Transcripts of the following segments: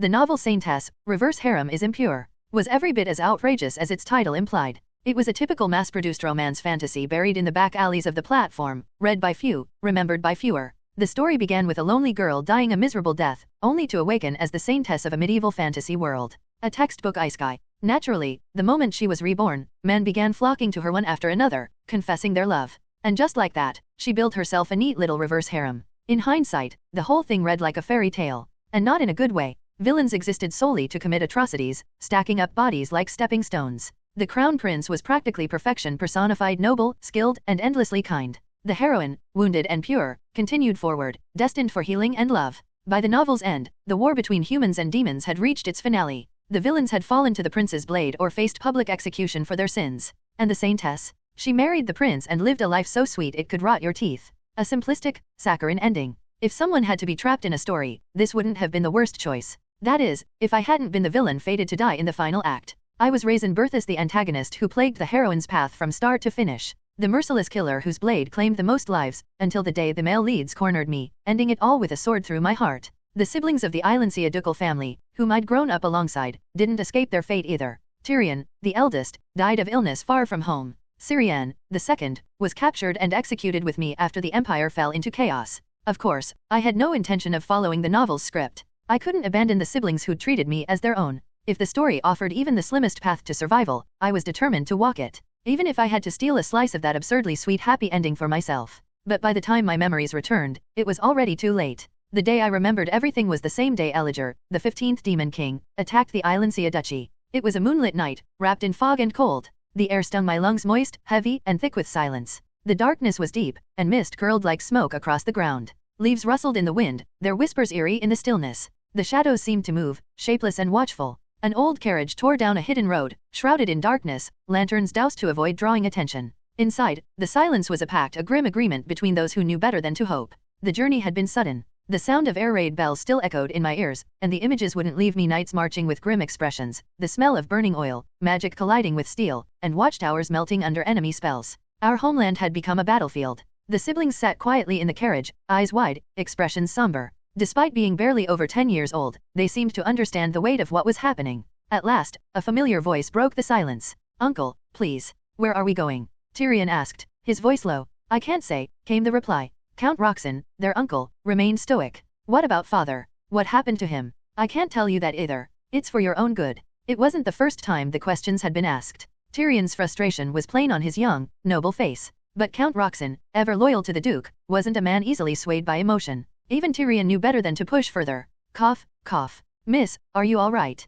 The novel Saintess, Reverse Harem is impure, was every bit as outrageous as its title implied. It was a typical mass-produced romance fantasy buried in the back alleys of the platform, read by few, remembered by fewer. The story began with a lonely girl dying a miserable death, only to awaken as the saintess of a medieval fantasy world. A textbook isekai. Naturally, the moment she was reborn, men began flocking to her one after another, confessing their love. And just like that, she built herself a neat little reverse harem. In hindsight, the whole thing read like a fairy tale. And not in a good way. Villains existed solely to commit atrocities, stacking up bodies like stepping stones. The crown prince was practically perfection personified, noble, skilled, and endlessly kind. The heroine, wounded and pure, continued forward, destined for healing and love. By the novel's end, the war between humans and demons had reached its finale. The villains had fallen to the prince's blade or faced public execution for their sins. And the saintess? She married the prince and lived a life so sweet it could rot your teeth. A simplistic, saccharine ending. If someone had to be trapped in a story, this wouldn't have been the worst choice. That is, if I hadn't been the villain fated to die in the final act. I was Raisin Berthas, the antagonist who plagued the heroine's path from start to finish. The merciless killer whose blade claimed the most lives, until the day the male leads cornered me, ending it all with a sword through my heart. The siblings of the Islandsia ducal family, whom I'd grown up alongside, didn't escape their fate either. Tyrion, the eldest, died of illness far from home. Syrian, the second, was captured and executed with me after the empire fell into chaos. Of course, I had no intention of following the novel's script. I couldn't abandon the siblings who'd treated me as their own. If the story offered even the slimmest path to survival, I was determined to walk it. Even if I had to steal a slice of that absurdly sweet happy ending for myself. But by the time my memories returned, it was already too late. The day I remembered everything was the same day Elijah, the 15th Demon King, attacked the Islandsia Duchy. It was a moonlit night, wrapped in fog and cold. The air stung my lungs moist, heavy, and thick with silence. The darkness was deep, and mist curled like smoke across the ground. Leaves rustled in the wind, their whispers eerie in the stillness. The shadows seemed to move, shapeless and watchful. An old carriage tore down a hidden road, shrouded in darkness, lanterns doused to avoid drawing attention. Inside, the silence was a pact, a grim agreement between those who knew better than to hope. The journey had been sudden. The sound of air raid bells still echoed in my ears, and the images wouldn't leave me. Knights marching with grim expressions, the smell of burning oil, magic colliding with steel, and watchtowers melting under enemy spells. Our homeland had become a battlefield. The siblings sat quietly in the carriage, eyes wide, expressions somber. Despite being barely over 10 years old, they seemed to understand the weight of what was happening. At last, a familiar voice broke the silence. "Uncle, please. Where are we going?" Tyrion asked, his voice low. "I can't say," came the reply. Count Roxson, their uncle, remained stoic. "What about father? What happened to him?" "I can't tell you that either. It's for your own good." It wasn't the first time the questions had been asked. Tyrion's frustration was plain on his young, noble face. But Count Roxson, ever loyal to the Duke, wasn't a man easily swayed by emotion. Even Tyrion knew better than to push further. Cough, cough. "Miss, are you all right?"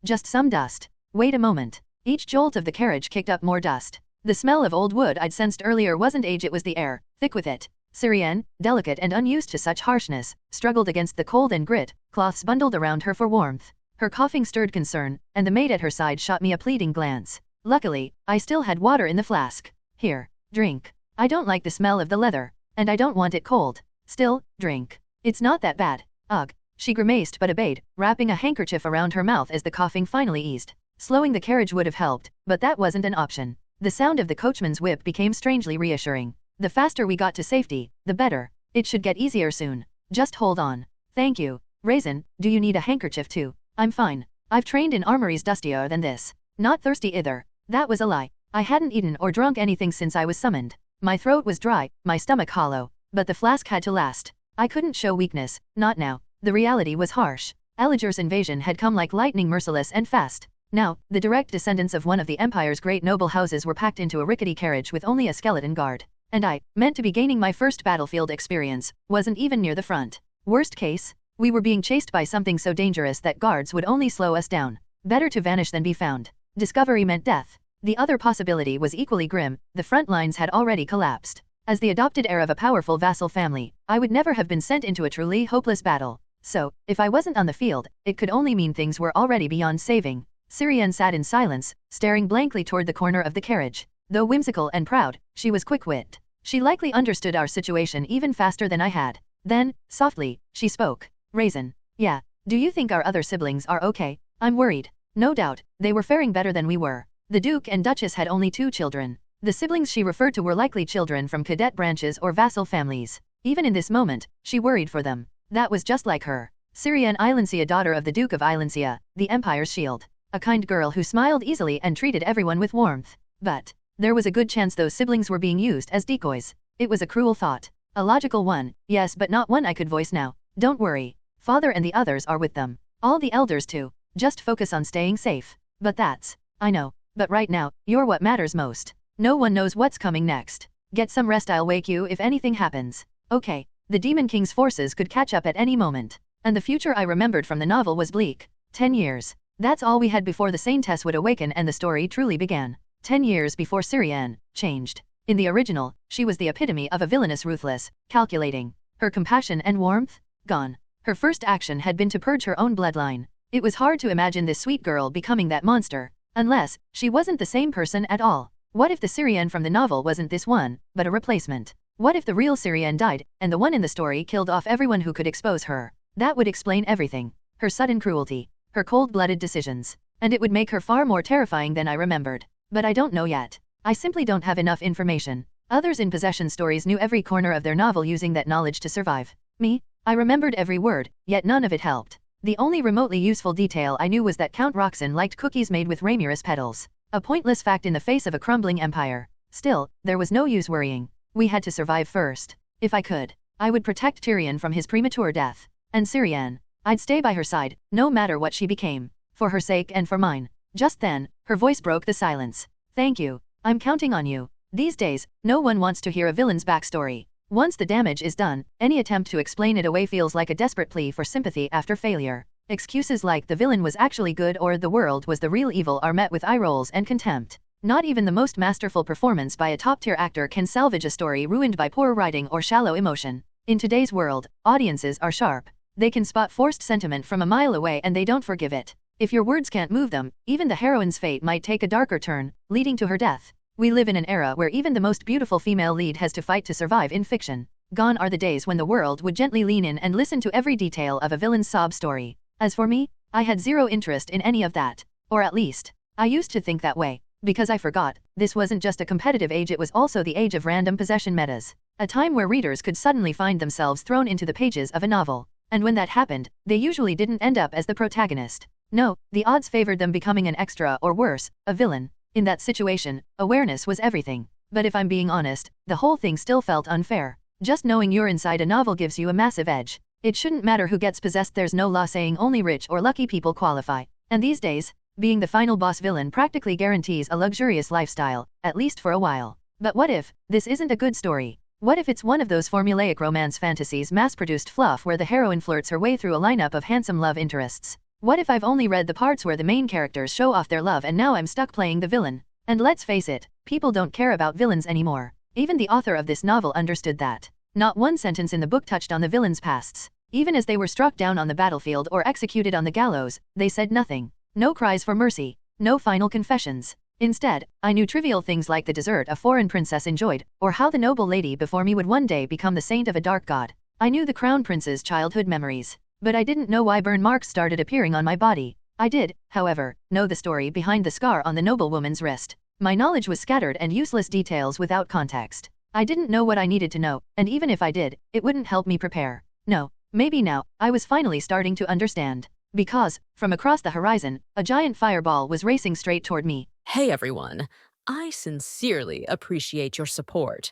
Just some dust." "Wait a moment." Each jolt of the carriage kicked up more dust. The smell of old wood I'd sensed earlier wasn't age, it was the air, thick with it. Syrian, delicate and unused to such harshness, struggled against the cold and grit, cloths bundled around her for warmth. Her coughing stirred concern, and the maid at her side shot me a pleading glance. Luckily, I still had water in the flask. "Here, drink. I don't like the smell of the leather, and I don't want it cold. Still, drink. It's not that bad." "Ugh." She grimaced but obeyed, wrapping a handkerchief around her mouth as the coughing finally eased. Slowing the carriage would have helped, but that wasn't an option. The sound of the coachman's whip became strangely reassuring. The faster we got to safety, the better. It should get easier soon. Just hold on. "Thank you. Raisin, do you need a handkerchief too?" "I'm fine. I've trained in armories dustier than this." "Not thirsty either." That was a lie. I hadn't eaten or drunk anything since I was summoned. My throat was dry, my stomach hollow. But the flask had to last. I couldn't show weakness, not now. The reality was harsh. Elijah's invasion had come like lightning, merciless and fast. Now, the direct descendants of one of the Empire's great noble houses were packed into a rickety carriage with only a skeleton guard. And I, meant to be gaining my first battlefield experience, wasn't even near the front. Worst case, we were being chased by something so dangerous that guards would only slow us down. Better to vanish than be found. Discovery meant death. The other possibility was equally grim. The front lines had already collapsed. As the adopted heir of a powerful vassal family, I would never have been sent into a truly hopeless battle. So, if I wasn't on the field, it could only mean things were already beyond saving. Syrian sat in silence, staring blankly toward the corner of the carriage. Though whimsical and proud, she was quick-witted. She likely understood our situation even faster than I had. Then, softly, she spoke. "Raisin. Yeah. Do you think our other siblings are okay?" "I'm worried." No doubt, they were faring better than we were. The Duke and Duchess had only 2 children. The siblings she referred to were likely children from cadet branches or vassal families. Even in this moment, she worried for them. That was just like her. Syrian Ilancia, daughter of the Duke of Ilancia, the Empire's shield. A kind girl who smiled easily and treated everyone with warmth. But there was a good chance those siblings were being used as decoys. It was a cruel thought. A logical one, yes, but not one I could voice now. Don't worry. Father and the others are with them. All the elders too. Just focus on staying safe. But that's, I know. But right now, you're what matters most. No one knows what's coming next. Get some rest, I'll wake you if anything happens. Okay. The Demon King's forces could catch up at any moment. And the future I remembered from the novel was bleak. 10 years. That's all we had before the Saintess would awaken and the story truly began. 10 years before Syrian changed. In the original, she was the epitome of a villainous, ruthless, calculating. Her compassion and warmth? Gone. Her first action had been to purge her own bloodline. It was hard to imagine this sweet girl becoming that monster. Unless, she wasn't the same person at all. What if the Syrian from the novel wasn't this one, but a replacement? What if the real Syrian died, and the one in the story killed off everyone who could expose her? That would explain everything. Her sudden cruelty. Her cold-blooded decisions. And it would make her far more terrifying than I remembered. But I don't know yet. I simply don't have enough information. Others in Possession Stories knew every corner of their novel using that knowledge to survive. Me? I remembered every word, yet none of it helped. The only remotely useful detail I knew was that Count Roxson liked cookies made with Ramirez petals. A pointless fact in the face of a crumbling empire. Still, there was no use worrying. We had to survive first. If I could, I would protect Tyrion from his premature death. And Syrian. I'd stay by her side, no matter what she became. For her sake and for mine. Just then, her voice broke the silence. Thank you. I'm counting on you. These days, no one wants to hear a villain's backstory. Once the damage is done, any attempt to explain it away feels like a desperate plea for sympathy after failure. Excuses like the villain was actually good or the world was the real evil are met with eye rolls and contempt. Not even the most masterful performance by a top-tier actor can salvage a story ruined by poor writing or shallow emotion. In today's world, audiences are sharp. They can spot forced sentiment from a mile away and they don't forgive it. If your words can't move them, even the heroine's fate might take a darker turn, leading to her death. We live in an era where even the most beautiful female lead has to fight to survive in fiction. Gone are the days when the world would gently lean in and listen to every detail of a villain's sob story. As for me, I had zero interest in any of that. Or at least, I used to think that way. Because I forgot, this wasn't just a competitive age, it was also the age of random possession metas. A time where readers could suddenly find themselves thrown into the pages of a novel. And when that happened, they usually didn't end up as the protagonist. No, the odds favored them becoming an extra or worse, a villain. In that situation, awareness was everything. But if I'm being honest, the whole thing still felt unfair. Just knowing you're inside a novel gives you a massive edge. It shouldn't matter who gets possessed, there's no law saying only rich or lucky people qualify. And these days, being the final boss villain practically guarantees a luxurious lifestyle, at least for a while. But what if this isn't a good story? What if it's one of those formulaic romance fantasies, mass-produced fluff where the heroine flirts her way through a lineup of handsome love interests? What if I've only read the parts where the main characters show off their love and now I'm stuck playing the villain? And let's face it, people don't care about villains anymore. Even the author of this novel understood that. Not one sentence in the book touched on the villains' pasts. Even as they were struck down on the battlefield or executed on the gallows, they said nothing. No cries for mercy. No final confessions. Instead, I knew trivial things like the dessert a foreign princess enjoyed, or how the noble lady before me would one day become the saint of a dark god. I knew the crown prince's childhood memories. But I didn't know why burn marks started appearing on my body. I did, however, know the story behind the scar on the noblewoman's wrist. My knowledge was scattered and useless details without context. I didn't know what I needed to know, and even if I did, it wouldn't help me prepare. No, maybe now, I was finally starting to understand. Because, from across the horizon, a giant fireball was racing straight toward me. Hey everyone, I sincerely appreciate your support.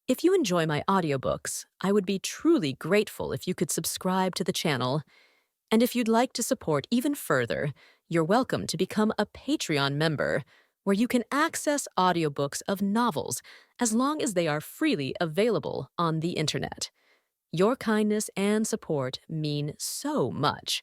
If you enjoy my audiobooks, I would be truly grateful if you could subscribe to the channel. And if you'd like to support even further, you're welcome to become a Patreon member, where you can access audiobooks of novels as long as they are freely available on the internet. Your kindness and support mean so much.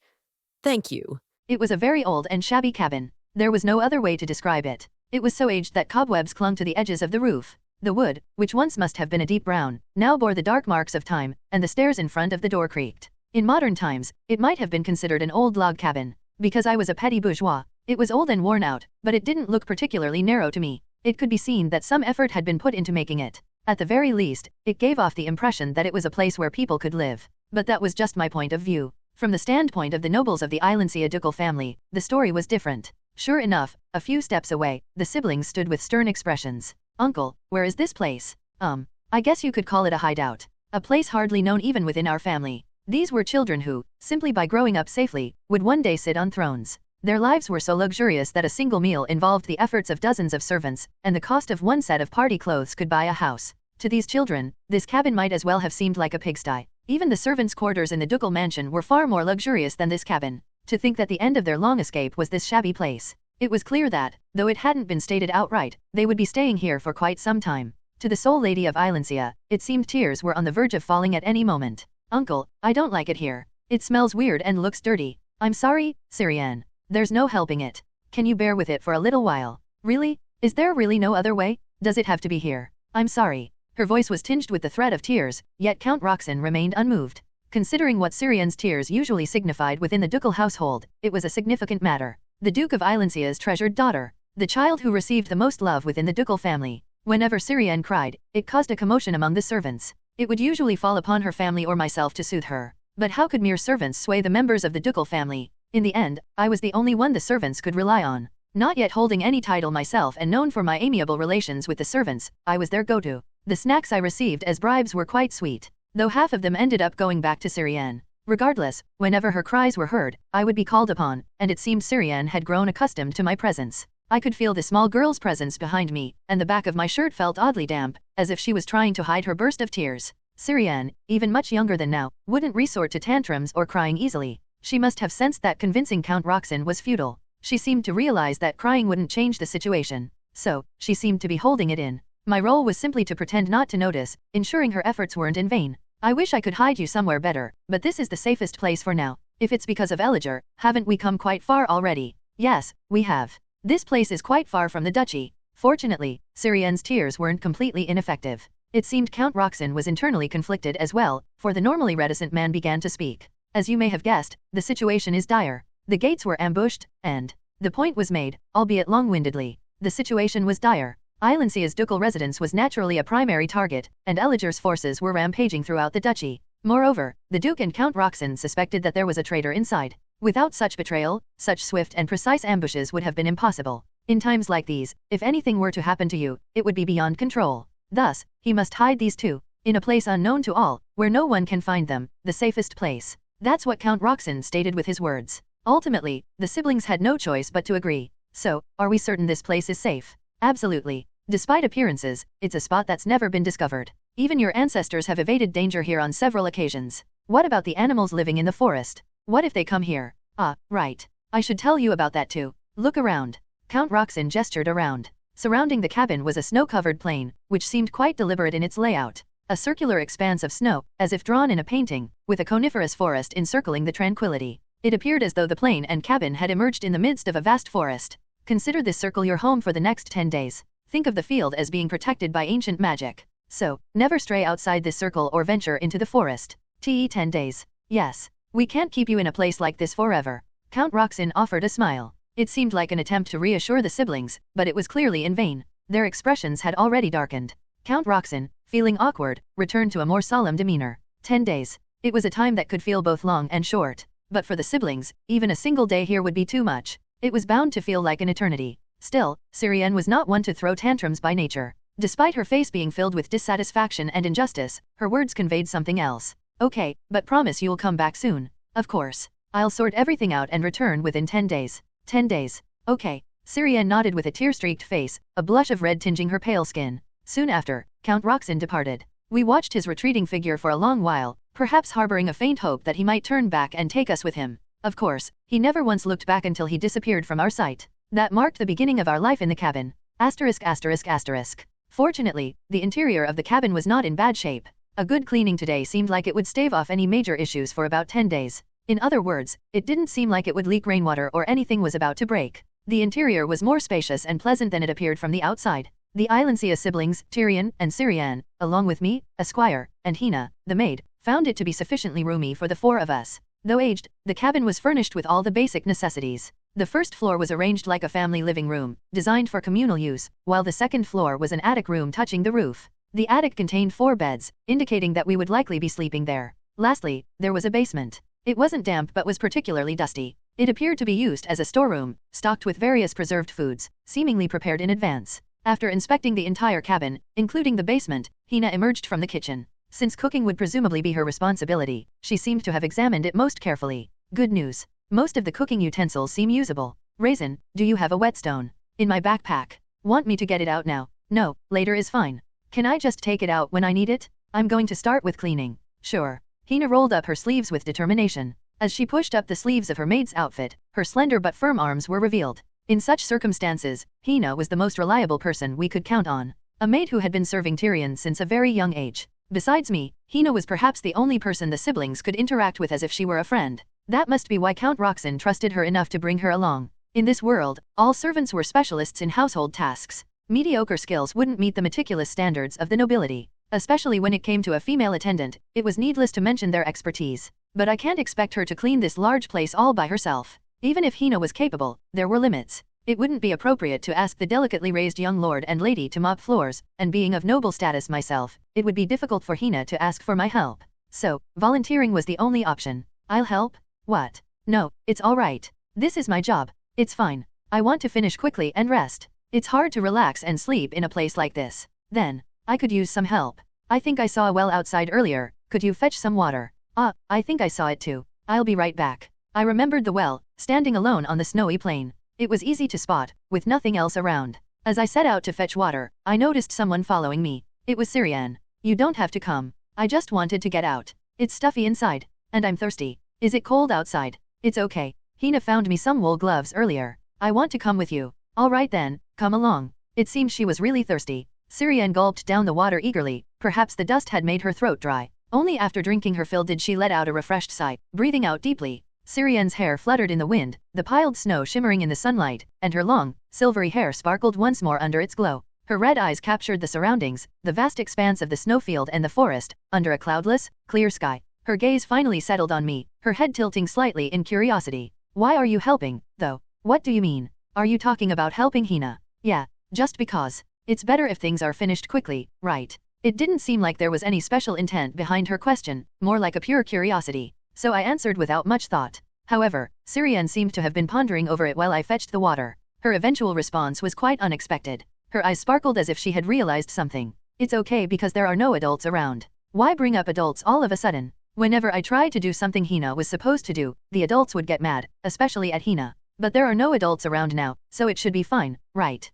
Thank you. It was a very old and shabby cabin. There was no other way to describe it. It was so aged that cobwebs clung to the edges of the roof. The wood, which once must have been a deep brown, now bore the dark marks of time, and the stairs in front of the door creaked. In modern times, it might have been considered an old log cabin. Because I was a petty bourgeois, it was old and worn out, but it didn't look particularly narrow to me. It could be seen that some effort had been put into making it. At the very least, it gave off the impression that it was a place where people could live. But that was just my point of view. From the standpoint of the nobles of the Ilancia ducal family, the story was different. Sure enough, a few steps away, the siblings stood with stern expressions. Uncle, where is this place? I guess you could call it a hideout. A place hardly known even within our family. These were children who, simply by growing up safely, would one day sit on thrones. Their lives were so luxurious that a single meal involved the efforts of dozens of servants, and the cost of one set of party clothes could buy a house. To these children, this cabin might as well have seemed like a pigsty. Even the servants' quarters in the ducal mansion were far more luxurious than this cabin. To think that the end of their long escape was this shabby place. It was clear that, though it hadn't been stated outright, they would be staying here for quite some time. To the sole lady of Islandia, it seemed tears were on the verge of falling at any moment. Uncle, I don't like it here. It smells weird and looks dirty. I'm sorry, Syrian. There's no helping it. Can you bear with it for a little while? Really? Is there really no other way? Does it have to be here? I'm sorry. Her voice was tinged with the threat of tears, yet Count Roxson remained unmoved. Considering what Syrian's tears usually signified within the ducal household, it was a significant matter. The Duke of Islandia's treasured daughter. The child who received the most love within the ducal family. Whenever Syrian cried, it caused a commotion among the servants. It would usually fall upon her family or myself to soothe her. But how could mere servants sway the members of the ducal family? In the end, I was the only one the servants could rely on. Not yet holding any title myself and known for my amiable relations with the servants, I was their go-to. The snacks I received as bribes were quite sweet, though half of them ended up going back to Syrian. Regardless, whenever her cries were heard, I would be called upon, and it seemed Syrian had grown accustomed to my presence. I could feel the small girl's presence behind me, and the back of my shirt felt oddly damp, as if she was trying to hide her burst of tears. Syrian, even much younger than now, wouldn't resort to tantrums or crying easily. She must have sensed that convincing Count Roxson was futile. She seemed to realize that crying wouldn't change the situation. So, she seemed to be holding it in. My role was simply to pretend not to notice, ensuring her efforts weren't in vain. I wish I could hide you somewhere better, but this is the safest place for now. If it's because of Elijah, haven't we come quite far already? Yes, we have. This place is quite far from the duchy. Fortunately, Syrian's tears weren't completely ineffective. It seemed Count Roxson was internally conflicted as well, for the normally reticent man began to speak. As you may have guessed, the situation is dire. The gates were ambushed, and the point was made, albeit long-windedly. The situation was dire. Islandia's ducal residence was naturally a primary target, and Elijah's forces were rampaging throughout the duchy. Moreover, the Duke and Count Roxson suspected that there was a traitor inside. Without such betrayal, such swift and precise ambushes would have been impossible. In times like these, if anything were to happen to you, it would be beyond control. Thus, he must hide these two, in a place unknown to all, where no one can find them, the safest place. That's what Count Roxson stated with his words. Ultimately, the siblings had no choice but to agree. So, are we certain this place is safe? Absolutely. Despite appearances, it's a spot that's never been discovered. Even your ancestors have evaded danger here on several occasions. What about the animals living in the forest? What if they come here? Ah, right. I should tell you about that too. Look around. Count Roxson gestured around. Surrounding the cabin was a snow-covered plain, which seemed quite deliberate in its layout. A circular expanse of snow, as if drawn in a painting, with a coniferous forest encircling the tranquility. It appeared as though the plain and cabin had emerged in the midst of a vast forest. Consider this circle your home for the next 10 days. Think of the field as being protected by ancient magic. So, never stray outside this circle or venture into the forest. 10 days. Yes. We can't keep you in a place like this forever. Count Roxson offered a smile. It seemed like an attempt to reassure the siblings, but it was clearly in vain. Their expressions had already darkened. Count Roxson, feeling awkward, returned to a more solemn demeanor. 10 days. It was a time that could feel both long and short. But for the siblings, even a single day here would be too much. It was bound to feel like an eternity. Still, Syrian was not one to throw tantrums by nature. Despite her face being filled with dissatisfaction and injustice, her words conveyed something else. Okay, but promise you'll come back soon. Of course. I'll sort everything out and return within 10 days. 10 days. Okay. Syrian nodded with a tear-streaked face, a blush of red tinging her pale skin. Soon after, Count Roxson departed. We watched his retreating figure for a long while, perhaps harboring a faint hope that he might turn back and take us with him. Of course, he never once looked back until he disappeared from our sight. That marked the beginning of our life in the cabin. *****. Fortunately, the interior of the cabin was not in bad shape. A good cleaning today seemed like it would stave off any major issues for about 10 days. In other words, it didn't seem like it would leak rainwater or anything was about to break. The interior was more spacious and pleasant than it appeared from the outside. The Islandia siblings, Tyrion and Syrian, along with me, a squire, and Hina, the maid, found it to be sufficiently roomy for the 4 of us. Though aged, the cabin was furnished with all the basic necessities. The first floor was arranged like a family living room, designed for communal use, while the second floor was an attic room touching the roof. The attic contained 4 beds, indicating that we would likely be sleeping there. Lastly, there was a basement. It wasn't damp but was particularly dusty. It appeared to be used as a storeroom, stocked with various preserved foods, seemingly prepared in advance. After inspecting the entire cabin, including the basement, Hina emerged from the kitchen. Since cooking would presumably be her responsibility, she seemed to have examined it most carefully. Good news. Most of the cooking utensils seem usable. Raisin, do you have a whetstone? In my backpack. Want me to get it out now? No, later is fine. Can I just take it out when I need it? I'm going to start with cleaning. Sure. Hina rolled up her sleeves with determination. As she pushed up the sleeves of her maid's outfit, her slender but firm arms were revealed. In such circumstances, Hina was the most reliable person we could count on. A maid who had been serving Tyrion since a very young age. Besides me, Hina was perhaps the only person the siblings could interact with as if she were a friend. That must be why Count Roxson trusted her enough to bring her along. In this world, all servants were specialists in household tasks. Mediocre skills wouldn't meet the meticulous standards of the nobility. Especially when it came to a female attendant, it was needless to mention their expertise. But I can't expect her to clean this large place all by herself. Even if Hina was capable, there were limits. It wouldn't be appropriate to ask the delicately raised young lord and lady to mop floors, and being of noble status myself, it would be difficult for Hina to ask for my help. So, volunteering was the only option. I'll help? What? No, it's all right. This is my job. It's fine. I want to finish quickly and rest. It's hard to relax and sleep in a place like this. Then, I could use some help. I think I saw a well outside earlier. Could you fetch some water? I think I saw it too. I'll be right back. I remembered the well, standing alone on the snowy plain. It was easy to spot, with nothing else around. As I set out to fetch water, I noticed someone following me. It was Syrian. You don't have to come. I just wanted to get out. It's stuffy inside, and I'm thirsty. Is it cold outside? It's okay. Hina found me some wool gloves earlier. I want to come with you. All right then, come along. It seems she was really thirsty. Syrian gulped down the water eagerly. Perhaps the dust had made her throat dry. Only after drinking her fill did she let out a refreshed sigh, breathing out deeply. Syrian's hair fluttered in the wind, the piled snow shimmering in the sunlight, and her long, silvery hair sparkled once more under its glow. Her red eyes captured the surroundings, the vast expanse of the snowfield and the forest, under a cloudless, clear sky. Her gaze finally settled on me, her head tilting slightly in curiosity. Why are you helping, though? What do you mean? Are you talking about helping Hina? Yeah, just because. It's better if things are finished quickly, right? It didn't seem like there was any special intent behind her question, more like a pure curiosity. So I answered without much thought. However, Syrian seemed to have been pondering over it while I fetched the water. Her eventual response was quite unexpected. Her eyes sparkled as if she had realized something. It's okay because there are no adults around. Why bring up adults all of a sudden? Whenever I tried to do something Hina was supposed to do, the adults would get mad, especially at Hina. But there are no adults around now, so it should be fine, right?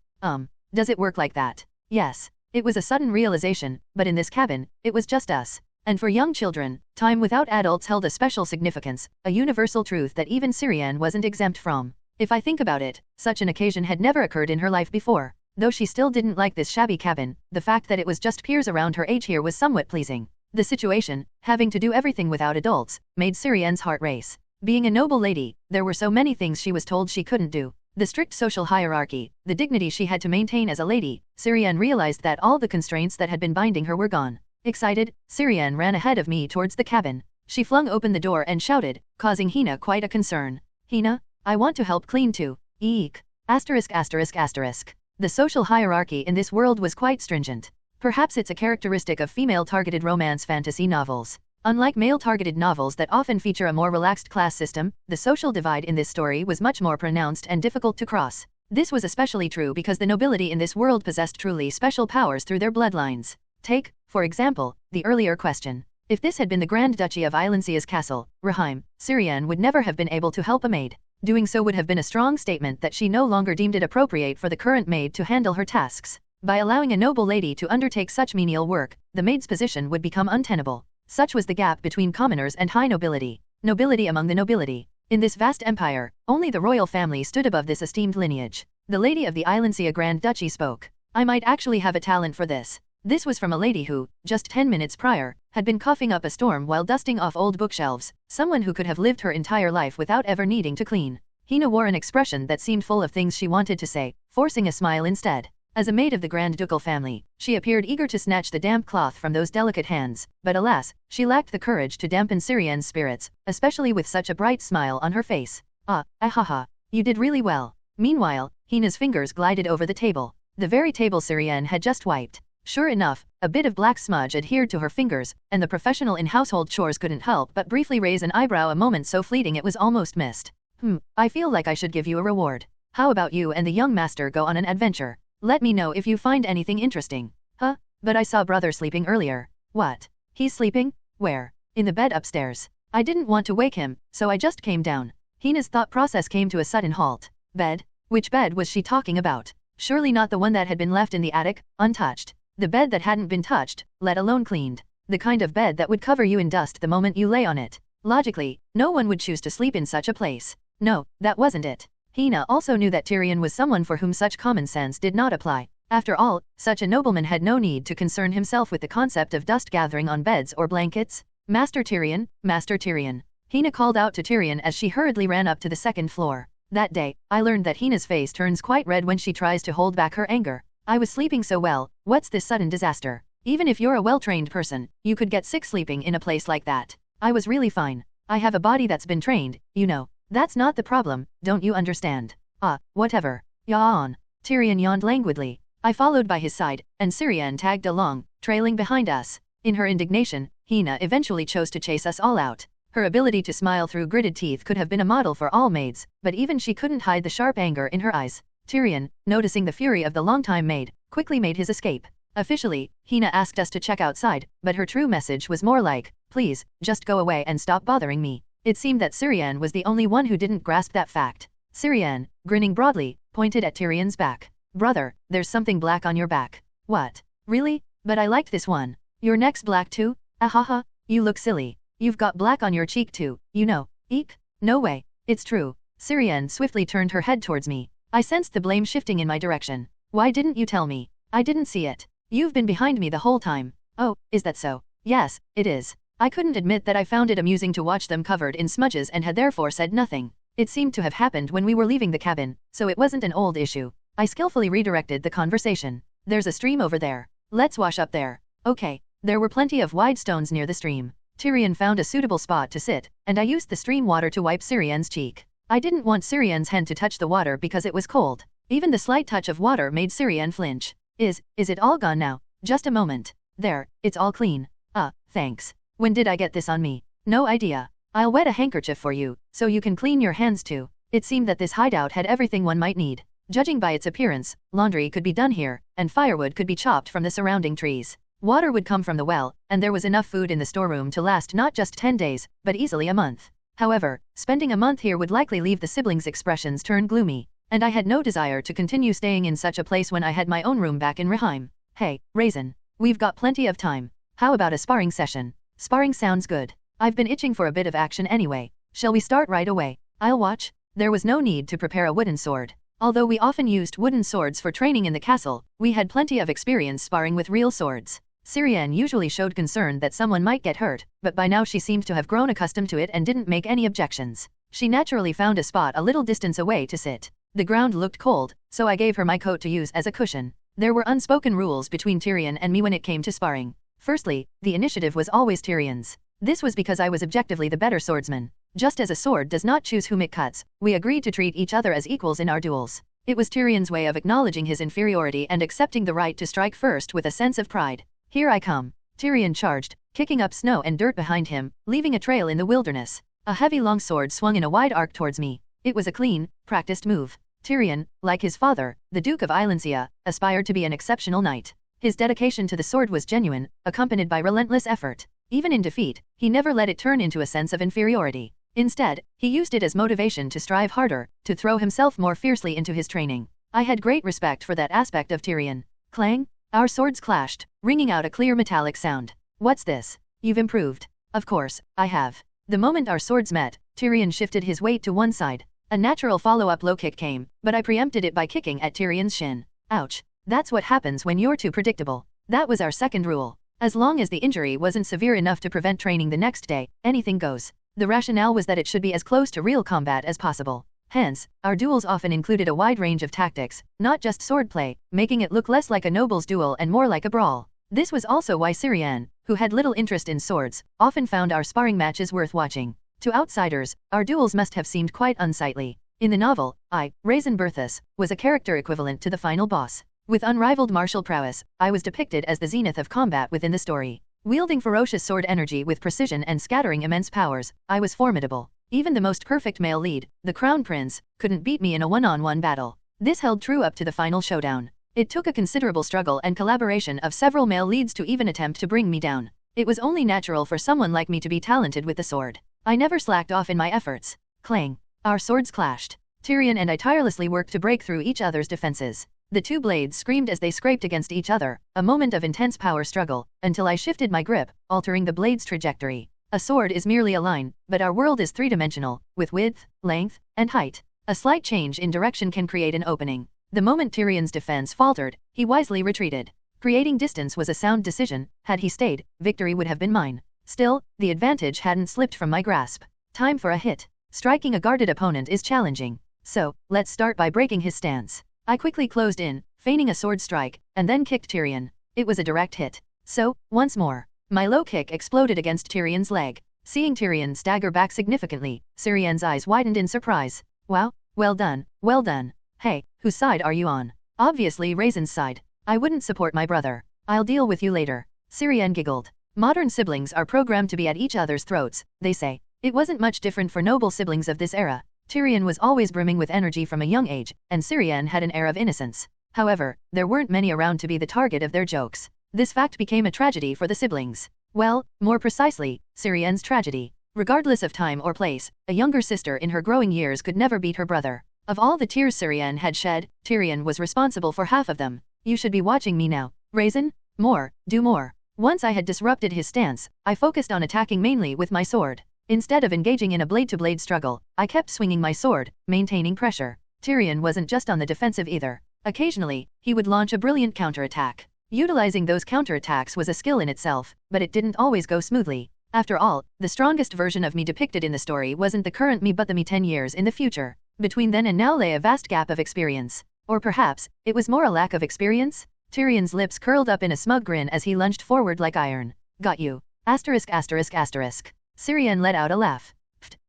Does it work like that? Yes. It was a sudden realization, but in this cabin, it was just us. And for young children, time without adults held a special significance, a universal truth that even Syrian wasn't exempt from. If I think about it, such an occasion had never occurred in her life before. Though she still didn't like this shabby cabin, the fact that it was just peers around her age here was somewhat pleasing. The situation, having to do everything without adults, made Syrian's heart race. Being a noble lady, there were so many things she was told she couldn't do. The strict social hierarchy, the dignity she had to maintain as a lady. Syrian realized that all the constraints that had been binding her were gone. Excited, Syrian ran ahead of me towards the cabin. She flung open the door and shouted, causing Hina quite a concern. Hina, I want to help clean too. Eek. Asterisk asterisk asterisk. The social hierarchy in this world was quite stringent. Perhaps it's a characteristic of female-targeted romance fantasy novels. Unlike male-targeted novels that often feature a more relaxed class system, the social divide in this story was much more pronounced and difficult to cross. This was especially true because the nobility in this world possessed truly special powers through their bloodlines. Take, for example, the earlier question. If this had been the Grand Duchy of Ilencia's castle, Raheim, Syrian would never have been able to help a maid. Doing so would have been a strong statement that she no longer deemed it appropriate for the current maid to handle her tasks. By allowing a noble lady to undertake such menial work, the maid's position would become untenable. Such was the gap between commoners and high nobility. Nobility among the nobility. In this vast empire, only the royal family stood above this esteemed lineage. The lady of the Ilencia Grand Duchy spoke. I might actually have a talent for this. This was from a lady who, just 10 minutes prior, had been coughing up a storm while dusting off old bookshelves, someone who could have lived her entire life without ever needing to clean. Hina wore an expression that seemed full of things she wanted to say, forcing a smile instead. As a maid of the Grand Ducal family, she appeared eager to snatch the damp cloth from those delicate hands, but alas, she lacked the courage to dampen Syrian's spirits, especially with such a bright smile on her face. Haha, you did really well. Meanwhile, Hina's fingers glided over the table, the very table Syrian had just wiped. Sure enough, a bit of black smudge adhered to her fingers, and the professional in household chores couldn't help but briefly raise an eyebrow, a moment so fleeting it was almost missed. I feel like I should give you a reward. How about you and the young master go on an adventure? Let me know if you find anything interesting. But I saw brother sleeping earlier. What? He's sleeping? Where? In the bed upstairs. I didn't want to wake him, so I just came down. Hina's thought process came to a sudden halt. Bed? Which bed was she talking about? Surely not the one that had been left in the attic, untouched. The bed that hadn't been touched, let alone cleaned. The kind of bed that would cover you in dust the moment you lay on it. Logically, no one would choose to sleep in such a place. No, that wasn't it. Hina also knew that Tyrion was someone for whom such common sense did not apply. After all, such a nobleman had no need to concern himself with the concept of dust gathering on beds or blankets. Master Tyrion, Master Tyrion. Hina called out to Tyrion as she hurriedly ran up to the second floor. That day, I learned that Hina's face turns quite red when she tries to hold back her anger. I was sleeping so well, what's this sudden disaster? Even if you're a well-trained person, you could get sick sleeping in a place like that. I was really fine. I have a body that's been trained, you know. That's not the problem, don't you understand? Whatever. Yawn. Tyrion yawned languidly. I followed by his side, and Syrian tagged along, trailing behind us. In her indignation, Hina eventually chose to chase us all out. Her ability to smile through gritted teeth could have been a model for all maids, but even she couldn't hide the sharp anger in her eyes. Tyrion, noticing the fury of the longtime maid, quickly made his escape. Officially, Hina asked us to check outside, but her true message was more like, please, just go away and stop bothering me. It seemed that Syrian was the only one who didn't grasp that fact. Syrian, grinning broadly, pointed at Tyrion's back. Brother, there's something black on your back. What? Really? But I liked this one. Your neck's black too? Ahaha, you look silly. You've got black on your cheek too, you know. Eek? No way. It's true. Syrian swiftly turned her head towards me. I sensed the blame shifting in my direction. Why didn't you tell me? I didn't see it. You've been behind me the whole time. Oh, is that so? Yes, it is. I couldn't admit that I found it amusing to watch them covered in smudges and had therefore said nothing. It seemed to have happened when we were leaving the cabin, so it wasn't an old issue. I skillfully redirected the conversation. There's a stream over there. Let's wash up there. Okay. There were plenty of wide stones near the stream. Tyrion found a suitable spot to sit, and I used the stream water to wipe Syrian's cheek. I didn't want Syrian's hand to touch the water because it was cold. Even the slight touch of water made Syrian flinch. Is it all gone now? Just a moment. There, it's all clean. Thanks. When did I get this on me? No idea. I'll wet a handkerchief for you, so you can clean your hands too. It seemed that this hideout had everything one might need. Judging by its appearance, laundry could be done here, and firewood could be chopped from the surrounding trees. Water would come from the well, and there was enough food in the storeroom to last not just 10 days, but easily a month. However, spending a month here would likely leave the siblings' expressions turn gloomy, and I had no desire to continue staying in such a place when I had my own room back in Reheim. Hey, Raisin. We've got plenty of time. How about a sparring session? Sparring sounds good. I've been itching for a bit of action anyway. Shall we start right away? I'll watch. There was no need to prepare a wooden sword. Although we often used wooden swords for training in the castle, we had plenty of experience sparring with real swords. Syrian usually showed concern that someone might get hurt, but by now she seemed to have grown accustomed to it and didn't make any objections. She naturally found a spot a little distance away to sit. The ground looked cold, so I gave her my coat to use as a cushion. There were unspoken rules between Tyrion and me when it came to sparring. Firstly, the initiative was always Tyrion's. This was because I was objectively the better swordsman. Just as a sword does not choose whom it cuts, we agreed to treat each other as equals in our duels. It was Tyrion's way of acknowledging his inferiority and accepting the right to strike first with a sense of pride. Here I come. Tyrion charged, kicking up snow and dirt behind him, leaving a trail in the wilderness. A heavy long sword swung in a wide arc towards me. It was a clean, practiced move. Tyrion, like his father, the Duke of Islandsia, aspired to be an exceptional knight. His dedication to the sword was genuine, accompanied by relentless effort. Even in defeat, he never let it turn into a sense of inferiority. Instead, he used it as motivation to strive harder, to throw himself more fiercely into his training. I had great respect for that aspect of Tyrion. Clang! Our swords clashed, ringing out a clear metallic sound. What's this? You've improved. Of course, I have. The moment our swords met, Tyrion shifted his weight to one side. A natural follow-up low kick came, but I preempted it by kicking at Tyrion's shin. Ouch. That's what happens when you're too predictable. That was our second rule. As long as the injury wasn't severe enough to prevent training the next day, anything goes. The rationale was that it should be as close to real combat as possible. Hence, our duels often included a wide range of tactics, not just swordplay, making it look less like a noble's duel and more like a brawl. This was also why Syrian, who had little interest in swords, often found our sparring matches worth watching. To outsiders, our duels must have seemed quite unsightly. In the novel, Raisin Berthus, was a character equivalent to the final boss. With unrivaled martial prowess, I was depicted as the zenith of combat within the story. Wielding ferocious sword energy with precision and scattering immense powers, I was formidable. Even the most perfect male lead, the Crown Prince, couldn't beat me in a one-on-one battle. This held true up to the final showdown. It took a considerable struggle and collaboration of several male leads to even attempt to bring me down. It was only natural for someone like me to be talented with the sword. I never slacked off in my efforts. Clang. Our swords clashed. Tyrion and I tirelessly worked to break through each other's defenses. The two blades screamed as they scraped against each other, a moment of intense power struggle, until I shifted my grip, altering the blade's trajectory. A sword is merely a line, but our world is three-dimensional, with width, length, and height. A slight change in direction can create an opening. The moment Tyrion's defense faltered, he wisely retreated. Creating distance was a sound decision. Had he stayed, victory would have been mine. Still, the advantage hadn't slipped from my grasp. Time for a hit. Striking a guarded opponent is challenging. So, let's start by breaking his stance. I quickly closed in, feigning a sword strike, and then kicked Tyrion. It was a direct hit. So, once more, my low kick exploded against Tyrion's leg. Seeing Tyrion stagger back significantly, Syrian's eyes widened in surprise. Wow, well done, well done. Hey, whose side are you on? Obviously Raisin's side. I wouldn't support my brother. I'll deal with you later. Syrian giggled. Modern siblings are programmed to be at each other's throats, they say. It wasn't much different for noble siblings of this era. Tyrion was always brimming with energy from a young age, and Syrian had an air of innocence. However, there weren't many around to be the target of their jokes. This fact became a tragedy for the siblings. Well, more precisely, Syrian's tragedy. Regardless of time or place, a younger sister in her growing years could never beat her brother. Of all the tears Syrian had shed, Tyrion was responsible for half of them. You should be watching me now, Raisin. More, do more. Once I had disrupted his stance, I focused on attacking mainly with my sword. Instead of engaging in a blade-to-blade struggle, I kept swinging my sword, maintaining pressure. Tyrion wasn't just on the defensive either. Occasionally, he would launch a brilliant counterattack. Utilizing those counterattacks was a skill in itself, but it didn't always go smoothly. After all, the strongest version of me depicted in the story wasn't the current me but the me 10 years in the future. Between then and now lay a vast gap of experience. Or perhaps, it was more a lack of experience? Tyrion's lips curled up in a smug grin as he lunged forward like iron. Got you. Asterisk asterisk asterisk. Syrian let out a laugh.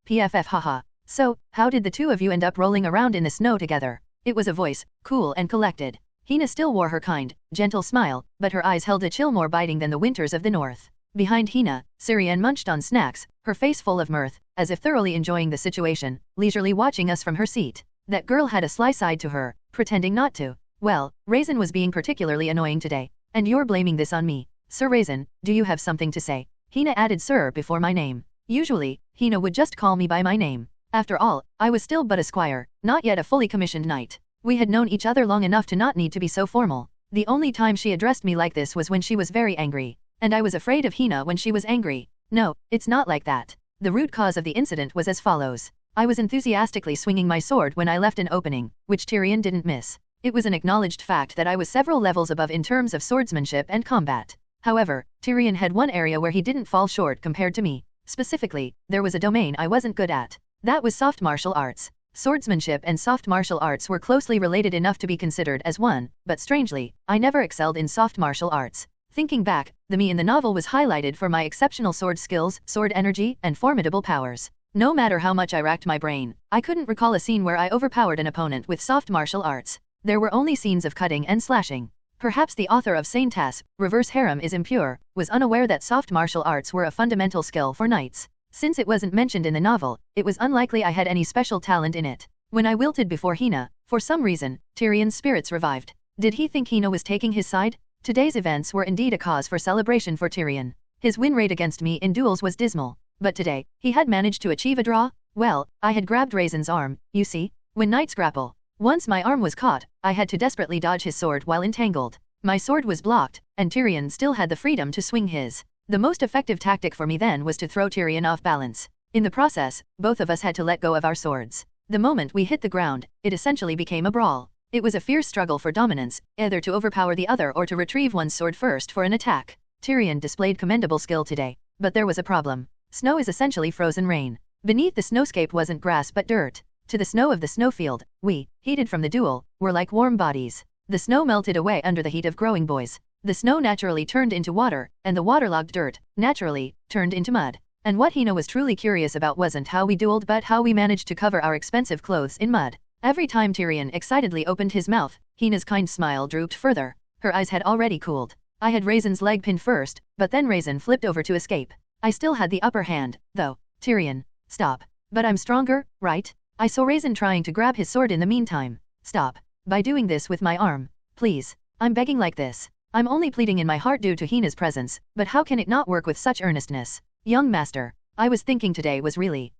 PFF haha. So, how did the two of you end up rolling around in the snow together? It was a voice, cool and collected. Hina still wore her kind, gentle smile, but her eyes held a chill more biting than the winters of the north. Behind Hina, Syrian munched on snacks, her face full of mirth, as if thoroughly enjoying the situation, leisurely watching us from her seat. That girl had a sly side to her, pretending not to. Well, Raisin was being particularly annoying today. And you're blaming this on me. Sir Raisin, do you have something to say? Hina added sir before my name. Usually, Hina would just call me by my name. After all, I was still but a squire, not yet a fully commissioned knight. We had known each other long enough to not need to be so formal. The only time she addressed me like this was when she was very angry. And I was afraid of Hina when she was angry. No, it's not like that. The root cause of the incident was as follows. I was enthusiastically swinging my sword when I left an opening, which Tyrion didn't miss. It was an acknowledged fact that I was several levels above in terms of swordsmanship and combat. However, Tyrion had one area where he didn't fall short compared to me. Specifically, there was a domain I wasn't good at. That was soft martial arts. Swordsmanship and soft martial arts were closely related enough to be considered as one, but strangely, I never excelled in soft martial arts. Thinking back, the me in the novel was highlighted for my exceptional sword skills, sword energy, and formidable powers. No matter how much I racked my brain, I couldn't recall a scene where I overpowered an opponent with soft martial arts. There were only scenes of cutting and slashing. Perhaps the author of Saint-Tas, Reverse Harem is Impure, was unaware that soft martial arts were a fundamental skill for knights. Since it wasn't mentioned in the novel, it was unlikely I had any special talent in it. When I wilted before Hina, for some reason, Tyrion's spirits revived. Did he think Hina was taking his side? Today's events were indeed a cause for celebration for Tyrion. His win rate against me in duels was dismal. But today, he had managed to achieve a draw? Well, I had grabbed Raisin's arm, you see? When knights grapple. Once my arm was caught, I had to desperately dodge his sword while entangled. My sword was blocked, and Tyrion still had the freedom to swing his. The most effective tactic for me then was to throw Tyrion off balance. In the process, both of us had to let go of our swords. The moment we hit the ground, it essentially became a brawl. It was a fierce struggle for dominance, either to overpower the other or to retrieve one's sword first for an attack. Tyrion displayed commendable skill today, but there was a problem. Snow is essentially frozen rain. Beneath the snowscape wasn't grass but dirt. To the snow of the snowfield, we, heated from the duel, were like warm bodies. The snow melted away under the heat of growing boys. The snow naturally turned into water, and the waterlogged dirt, naturally, turned into mud. And what Hina was truly curious about wasn't how we dueled but how we managed to cover our expensive clothes in mud. Every time Tyrion excitedly opened his mouth, Hina's kind smile drooped further. Her eyes had already cooled. I had Raisin's leg pinned first, but then Raisin flipped over to escape. I still had the upper hand, though. Tyrion, stop. But I'm stronger, right? I saw Raisin trying to grab his sword in the meantime. Stop. By doing this with my arm. Please. I'm begging like this. I'm only pleading in my heart due to Hina's presence, but how can it not work with such earnestness? Young master, I was thinking today was really,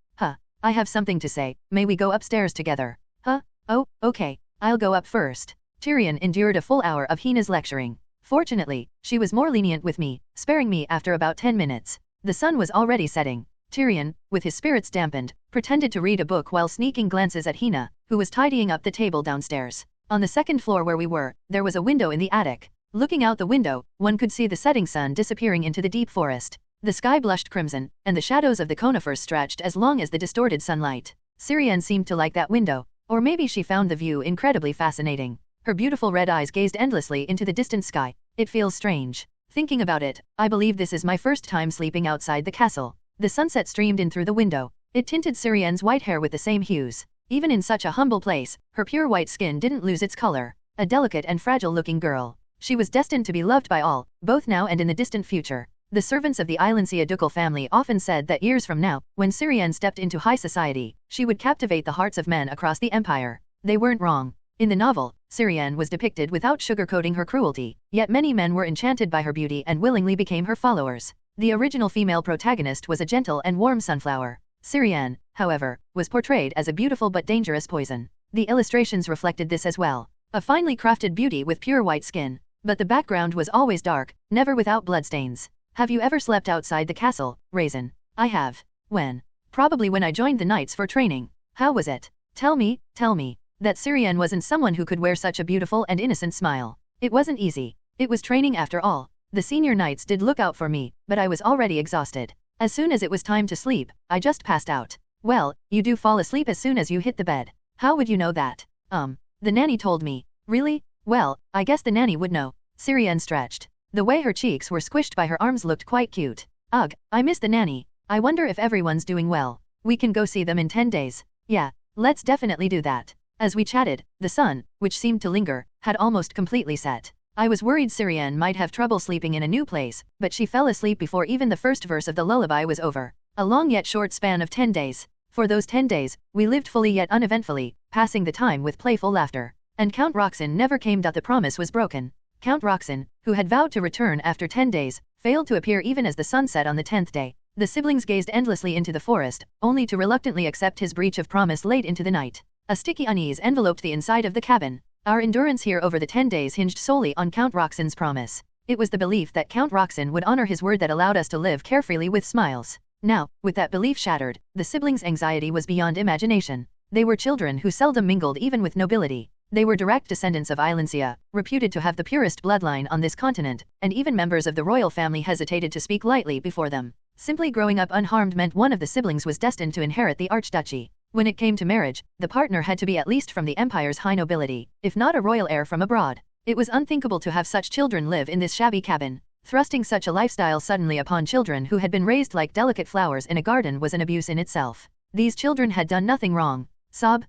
I have something to say, may we go upstairs together? Oh, okay, I'll go up first. Tyrion endured a full hour of Hina's lecturing. Fortunately, she was more lenient with me, sparing me after about 10 minutes. The sun was already setting. Tyrion, with his spirits dampened, pretended to read a book while sneaking glances at Hina, who was tidying up the table downstairs. On the second floor where we were, there was a window in the attic. Looking out the window, one could see the setting sun disappearing into the deep forest. The sky blushed crimson, and the shadows of the conifers stretched as long as the distorted sunlight. Syrienne seemed to like that window, or maybe she found the view incredibly fascinating. Her beautiful red eyes gazed endlessly into the distant sky. It feels strange. Thinking about it, I believe this is my first time sleeping outside the castle. The sunset streamed in through the window. It tinted Syrienne's white hair with the same hues. Even in such a humble place, her pure white skin didn't lose its color. A delicate and fragile-looking girl. She was destined to be loved by all, both now and in the distant future. The servants of the Islandsia ducal family often said that years from now, when Syrienne stepped into high society, she would captivate the hearts of men across the empire. They weren't wrong. In the novel, Syrienne was depicted without sugarcoating her cruelty, yet many men were enchanted by her beauty and willingly became her followers. The original female protagonist was a gentle and warm sunflower. Syrienne, however, was portrayed as a beautiful but dangerous poison. The illustrations reflected this as well. A finely crafted beauty with pure white skin. But the background was always dark, never without bloodstains. Have you ever slept outside the castle, Raisin? I have. When? Probably when I joined the knights for training. How was it? Tell me. That Syrienne wasn't someone who could wear such a beautiful and innocent smile. It wasn't easy. It was training after all. The senior knights did look out for me, but I was already exhausted. As soon as it was time to sleep, I just passed out. Well, you do fall asleep as soon as you hit the bed. How would you know that? The nanny told me. Really? Well, I guess the nanny would know. Syrienne stretched. The way her cheeks were squished by her arms looked quite cute. Ugh, I miss the nanny. I wonder if everyone's doing well. We can go see them in 10 days. Yeah, let's definitely do that. As we chatted, the sun, which seemed to linger, had almost completely set. I was worried Syrienne might have trouble sleeping in a new place, but she fell asleep before even the first verse of the lullaby was over. A long yet short span of 10 days. For those 10 days, we lived fully yet uneventfully, passing the time with playful laughter. And Count Roxson never came. The promise was broken. Count Roxson, who had vowed to return after 10 days, failed to appear even as the sun set on the 10th day. The siblings gazed endlessly into the forest, only to reluctantly accept his breach of promise late into the night. A sticky unease enveloped the inside of the cabin. Our endurance here over the 10 days hinged solely on Count Roxson's promise. It was the belief that Count Roxson would honor his word that allowed us to live carefreely with smiles. Now, with that belief shattered, the siblings' anxiety was beyond imagination. They were children who seldom mingled even with nobility. They were direct descendants of Islandsia, reputed to have the purest bloodline on this continent, and even members of the royal family hesitated to speak lightly before them. Simply growing up unharmed meant one of the siblings was destined to inherit the archduchy. When it came to marriage, the partner had to be at least from the empire's high nobility, if not a royal heir from abroad. It was unthinkable to have such children live in this shabby cabin. Thrusting such a lifestyle suddenly upon children who had been raised like delicate flowers in a garden was an abuse in itself. These children had done nothing wrong. Sob.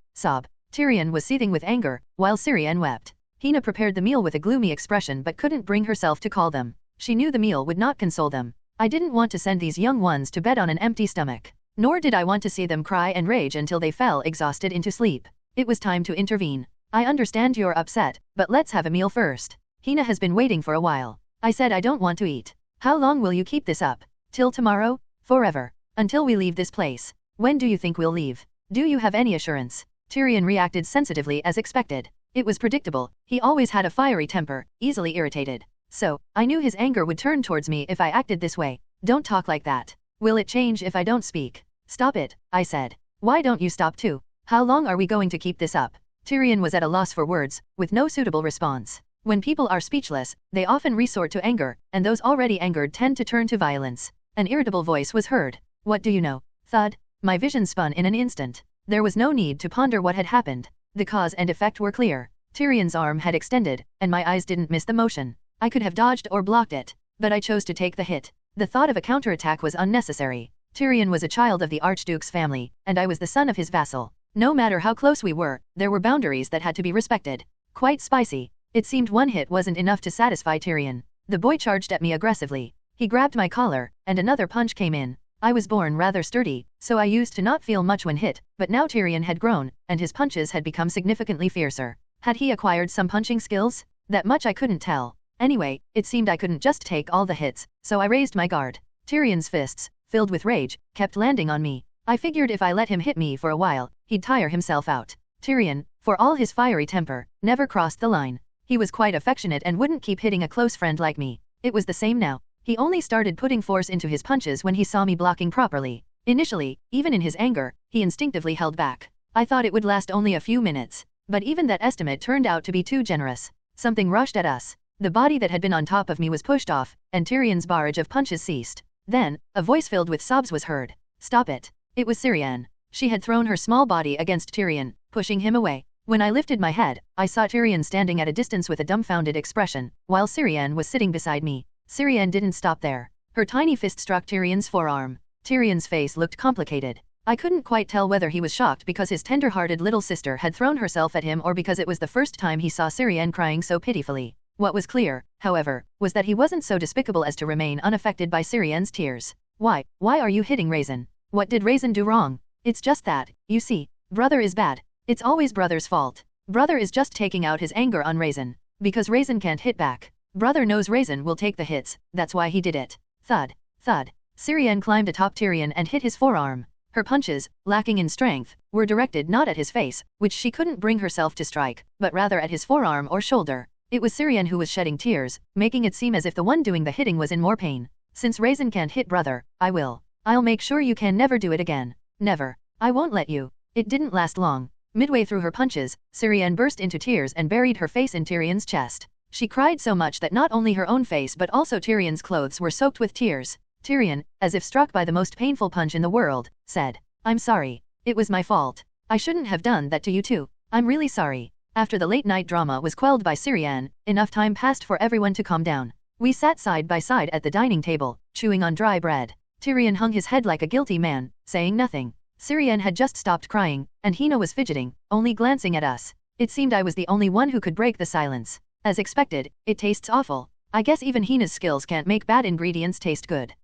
Tyrion was seething with anger, while Syrienne wept. Hina prepared the meal with a gloomy expression but couldn't bring herself to call them. She knew the meal would not console them. I didn't want to send these young ones to bed on an empty stomach. Nor did I want to see them cry and rage until they fell exhausted into sleep. It was time to intervene. I understand you're upset, but let's have a meal first. Hina has been waiting for a while. I said I don't want to eat. How long will you keep this up? Till tomorrow? Forever. Until we leave this place. When do you think we'll leave? Do you have any assurance? Tyrion reacted sensitively as expected. It was predictable. He always had a fiery temper, easily irritated. So, I knew his anger would turn towards me if I acted this way. Don't talk like that. Will it change if I don't speak? Stop it, I said. Why don't you stop too? How long are we going to keep this up? Tyrion was at a loss for words, with no suitable response. When people are speechless, they often resort to anger, and those already angered tend to turn to violence. An irritable voice was heard. What do you know? Thud. My vision spun in an instant. There was no need to ponder what had happened. The cause and effect were clear. Tyrion's arm had extended, and my eyes didn't miss the motion. I could have dodged or blocked it, but I chose to take the hit. The thought of a counterattack was unnecessary. Tyrion was a child of the Archduke's family, and I was the son of his vassal. No matter how close we were, there were boundaries that had to be respected. Quite spicy. It seemed one hit wasn't enough to satisfy Tyrion. The boy charged at me aggressively. He grabbed my collar, and another punch came in. I was born rather sturdy, so I used to not feel much when hit, but now Tyrion had grown, and his punches had become significantly fiercer. Had he acquired some punching skills? That much I couldn't tell. Anyway, it seemed I couldn't just take all the hits, so I raised my guard. Tyrion's fists, filled with rage, kept landing on me. I figured if I let him hit me for a while, he'd tire himself out. Tyrion, for all his fiery temper, never crossed the line. He was quite affectionate and wouldn't keep hitting a close friend like me. It was the same now. He only started putting force into his punches when he saw me blocking properly. Initially, even in his anger, he instinctively held back. I thought it would last only a few minutes. But even that estimate turned out to be too generous. Something rushed at us. The body that had been on top of me was pushed off, and Tyrion's barrage of punches ceased. Then, a voice filled with sobs was heard. Stop it. It was Syrian. She had thrown her small body against Tyrion, pushing him away. When I lifted my head, I saw Tyrion standing at a distance with a dumbfounded expression, while Syrian was sitting beside me. Syrian didn't stop there. Her tiny fist struck Tyrion's forearm. Tyrion's face looked complicated. I couldn't quite tell whether he was shocked because his tender-hearted little sister had thrown herself at him or because it was the first time he saw Syrian crying so pitifully. What was clear, however, was that he wasn't so despicable as to remain unaffected by Syrian's tears. Why are you hitting Raisin? What did Raisin do wrong? It's just that, you see, brother is bad. It's always brother's fault. Brother is just taking out his anger on Raisin. Because Raisin can't hit back. Brother knows Raisin will take the hits, that's why he did it. Thud, thud. Syrian climbed atop Tyrion and hit his forearm. Her punches, lacking in strength, were directed not at his face, which she couldn't bring herself to strike, but rather at his forearm or shoulder. It was Syrian who was shedding tears, making it seem as if the one doing the hitting was in more pain. Since Raisin can't hit brother, I will. I'll make sure you can never do it again. Never. I won't let you. It didn't last long. Midway through her punches, Syrian burst into tears and buried her face in Tyrion's chest. She cried so much that not only her own face but also Tyrion's clothes were soaked with tears. Tyrion, as if struck by the most painful punch in the world, said, I'm sorry. It was my fault. I shouldn't have done that to you too. I'm really sorry. After the late-night drama was quelled by Syrian, enough time passed for everyone to calm down. We sat side by side at the dining table, chewing on dry bread. Tyrion hung his head like a guilty man, saying nothing. Syrian had just stopped crying, and Hina was fidgeting, only glancing at us. It seemed I was the only one who could break the silence. As expected, it tastes awful. I guess even Hina's skills can't make bad ingredients taste good.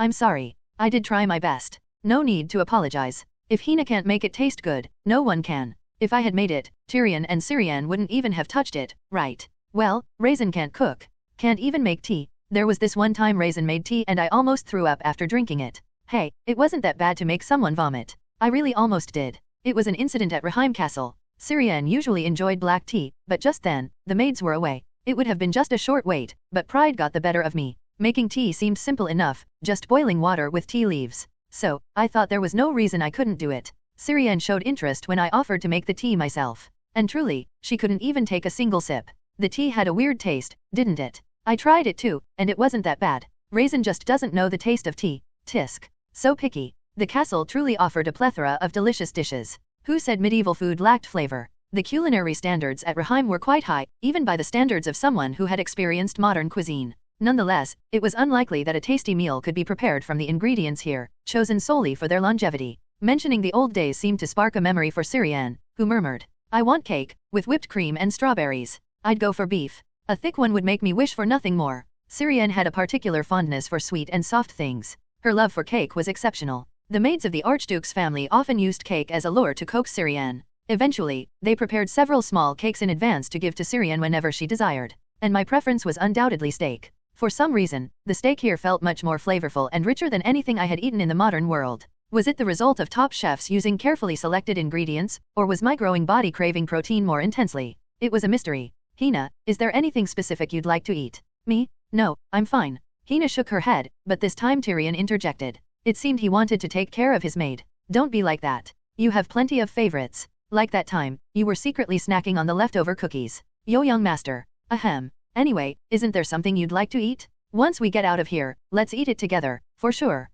I'm sorry. I did try my best. No need to apologize. If Hina can't make it taste good, no one can. If I had made it, Tyrion and Syrian wouldn't even have touched it, right? Well, Raisin can't cook. Can't even make tea. There was this one time Raisin made tea and I almost threw up after drinking it. Hey, it wasn't that bad to make someone vomit. I really almost did. It was an incident at Reheim Castle. Syrian usually enjoyed black tea, but just then, the maids were away. It would have been just a short wait, but pride got the better of me. Making tea seemed simple enough, just boiling water with tea leaves. So, I thought there was no reason I couldn't do it. Syrian showed interest when I offered to make the tea myself. And truly, she couldn't even take a single sip. The tea had a weird taste, didn't it? I tried it too, and it wasn't that bad. Raisin just doesn't know the taste of tea. Tisk. So picky. The castle truly offered a plethora of delicious dishes. Who said medieval food lacked flavor? The culinary standards at Reheim were quite high, even by the standards of someone who had experienced modern cuisine. Nonetheless, it was unlikely that a tasty meal could be prepared from the ingredients here, chosen solely for their longevity. Mentioning the old days seemed to spark a memory for Syrian, who murmured, I want cake, with whipped cream and strawberries. I'd go for beef. A thick one would make me wish for nothing more. Syrian had a particular fondness for sweet and soft things. Her love for cake was exceptional. The maids of the Archduke's family often used cake as a lure to coax Syrian. Eventually, they prepared several small cakes in advance to give to Syrian whenever she desired. And my preference was undoubtedly steak. For some reason, the steak here felt much more flavorful and richer than anything I had eaten in the modern world. Was it the result of top chefs using carefully selected ingredients, or was my growing body craving protein more intensely? It was a mystery. Hina, is there anything specific you'd like to eat? Me? No, I'm fine. Hina shook her head, but this time Tyrion interjected. It seemed he wanted to take care of his maid. Don't be like that. You have plenty of favorites. Like that time, you were secretly snacking on the leftover cookies. Yo young master. Ahem. Anyway, isn't there something you'd like to eat? Once we get out of here, let's eat it together, for sure.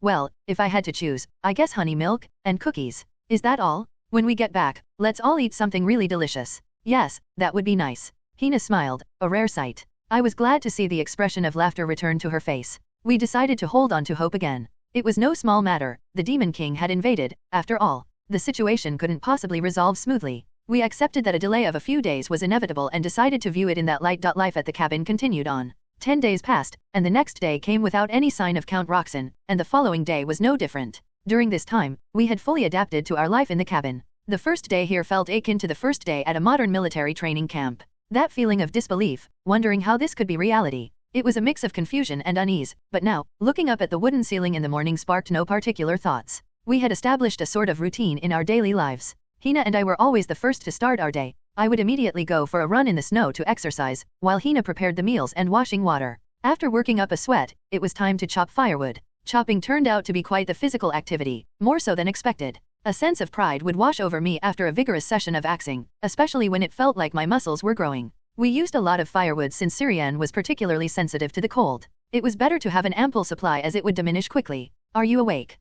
Well, if I had to choose, I guess honey milk, and cookies. Is that all? When we get back, let's all eat something really delicious. Yes, that would be nice. Hina smiled, a rare sight. I was glad to see the expression of laughter return to her face. We decided to hold on to hope again. It was no small matter, the Demon King had invaded, after all. The situation couldn't possibly resolve smoothly. We accepted that a delay of a few days was inevitable and decided to view it in that light. Life at the cabin continued on. 10 days passed, and the next day came without any sign of Count Roxson, and the following day was no different. During this time, we had fully adapted to our life in the cabin. The first day here felt akin to the first day at a modern military training camp. That feeling of disbelief, wondering how this could be reality. It was a mix of confusion and unease, but now, looking up at the wooden ceiling in the morning sparked no particular thoughts. We had established a sort of routine in our daily lives. Hina and I were always the first to start our day. I would immediately go for a run in the snow to exercise, while Hina prepared the meals and washing water. After working up a sweat, it was time to chop firewood. Chopping turned out to be quite the physical activity, more so than expected. A sense of pride would wash over me after a vigorous session of axing, especially when it felt like my muscles were growing. We used a lot of firewood since Syrian was particularly sensitive to the cold. It was better to have an ample supply as it would diminish quickly. Are you awake?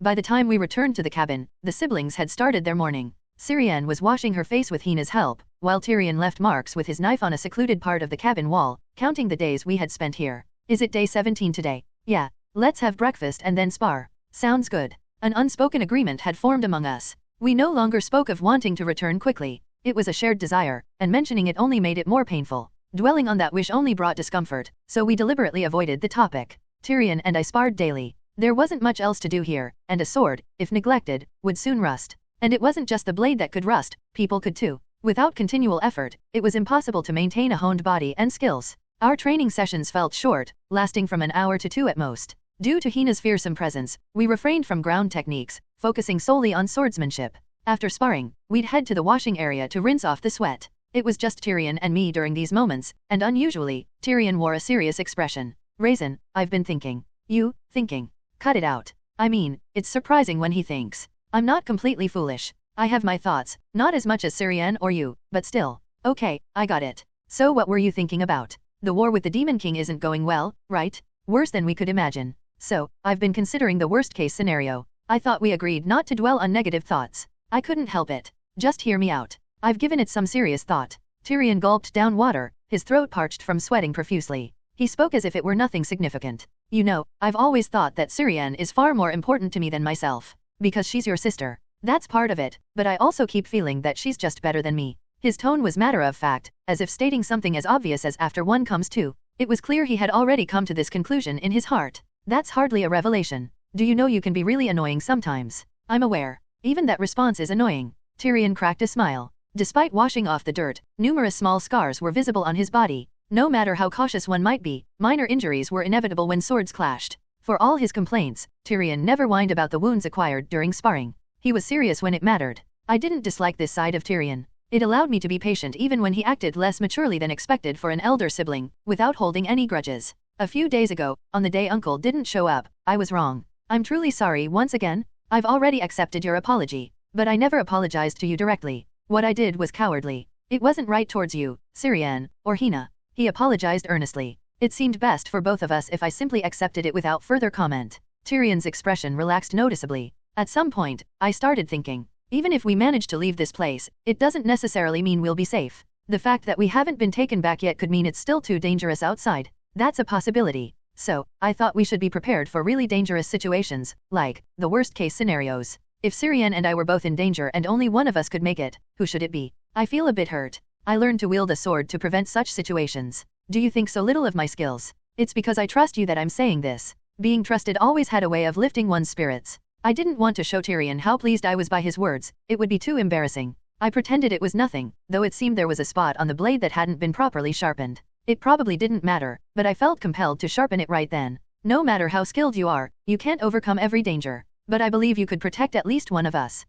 By the time we returned to the cabin, the siblings had started their morning. Syrian was washing her face with Hina's help, while Tyrion left marks with his knife on a secluded part of the cabin wall, counting the days we had spent here. Is it day 17 today? Yeah. Let's have breakfast and then spar. Sounds good. An unspoken agreement had formed among us. We no longer spoke of wanting to return quickly. It was a shared desire, and mentioning it only made it more painful. Dwelling on that wish only brought discomfort, so we deliberately avoided the topic. Tyrion and I sparred daily. There wasn't much else to do here, and a sword, if neglected, would soon rust. And it wasn't just the blade that could rust, people could too. Without continual effort, it was impossible to maintain a honed body and skills. Our training sessions felt short, lasting from an hour to 2 at most. Due to Hina's fearsome presence, we refrained from ground techniques, focusing solely on swordsmanship. After sparring, we'd head to the washing area to rinse off the sweat. It was just Tyrion and me during these moments, and unusually, Tyrion wore a serious expression. Raisin, I've been thinking. You, thinking. Cut it out. I mean, it's surprising when he thinks. I'm not completely foolish. I have my thoughts, not as much as Syrian or you, but still. Okay, I got it. So what were you thinking about? The war with the Demon King isn't going well, right? Worse than we could imagine. So, I've been considering the worst-case scenario. I thought we agreed not to dwell on negative thoughts. I couldn't help it. Just hear me out. I've given it some serious thought. Tyrion gulped down water, his throat parched from sweating profusely. He spoke as if it were nothing significant. You know, I've always thought that Syrian is far more important to me than myself. Because she's your sister. That's part of it, but I also keep feeling that she's just better than me. His tone was matter-of-fact, as if stating something as obvious as after one comes two. It was clear he had already come to this conclusion in his heart. That's hardly a revelation. Do you know you can be really annoying sometimes? I'm aware. Even that response is annoying. Tyrion cracked a smile. Despite washing off the dirt, numerous small scars were visible on his body. No matter how cautious one might be, minor injuries were inevitable when swords clashed. For all his complaints, Tyrion never whined about the wounds acquired during sparring. He was serious when it mattered. I didn't dislike this side of Tyrion. It allowed me to be patient even when he acted less maturely than expected for an elder sibling, without holding any grudges. A few days ago, on the day Uncle didn't show up, I was wrong. I'm truly sorry once again. I've already accepted your apology, but I never apologized to you directly. What I did was cowardly. It wasn't right towards you, Syrian, or Hina. He apologized earnestly. It seemed best for both of us if I simply accepted it without further comment. Tyrion's expression relaxed noticeably. At some point, I started thinking, even if we manage to leave this place, it doesn't necessarily mean we'll be safe. The fact that we haven't been taken back yet could mean it's still too dangerous outside. That's a possibility. So, I thought we should be prepared for really dangerous situations, like the worst-case scenarios. If Syrian and I were both in danger and only one of us could make it, who should it be? I feel a bit hurt. I learned to wield a sword to prevent such situations. Do you think so little of my skills? It's because I trust you that I'm saying this. Being trusted always had a way of lifting one's spirits. I didn't want to show Tyrion how pleased I was by his words. It would be too embarrassing. I pretended it was nothing, though it seemed there was a spot on the blade that hadn't been properly sharpened. It probably didn't matter, but I felt compelled to sharpen it right then. No matter how skilled you are, you can't overcome every danger. But I believe you could protect at least one of us.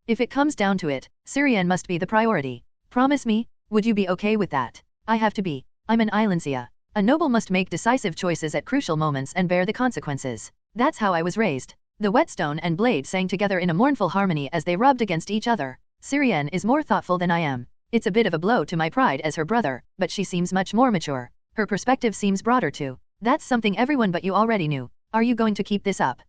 If it comes down to it, Syrian must be the priority. Promise me? Would you be okay with that? I have to be. I'm an Islansia. A noble must make decisive choices at crucial moments and bear the consequences. That's how I was raised. The whetstone and blade sang together in a mournful harmony as they rubbed against each other. Syrian is more thoughtful than I am. It's a bit of a blow to my pride as her brother, but she seems much more mature. Her perspective seems broader too. That's something everyone but you already knew. Are you going to keep this up?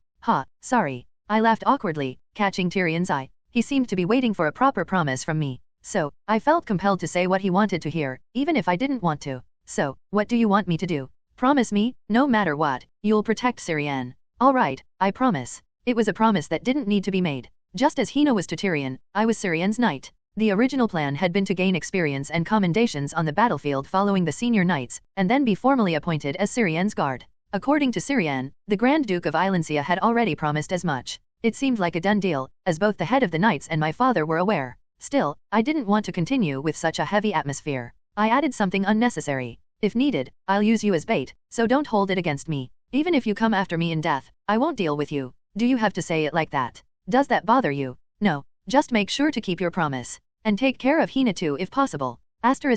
Sorry. I laughed awkwardly, catching Tyrion's eye. He seemed to be waiting for a proper promise from me. So, I felt compelled to say what he wanted to hear, even if I didn't want to. So, what do you want me to do? Promise me, no matter what, you'll protect Syrian. All right, I promise. It was a promise that didn't need to be made. Just as Hina was to Tyrion, I was Syrian's knight. The original plan had been to gain experience and commendations on the battlefield following the senior knights, and then be formally appointed as Syrian's guard. According to Syrian, the Grand Duke of Islansia had already promised as much. It seemed like a done deal, as both the head of the knights and my father were aware. Still, I didn't want to continue with such a heavy atmosphere. I added something unnecessary. If needed, I'll use you as bait, so don't hold it against me. Even if you come after me in death, I won't deal with you. Do you have to say it like that? Does that bother you? No. Just make sure to keep your promise. And take care of Hina too if possible. After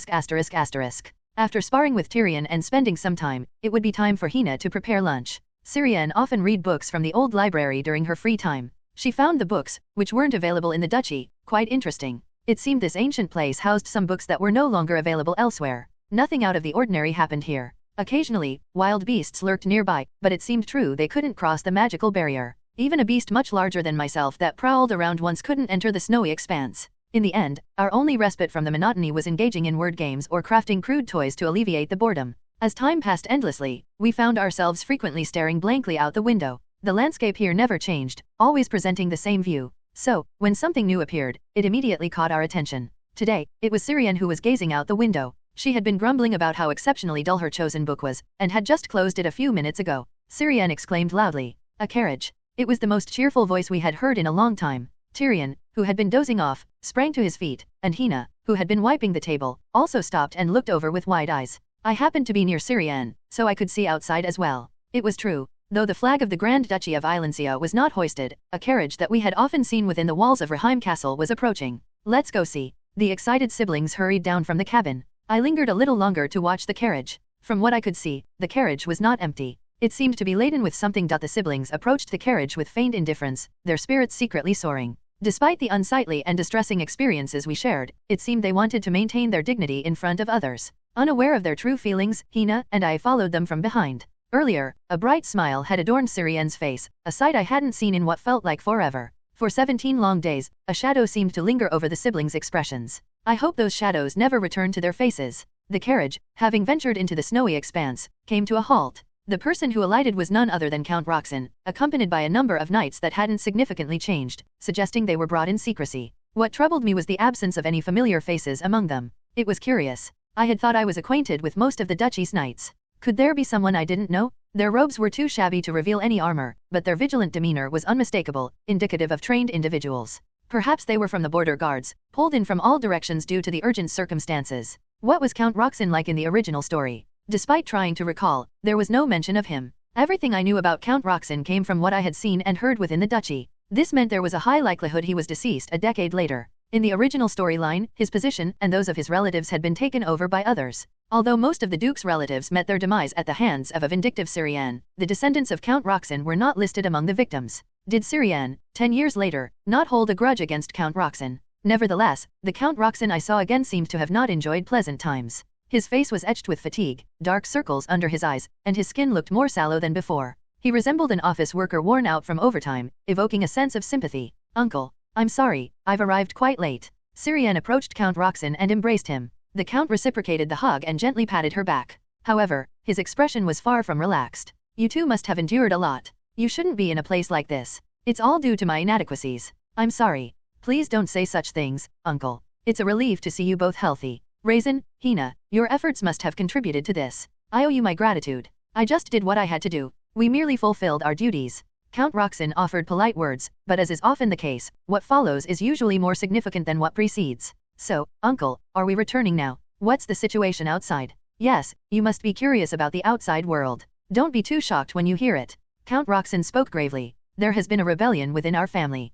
sparring with Tyrion and spending some time, it would be time for Hina to prepare lunch. Syrian often read books from the old library during her free time. She found the books, which weren't available in the duchy, quite interesting. It seemed this ancient place housed some books that were no longer available elsewhere. Nothing out of the ordinary happened here. Occasionally, wild beasts lurked nearby, but it seemed true they couldn't cross the magical barrier. Even a beast much larger than myself that prowled around once couldn't enter the snowy expanse. In the end, our only respite from the monotony was engaging in word games or crafting crude toys to alleviate the boredom. As time passed endlessly, we found ourselves frequently staring blankly out the window. The landscape here never changed, always presenting the same view. So, when something new appeared, it immediately caught our attention. Today, it was Syrian who was gazing out the window. She had been grumbling about how exceptionally dull her chosen book was, and had just closed it a few minutes ago. Syrian exclaimed loudly, "A carriage." It was the most cheerful voice we had heard in a long time. Tyrion, who had been dozing off, sprang to his feet, and Hina, who had been wiping the table, also stopped and looked over with wide eyes. I happened to be near Syrian, so I could see outside as well. It was true. Though the flag of the Grand Duchy of Islandia was not hoisted, a carriage that we had often seen within the walls of Raheim Castle was approaching. "Let's go see." The excited siblings hurried down from the cabin. I lingered a little longer to watch the carriage. From what I could see, the carriage was not empty. It seemed to be laden with something. The siblings approached the carriage with feigned indifference, their spirits secretly soaring. Despite the unsightly and distressing experiences we shared, it seemed they wanted to maintain their dignity in front of others. Unaware of their true feelings, Hina and I followed them from behind. Earlier, a bright smile had adorned Syrian's face, a sight I hadn't seen in what felt like forever. For 17 long days, a shadow seemed to linger over the siblings' expressions. I hope those shadows never returned to their faces. The carriage, having ventured into the snowy expanse, came to a halt. The person who alighted was none other than Count Roxson, accompanied by a number of knights that hadn't significantly changed, suggesting they were brought in secrecy. What troubled me was the absence of any familiar faces among them. It was curious. I had thought I was acquainted with most of the duchy's knights. Could there be someone I didn't know? Their robes were too shabby to reveal any armor, but their vigilant demeanor was unmistakable, indicative of trained individuals. Perhaps they were from the border guards, pulled in from all directions due to the urgent circumstances. What was Count Roxson like in the original story? Despite trying to recall, there was no mention of him. Everything I knew about Count Roxson came from what I had seen and heard within the duchy. This meant there was a high likelihood he was deceased a decade later. In the original storyline, his position and those of his relatives had been taken over by others. Although most of the Duke's relatives met their demise at the hands of a vindictive Syrian, the descendants of Count Roxson were not listed among the victims. Did Syrian, 10 years later, not hold a grudge against Count Roxson? Nevertheless, the Count Roxson I saw again seemed to have not enjoyed pleasant times. His face was etched with fatigue, dark circles under his eyes, and his skin looked more sallow than before. He resembled an office worker worn out from overtime, evoking a sense of sympathy. "Uncle, I'm sorry, I've arrived quite late." Syrian approached Count Roxson and embraced him. The Count reciprocated the hug and gently patted her back. However, his expression was far from relaxed. "You two must have endured a lot. You shouldn't be in a place like this. It's all due to my inadequacies. I'm sorry. Please don't say such things, Uncle. It's a relief to see you both healthy. Raisin, Hina, your efforts must have contributed to this. I owe you my gratitude. I just did what I had to do. We merely fulfilled our duties." Count Roxson offered polite words, but as is often the case, what follows is usually more significant than what precedes. "So, Uncle, are we returning now? What's the situation outside?" "Yes, you must be curious about the outside world. Don't be too shocked when you hear it." Count Roxson spoke gravely. "There has been a rebellion within our family.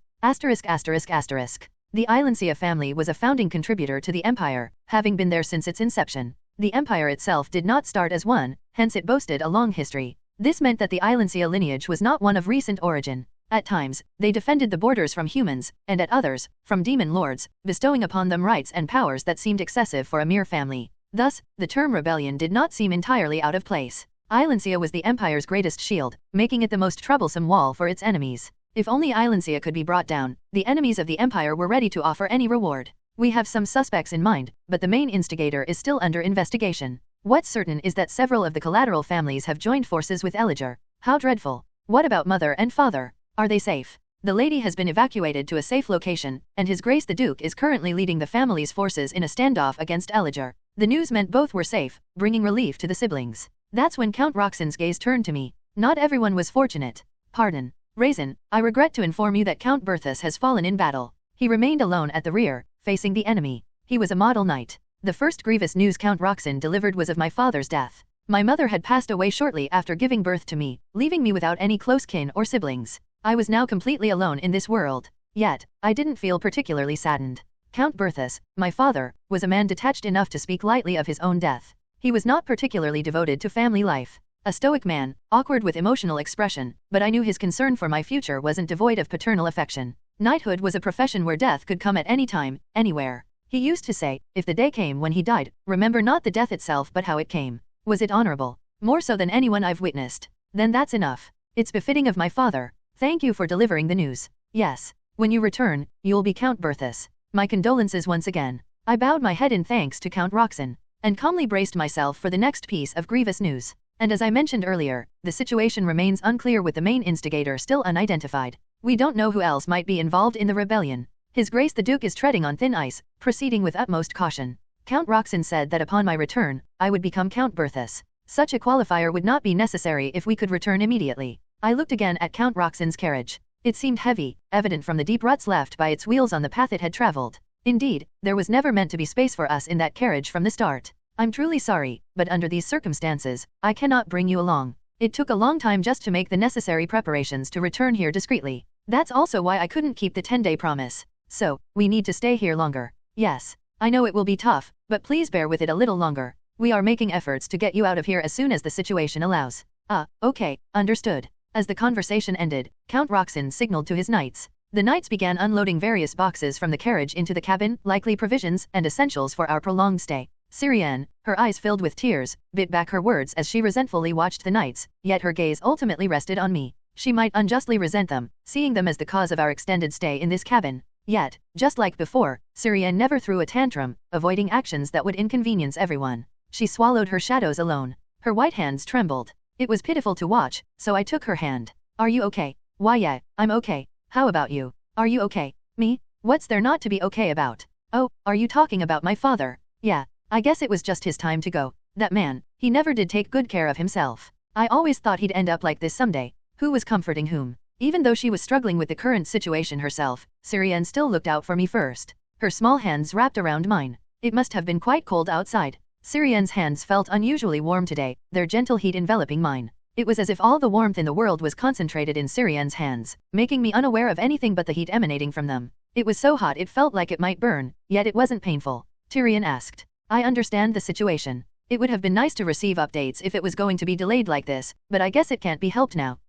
The Islandia family was a founding contributor to the empire, having been there since its inception. The empire itself did not start as one, hence it boasted a long history. This meant that the Islandia lineage was not one of recent origin. At times, they defended the borders from humans, and at others, from demon lords, bestowing upon them rights and powers that seemed excessive for a mere family. Thus, the term rebellion did not seem entirely out of place. Islandia was the empire's greatest shield, making it the most troublesome wall for its enemies. If only Islandia could be brought down, the enemies of the empire were ready to offer any reward. We have some suspects in mind, but the main instigator is still under investigation. What's certain is that several of the collateral families have joined forces with Elijah. How dreadful. What about mother and father? Are they safe? The lady has been evacuated to a safe location, and His Grace the Duke is currently leading the family's forces in a standoff against Elijah. The news meant both were safe, bringing relief to the siblings. That's when Count Roxson's gaze turned to me. Not everyone was fortunate. "Pardon. Raisin, I regret to inform you that Count Berthus has fallen in battle." He remained alone at the rear, facing the enemy. He was a model knight. The first grievous news Count Roxson delivered was of my father's death. My mother had passed away shortly after giving birth to me, leaving me without any close kin or siblings. I was now completely alone in this world. Yet, I didn't feel particularly saddened. Count Berthus, my father, was a man detached enough to speak lightly of his own death. He was not particularly devoted to family life. A stoic man, awkward with emotional expression, but I knew his concern for my future wasn't devoid of paternal affection. Knighthood was a profession where death could come at any time, anywhere. He used to say, if the day came when he died, remember not the death itself but how it came. Was it honorable? More so than anyone I've witnessed. Then that's enough. It's befitting of my father. Thank you for delivering the news. Yes. When you return, you'll be Count Berthus. My condolences once again. I bowed my head in thanks to Count Roxson, and calmly braced myself for the next piece of grievous news. And as I mentioned earlier, the situation remains unclear with the main instigator still unidentified. We don't know who else might be involved in the rebellion. His Grace the Duke is treading on thin ice, proceeding with utmost caution. Count Roxson said that upon my return, I would become Count Berthus. Such a qualifier would not be necessary if we could return immediately. I looked again at Count Roxson's carriage. It seemed heavy, evident from the deep ruts left by its wheels on the path it had traveled. Indeed, there was never meant to be space for us in that carriage from the start. I'm truly sorry, but under these circumstances, I cannot bring you along. It took a long time just to make the necessary preparations to return here discreetly. That's also why I couldn't keep the 10-day promise. So, we need to stay here longer. Yes, I know it will be tough, but please bear with it a little longer. We are making efforts to get you out of here as soon as the situation allows. Okay, understood. As the conversation ended, Count Roxson signaled to his knights. The knights began unloading various boxes from the carriage into the cabin, likely provisions and essentials for our prolonged stay. Syrienne, her eyes filled with tears, bit back her words as she resentfully watched the knights, yet her gaze ultimately rested on me. She might unjustly resent them, seeing them as the cause of our extended stay in this cabin. Yet, just like before, Syrienne never threw a tantrum, avoiding actions that would inconvenience everyone. She swallowed her shadows alone. Her white hands trembled. It was pitiful to watch, so I took her hand. Are you okay? Why yeah, I'm okay. How about you? Are you okay? Me? What's there not to be okay about? Oh, are you talking about my father? Yeah. I guess it was just his time to go. That man, he never did take good care of himself. I always thought he'd end up like this someday. Who was comforting whom? Even though she was struggling with the current situation herself, Syrienne still looked out for me first. Her small hands wrapped around mine. It must have been quite cold outside. Syrienne's hands felt unusually warm today, their gentle heat enveloping mine. It was as if all the warmth in the world was concentrated in Syrienne's hands, making me unaware of anything but the heat emanating from them. It was so hot it felt like it might burn, yet it wasn't painful. Tyrion asked. I understand the situation. It would have been nice to receive updates if it was going to be delayed like this, but I guess it can't be helped now.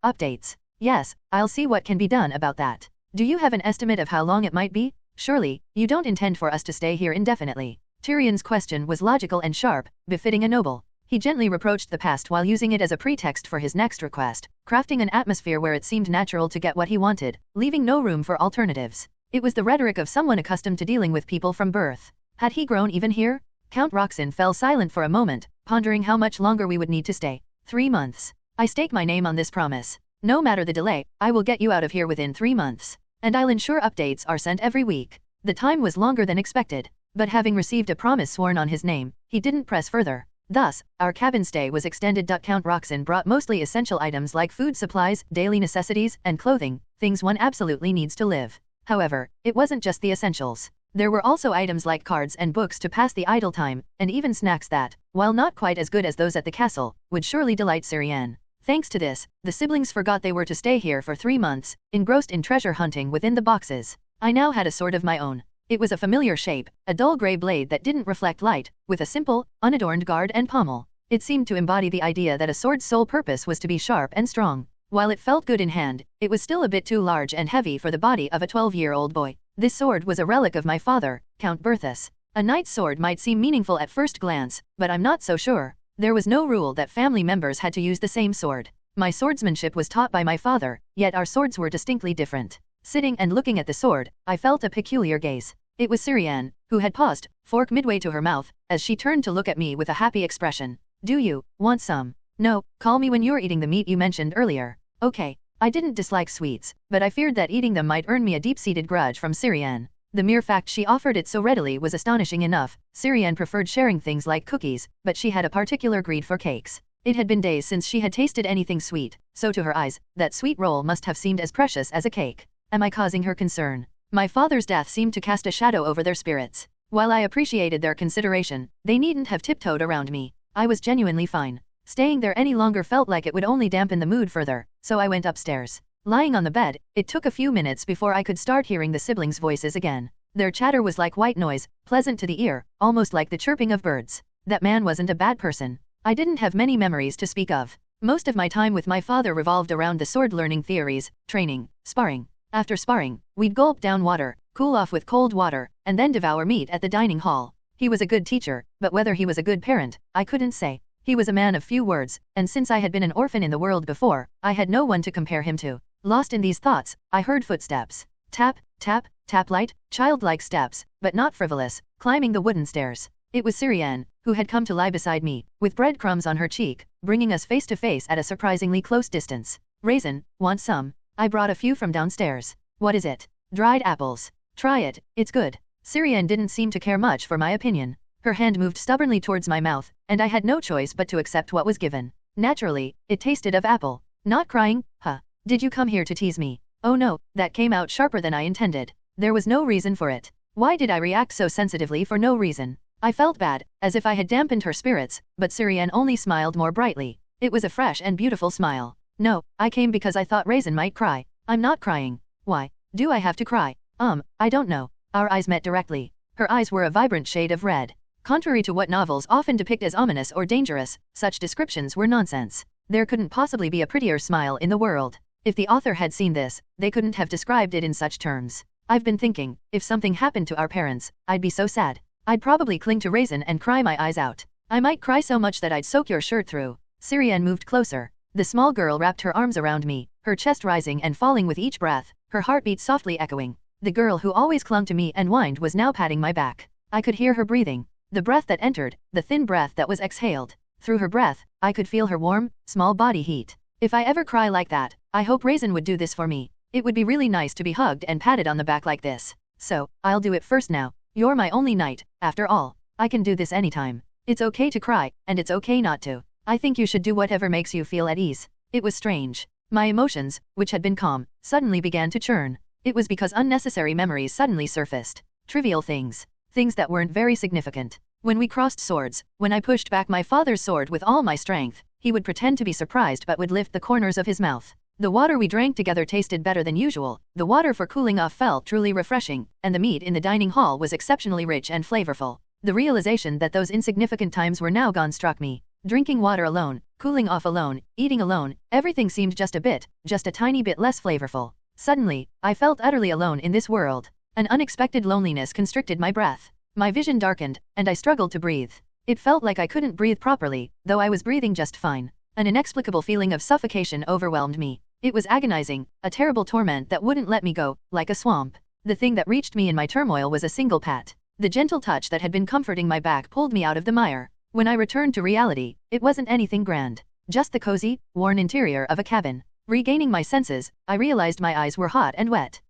Updates. Yes, I'll see what can be done about that. Do you have an estimate of how long it might be? Surely, you don't intend for us to stay here indefinitely. Tyrion's question was logical and sharp, befitting a noble. He gently reproached the past while using it as a pretext for his next request, crafting an atmosphere where it seemed natural to get what he wanted, leaving no room for alternatives. It was the rhetoric of someone accustomed to dealing with people from birth. Had he grown even here? Count Roxson fell silent for a moment, pondering how much longer we would need to stay. 3 months. I stake my name on this promise. No matter the delay, I will get you out of here within 3 months. And I'll ensure updates are sent every week. The time was longer than expected. But having received a promise sworn on his name, he didn't press further. Thus, our cabin stay was extended. Count Roxson brought mostly essential items like food supplies, daily necessities, and clothing, things one absolutely needs to live. However, it wasn't just the essentials. There were also items like cards and books to pass the idle time, and even snacks that, while not quite as good as those at the castle, would surely delight Syrienne. Thanks to this, the siblings forgot they were to stay here for 3 months, engrossed in treasure hunting within the boxes. I now had a sword of my own. It was a familiar shape, a dull gray blade that didn't reflect light, with a simple, unadorned guard and pommel. It seemed to embody the idea that a sword's sole purpose was to be sharp and strong. While it felt good in hand, it was still a bit too large and heavy for the body of a 12-year-old boy. This sword was a relic of my father, Count Berthus. A knight's sword might seem meaningful at first glance, but I'm not so sure. There was no rule that family members had to use the same sword. My swordsmanship was taught by my father, yet our swords were distinctly different. Sitting and looking at the sword, I felt a peculiar gaze. It was Syrienne, who had paused, fork midway to her mouth, as she turned to look at me with a happy expression. Do you want some? No, call me when you're eating the meat you mentioned earlier. Okay. I didn't dislike sweets, but I feared that eating them might earn me a deep-seated grudge from Syrienne. The mere fact she offered it so readily was astonishing enough. Syrienne preferred sharing things like cookies, but she had a particular greed for cakes. It had been days since she had tasted anything sweet, so to her eyes, that sweet roll must have seemed as precious as a cake. Am I causing her concern? My father's death seemed to cast a shadow over their spirits. While I appreciated their consideration, they needn't have tiptoed around me. I was genuinely fine. Staying there any longer felt like it would only dampen the mood further, so I went upstairs. Lying on the bed, it took a few minutes before I could start hearing the siblings' voices again. Their chatter was like white noise, pleasant to the ear, almost like the chirping of birds. That man wasn't a bad person. I didn't have many memories to speak of. Most of my time with my father revolved around the sword learning theories, training, sparring. After sparring, we'd gulp down water, cool off with cold water, and then devour meat at the dining hall. He was a good teacher, but whether he was a good parent, I couldn't say. He was a man of few words, and since I had been an orphan in the world before, I had no one to compare him to. Lost in these thoughts, I heard footsteps. Tap, tap, tap, light, childlike steps, but not frivolous, climbing the wooden stairs. It was Syrian, who had come to lie beside me, with breadcrumbs on her cheek, bringing us face to face at a surprisingly close distance. Raisin, want some? I brought a few from downstairs. What is it? Dried apples. Try it, it's good. Syrian didn't seem to care much for my opinion. Her hand moved stubbornly towards my mouth, and I had no choice but to accept what was given. Naturally, it tasted of apple. Not crying, huh? Did you come here to tease me? Oh no, that came out sharper than I intended. There was no reason for it. Why did I react so sensitively for no reason? I felt bad, as if I had dampened her spirits, but Syrian only smiled more brightly. It was a fresh and beautiful smile. No, I came because I thought Raisin might cry. I'm not crying. Why? Do I have to cry? I don't know. Our eyes met directly. Her eyes were a vibrant shade of red. Contrary to what novels often depict as ominous or dangerous, such descriptions were nonsense. There couldn't possibly be a prettier smile in the world. If the author had seen this, they couldn't have described it in such terms. I've been thinking, if something happened to our parents, I'd be so sad. I'd probably cling to Raisin and cry my eyes out. I might cry so much that I'd soak your shirt through. Syrian moved closer. The small girl wrapped her arms around me, her chest rising and falling with each breath, her heartbeat softly echoing. The girl who always clung to me and whined was now patting my back. I could hear her breathing. The breath that entered, the thin breath that was exhaled. Through her breath, I could feel her warm, small body heat. If I ever cry like that, I hope Raisin would do this for me. It would be really nice to be hugged and patted on the back like this. So, I'll do it first now. You're my only knight, after all. I can do this anytime. It's okay to cry, and it's okay not to. I think you should do whatever makes you feel at ease. It was strange. My emotions, which had been calm, suddenly began to churn. It was because unnecessary memories suddenly surfaced. Trivial things. Things that weren't very significant. When we crossed swords, when I pushed back my father's sword with all my strength, he would pretend to be surprised but would lift the corners of his mouth. The water we drank together tasted better than usual, the water for cooling off felt truly refreshing, and the meat in the dining hall was exceptionally rich and flavorful. The realization that those insignificant times were now gone struck me. Drinking water alone, cooling off alone, eating alone, everything seemed just a tiny bit less flavorful. Suddenly, I felt utterly alone in this world. An unexpected loneliness constricted my breath. My vision darkened, and I struggled to breathe. It felt like I couldn't breathe properly, though I was breathing just fine. An inexplicable feeling of suffocation overwhelmed me. It was agonizing, a terrible torment that wouldn't let me go, like a swamp. The thing that reached me in my turmoil was a single pat. The gentle touch that had been comforting my back pulled me out of the mire. When I returned to reality, it wasn't anything grand. Just the cozy, worn interior of a cabin. Regaining my senses, I realized my eyes were hot and wet.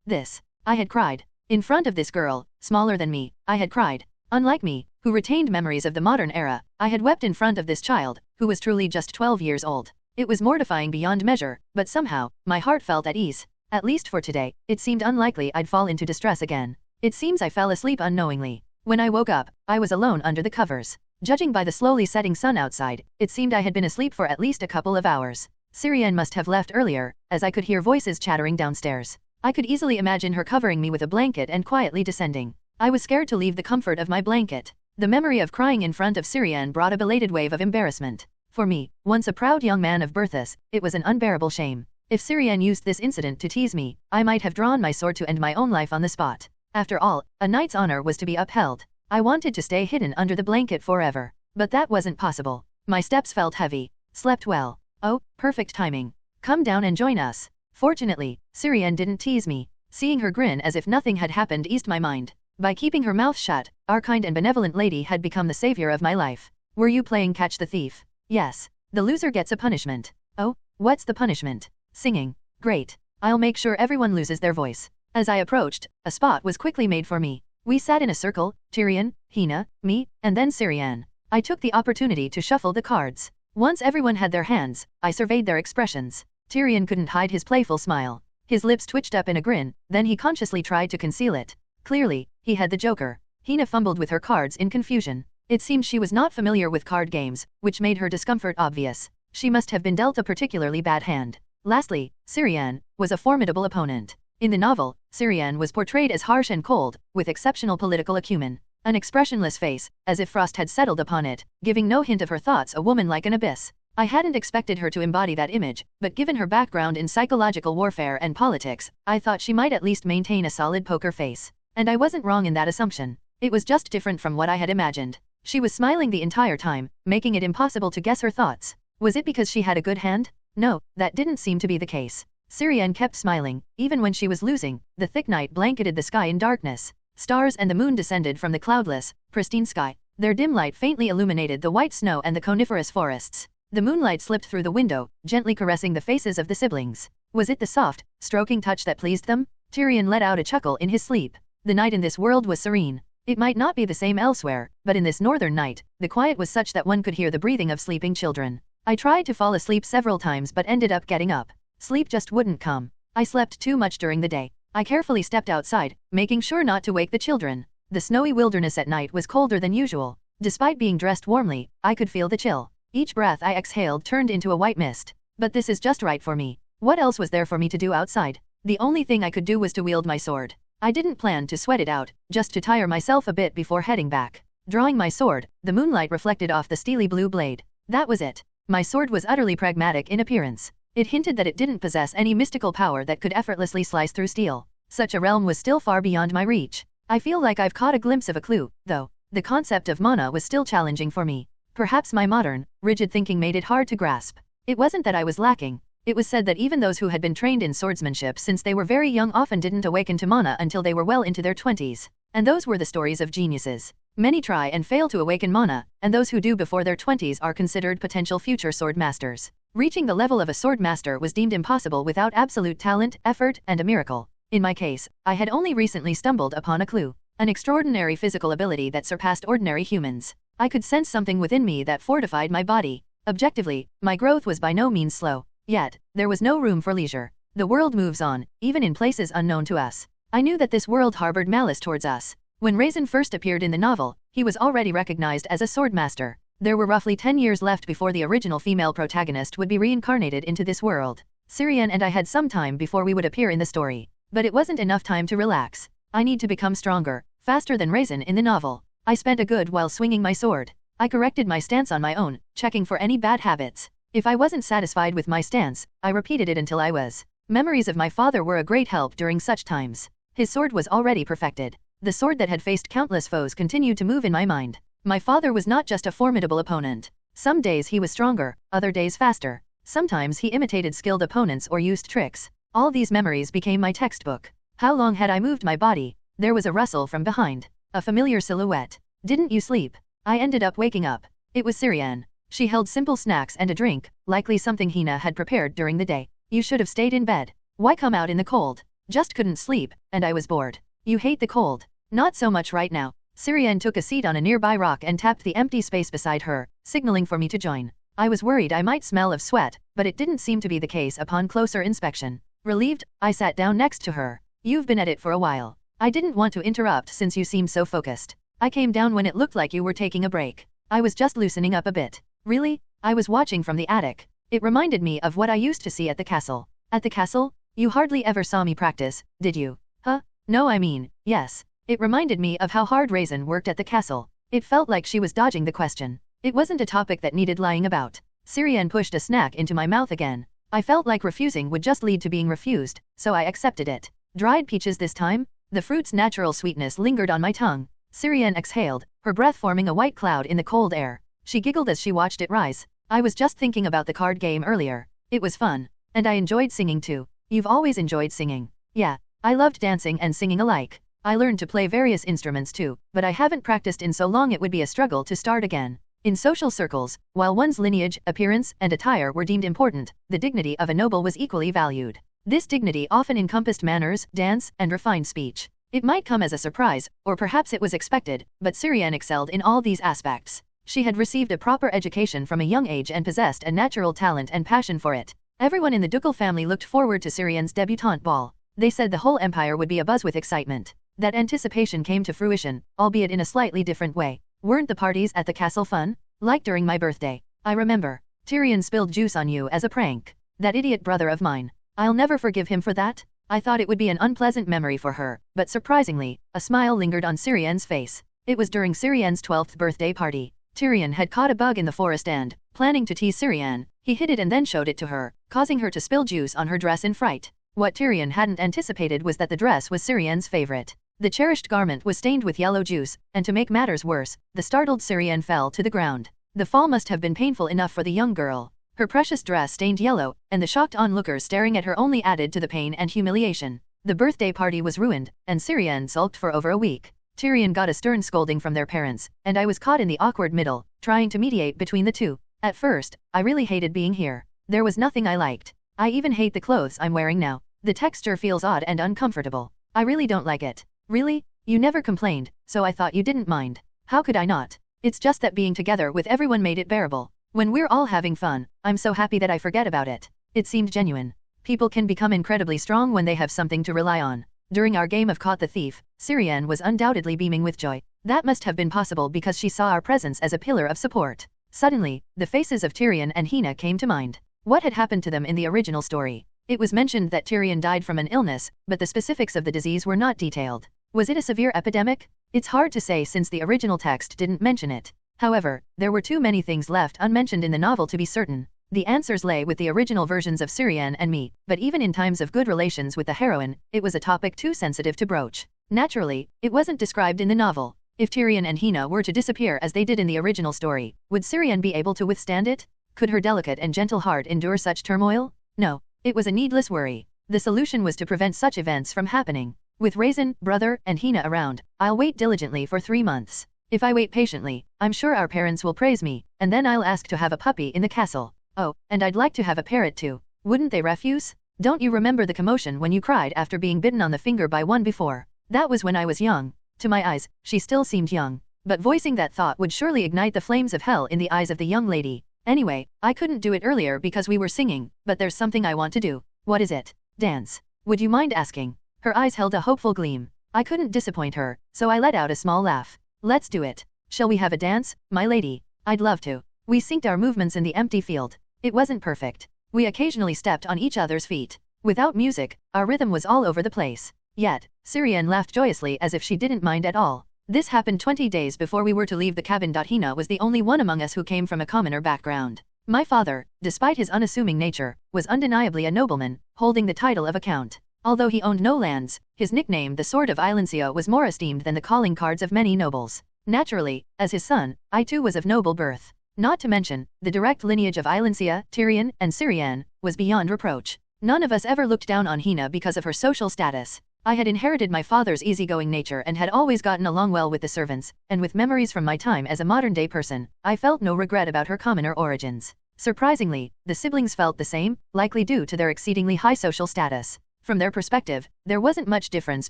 This. I had cried. In front of this girl, smaller than me, I had cried. Unlike me, who retained memories of the modern era, I had wept in front of this child, who was truly just 12 years old. It was mortifying beyond measure, but somehow, my heart felt at ease. At least for today, it seemed unlikely I'd fall into distress again. It seems I fell asleep unknowingly. When I woke up, I was alone under the covers. Judging by the slowly setting sun outside, it seemed I had been asleep for at least a couple of hours. Syrian must have left earlier, as I could hear voices chattering downstairs. I could easily imagine her covering me with a blanket and quietly descending. I was scared to leave the comfort of my blanket. The memory of crying in front of Syrian brought a belated wave of embarrassment. For me, once a proud young man of births, it was an unbearable shame. If Syrian used this incident to tease me, I might have drawn my sword to end my own life on the spot. After all, a knight's honor was to be upheld. I wanted to stay hidden under the blanket forever. But that wasn't possible. My steps felt heavy. Slept well. Oh, perfect timing. Come down and join us. Fortunately, Syrian didn't tease me. Seeing her grin as if nothing had happened eased my mind. By keeping her mouth shut, our kind and benevolent lady had become the savior of my life. Were you playing catch the thief? Yes. The loser gets a punishment. Oh, what's the punishment? Singing. Great. I'll make sure everyone loses their voice. As I approached, a spot was quickly made for me. We sat in a circle, Tyrion, Hina, me, and then Syrian. I took the opportunity to shuffle the cards. Once everyone had their hands, I surveyed their expressions. Tyrion couldn't hide his playful smile. His lips twitched up in a grin, then he consciously tried to conceal it. Clearly, he had the joker. Hina fumbled with her cards in confusion. It seemed she was not familiar with card games, which made her discomfort obvious. She must have been dealt a particularly bad hand. Lastly, Syrian was a formidable opponent. In the novel, Syrian was portrayed as harsh and cold, with exceptional political acumen. An expressionless face, as if frost had settled upon it, giving no hint of her thoughts, a woman like an abyss. I hadn't expected her to embody that image, but given her background in psychological warfare and politics, I thought she might at least maintain a solid poker face. And I wasn't wrong in that assumption. It was just different from what I had imagined. She was smiling the entire time, making it impossible to guess her thoughts. Was it because she had a good hand? No, that didn't seem to be the case. Syrian kept smiling, even when she was losing. The thick night blanketed the sky in darkness. Stars and the moon descended from the cloudless, pristine sky. Their dim light faintly illuminated the white snow and the coniferous forests. The moonlight slipped through the window, gently caressing the faces of the siblings. Was it the soft, stroking touch that pleased them? Tyrion let out a chuckle in his sleep. The night in this world was serene. It might not be the same elsewhere, but in this northern night, the quiet was such that one could hear the breathing of sleeping children. I tried to fall asleep several times but ended up getting up. Sleep just wouldn't come. I slept too much during the day. I carefully stepped outside, making sure not to wake the children. The snowy wilderness at night was colder than usual. Despite being dressed warmly, I could feel the chill. Each breath I exhaled turned into a white mist. But this is just right for me. What else was there for me to do outside? The only thing I could do was to wield my sword. I didn't plan to sweat it out, just to tire myself a bit before heading back. Drawing my sword, the moonlight reflected off the steely blue blade. That was it. My sword was utterly pragmatic in appearance. It hinted that it didn't possess any mystical power that could effortlessly slice through steel. Such a realm was still far beyond my reach. I feel like I've caught a glimpse of a clue, though. The concept of mana was still challenging for me. Perhaps my modern, rigid thinking made it hard to grasp. It wasn't that I was lacking. It was said that even those who had been trained in swordsmanship since they were very young often didn't awaken to mana until they were well into their 20s. And those were the stories of geniuses. Many try and fail to awaken mana, and those who do before their 20s are considered potential future sword masters. Reaching the level of a sword master was deemed impossible without absolute talent, effort, and a miracle. In my case, I had only recently stumbled upon a clue. An extraordinary physical ability that surpassed ordinary humans. I could sense something within me that fortified my body. Objectively, my growth was by no means slow. Yet, there was no room for leisure. The world moves on, even in places unknown to us. I knew that this world harbored malice towards us. When Raisin first appeared in the novel, he was already recognized as a sword master. There were roughly 10 years left before the original female protagonist would be reincarnated into this world. Syrian and I had some time before we would appear in the story. But it wasn't enough time to relax. I need to become stronger, faster than Raisin in the novel. I spent a good while swinging my sword. I corrected my stance on my own, checking for any bad habits. If I wasn't satisfied with my stance, I repeated it until I was. Memories of my father were a great help during such times. His sword was already perfected. The sword that had faced countless foes continued to move in my mind. My father was not just a formidable opponent. Some days he was stronger, other days faster. Sometimes he imitated skilled opponents or used tricks. All these memories became my textbook. How long had I moved my body? There was a rustle from behind. A familiar silhouette. Didn't you sleep? I ended up waking up. It was Syrian. She held simple snacks and a drink, likely something Hina had prepared during the day. You should have stayed in bed. Why come out in the cold? Just couldn't sleep, and I was bored. You hate the cold. Not so much right now. Syrian took a seat on a nearby rock and tapped the empty space beside her, signaling for me to join. I was worried I might smell of sweat, but it didn't seem to be the case upon closer inspection. Relieved, I sat down next to her. You've been at it for a while. I didn't want to interrupt since you seemed so focused. I came down when it looked like you were taking a break. I was just loosening up a bit. Really? I was watching from the attic. It reminded me of what I used to see at the castle. At the castle? You hardly ever saw me practice, did you? Huh? No, I mean, yes. It reminded me of how hard Raisin worked at the castle. It felt like she was dodging the question. It wasn't a topic that needed lying about. Syrian pushed a snack into my mouth again. I felt like refusing would just lead to being refused, so I accepted it. Dried peaches this time? The fruit's natural sweetness lingered on my tongue. Syrian exhaled, her breath forming a white cloud in the cold air. She giggled as she watched it rise. I was just thinking about the card game earlier. It was fun. And I enjoyed singing too. You've always enjoyed singing. Yeah. I loved dancing and singing alike. I learned to play various instruments too, but I haven't practiced in so long it would be a struggle to start again. In social circles, while one's lineage, appearance, and attire were deemed important, the dignity of a noble was equally valued. This dignity often encompassed manners, dance, and refined speech. It might come as a surprise, or perhaps it was expected, but Syrian excelled in all these aspects. She had received a proper education from a young age and possessed a natural talent and passion for it. Everyone in the ducal family looked forward to Syrian's debutante ball. They said the whole empire would be abuzz with excitement. That anticipation came to fruition, albeit in a slightly different way. Weren't the parties at the castle fun? Like during my birthday. I remember. Tyrion spilled juice on you as a prank. That idiot brother of mine. I'll never forgive him for that. I thought it would be an unpleasant memory for her, but surprisingly, a smile lingered on Syrian's face. It was during Syrian's 12th birthday party. Tyrion had caught a bug in the forest and, planning to tease Syrian, he hid it and then showed it to her, causing her to spill juice on her dress in fright. What Tyrion hadn't anticipated was that the dress was Syrian's favorite. The cherished garment was stained with yellow juice, and to make matters worse, the startled Syrian fell to the ground. The fall must have been painful enough for the young girl. Her precious dress stained yellow, and the shocked onlookers staring at her only added to the pain and humiliation. The birthday party was ruined, and Syrian sulked for over a week. Tyrion got a stern scolding from their parents, and I was caught in the awkward middle, trying to mediate between the two. At first, I really hated being here. There was nothing I liked. I even hate the clothes I'm wearing now. The texture feels odd and uncomfortable. I really don't like it. Really? You never complained, so I thought you didn't mind. How could I not? It's just that being together with everyone made it bearable. When we're all having fun, I'm so happy that I forget about it. It seemed genuine. People can become incredibly strong when they have something to rely on. During our game of Caught the Thief, Syrian was undoubtedly beaming with joy. That must have been possible because she saw our presence as a pillar of support. Suddenly, the faces of Tyrion and Hina came to mind. What had happened to them in the original story? It was mentioned that Tyrion died from an illness, but the specifics of the disease were not detailed. Was it a severe epidemic? It's hard to say since the original text didn't mention it. However, there were too many things left unmentioned in the novel to be certain. The answers lay with the original versions of Syrian and me, but even in times of good relations with the heroine, it was a topic too sensitive to broach. Naturally, it wasn't described in the novel. If Tyrion and Hina were to disappear as they did in the original story, would Syrian be able to withstand it? Could her delicate and gentle heart endure such turmoil? No. It was a needless worry. The solution was to prevent such events from happening. With Raisin, brother, and Hina around, I'll wait diligently for 3 months. If I wait patiently, I'm sure our parents will praise me, and then I'll ask to have a puppy in the castle. Oh, and I'd like to have a parrot too. Wouldn't they refuse? Don't you remember the commotion when you cried after being bitten on the finger by one before? That was when I was young. To my eyes, she still seemed young. But voicing that thought would surely ignite the flames of hell in the eyes of the young lady. Anyway, I couldn't do it earlier because we were singing, but there's something I want to do. What is it? Dance. Would you mind asking? Her eyes held a hopeful gleam. I couldn't disappoint her, so I let out a small laugh. Let's do it. Shall we have a dance, my lady? I'd love to. We synced our movements in the empty field. It wasn't perfect. We occasionally stepped on each other's feet. Without music, our rhythm was all over the place. Yet, Syrian laughed joyously as if she didn't mind at all. This happened 20 days before we were to leave the cabin. Hina was the only one among us who came from a commoner background. My father, despite his unassuming nature, was undeniably a nobleman, holding the title of a count. Although he owned no lands, his nickname the Sword of Ilencia was more esteemed than the calling cards of many nobles. Naturally, as his son, I too was of noble birth. Not to mention, the direct lineage of Ilencia, Tyrion, and Syrian, was beyond reproach. None of us ever looked down on Hina because of her social status. I had inherited my father's easygoing nature and had always gotten along well with the servants, and with memories from my time as a modern-day person, I felt no regret about her commoner origins. Surprisingly, the siblings felt the same, likely due to their exceedingly high social status. From their perspective, there wasn't much difference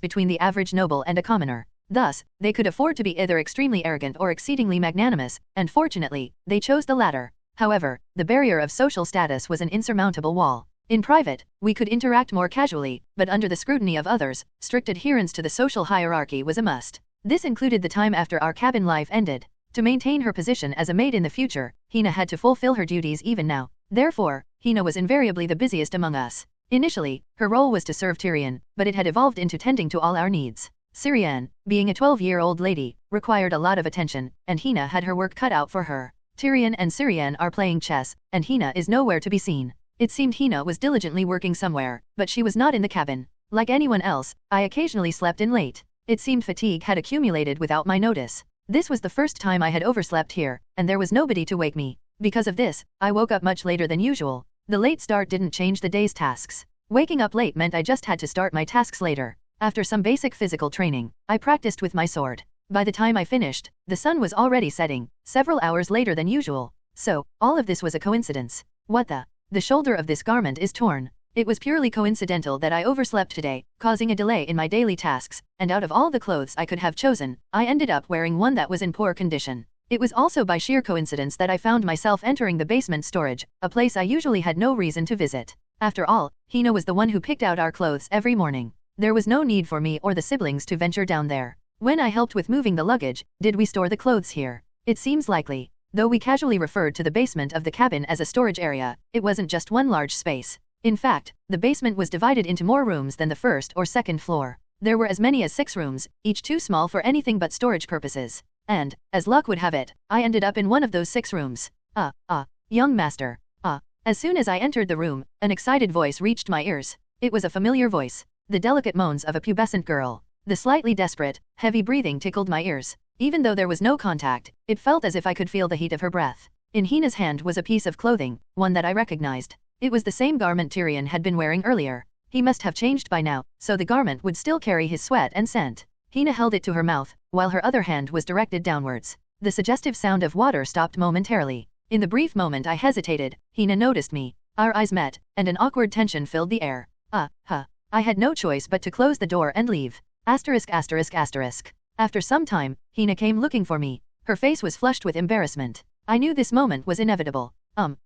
between the average noble and a commoner. Thus, they could afford to be either extremely arrogant or exceedingly magnanimous, and fortunately, they chose the latter. However, the barrier of social status was an insurmountable wall. In private, we could interact more casually, but under the scrutiny of others, strict adherence to the social hierarchy was a must. This included the time after our cabin life ended. To maintain her position as a maid in the future, Hina had to fulfill her duties even now. Therefore, Hina was invariably the busiest among us. Initially, her role was to serve Tyrion, but it had evolved into tending to all our needs. Syrian, being a 12-year-old lady, required a lot of attention, and Hina had her work cut out for her. Tyrion and Syrian are playing chess, and Hina is nowhere to be seen. It seemed Hina was diligently working somewhere, but she was not in the cabin. Like anyone else, I occasionally slept in late. It seemed fatigue had accumulated without my notice. This was the first time I had overslept here, and there was nobody to wake me. Because of this, I woke up much later than usual. The late start didn't change the day's tasks. Waking up late meant I just had to start my tasks later. After some basic physical training, I practiced with my sword. By the time I finished, the sun was already setting, several hours later than usual. So, all of this was a coincidence. What the? The shoulder of this garment is torn. It was purely coincidental that I overslept today, causing a delay in my daily tasks, and out of all the clothes I could have chosen, I ended up wearing one that was in poor condition. It was also by sheer coincidence that I found myself entering the basement storage, a place I usually had no reason to visit. After all, Hina was the one who picked out our clothes every morning. There was no need for me or the siblings to venture down there. When I helped with moving the luggage, did we store the clothes here? It seems likely. Though we casually referred to the basement of the cabin as a storage area, it wasn't just one large space. In fact, the basement was divided into more rooms than the first or second floor. There were as many as 6 rooms, each too small for anything but storage purposes. And, as luck would have it, I ended up in one of those 6 rooms. Young master. As soon as I entered the room, an excited voice reached my ears. It was a familiar voice. The delicate moans of a pubescent girl. The slightly desperate, heavy breathing tickled my ears. Even though there was no contact, it felt as if I could feel the heat of her breath. In Hina's hand was a piece of clothing, one that I recognized. It was the same garment Tyrion had been wearing earlier. He must have changed by now, so the garment would still carry his sweat and scent. Hina held it to her mouth, while her other hand was directed downwards. The suggestive sound of water stopped momentarily. In the brief moment I hesitated, Hina noticed me. Our eyes met, and an awkward tension filled the air. I had no choice but to close the door and leave. After some time, Hina came looking for me. Her face was flushed with embarrassment. I knew this moment was inevitable.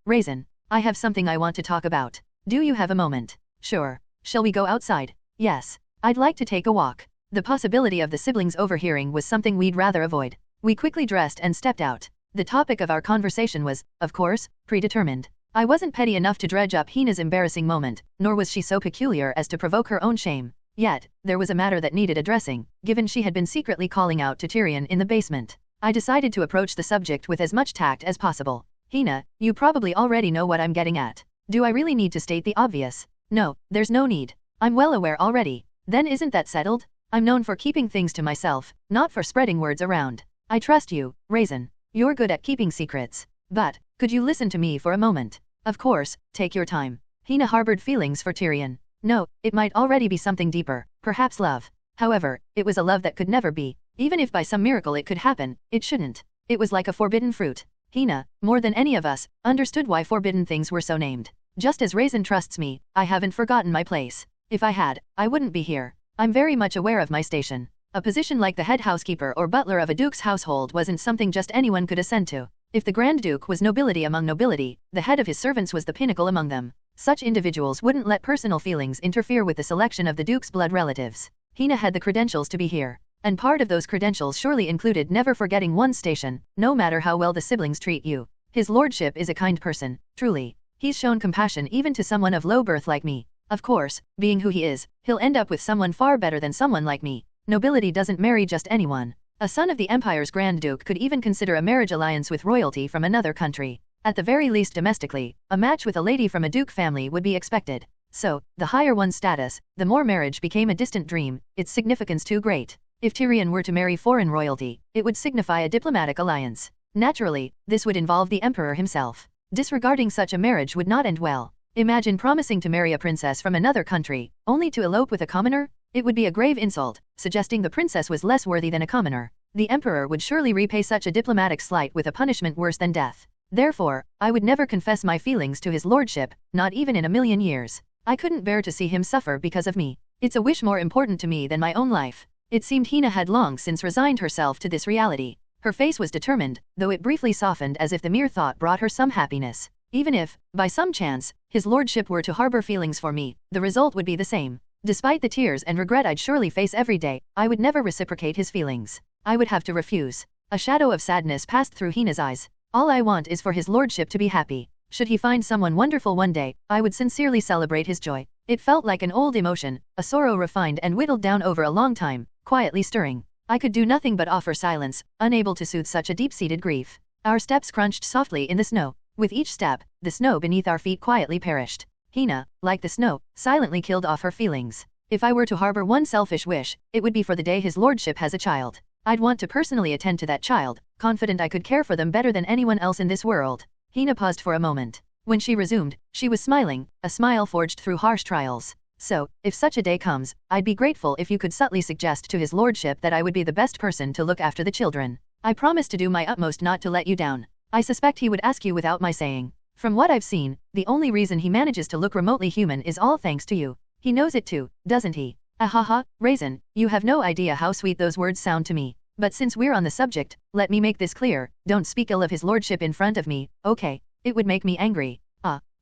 Raisin, I have something I want to talk about. Do you have a moment? Sure. Shall we go outside? Yes. I'd like to take a walk. The possibility of the siblings overhearing was something we'd rather avoid. We quickly dressed and stepped out. The topic of our conversation was, of course, predetermined. I wasn't petty enough to dredge up Hina's embarrassing moment, nor was she so peculiar as to provoke her own shame. Yet, there was a matter that needed addressing, given she had been secretly calling out to Tyrion in the basement. I decided to approach the subject with as much tact as possible. Hina, you probably already know what I'm getting at. Do I really need to state the obvious? No, there's no need. I'm well aware already. Then isn't that settled? I'm known for keeping things to myself, not for spreading words around. I trust you, Raisin. You're good at keeping secrets. But, could you listen to me for a moment? Of course, take your time. Hina harbored feelings for Tyrion. No, it might already be something deeper, perhaps love. However, it was a love that could never be. Even if by some miracle it could happen, it shouldn't. It was like a forbidden fruit. Hina, more than any of us, understood why forbidden things were so named. Just as Raisin trusts me, I haven't forgotten my place. If I had, I wouldn't be here. I'm very much aware of my station. A position like the head housekeeper or butler of a duke's household wasn't something just anyone could ascend to. If the Grand Duke was nobility among nobility, the head of his servants was the pinnacle among them. Such individuals wouldn't let personal feelings interfere with the selection of the Duke's blood relatives. Hina had the credentials to be here. And part of those credentials surely included never forgetting one's station, no matter how well the siblings treat you. His lordship is a kind person, truly. He's shown compassion even to someone of low birth like me. Of course, being who he is, he'll end up with someone far better than someone like me. Nobility doesn't marry just anyone. A son of the Empire's Grand Duke could even consider a marriage alliance with royalty from another country. At the very least domestically, a match with a lady from a duke family would be expected. So, the higher one's status, the more marriage became a distant dream, its significance too great. If Tyrion were to marry foreign royalty, it would signify a diplomatic alliance. Naturally, this would involve the Emperor himself. Disregarding such a marriage would not end well. Imagine promising to marry a princess from another country, only to elope with a commoner? It would be a grave insult, suggesting the princess was less worthy than a commoner. The Emperor would surely repay such a diplomatic slight with a punishment worse than death. Therefore, I would never confess my feelings to his lordship, not even in a million years. I couldn't bear to see him suffer because of me. It's a wish more important to me than my own life. It seemed Hina had long since resigned herself to this reality. Her face was determined, though it briefly softened as if the mere thought brought her some happiness. Even if, by some chance, his lordship were to harbor feelings for me, the result would be the same. Despite the tears and regret I'd surely face every day, I would never reciprocate his feelings. I would have to refuse. A shadow of sadness passed through Hina's eyes. All I want is for his lordship to be happy. Should he find someone wonderful one day, I would sincerely celebrate his joy. It felt like an old emotion, a sorrow refined and whittled down over a long time, quietly stirring. I could do nothing but offer silence, unable to soothe such a deep-seated grief. Our steps crunched softly in the snow. With each step, the snow beneath our feet quietly perished. Hina, like the snow, silently killed off her feelings. If I were to harbor one selfish wish, it would be for the day his lordship has a child. I'd want to personally attend to that child, confident I could care for them better than anyone else in this world. Hina paused for a moment. When she resumed, she was smiling, a smile forged through harsh trials. So, if such a day comes, I'd be grateful if you could subtly suggest to his lordship that I would be the best person to look after the children. I promise to do my utmost not to let you down. I suspect he would ask you without my saying. From what I've seen, the only reason he manages to look remotely human is all thanks to you. He knows it too, doesn't he? Ahaha, Raisin, you have no idea how sweet those words sound to me. But since we're on the subject, let me make this clear, don't speak ill of his lordship in front of me, okay? It would make me angry.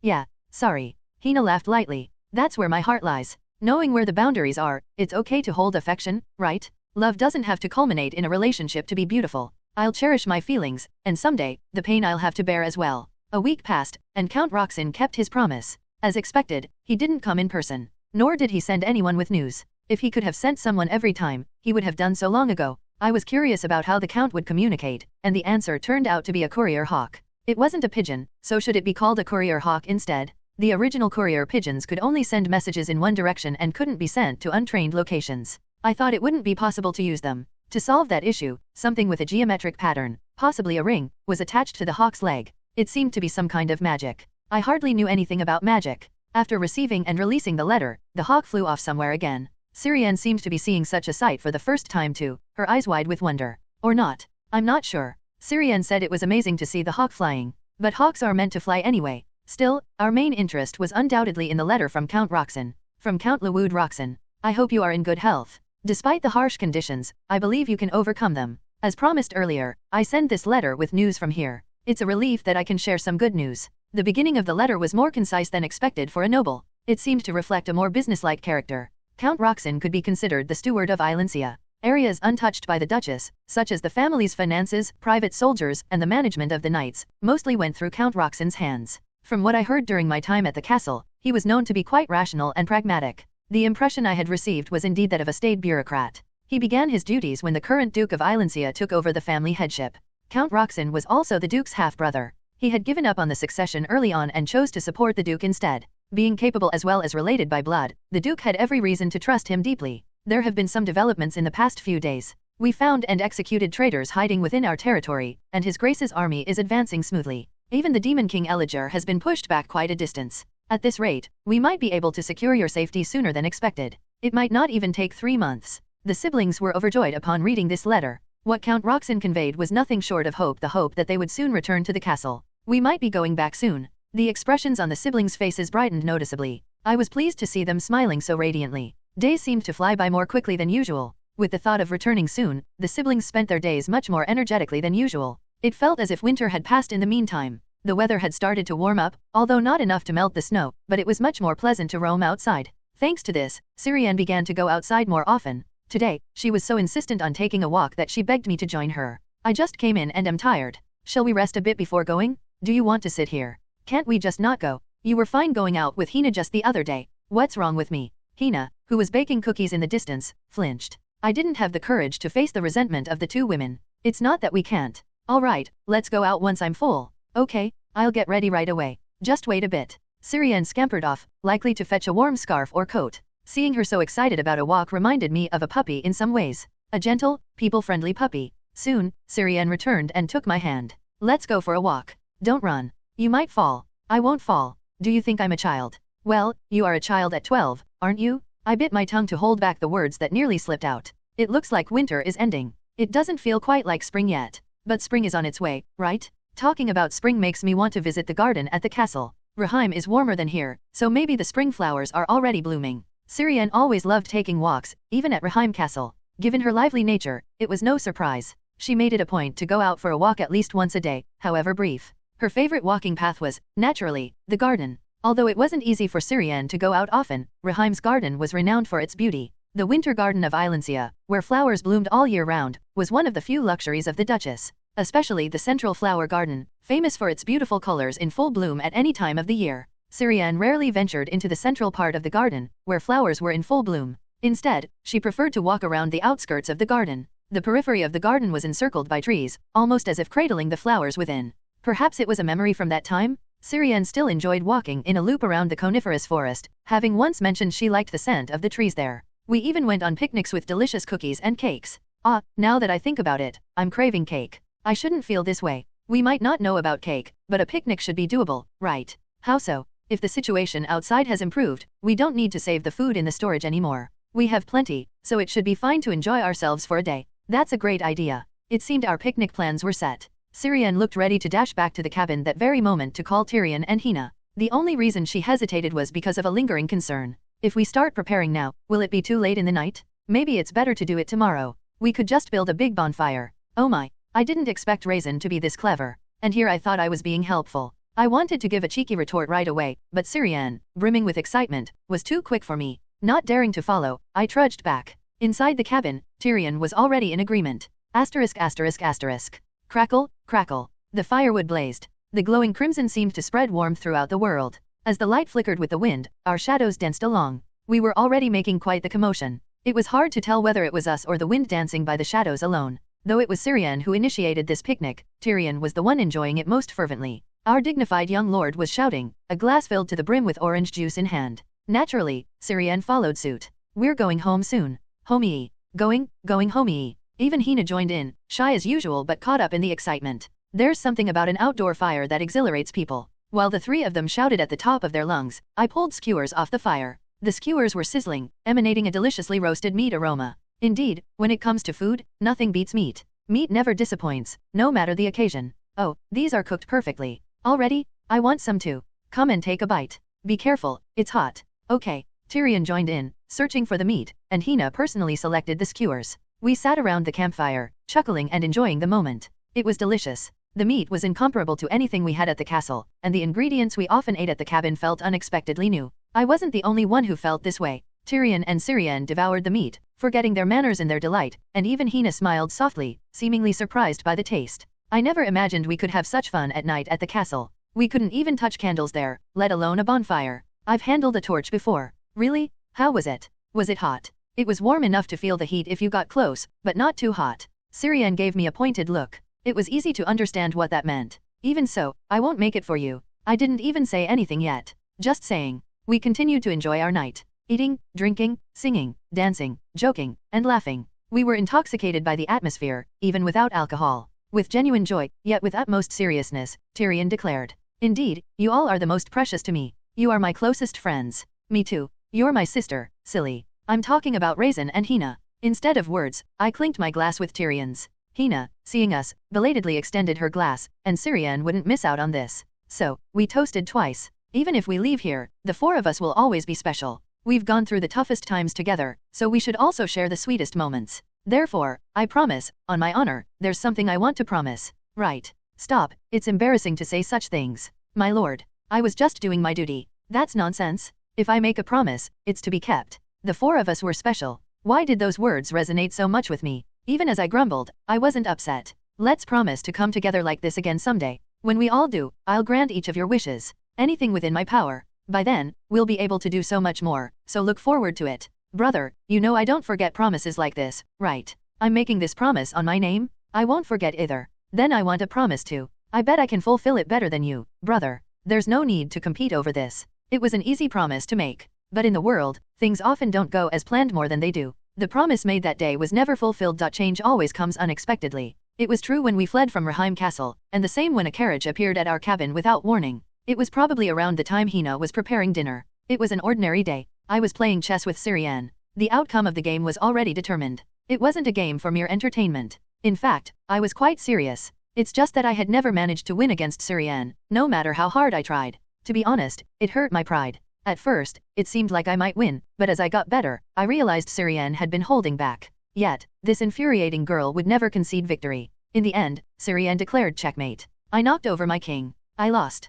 Yeah, sorry. Hina laughed lightly. That's where my heart lies. Knowing where the boundaries are, it's okay to hold affection, right? Love doesn't have to culminate in a relationship to be beautiful. I'll cherish my feelings, and someday, the pain I'll have to bear as well. A week passed, and Count Roxson kept his promise. As expected, he didn't come in person. Nor did he send anyone with news. If he could have sent someone every time, he would have done so long ago. I was curious about how the Count would communicate, and the answer turned out to be a courier hawk. It wasn't a pigeon, so should it be called a courier hawk instead? The original courier pigeons could only send messages in one direction and couldn't be sent to untrained locations. I thought it wouldn't be possible to use them. To solve that issue, something with a geometric pattern, possibly a ring, was attached to the hawk's leg. It seemed to be some kind of magic. I hardly knew anything about magic. After receiving and releasing the letter, the hawk flew off somewhere again. Syrian seemed to be seeing such a sight for the first time too, her eyes wide with wonder. Or not. I'm not sure. Syrian said it was amazing to see the hawk flying. But hawks are meant to fly anyway. Still, our main interest was undoubtedly in the letter from Count Roxson. From Count Roxson. I hope you are in good health. Despite the harsh conditions, I believe you can overcome them. As promised earlier, I send this letter with news from here. It's a relief that I can share some good news. The beginning of the letter was more concise than expected for a noble. It seemed to reflect a more businesslike character. Count Roxson could be considered the steward of Ilencia. Areas untouched by the Duchess, such as the family's finances, private soldiers, and the management of the knights, mostly went through Count Roxson's hands. From what I heard during my time at the castle, he was known to be quite rational and pragmatic. The impression I had received was indeed that of a staid bureaucrat. He began his duties when the current Duke of Ilencia took over the family headship. Count Roxson was also the Duke's half-brother. He had given up on the succession early on and chose to support the Duke instead. Being capable as well as related by blood, the Duke had every reason to trust him deeply. There have been some developments in the past few days. We found and executed traitors hiding within our territory, and His Grace's army is advancing smoothly. Even the Demon King Elijah has been pushed back quite a distance. At this rate, we might be able to secure your safety sooner than expected. It might not even take 3 months. The siblings were overjoyed upon reading this letter. What Count Roxson conveyed was nothing short of hope, the hope that they would soon return to the castle. We might be going back soon. The expressions on the siblings' faces brightened noticeably. I was pleased to see them smiling so radiantly. Days seemed to fly by more quickly than usual. With the thought of returning soon, the siblings spent their days much more energetically than usual. It felt as if winter had passed in the meantime. The weather had started to warm up, although not enough to melt the snow, but it was much more pleasant to roam outside. Thanks to this, Syrian began to go outside more often. Today, she was so insistent on taking a walk that she begged me to join her. I just came in and am tired. Shall we rest a bit before going? Do you want to sit here? Can't we just not go? You were fine going out with Hina just the other day. What's wrong with me? Hina, who was baking cookies in the distance, flinched. I didn't have the courage to face the resentment of the two women. It's not that we can't. All right, let's go out once I'm full. Okay, I'll get ready right away. Just wait a bit. Syrian scampered off, likely to fetch a warm scarf or coat. Seeing her so excited about a walk reminded me of a puppy in some ways. A gentle, people-friendly puppy. Soon, Syrian returned and took my hand. Let's go for a walk. Don't run. You might fall. I won't fall. Do you think I'm a child? Well, you are a child at 12, aren't you? I bit my tongue to hold back the words that nearly slipped out. It looks like winter is ending. It doesn't feel quite like spring yet. But spring is on its way, right? Talking about spring makes me want to visit the garden at the castle. Raheim is warmer than here, so maybe the spring flowers are already blooming. Syrian always loved taking walks, even at Raheim Castle. Given her lively nature, it was no surprise. She made it a point to go out for a walk at least once a day, however brief. Her favorite walking path was, naturally, the garden. Although it wasn't easy for Syrian to go out often, Raheim's garden was renowned for its beauty. The winter garden of Ilencia, where flowers bloomed all year round, was one of the few luxuries of the Duchess. Especially the central flower garden, famous for its beautiful colors in full bloom at any time of the year. Syrian rarely ventured into the central part of the garden, where flowers were in full bloom. Instead, she preferred to walk around the outskirts of the garden. The periphery of the garden was encircled by trees, almost as if cradling the flowers within. Perhaps it was a memory from that time? Syrian still enjoyed walking in a loop around the coniferous forest, having once mentioned she liked the scent of the trees there. We even went on picnics with delicious cookies and cakes. Ah, now that I think about it, I'm craving cake. I shouldn't feel this way. We might not know about cake, but a picnic should be doable, right? How so? If the situation outside has improved, we don't need to save the food in the storage anymore. We have plenty, so it should be fine to enjoy ourselves for a day. That's a great idea. It seemed our picnic plans were set. Syrian looked ready to dash back to the cabin that very moment to call Tyrion and Hina. The only reason she hesitated was because of a lingering concern. If we start preparing now, will it be too late in the night? Maybe it's better to do it tomorrow. We could just build a big bonfire. Oh my. I didn't expect Raisin to be this clever. And here I thought I was being helpful. I wanted to give a cheeky retort right away, but Syrian, brimming with excitement, was too quick for me. Not daring to follow, I trudged back. Inside the cabin, Tyrion was already in agreement. Asterisk asterisk asterisk. Crackle, crackle. The firewood blazed. The glowing crimson seemed to spread warmth throughout the world. As the light flickered with the wind, our shadows danced along. We were already making quite the commotion. It was hard to tell whether it was us or the wind dancing by the shadows alone. Though it was Syrian who initiated this picnic, Tyrion was the one enjoying it most fervently. Our dignified young lord was shouting, a glass filled to the brim with orange juice in hand. Naturally, Syrian followed suit. We're going home soon. Homie. Going homie. Even Hina joined in, shy as usual but caught up in the excitement. There's something about an outdoor fire that exhilarates people. While the three of them shouted at the top of their lungs, I pulled skewers off the fire. The skewers were sizzling, emanating a deliciously roasted meat aroma. Indeed, when it comes to food, nothing beats meat. Meat never disappoints, no matter the occasion. Oh, these are cooked perfectly. Already? I want some too. Come and take a bite. Be careful, it's hot. Okay. Tyrion joined in, searching for the meat, and Hina personally selected the skewers. We sat around the campfire, chuckling and enjoying the moment. It was delicious. The meat was incomparable to anything we had at the castle, and the ingredients we often ate at the cabin felt unexpectedly new. I wasn't the only one who felt this way. Tyrion and Syrian devoured the meat, forgetting their manners in their delight, and even Hina smiled softly, seemingly surprised by the taste. I never imagined we could have such fun at night at the castle. We couldn't even touch candles there, let alone a bonfire. I've handled a torch before. Really? How was it? Was it hot? It was warm enough to feel the heat if you got close, but not too hot. Syrian gave me a pointed look. It was easy to understand what that meant. Even so, I won't make it for you. I didn't even say anything yet. Just saying. We continued to enjoy our night. Eating, drinking, singing, dancing, joking, and laughing. We were intoxicated by the atmosphere, even without alcohol. With genuine joy, yet with utmost seriousness, Tyrion declared. Indeed, you all are the most precious to me. You are my closest friends. Me too. You're my sister, silly. I'm talking about Raisin and Hina. Instead of words, I clinked my glass with Tyrion's. Hina, seeing us, belatedly extended her glass, and Syrian wouldn't miss out on this. So, we toasted twice. Even if we leave here, the four of us will always be special. We've gone through the toughest times together, so we should also share the sweetest moments. Therefore, I promise, on my honor, there's something I want to promise. Right. Stop, it's embarrassing to say such things. My lord. I was just doing my duty. That's nonsense. If I make a promise, it's to be kept. The four of us were special. Why did those words resonate so much with me? Even as I grumbled, I wasn't upset. Let's promise to come together like this again someday. When we all do, I'll grant each of your wishes. Anything within my power. By then, we'll be able to do so much more, so look forward to it. Brother, you know I don't forget promises like this, right? I'm making this promise on my name? I won't forget either. Then I want a promise too. I bet I can fulfill it better than you, brother. There's no need to compete over this. It was an easy promise to make. But in the world, things often don't go as planned more than they do. The promise made that day was never fulfilled. Change always comes unexpectedly. It was true when we fled from Raheim Castle, and the same when a carriage appeared at our cabin without warning. It was probably around the time Hina was preparing dinner. It was an ordinary day. I was playing chess with Syrian. The outcome of the game was already determined. It wasn't a game for mere entertainment. In fact, I was quite serious. It's just that I had never managed to win against Syrian, no matter how hard I tried. To be honest, it hurt my pride. At first, it seemed like I might win, but as I got better, I realized Syrian had been holding back. Yet, this infuriating girl would never concede victory. In the end, Syrian declared checkmate. I knocked over my king. I lost.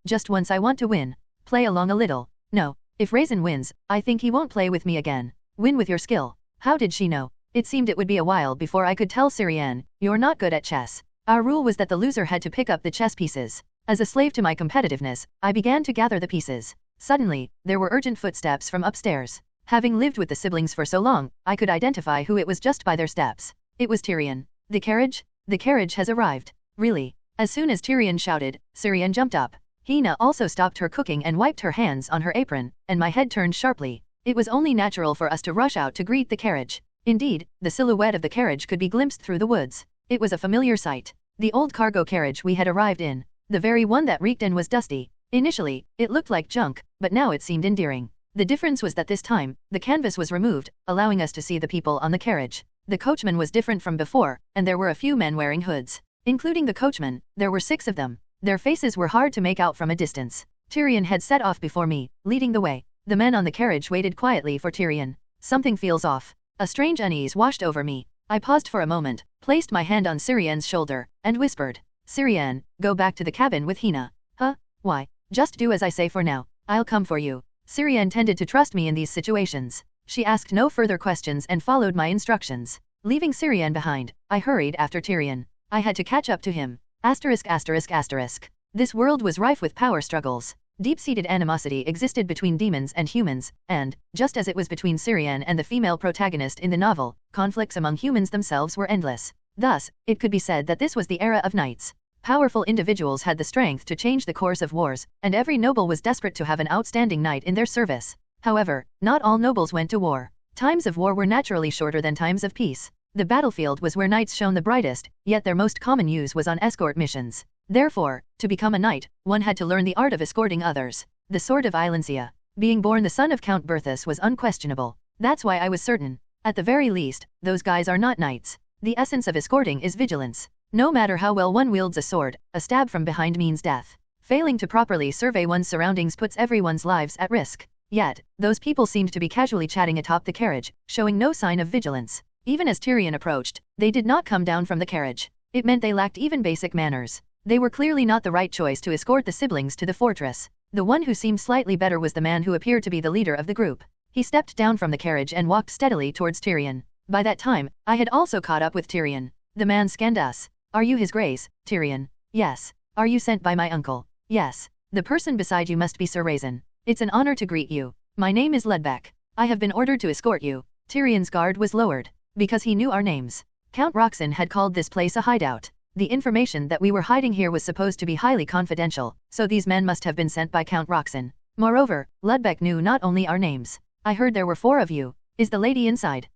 Just once I want to win. Play along a little. No. If Raisin wins, I think he won't play with me again. Win with your skill. How did she know? It seemed it would be a while before I could tell Syrian, you're not good at chess. Our rule was that the loser had to pick up the chess pieces. As a slave to my competitiveness, I began to gather the pieces. Suddenly, there were urgent footsteps from upstairs. Having lived with the siblings for so long, I could identify who it was just by their steps. It was Tyrion. The carriage? The carriage has arrived. Really? As soon as Tyrion shouted, Syrian jumped up. Hina also stopped her cooking and wiped her hands on her apron, and my head turned sharply. It was only natural for us to rush out to greet the carriage. Indeed, the silhouette of the carriage could be glimpsed through the woods. It was a familiar sight. The old cargo carriage we had arrived in. The very one that reeked and was dusty. Initially, it looked like junk, but now it seemed endearing. The difference was that this time, the canvas was removed, allowing us to see the people on the carriage. The coachman was different from before, and there were a few men wearing hoods. Including the coachman, there were 6 of them. Their faces were hard to make out from a distance. Tyrion had set off before me, leading the way. The men on the carriage waited quietly for Tyrion. Something feels off. A strange unease washed over me. I paused for a moment, placed my hand on Syrian's shoulder, and whispered, Syrian, go back to the cabin with Hina. Huh? Why? Just do as I say for now. I'll come for you. Syrian tended to trust me in these situations. She asked no further questions and followed my instructions. Leaving Syrian behind, I hurried after Tyrion. I had to catch up to him. *****. This world was rife with power struggles. Deep-seated animosity existed between demons and humans, and, just as it was between Syrian and the female protagonist in the novel, conflicts among humans themselves were endless. Thus, it could be said that this was the era of knights. Powerful individuals had the strength to change the course of wars, and every noble was desperate to have an outstanding knight in their service. However, not all nobles went to war. Times of war were naturally shorter than times of peace. The battlefield was where knights shone the brightest, yet their most common use was on escort missions. Therefore, to become a knight, one had to learn the art of escorting others. The Sword of Ilencia. Being born the son of Count Berthus was unquestionable. That's why I was certain. At the very least, those guys are not knights. The essence of escorting is vigilance. No matter how well one wields a sword, a stab from behind means death. Failing to properly survey one's surroundings puts everyone's lives at risk. Yet, those people seemed to be casually chatting atop the carriage, showing no sign of vigilance. Even as Tyrion approached, they did not come down from the carriage. It meant they lacked even basic manners. They were clearly not the right choice to escort the siblings to the fortress. The one who seemed slightly better was the man who appeared to be the leader of the group. He stepped down from the carriage and walked steadily towards Tyrion. By that time, I had also caught up with Tyrion. The man scanned us. Are you his grace, Tyrion? Yes. Are you sent by my uncle? Yes. The person beside you must be Sir Raisin. It's an honor to greet you. My name is Ledbeck. I have been ordered to escort you. Tyrion's guard was lowered. Because he knew our names. Count Roxson had called this place a hideout. The information that we were hiding here was supposed to be highly confidential, so these men must have been sent by Count Roxson. Moreover, Ledbeck knew not only our names. I heard there were 4 of you. Is the lady inside?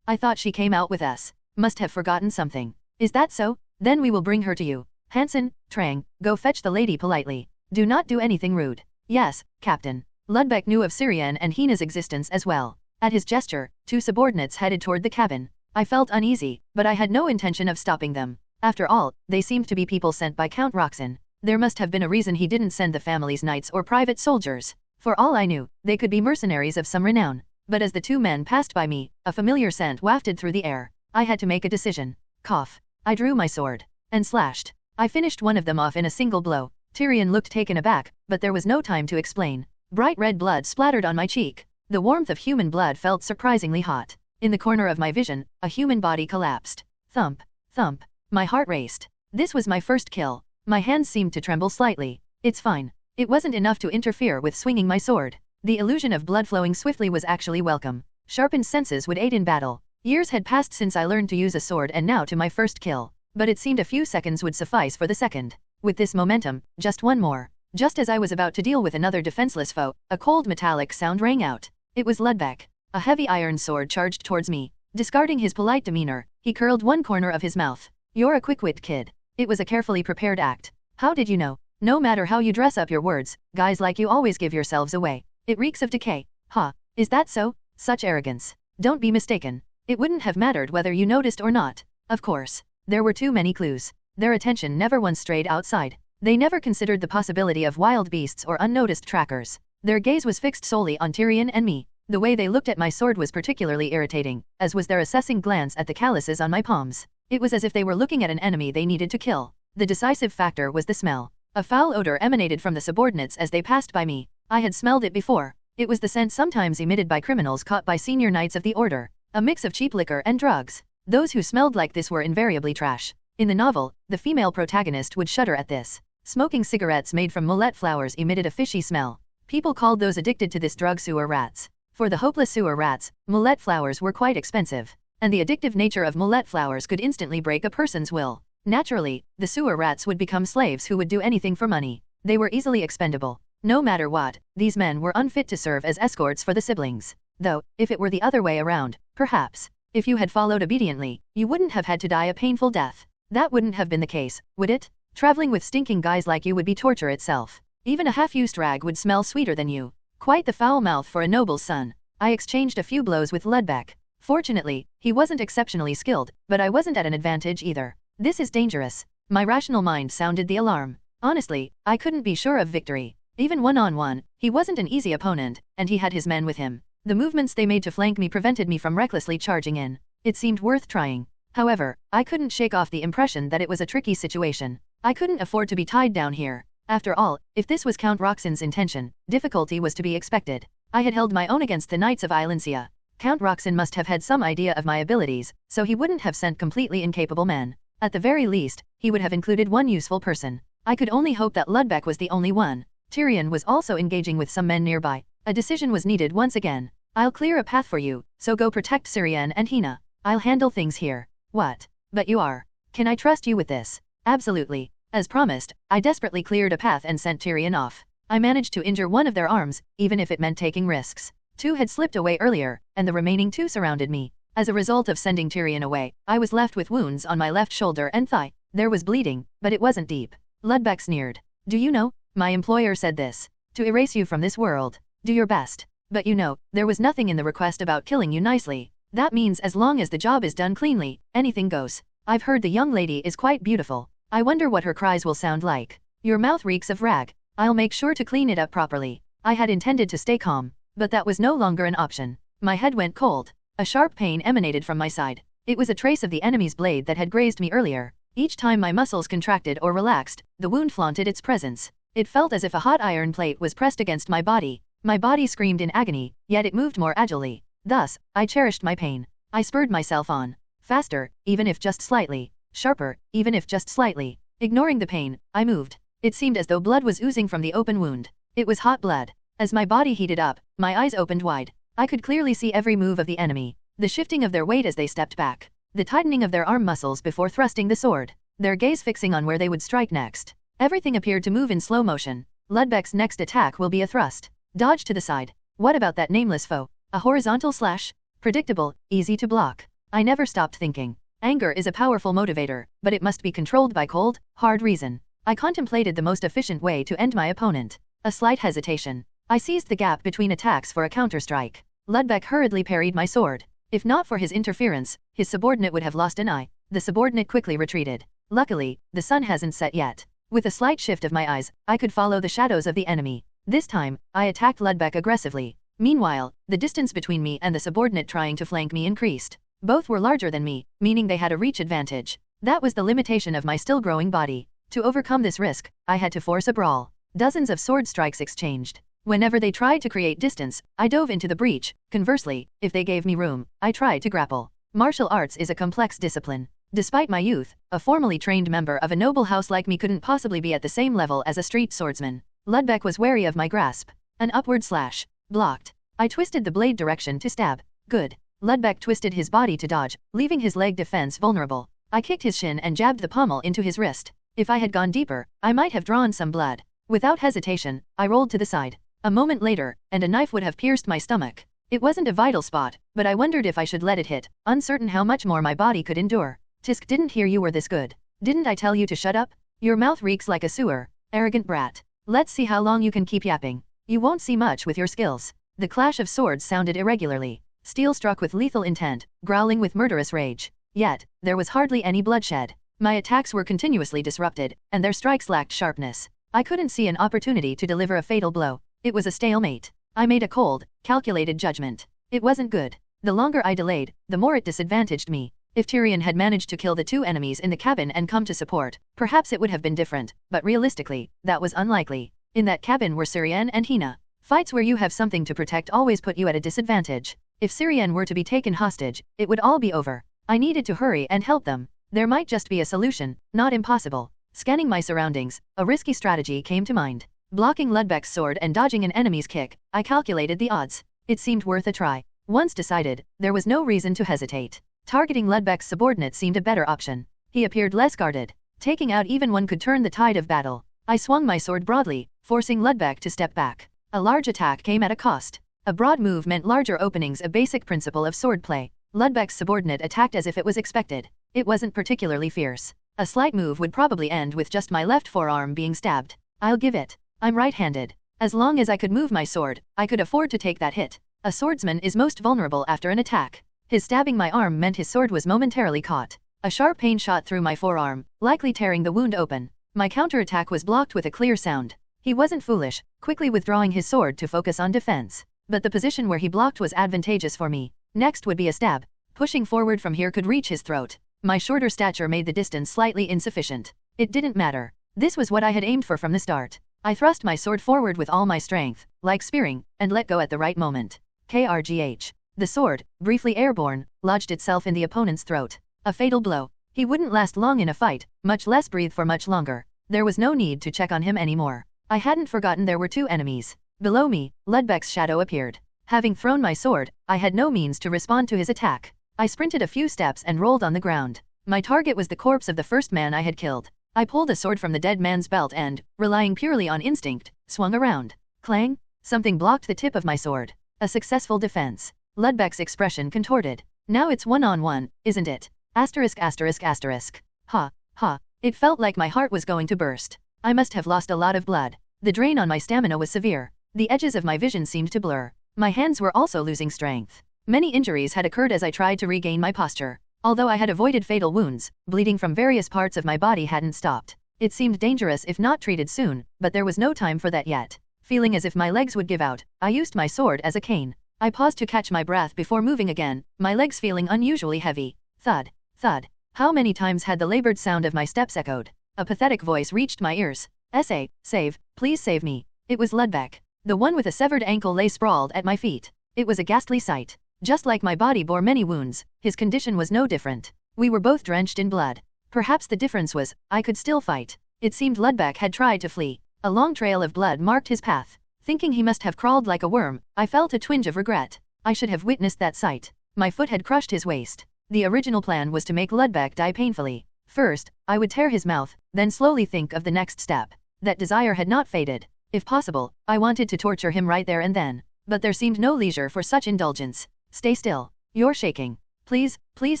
I thought she came out with us. Must have forgotten something. Is that so? Then we will bring her to you. Hansen, Trang, go fetch the lady politely. Do not do anything rude. Yes, Captain. Ledbeck knew of Syrian and Hina's existence as well. At his gesture, 2 subordinates headed toward the cabin. I felt uneasy, but I had no intention of stopping them. After all, they seemed to be people sent by Count Roxson. There must have been a reason he didn't send the family's knights or private soldiers. For all I knew, they could be mercenaries of some renown. But as the 2 men passed by me, a familiar scent wafted through the air. I had to make a decision. Cough. I drew my sword. And slashed. I finished one of them off in a single blow. Tyrion looked taken aback, but there was no time to explain. Bright red blood splattered on my cheek. The warmth of human blood felt surprisingly hot. In the corner of my vision, a human body collapsed. Thump. Thump. My heart raced. This was my first kill. My hands seemed to tremble slightly. It's fine. It wasn't enough to interfere with swinging my sword. The illusion of blood flowing swiftly was actually welcome. Sharpened senses would aid in battle. Years had passed since I learned to use a sword and now to my first kill. But it seemed a few seconds would suffice for the second. With this momentum, just one more. Just as I was about to deal with another defenseless foe, a cold metallic sound rang out. It was Ledbeck. A heavy iron sword charged towards me. Discarding his polite demeanor, he curled one corner of his mouth. You're a quick-wit kid. It was a carefully prepared act. How did you know? No matter how you dress up your words, guys like you always give yourselves away. It reeks of decay. Ha, is that so? Such arrogance. Don't be mistaken. It wouldn't have mattered whether you noticed or not. Of course. There were too many clues. Their attention never once strayed outside. They never considered the possibility of wild beasts or unnoticed trackers. Their gaze was fixed solely on Tyrion and me. The way they looked at my sword was particularly irritating, as was their assessing glance at the calluses on my palms. It was as if they were looking at an enemy they needed to kill. The decisive factor was the smell. A foul odor emanated from the subordinates as they passed by me. I had smelled it before. It was the scent sometimes emitted by criminals caught by senior knights of the order. A mix of cheap liquor and drugs. Those who smelled like this were invariably trash. In the novel, the female protagonist would shudder at this. Smoking cigarettes made from mullet flowers emitted a fishy smell. People called those addicted to this drug sewer rats. For the hopeless sewer rats, mullet flowers were quite expensive. And the addictive nature of mullet flowers could instantly break a person's will. Naturally, the sewer rats would become slaves who would do anything for money. They were easily expendable. No matter what, these men were unfit to serve as escorts for the siblings. Though, if it were the other way around, perhaps, if you had followed obediently, you wouldn't have had to die a painful death. That wouldn't have been the case, would it? Traveling with stinking guys like you would be torture itself. Even a half-used rag would smell sweeter than you. Quite the foul mouth for a noble's son. I exchanged a few blows with Ledbeck. Fortunately, he wasn't exceptionally skilled, but I wasn't at an advantage either. This is dangerous. My rational mind sounded the alarm. Honestly, I couldn't be sure of victory. Even one-on-one, he wasn't an easy opponent, and he had his men with him. The movements they made to flank me prevented me from recklessly charging in. It seemed worth trying. However, I couldn't shake off the impression that it was a tricky situation. I couldn't afford to be tied down here. After all, if this was Count Roxson's intention, difficulty was to be expected. I had held my own against the Knights of Ilencia. Count Roxson must have had some idea of my abilities, so he wouldn't have sent completely incapable men. At the very least, he would have included one useful person. I could only hope that Ludbeck was the only one. Tyrion was also engaging with some men nearby. A decision was needed once again. I'll clear a path for you, so go protect Syrian and Hina. I'll handle things here. What? But you are. Can I trust you with this? Absolutely. As promised, I desperately cleared a path and sent Tyrion off. I managed to injure one of their arms, even if it meant taking risks. 2 had slipped away earlier, and the remaining 2 surrounded me. As a result of sending Tyrion away, I was left with wounds on my left shoulder and thigh. There was bleeding, but it wasn't deep. Ludbeck sneered. Do you know? My employer said this. To erase you from this world. Do your best. But you know, there was nothing in the request about killing you nicely. That means as long as the job is done cleanly, anything goes. I've heard the young lady is quite beautiful. I wonder what her cries will sound like. Your mouth reeks of rag. I'll make sure to clean it up properly. I had intended to stay calm, but that was no longer an option. My head went cold. A sharp pain emanated from my side. It was a trace of the enemy's blade that had grazed me earlier. Each time my muscles contracted or relaxed, the wound flaunted its presence. It felt as if a hot iron plate was pressed against my body. My body screamed in agony, yet it moved more agilely. Thus, I cherished my pain. I spurred myself on. Faster, even if just slightly. Sharper, even if just slightly. Ignoring the pain, I moved. It seemed as though blood was oozing from the open wound. It was hot blood. As my body heated up, my eyes opened wide. I could clearly see every move of the enemy. The shifting of their weight as they stepped back. The tightening of their arm muscles before thrusting the sword. Their gaze fixing on where they would strike next. Everything appeared to move in slow motion. Ludbeck's next attack will be a thrust. Dodge to the side. What about that nameless foe? A horizontal slash? Predictable, easy to block. I never stopped thinking. Anger is a powerful motivator, but it must be controlled by cold, hard reason. I contemplated the most efficient way to end my opponent. A slight hesitation. I seized the gap between attacks for a counterstrike. Ludbeck hurriedly parried my sword. If not for his interference, his subordinate would have lost an eye. The subordinate quickly retreated. Luckily, the sun hasn't set yet. With a slight shift of my eyes, I could follow the shadows of the enemy. This time, I attacked Ludbeck aggressively. Meanwhile, the distance between me and the subordinate trying to flank me increased. Both were larger than me, meaning they had a reach advantage. That was the limitation of my still-growing body. To overcome this risk, I had to force a brawl. Dozens of sword strikes exchanged. Whenever they tried to create distance, I dove into the breach. Conversely, if they gave me room, I tried to grapple. Martial arts is a complex discipline. Despite my youth, a formally trained member of a noble house like me couldn't possibly be at the same level as a street swordsman. Ludbeck was wary of my grasp. An upward slash. Blocked. I twisted the blade direction to stab. Good. Ludbeck twisted his body to dodge, leaving his leg defense vulnerable. I kicked his shin and jabbed the pommel into his wrist. If I had gone deeper, I might have drawn some blood. Without hesitation, I rolled to the side. A moment later, and a knife would have pierced my stomach. It wasn't a vital spot, but I wondered if I should let it hit, uncertain how much more my body could endure. Tisk didn't hear you were this good. Didn't I tell you to shut up? Your mouth reeks like a sewer. Arrogant brat. Let's see how long you can keep yapping. You won't see much with your skills. The clash of swords sounded irregularly. Steel struck with lethal intent, growling with murderous rage. Yet, there was hardly any bloodshed. My attacks were continuously disrupted, and their strikes lacked sharpness. I couldn't see an opportunity to deliver a fatal blow. It was a stalemate. I made a cold, calculated judgment. It wasn't good. The longer I delayed, the more it disadvantaged me. If Tyrion had managed to kill the 2 enemies in the cabin and come to support, perhaps it would have been different, but realistically, that was unlikely. In that cabin were Syrian and Hina. Fights where you have something to protect always put you at a disadvantage. If Syrian were to be taken hostage, it would all be over. I needed to hurry and help them. There might just be a solution, not impossible. Scanning my surroundings, a risky strategy came to mind. Blocking Ludbeck's sword and dodging an enemy's kick, I calculated the odds. It seemed worth a try. Once decided, there was no reason to hesitate. Targeting Ludbeck's subordinate seemed a better option. He appeared less guarded. Taking out even one could turn the tide of battle. I swung my sword broadly, forcing Ludbeck to step back. A large attack came at a cost. A broad move meant larger openings, a basic principle of swordplay. Ludbeck's subordinate attacked as if it was expected. It wasn't particularly fierce. A slight move would probably end with just my left forearm being stabbed. I'll give it. I'm right-handed. As long as I could move my sword, I could afford to take that hit. A swordsman is most vulnerable after an attack. His stabbing my arm meant his sword was momentarily caught. A sharp pain shot through my forearm, likely tearing the wound open. My counterattack was blocked with a clear sound. He wasn't foolish, quickly withdrawing his sword to focus on defense. But the position where he blocked was advantageous for me. Next would be a stab. Pushing forward from here could reach his throat. My shorter stature made the distance slightly insufficient. It didn't matter. This was what I had aimed for from the start. I thrust my sword forward with all my strength, like spearing, and let go at the right moment. KRGH. The sword, briefly airborne, lodged itself in the opponent's throat. A fatal blow. He wouldn't last long in a fight, much less breathe for much longer. There was no need to check on him anymore. I hadn't forgotten there were two enemies. Below me, Ludbeck's shadow appeared. Having thrown my sword, I had no means to respond to his attack. I sprinted a few steps and rolled on the ground. My target was the corpse of the first man I had killed. I pulled a sword from the dead man's belt and, relying purely on instinct, swung around. Clang! Something blocked the tip of my sword. A successful defense. Ludbeck's expression contorted. Now it's one-on-one, isn't it? Asterisk asterisk asterisk. Ha, ha. It felt like my heart was going to burst. I must have lost a lot of blood. The drain on my stamina was severe. The edges of my vision seemed to blur. My hands were also losing strength. Many injuries had occurred as I tried to regain my posture. Although I had avoided fatal wounds, bleeding from various parts of my body hadn't stopped. It seemed dangerous if not treated soon, but there was no time for that yet. Feeling as if my legs would give out, I used my sword as a cane. I paused to catch my breath before moving again, my legs feeling unusually heavy. Thud, thud. How many times had the labored sound of my steps echoed? A pathetic voice reached my ears. "S.A, save, please save me." It was Ludbeck. The one with a severed ankle lay sprawled at my feet. It was a ghastly sight. Just like my body bore many wounds, his condition was no different. We were both drenched in blood. Perhaps the difference was, I could still fight. It seemed Ludbeck had tried to flee. A long trail of blood marked his path. Thinking he must have crawled like a worm, I felt a twinge of regret. I should have witnessed that sight. My foot had crushed his waist. The original plan was to make Ludbeck die painfully. First, I would tear his mouth, then slowly think of the next step. That desire had not faded. If possible, I wanted to torture him right there and then. But there seemed no leisure for such indulgence. Stay still. You're shaking. Please, please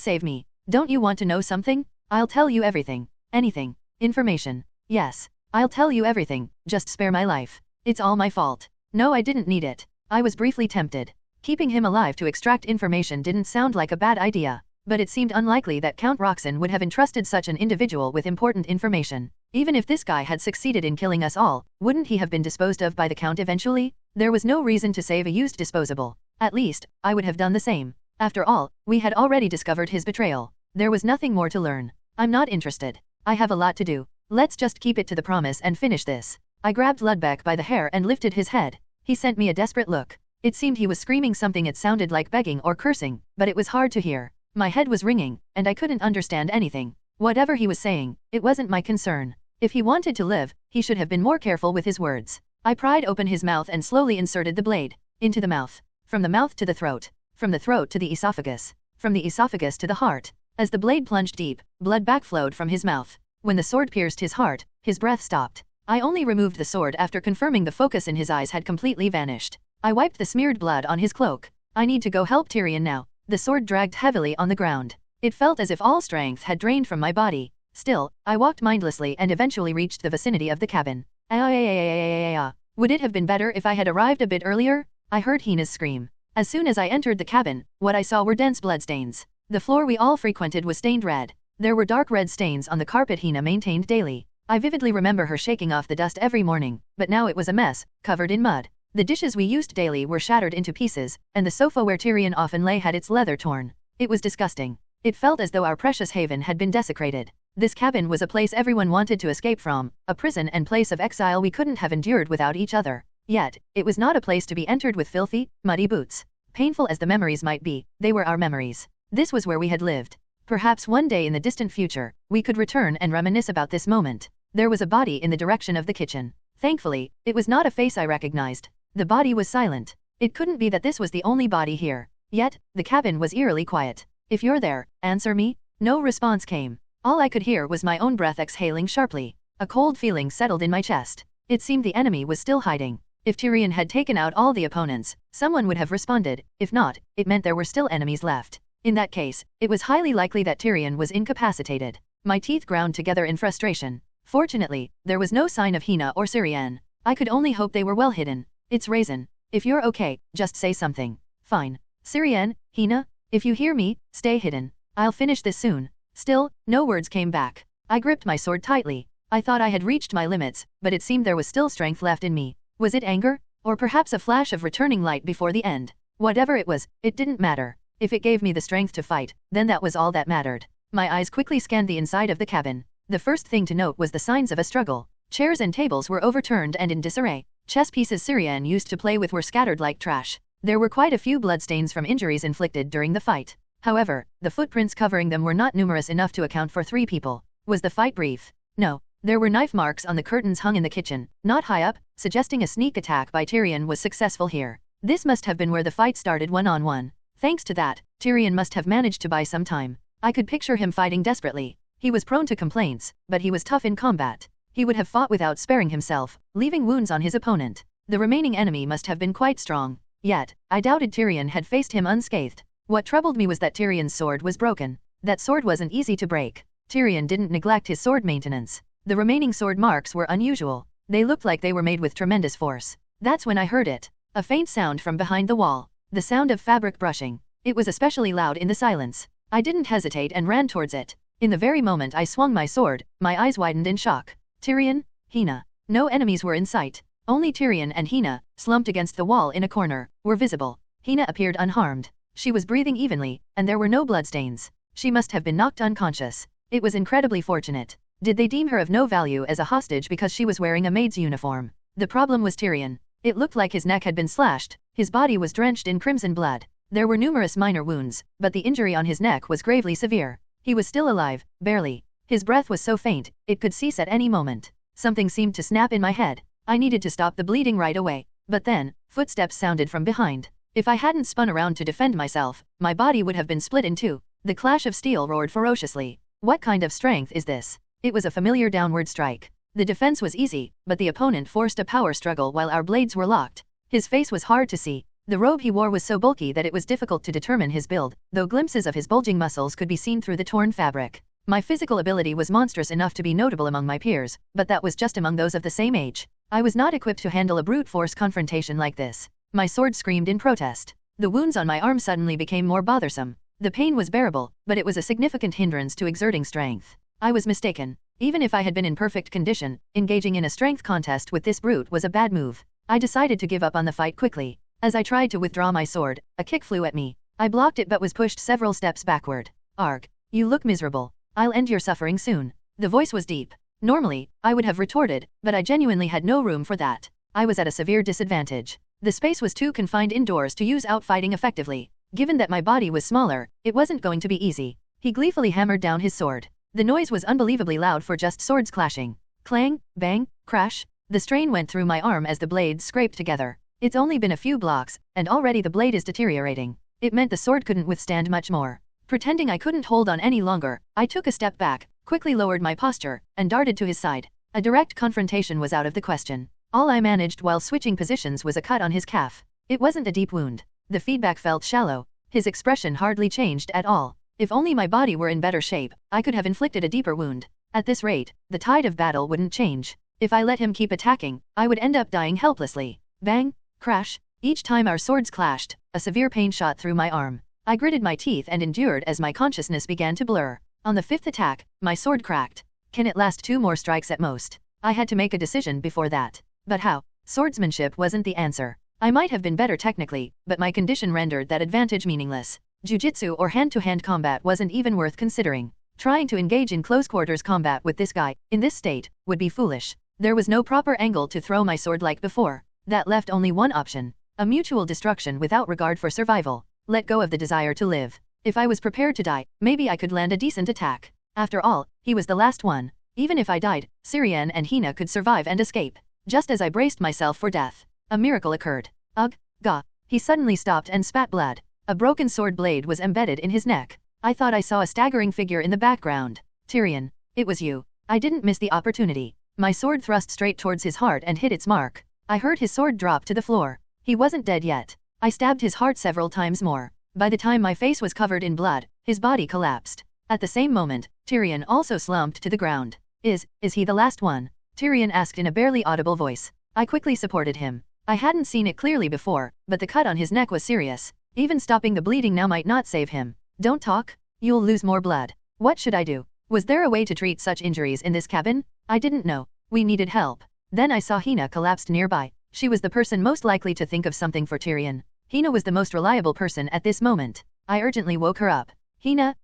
save me. Don't you want to know something? I'll tell you everything. Anything. Information. Yes. I'll tell you everything, just spare my life. It's all my fault. No, I didn't need it. I was briefly tempted. Keeping him alive to extract information didn't sound like a bad idea. But it seemed unlikely that Count Roxson would have entrusted such an individual with important information. Even if this guy had succeeded in killing us all, wouldn't he have been disposed of by the Count eventually? There was no reason to save a used disposable. At least, I would have done the same. After all, we had already discovered his betrayal. There was nothing more to learn. I'm not interested. I have a lot to do. Let's just keep it to the promise and finish this. I grabbed Ludbeck by the hair and lifted his head. He sent me a desperate look. It seemed he was screaming something. It sounded like begging or cursing, but it was hard to hear. My head was ringing, and I couldn't understand anything. Whatever he was saying, it wasn't my concern. If he wanted to live, he should have been more careful with his words. I pried open his mouth and slowly inserted the blade. Into the mouth. From the mouth to the throat. From the throat to the esophagus. From the esophagus to the heart. As the blade plunged deep, blood backflowed from his mouth. When the sword pierced his heart, his breath stopped. I only removed the sword after confirming the focus in his eyes had completely vanished. I wiped the smeared blood on his cloak. I need to go help Tyrion now. The sword dragged heavily on the ground. It felt as if all strength had drained from my body. Still, I walked mindlessly and eventually reached the vicinity of the cabin. Would it have been better if I had arrived a bit earlier? I heard Hina's scream. As soon as I entered the cabin, what I saw were dense bloodstains. The floor we all frequented was stained red. There were dark red stains on the carpet Hina maintained daily. I vividly remember her shaking off the dust every morning, but now it was a mess, covered in mud. The dishes we used daily were shattered into pieces, and the sofa where Tyrion often lay had its leather torn. It was disgusting. It felt as though our precious haven had been desecrated. This cabin was a place everyone wanted to escape from, a prison and place of exile we couldn't have endured without each other. Yet, it was not a place to be entered with filthy, muddy boots. Painful as the memories might be, they were our memories. This was where we had lived. Perhaps one day in the distant future, we could return and reminisce about this moment. There was a body in the direction of the kitchen. Thankfully, it was not a face I recognized. The body was silent. It couldn't be that this was the only body here. Yet, the cabin was eerily quiet. If you're there, answer me. No response came. All I could hear was my own breath exhaling sharply. A cold feeling settled in my chest. It seemed the enemy was still hiding. If Tyrion had taken out all the opponents, someone would have responded. If not, it meant there were still enemies left. In that case, it was highly likely that Tyrion was incapacitated. My teeth ground together in frustration. Fortunately, there was no sign of Hina or Tyrion. I could only hope they were well hidden. It's Raisin. If you're okay, just say something. Fine. Tyrion, Hina, if you hear me, stay hidden. I'll finish this soon. Still, no words came back. I gripped my sword tightly. I thought I had reached my limits, but it seemed there was still strength left in me. Was it anger? Or perhaps a flash of returning light before the end? Whatever it was, it didn't matter. If it gave me the strength to fight, then that was all that mattered. My eyes quickly scanned the inside of the cabin. The first thing to note was the signs of a struggle. Chairs and tables were overturned and in disarray. Chess pieces Syrian used to play with were scattered like trash. There were quite a few bloodstains from injuries inflicted during the fight. However, the footprints covering them were not numerous enough to account for 3 people. Was the fight brief? No. There were knife marks on the curtains hung in the kitchen, not high up, suggesting a sneak attack by Tyrion was successful here. This must have been where the fight started one-on-one. Thanks to that, Tyrion must have managed to buy some time. I could picture him fighting desperately. He was prone to complaints, but he was tough in combat. He would have fought without sparing himself, leaving wounds on his opponent. The remaining enemy must have been quite strong. Yet, I doubted Tyrion had faced him unscathed. What troubled me was that Tyrion's sword was broken. That sword wasn't easy to break. Tyrion didn't neglect his sword maintenance. The remaining sword marks were unusual. They looked like they were made with tremendous force. That's when I heard it. A faint sound from behind the wall. The sound of fabric brushing. It was especially loud in the silence. I didn't hesitate and ran towards it. In the very moment I swung my sword, my eyes widened in shock. Tyrion? Hina. No enemies were in sight. Only Tyrion and Hina, slumped against the wall in a corner, were visible. Hina appeared unharmed. She was breathing evenly, and there were no bloodstains. She must have been knocked unconscious. It was incredibly fortunate. Did they deem her of no value as a hostage because she was wearing a maid's uniform? The problem was Tyrion. It looked like his neck had been slashed, his body was drenched in crimson blood. There were numerous minor wounds, but the injury on his neck was gravely severe. He was still alive, barely. His breath was so faint, it could cease at any moment. Something seemed to snap in my head. I needed to stop the bleeding right away. But then, footsteps sounded from behind. If I hadn't spun around to defend myself, my body would have been split in two. The clash of steel roared ferociously. What kind of strength is this? It was a familiar downward strike. The defense was easy, but the opponent forced a power struggle while our blades were locked. His face was hard to see. The robe he wore was so bulky that it was difficult to determine his build, though glimpses of his bulging muscles could be seen through the torn fabric. My physical ability was monstrous enough to be notable among my peers, but that was just among those of the same age. I was not equipped to handle a brute force confrontation like this. My sword screamed in protest. The wounds on my arm suddenly became more bothersome. The pain was bearable, but it was a significant hindrance to exerting strength. I was mistaken. Even if I had been in perfect condition, engaging in a strength contest with this brute was a bad move. I decided to give up on the fight quickly. As I tried to withdraw my sword, a kick flew at me. I blocked it but was pushed several steps backward. Arg. You look miserable. I'll end your suffering soon. The voice was deep. Normally, I would have retorted, but I genuinely had no room for that. I was at a severe disadvantage. The space was too confined indoors to use outfighting effectively. Given that my body was smaller, it wasn't going to be easy. He gleefully hammered down his sword. The noise was unbelievably loud for just swords clashing. Clang, bang, crash. The strain went through my arm as the blades scraped together. It's only been a few blocks, and already the blade is deteriorating. It meant the sword couldn't withstand much more. Pretending I couldn't hold on any longer, I took a step back, quickly lowered my posture, and darted to his side. A direct confrontation was out of the question. All I managed while switching positions was a cut on his calf. It wasn't a deep wound. The feedback felt shallow. His expression hardly changed at all. If only my body were in better shape, I could have inflicted a deeper wound. At this rate, the tide of battle wouldn't change. If I let him keep attacking, I would end up dying helplessly. Bang, crash. Each time our swords clashed, a severe pain shot through my arm. I gritted my teeth and endured as my consciousness began to blur. On the fifth attack, my sword cracked. Can it last 2 more strikes at most? I had to make a decision before that. But how? Swordsmanship wasn't the answer. I might have been better technically, but my condition rendered that advantage meaningless. Jiu-jitsu or hand-to-hand combat wasn't even worth considering. Trying to engage in close-quarters combat with this guy, in this state, would be foolish. There was no proper angle to throw my sword like before. That left only one option. A mutual destruction without regard for survival. Let go of the desire to live. If I was prepared to die, maybe I could land a decent attack. After all, he was the last one. Even if I died, Syrian and Hina could survive and escape. Just as I braced myself for death, a miracle occurred. Ugh, gah. He suddenly stopped and spat blood. A broken sword blade was embedded in his neck. I thought I saw a staggering figure in the background. Tyrion, it was you. I didn't miss the opportunity. My sword thrust straight towards his heart and hit its mark. I heard his sword drop to the floor. He wasn't dead yet. I stabbed his heart several times more. By the time my face was covered in blood, his body collapsed. At the same moment, Tyrion also slumped to the ground. Is he the last one? Tyrion asked in a barely audible voice. I quickly supported him. I hadn't seen it clearly before, but the cut on his neck was serious. Even stopping the bleeding now might not save him. Don't talk. You'll lose more blood. What should I do? Was there a way to treat such injuries in this cabin? I didn't know. We needed help. Then I saw Hina collapsed nearby. She was the person most likely to think of something for Tyrion. Hina was the most reliable person at this moment. I urgently woke her up. Hina,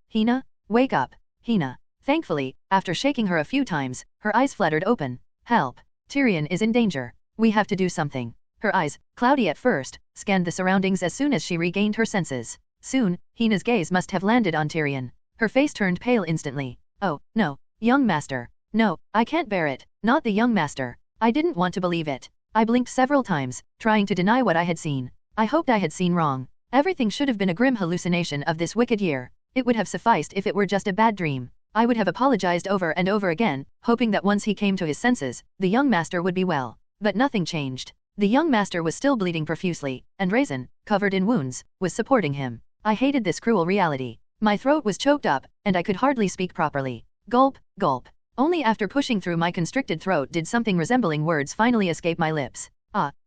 wake up. Hina. Thankfully, after shaking her a few times, her eyes fluttered open. Help! Tyrion is in danger. We have to do something. Her eyes, cloudy at first, scanned the surroundings as soon as she regained her senses. Soon, Hina's gaze must have landed on Tyrion. Her face turned pale instantly. Oh, no. Young master. No, I can't bear it. Not the young master. I didn't want to believe it. I blinked several times, trying to deny what I had seen. I hoped I had seen wrong. Everything should have been a grim hallucination of this wicked year. It would have sufficed if it were just a bad dream. I would have apologized over and over again, hoping that once he came to his senses, the young master would be well. But nothing changed. The young master was still bleeding profusely, and Raisin, covered in wounds, was supporting him. I hated this cruel reality. My throat was choked up, and I could hardly speak properly. Gulp, gulp. Only after pushing through my constricted throat did something resembling words finally escape my lips.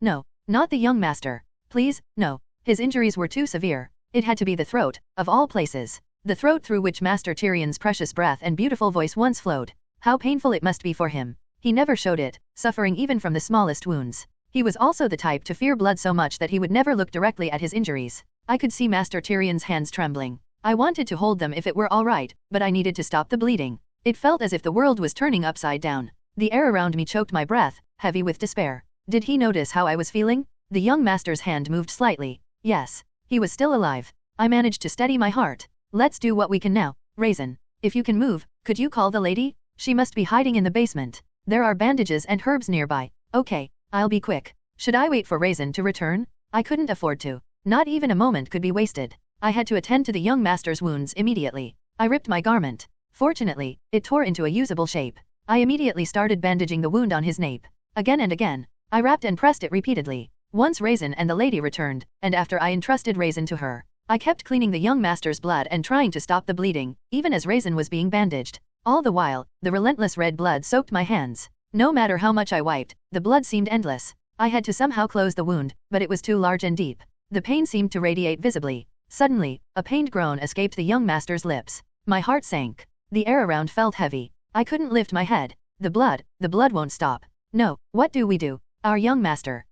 No. Not the young master. Please, no. His injuries were too severe. It had to be the throat, of all places. The throat through which Master Tyrion's precious breath and beautiful voice once flowed. How painful it must be for him. He never showed it, suffering even from the smallest wounds. He was also the type to fear blood so much that he would never look directly at his injuries. I could see Master Tyrion's hands trembling. I wanted to hold them if it were all right, but I needed to stop the bleeding. It felt as if the world was turning upside down. The air around me choked my breath, heavy with despair. Did he notice how I was feeling? The young master's hand moved slightly. Yes. He was still alive. I managed to steady my heart. Let's do what we can now. Raisin, if you can move, could you call the lady? She must be hiding in the basement. There are bandages and herbs nearby. Okay, I'll be quick. Should I wait for Raisin to return? I couldn't afford to. Not even a moment could be wasted. I had to attend to the young master's wounds immediately. I ripped my garment. Fortunately, it tore into a usable shape. I immediately started bandaging the wound on his nape. Again and again. I wrapped and pressed it repeatedly. Once Raisin and the lady returned, and after I entrusted Raisin to her, I kept cleaning the young master's blood and trying to stop the bleeding, even as Raisin was being bandaged. All the while, the relentless red blood soaked my hands. No matter how much I wiped, the blood seemed endless. I had to somehow close the wound, but it was too large and deep. The pain seemed to radiate visibly. Suddenly, a pained groan escaped the young master's lips. My heart sank. The air around felt heavy. I couldn't lift my head. The blood won't stop. No, what do we do? Our young master.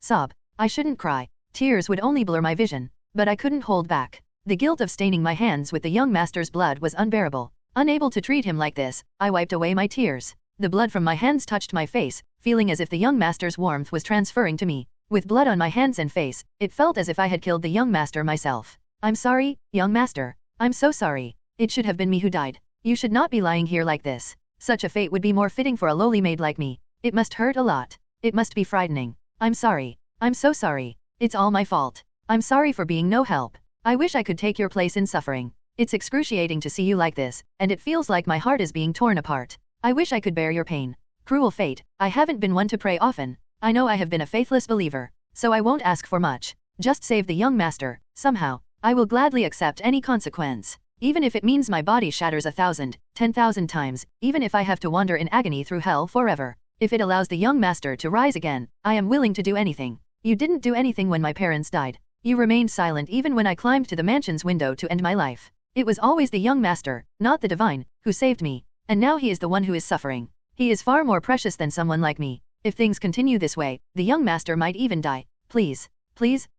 Sob. I shouldn't cry. Tears would only blur my vision. But I couldn't hold back. The guilt of staining my hands with the young master's blood was unbearable. Unable to treat him like this, I wiped away my tears. The blood from my hands touched my face, feeling as if the young master's warmth was transferring to me. With blood on my hands and face, it felt as if I had killed the young master myself. I'm sorry, young master. I'm so sorry. It should have been me who died. You should not be lying here like this. Such a fate would be more fitting for a lowly maid like me. It must hurt a lot. It must be frightening. I'm sorry. I'm so sorry. It's all my fault. I'm sorry for being no help. I wish I could take your place in suffering. It's excruciating to see you like this, and it feels like my heart is being torn apart. I wish I could bear your pain. Cruel fate, I haven't been one to pray often. I know I have been a faithless believer, so I won't ask for much. Just save the young master, somehow. I will gladly accept any consequence. Even if it means my body shatters 1,000, 10,000 times, even if I have to wander in agony through hell forever. If it allows the young master to rise again, I am willing to do anything. You didn't do anything when my parents died. You remained silent even when I climbed to the mansion's window to end my life. It was always the young master, not the divine, who saved me. And now he is the one who is suffering. He is far more precious than someone like me. If things continue this way, the young master might even die. Please,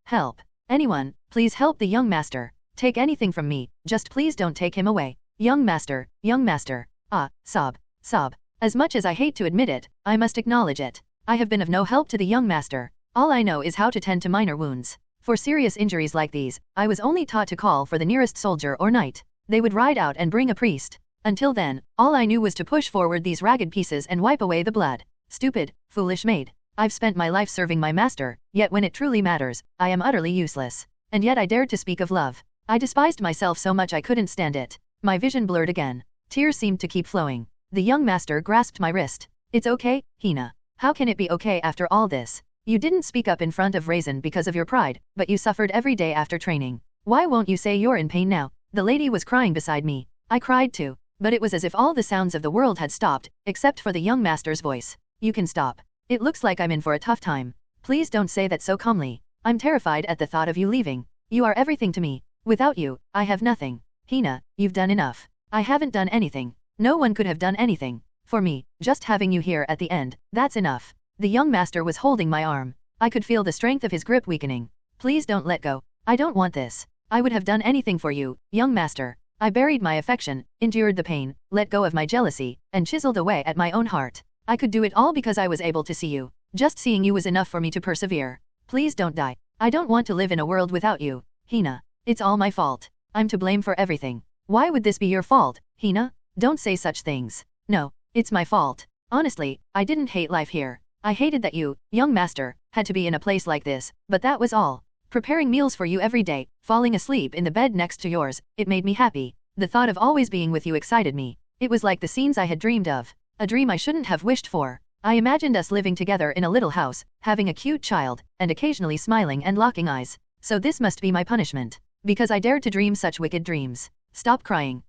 help. Anyone, please help the young master. Take anything from me, just please don't take him away. Young master. Sob. As much as I hate to admit it, I must acknowledge it. I have been of no help to the young master. All I know is how to tend to minor wounds. For serious injuries like these, I was only taught to call for the nearest soldier or knight. They would ride out and bring a priest. Until then, all I knew was to push forward these ragged pieces and wipe away the blood. Stupid, foolish maid. I've spent my life serving my master, yet when it truly matters, I am utterly useless. And yet I dared to speak of love. I despised myself so much I couldn't stand it. My vision blurred again. Tears seemed to keep flowing. The young master grasped my wrist. It's okay, Hina. How can it be okay after all this? You didn't speak up in front of Raisin because of your pride, but you suffered every day after training. Why won't you say you're in pain now? The lady was crying beside me. I cried too, but it was as if all the sounds of the world had stopped, except for the young master's voice. You can stop. It looks like I'm in for a tough time. Please don't say that so calmly. I'm terrified at the thought of you leaving. You are everything to me. Without you, I have nothing. Hina, you've done enough. I haven't done anything. No one could have done anything. For me, just having you here at the end, that's enough. The young master was holding my arm. I could feel the strength of his grip weakening. Please don't let go. I don't want this. I would have done anything for you, young master. I buried my affection, endured the pain, let go of my jealousy, and chiseled away at my own heart. I could do it all because I was able to see you. Just seeing you was enough for me to persevere. Please don't die. I don't want to live in a world without you, Hina. It's all my fault. I'm to blame for everything. Why would this be your fault, Hina? Don't say such things. No, it's my fault. Honestly, I didn't hate life here. I hated that you, young master, had to be in a place like this, but that was all. Preparing meals for you every day, falling asleep in the bed next to yours, it made me happy. The thought of always being with you excited me. It was like the scenes I had dreamed of. A dream I shouldn't have wished for. I imagined us living together in a little house, having a cute child, and occasionally smiling and locking eyes. So this must be my punishment. Because I dared to dream such wicked dreams. Stop crying.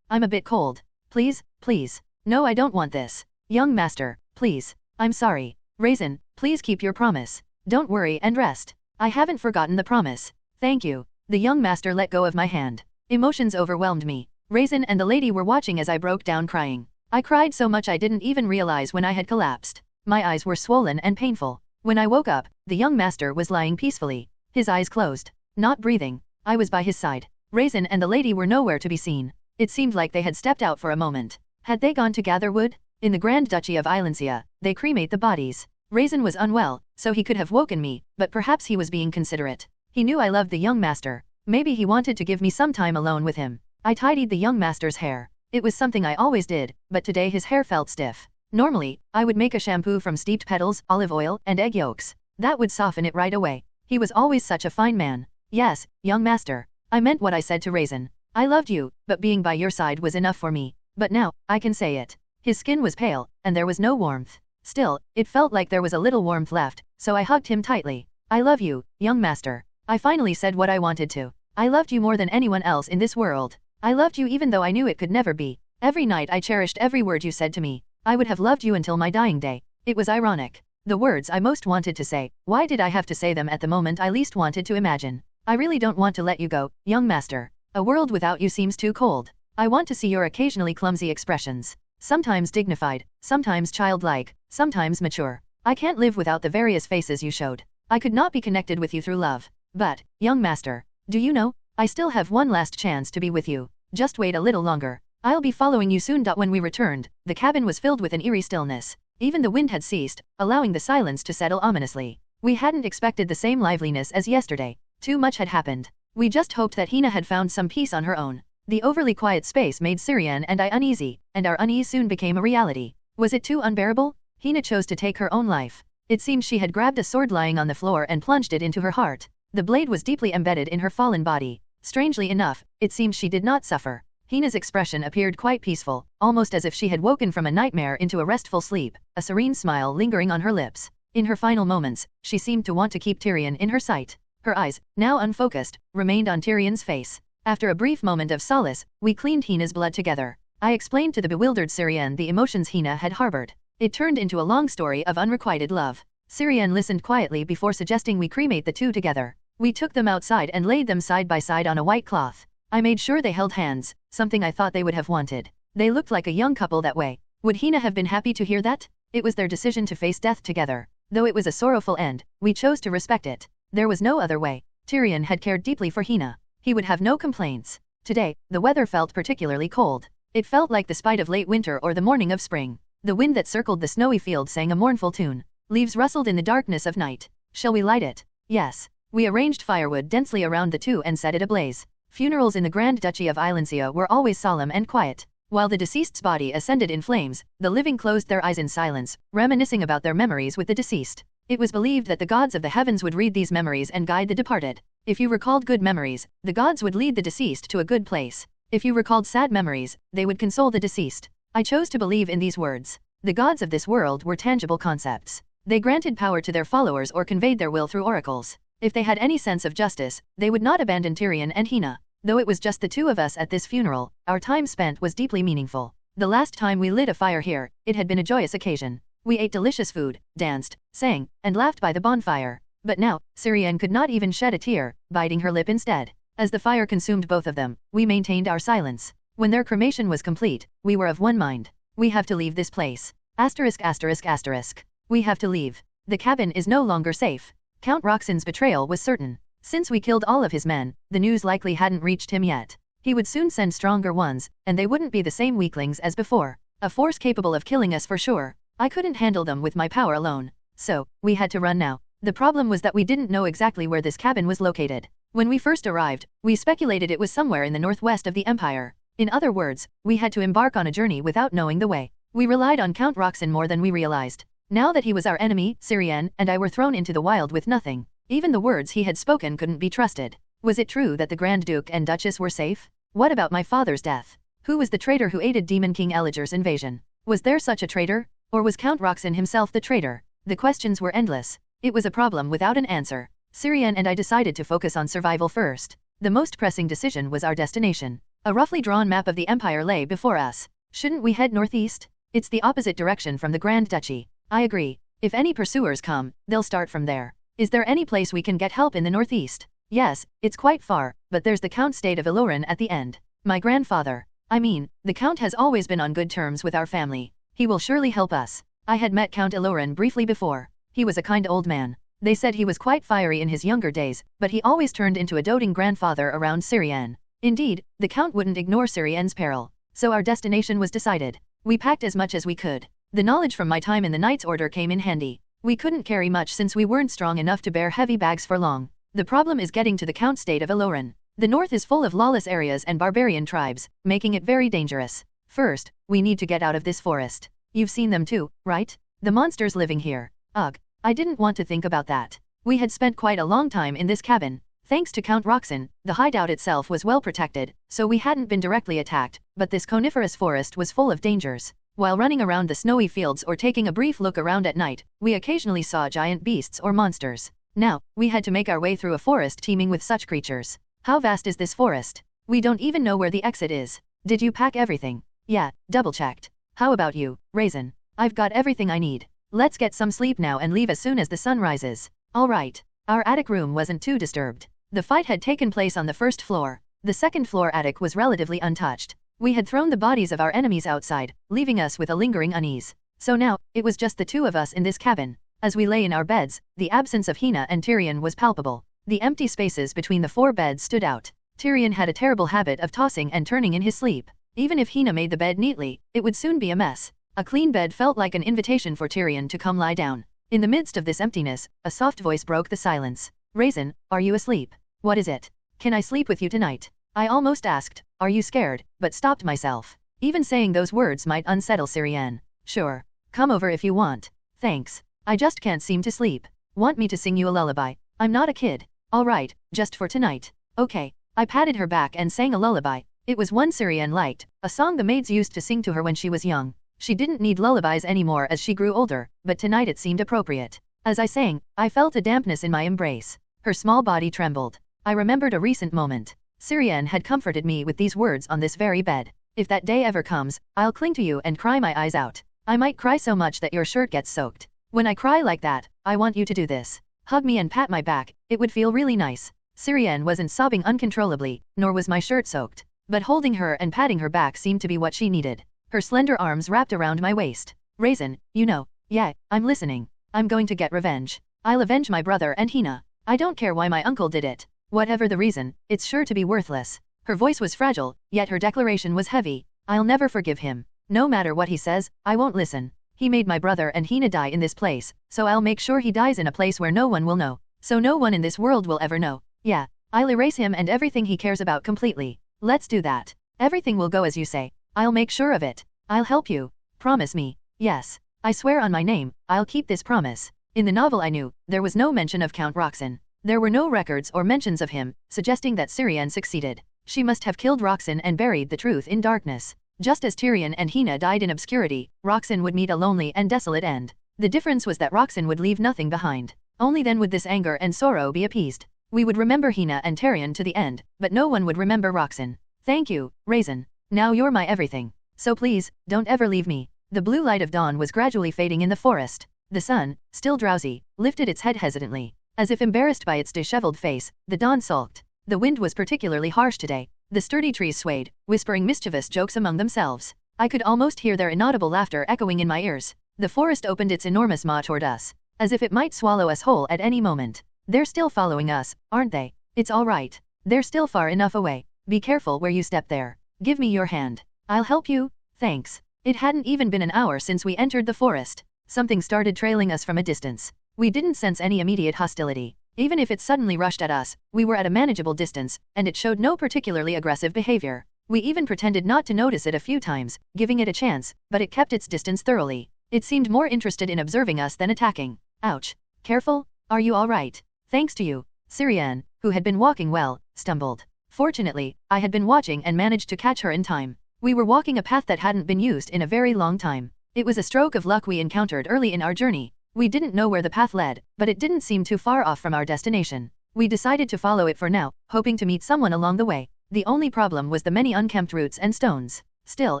I'm a bit cold. Please, please. No, I don't want this. Young master, please. I'm sorry. Raisin, please keep your promise. Don't worry and rest. I haven't forgotten the promise. Thank you. The young master let go of my hand. Emotions overwhelmed me. Raisin and the lady were watching as I broke down crying. I cried so much I didn't even realize when I had collapsed. My eyes were swollen and painful. When I woke up, the young master was lying peacefully. His eyes closed. Not breathing. I was by his side. Raisin and the lady were nowhere to be seen. It seemed like they had stepped out for a moment. Had they gone to gather wood? In the Grand Duchy of Islandia, they cremate the bodies. Raisin was unwell, so he could have woken me, but perhaps he was being considerate. He knew I loved the young master. Maybe he wanted to give me some time alone with him. I tidied the young master's hair. It was something I always did, but today his hair felt stiff. Normally, I would make a shampoo from steeped petals, olive oil, and egg yolks. That would soften it right away. He was always such a fine man. Yes, young master. I meant what I said to Raisin. I loved you, but being by your side was enough for me. But now, I can say it. His skin was pale, and there was no warmth. Still, it felt like there was a little warmth left, so I hugged him tightly. I love you, young master. I finally said what I wanted to. I loved you more than anyone else in this world. I loved you even though I knew it could never be. Every night I cherished every word you said to me. I would have loved you until my dying day. It was ironic. The words I most wanted to say, why did I have to say them at the moment I least wanted to imagine? I really don't want to let you go, young master. A world without you seems too cold. I want to see your occasionally clumsy expressions. Sometimes dignified, sometimes childlike, sometimes mature. I can't live without the various faces you showed. I could not be connected with you through love. But, young master, do you know? I still have one last chance to be with you. Just wait a little longer. I'll be following you soon. When we returned, the cabin was filled with an eerie stillness. Even the wind had ceased, allowing the silence to settle ominously. We hadn't expected the same liveliness as yesterday. Too much had happened. We just hoped that Hina had found some peace on her own. The overly quiet space made Syrian and I uneasy, and our unease soon became a reality. Was it too unbearable? Hina chose to take her own life. It seemed she had grabbed a sword lying on the floor and plunged it into her heart. The blade was deeply embedded in her fallen body. Strangely enough, it seemed she did not suffer. Hina's expression appeared quite peaceful, almost as if she had woken from a nightmare into a restful sleep, a serene smile lingering on her lips. In her final moments, she seemed to want to keep Tyrion in her sight. Her eyes, now unfocused, remained on Tyrion's face. After a brief moment of solace, we cleaned Hina's blood together. I explained to the bewildered Syrian the emotions Hina had harbored. It turned into a long story of unrequited love. Syrian listened quietly before suggesting we cremate the two together. We took them outside and laid them side by side on a white cloth. I made sure they held hands, something I thought they would have wanted. They looked like a young couple that way. Would Hina have been happy to hear that? It was their decision to face death together. Though it was a sorrowful end, we chose to respect it. There was no other way. Tyrion had cared deeply for Hina. He would have no complaints. Today, the weather felt particularly cold. It felt like the spite of late winter or the morning of spring. The wind that circled the snowy field sang a mournful tune. Leaves rustled in the darkness of night. Shall we light it? Yes. We arranged firewood densely around the two and set it ablaze. Funerals in the Grand Duchy of Islandia were always solemn and quiet. While the deceased's body ascended in flames, the living closed their eyes in silence, reminiscing about their memories with the deceased. It was believed that the gods of the heavens would read these memories and guide the departed. If you recalled good memories, the gods would lead the deceased to a good place. If you recalled sad memories, they would console the deceased. I chose to believe in these words. The gods of this world were tangible concepts. They granted power to their followers or conveyed their will through oracles. If they had any sense of justice, they would not abandon Tyrion and Hina. Though it was just the two of us at this funeral, our time spent was deeply meaningful. The last time we lit a fire here, it had been a joyous occasion. We ate delicious food, danced, sang, and laughed by the bonfire. But now, Syrian could not even shed a tear, biting her lip instead. As the fire consumed both of them, we maintained our silence. When their cremation was complete, we were of one mind. We have to leave this place. Asterisk asterisk asterisk. We have to leave. The cabin is no longer safe. Count Roxson's betrayal was certain. Since we killed all of his men, the news likely hadn't reached him yet. He would soon send stronger ones, and they wouldn't be the same weaklings as before. A force capable of killing us for sure. I couldn't handle them with my power alone. So, we had to run now. The problem was that we didn't know exactly where this cabin was located. When we first arrived, we speculated it was somewhere in the northwest of the Empire. In other words, we had to embark on a journey without knowing the way. We relied on Count Roxson more than we realized. Now that he was our enemy, Syrian and I were thrown into the wild with nothing. Even the words he had spoken couldn't be trusted. Was it true that the Grand Duke and Duchess were safe? What about my father's death? Who was the traitor who aided Demon King Eliger's invasion? Was there such a traitor? Or was Count Roxson himself the traitor? The questions were endless. It was a problem without an answer. Syrian and I decided to focus on survival first. The most pressing decision was our destination. A roughly drawn map of the Empire lay before us. Shouldn't we head northeast? It's the opposite direction from the Grand Duchy. I agree. If any pursuers come, they'll start from there. Is there any place we can get help in the northeast? Yes, it's quite far, but there's the Count State of Ilorin at the end. My grandfather. The Count has always been on good terms with our family. He will surely help us. I had met Count Ilorin briefly before. He was a kind old man. They said he was quite fiery in his younger days, but he always turned into a doting grandfather around Syrian. Indeed, the Count wouldn't ignore Syrian's peril. So our destination was decided. We packed as much as we could. The knowledge from my time in the Knight's Order came in handy. We couldn't carry much since we weren't strong enough to bear heavy bags for long. The problem is getting to the Count State of Ilorin. The north is full of lawless areas and barbarian tribes, making it very dangerous. First, we need to get out of this forest. You've seen them too, right? The monsters living here. Ugh, I didn't want to think about that. We had spent quite a long time in this cabin. Thanks to Count Roxson, the hideout itself was well protected, so we hadn't been directly attacked, but this coniferous forest was full of dangers. While running around the snowy fields or taking a brief look around at night, we occasionally saw giant beasts or monsters. Now, we had to make our way through a forest teeming with such creatures. How vast is this forest? We don't even know where the exit is. Did you pack everything? Yeah, double-checked. How about you, Raisin? I've got everything I need. Let's get some sleep now and leave as soon as the sun rises. All right. Our attic room wasn't too disturbed. The fight had taken place on the first floor. The second floor attic was relatively untouched. We had thrown the bodies of our enemies outside, leaving us with a lingering unease. So now, it was just the two of us in this cabin. As we lay in our beds, the absence of Hina and Tyrion was palpable. The empty spaces between the four beds stood out. Tyrion had a terrible habit of tossing and turning in his sleep. Even if Hina made the bed neatly, it would soon be a mess. A clean bed felt like an invitation for Tyrion to come lie down. In the midst of this emptiness, a soft voice broke the silence. Raisin, are you asleep? What is it? Can I sleep with you tonight? I almost asked, are you scared, but stopped myself. Even saying those words might unsettle Syrian. Sure. Come over if you want. Thanks. I just can't seem to sleep. Want me to sing you a lullaby? I'm not a kid. All right, just for tonight. Okay. I patted her back and sang a lullaby. It was one Syrian liked, a song the maids used to sing to her when she was young. She didn't need lullabies anymore as she grew older, but tonight it seemed appropriate. As I sang, I felt a dampness in my embrace. Her small body trembled. I remembered a recent moment. Syrian had comforted me with these words on this very bed. If that day ever comes, I'll cling to you and cry my eyes out. I might cry so much that your shirt gets soaked. When I cry like that, I want you to do this. Hug me and pat my back, it would feel really nice. Syrian wasn't sobbing uncontrollably, nor was my shirt soaked. But holding her and patting her back seemed to be what she needed. Her slender arms wrapped around my waist. Raisin, you know. Yeah, I'm listening. I'm going to get revenge. I'll avenge my brother and Hina. I don't care why my uncle did it. Whatever the reason, it's sure to be worthless. Her voice was fragile, yet her declaration was heavy. I'll never forgive him. No matter what he says, I won't listen. He made my brother and Hina die in this place, so I'll make sure he dies in a place where no one will know. So no one in this world will ever know. Yeah, I'll erase him and everything he cares about completely. Let's do that. Everything will go as you say. I'll make sure of it. I'll help you. Promise me. Yes. I swear on my name, I'll keep this promise. In the novel I knew, there was no mention of Count Roxson. There were no records or mentions of him, suggesting that Syrian succeeded. She must have killed Roxson and buried the truth in darkness. Just as Tyrion and Hina died in obscurity, Roxson would meet a lonely and desolate end. The difference was that Roxson would leave nothing behind. Only then would this anger and sorrow be appeased. We would remember Hina and Tyrion to the end, but no one would remember Roxson. Thank you, Raisin. Now you're my everything. So please, don't ever leave me. The blue light of dawn was gradually fading in the forest. The sun, still drowsy, lifted its head hesitantly. As if embarrassed by its disheveled face, the dawn sulked. The wind was particularly harsh today. The sturdy trees swayed, whispering mischievous jokes among themselves. I could almost hear their inaudible laughter echoing in my ears. The forest opened its enormous maw toward us, as if it might swallow us whole at any moment. They're still following us, aren't they? It's all right. They're still far enough away. Be careful where you step there. Give me your hand. I'll help you, thanks. It hadn't even been an hour since we entered the forest. Something started trailing us from a distance. We didn't sense any immediate hostility. Even if it suddenly rushed at us, we were at a manageable distance, and it showed no particularly aggressive behavior. We even pretended not to notice it a few times, giving it a chance, but it kept its distance thoroughly. It seemed more interested in observing us than attacking. Ouch. Careful? Are you alright? Thanks to you. Syrian, who had been walking well, stumbled. Fortunately, I had been watching and managed to catch her in time. We were walking a path that hadn't been used in a very long time. It was a stroke of luck we encountered early in our journey. We didn't know where the path led, but it didn't seem too far off from our destination. We decided to follow it for now, hoping to meet someone along the way. The only problem was the many unkempt roots and stones. Still,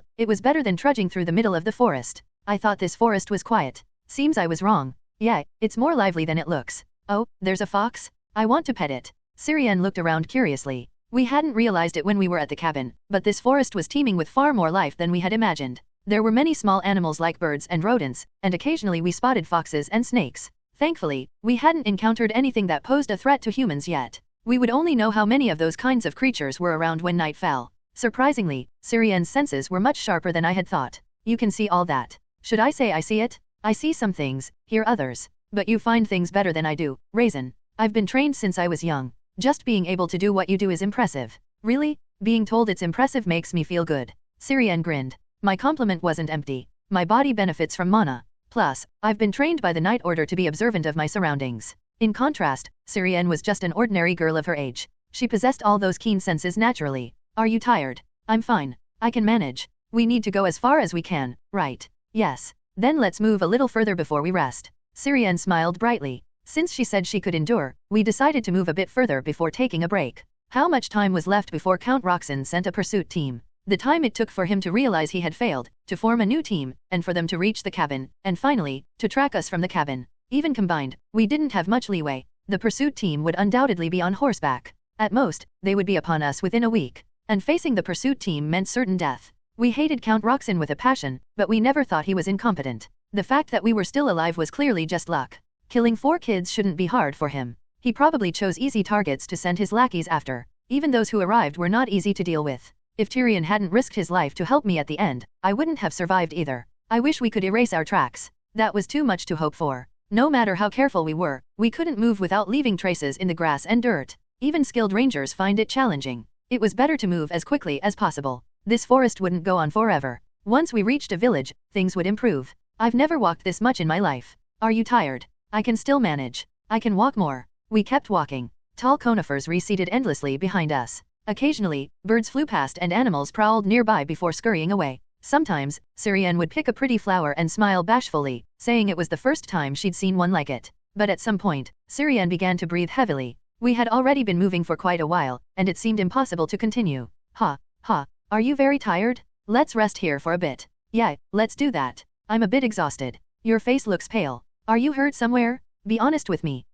it was better than trudging through the middle of the forest. I thought this forest was quiet. Seems I was wrong. Yeah, it's more lively than it looks. Oh, there's a fox? I want to pet it. Syrian looked around curiously. We hadn't realized it when we were at the cabin, but this forest was teeming with far more life than we had imagined. There were many small animals like birds and rodents, and occasionally we spotted foxes and snakes. Thankfully, we hadn't encountered anything that posed a threat to humans yet. We would only know how many of those kinds of creatures were around when night fell. Surprisingly, Syrian's senses were much sharper than I had thought. You can see all that. Should I say I see it? I see some things, hear others. But you find things better than I do, Raisin. I've been trained since I was young. Just being able to do what you do is impressive. Really? Being told it's impressive makes me feel good. Syrian grinned. My compliment wasn't empty. My body benefits from mana. Plus, I've been trained by the Night Order to be observant of my surroundings. In contrast, Syrian was just an ordinary girl of her age. She possessed all those keen senses naturally. Are you tired? I'm fine. I can manage. We need to go as far as we can, right? Yes. Then let's move a little further before we rest. Syrian smiled brightly. Since she said she could endure, we decided to move a bit further before taking a break. How much time was left before Count Roxson sent a pursuit team? The time it took for him to realize he had failed, to form a new team, and for them to reach the cabin, and finally, to track us from the cabin. Even combined, we didn't have much leeway. The pursuit team would undoubtedly be on horseback. At most, they would be upon us within a week. And facing the pursuit team meant certain death. We hated Count Roxson with a passion, but we never thought he was incompetent. The fact that we were still alive was clearly just luck. Killing 4 kids shouldn't be hard for him. He probably chose easy targets to send his lackeys after. Even those who arrived were not easy to deal with. If Tyrion hadn't risked his life to help me at the end, I wouldn't have survived either. I wish we could erase our tracks. That was too much to hope for. No matter how careful we were, we couldn't move without leaving traces in the grass and dirt. Even skilled rangers find it challenging. It was better to move as quickly as possible. This forest wouldn't go on forever. Once we reached a village, things would improve. I've never walked this much in my life. Are you tired? I can still manage. I can walk more. We kept walking. Tall conifers receded endlessly behind us. Occasionally, birds flew past and animals prowled nearby before scurrying away. Sometimes, Syrian would pick a pretty flower and smile bashfully, saying it was the first time she'd seen one like it. But at some point, Syrian began to breathe heavily. We had already been moving for quite a while, and it seemed impossible to continue. Are you very tired? Let's rest here for a bit. Yeah, let's do that. I'm a bit exhausted. Your face looks pale. Are you hurt somewhere? Be honest with me.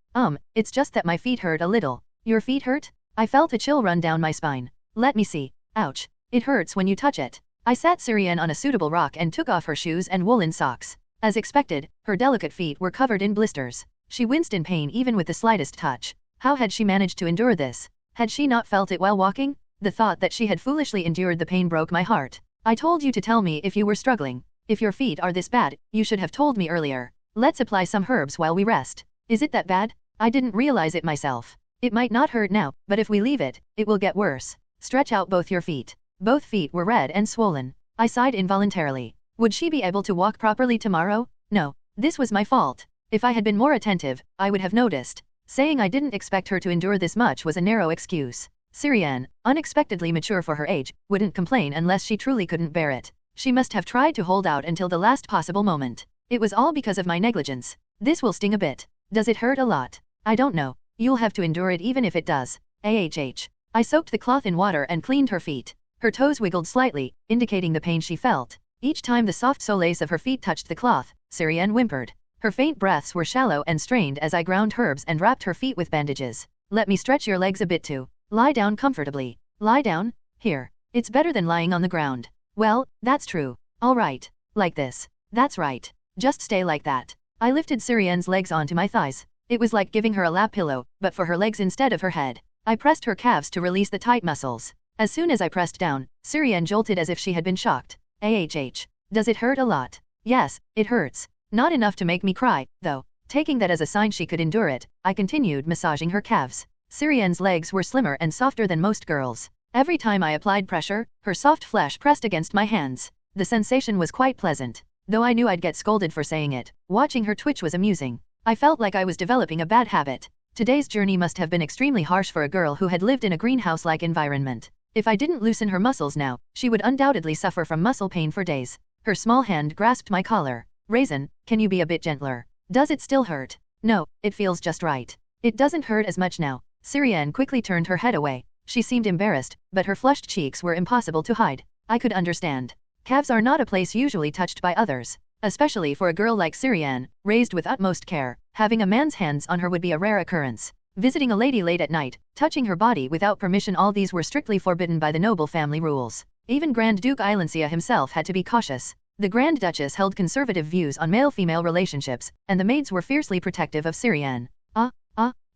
It's just that my feet hurt a little. Your feet hurt? I felt a chill run down my spine. Let me see. Ouch. It hurts when you touch it. I sat Syrian on a suitable rock and took off her shoes and woolen socks. As expected, her delicate feet were covered in blisters. She winced in pain even with the slightest touch. How had she managed to endure this? Had she not felt it while walking? The thought that she had foolishly endured the pain broke my heart. I told you to tell me if you were struggling. If your feet are this bad, you should have told me earlier. Let's apply some herbs while we rest. Is it that bad? I didn't realize it myself. It might not hurt now, but if we leave it, it will get worse. Stretch out both your feet. Both feet were red and swollen. I sighed involuntarily. Would she be able to walk properly tomorrow? No. This was my fault. If I had been more attentive, I would have noticed. Saying I didn't expect her to endure this much was a narrow excuse. Syrian, unexpectedly mature for her age, wouldn't complain unless she truly couldn't bear it. She must have tried to hold out until the last possible moment. It was all because of my negligence. This will sting a bit. Does it hurt a lot? I don't know. You'll have to endure it even if it does. I soaked the cloth in water and cleaned her feet. Her toes wiggled slightly, indicating the pain she felt. Each time the soft soles of her feet touched the cloth, Syrian whimpered. Her faint breaths were shallow and strained as I ground herbs and wrapped her feet with bandages. Let me stretch your legs a bit too. Lie down comfortably. Lie down? Here. It's better than lying on the ground. Well, that's true. All right. Like this. That's right. Just stay like that. I lifted Syrian's legs onto my thighs. It was like giving her a lap pillow, but for her legs instead of her head. I pressed her calves to release the tight muscles. As soon as I pressed down, Syrian jolted as if she had been shocked. Does it hurt a lot? Yes, it hurts. Not enough to make me cry, though. Taking that as a sign she could endure it, I continued massaging her calves. Syrian's legs were slimmer and softer than most girls. Every time I applied pressure, her soft flesh pressed against my hands. The sensation was quite pleasant. Though I knew I'd get scolded for saying it, watching her twitch was amusing. I felt like I was developing a bad habit. Today's journey must have been extremely harsh for a girl who had lived in a greenhouse-like environment. If I didn't loosen her muscles now, she would undoubtedly suffer from muscle pain for days. Her small hand grasped my collar. Raisin, can you be a bit gentler? Does it still hurt? No, it feels just right. It doesn't hurt as much now. Syrian quickly turned her head away. She seemed embarrassed, but her flushed cheeks were impossible to hide. I could understand. Calves are not a place usually touched by others. Especially for a girl like Syrian, raised with utmost care, having a man's hands on her would be a rare occurrence. Visiting a lady late at night, touching her body without permission, all these were strictly forbidden by the noble family rules. Even Grand Duke Ilancia himself had to be cautious. The Grand Duchess held conservative views on male-female relationships, and the maids were fiercely protective of Syrian.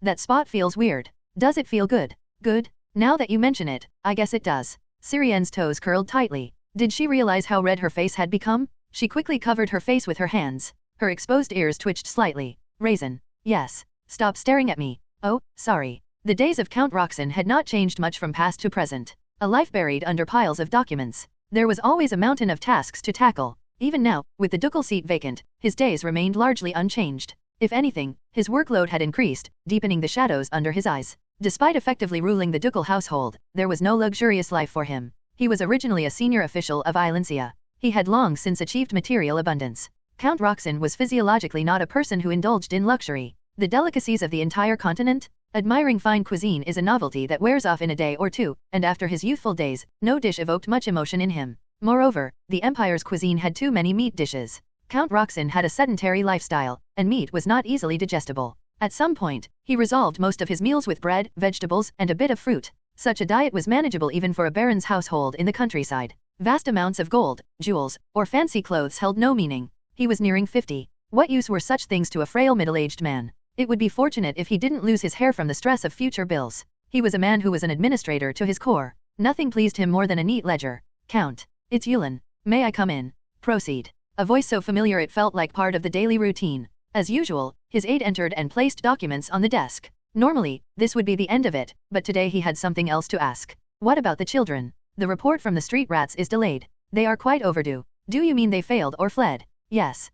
That spot feels weird. Does it feel good? Good? Now that you mention it, I guess it does. Syrian's toes curled tightly. Did she realize how red her face had become? She quickly covered her face with her hands. Her exposed ears twitched slightly. Raisin. Yes. Stop staring at me. Oh, sorry. The days of Count Roxson had not changed much from past to present. A life buried under piles of documents. There was always a mountain of tasks to tackle. Even now, with the ducal seat vacant, his days remained largely unchanged. If anything, his workload had increased, deepening the shadows under his eyes. Despite effectively ruling the ducal household, there was no luxurious life for him. He was originally a senior official of Ilancia. He had long since achieved material abundance. Count Roxson was physiologically not a person who indulged in luxury. The delicacies of the entire continent? Admiring fine cuisine is a novelty that wears off in a day or two, and after his youthful days, no dish evoked much emotion in him. Moreover, the Empire's cuisine had too many meat dishes. Count Roxson had a sedentary lifestyle, and meat was not easily digestible. At some point, he resolved most of his meals with bread, vegetables, and a bit of fruit. Such a diet was manageable even for a baron's household in the countryside. Vast amounts of gold, jewels, or fancy clothes held no meaning. He was nearing 50. What use were such things to a frail middle-aged man? It would be fortunate if he didn't lose his hair from the stress of future bills. He was a man who was an administrator to his core. Nothing pleased him more than a neat ledger. Count. It's Yulin. May I come in? Proceed. A voice so familiar it felt like part of the daily routine. As usual, his aide entered and placed documents on the desk. Normally, this would be the end of it, but today he had something else to ask. What about the children? The report from the street rats is delayed. They are quite overdue. Do you mean they failed or fled? Yes.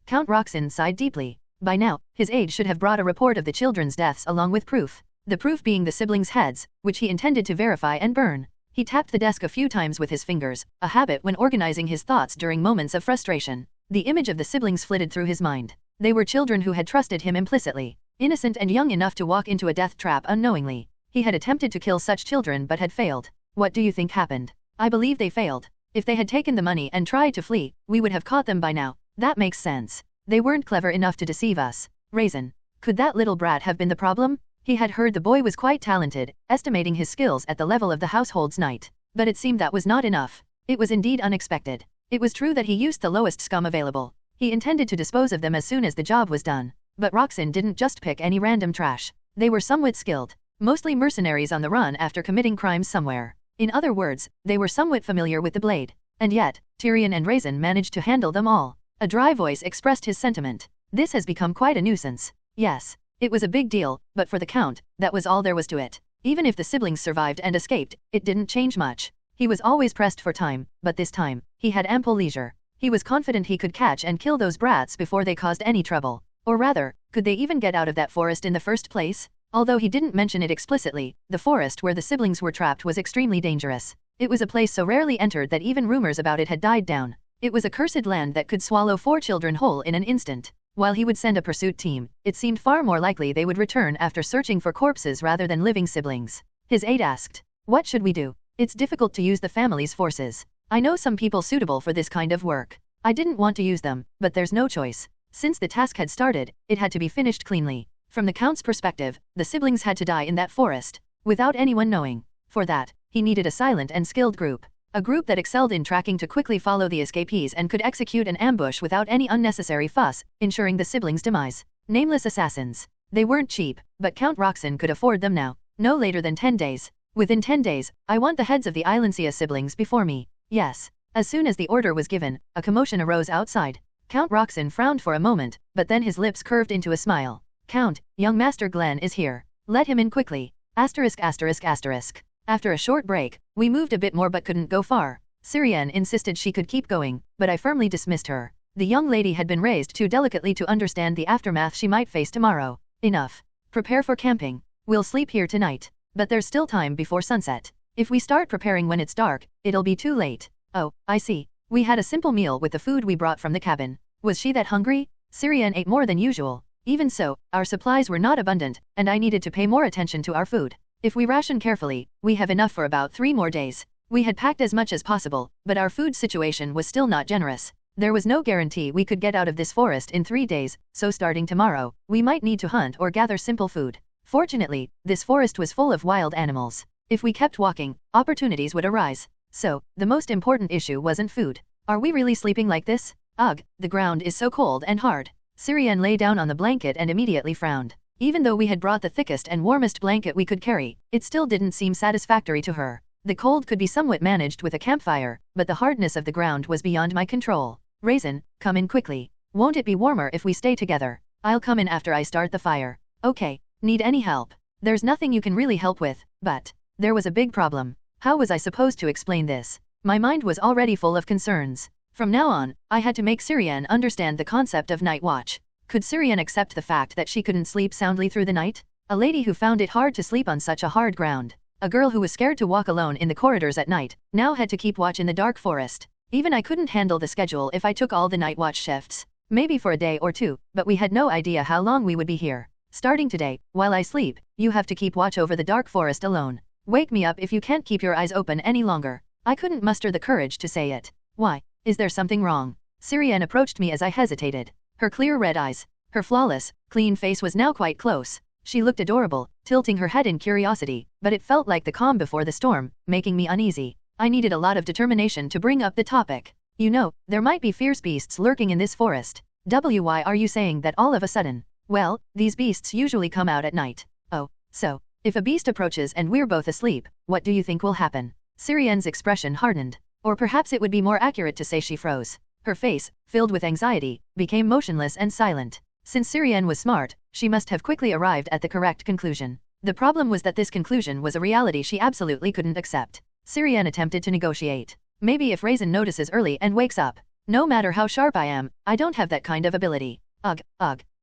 Count Roxson sighed deeply. By now, his aide should have brought a report of the children's deaths along with proof. The proof being the siblings' heads, which he intended to verify and burn. He tapped the desk a few times with his fingers, a habit when organizing his thoughts during moments of frustration. The image of the siblings flitted through his mind. They were children who had trusted him implicitly. Innocent and young enough to walk into a death trap unknowingly. He had attempted to kill such children but had failed. What do you think happened? I believe they failed. If they had taken the money and tried to flee, we would have caught them by now. That makes sense. They weren't clever enough to deceive us. Raisin. Could that little brat have been the problem? He had heard the boy was quite talented, estimating his skills at the level of the household's knight. But it seemed that was not enough. It was indeed unexpected. It was true that he used the lowest scum available. He intended to dispose of them as soon as the job was done. But Roxson didn't just pick any random trash. They were somewhat skilled. Mostly mercenaries on the run after committing crimes somewhere. In other words, they were somewhat familiar with the blade. And yet, Tyrion and Raisin managed to handle them all. A dry voice expressed his sentiment. This has become quite a nuisance. Yes, it was a big deal, but for the Count, that was all there was to it. Even if the siblings survived and escaped, it didn't change much. He was always pressed for time, but this time, he had ample leisure. He was confident he could catch and kill those brats before they caused any trouble. Or rather, could they even get out of that forest in the first place? Although he didn't mention it explicitly, the forest where the siblings were trapped was extremely dangerous. It was a place so rarely entered that even rumors about it had died down. It was a cursed land that could swallow 4 children whole in an instant. While he would send a pursuit team, it seemed far more likely they would return after searching for corpses rather than living siblings. His aide asked, "What should we do? It's difficult to use the family's forces. I know some people suitable for this kind of work. I didn't want to use them, but there's no choice. Since the task had started, it had to be finished cleanly. From the Count's perspective, the siblings had to die in that forest, without anyone knowing. For that, he needed a silent and skilled group. A group that excelled in tracking to quickly follow the escapees and could execute an ambush without any unnecessary fuss, ensuring the siblings' demise. Nameless assassins. They weren't cheap, but Count Roxson could afford them now. No later than 10 days. Within 10 days, I want the heads of the Islandia siblings before me. Yes. As soon as the order was given, a commotion arose outside. Count Roxson frowned for a moment, but then his lips curved into a smile. Count, young Master Glenn is here. Let him in quickly. Asterisk asterisk asterisk. After a short break, we moved a bit more but couldn't go far. Syrienne insisted she could keep going, but I firmly dismissed her. The young lady had been raised too delicately to understand the aftermath she might face tomorrow. Enough. Prepare for camping. We'll sleep here tonight. But there's still time before sunset. If we start preparing when it's dark, it'll be too late. Oh, I see. We had a simple meal with the food we brought from the cabin. Was she that hungry? Syrienne ate more than usual. Even so, our supplies were not abundant, and I needed to pay more attention to our food. If we ration carefully, we have enough for about 3 more days. We had packed as much as possible, but our food situation was still not generous. There was no guarantee we could get out of this forest in 3 days, so starting tomorrow, we might need to hunt or gather simple food. Fortunately, this forest was full of wild animals. If we kept walking, opportunities would arise. So, the most important issue wasn't food. Are we really sleeping like this? Ugh, the ground is so cold and hard. Syrienne lay down on the blanket and immediately frowned. Even though we had brought the thickest and warmest blanket we could carry, it still didn't seem satisfactory to her. The cold could be somewhat managed with a campfire, but the hardness of the ground was beyond my control. Raisin, come in quickly. Won't it be warmer if we stay together? I'll come in after I start the fire. Okay, need any help? There's nothing you can really help with, but there was a big problem. How was I supposed to explain this? My mind was already full of concerns. From now on, I had to make Syrienne understand the concept of night watch. Could Syrienne accept the fact that she couldn't sleep soundly through the night? A lady who found it hard to sleep on such a hard ground. A girl who was scared to walk alone in the corridors at night, now had to keep watch in the dark forest. Even I couldn't handle the schedule if I took all the night watch shifts. Maybe for a day or two, but we had no idea how long we would be here. Starting today, while I sleep, you have to keep watch over the dark forest alone. Wake me up if you can't keep your eyes open any longer. I couldn't muster the courage to say it. Why? Is there something wrong? Syrienne approached me as I hesitated. Her clear red eyes, her flawless, clean face was now quite close. She looked adorable, tilting her head in curiosity, but it felt like the calm before the storm, making me uneasy. I needed a lot of determination to bring up the topic. You know, there might be fierce beasts lurking in this forest. Why are you saying that all of a sudden? Well, these beasts usually come out at night. Oh, so, if a beast approaches and we're both asleep, what do you think will happen? Syrienne's expression hardened. Or perhaps it would be more accurate to say she froze. Her face, filled with anxiety, became motionless and silent. Since Syrienne was smart, she must have quickly arrived at the correct conclusion. The problem was that this conclusion was a reality she absolutely couldn't accept. Syrienne attempted to negotiate. Maybe if Raisin notices early and wakes up. No matter how sharp I am, I don't have that kind of ability. Ugh.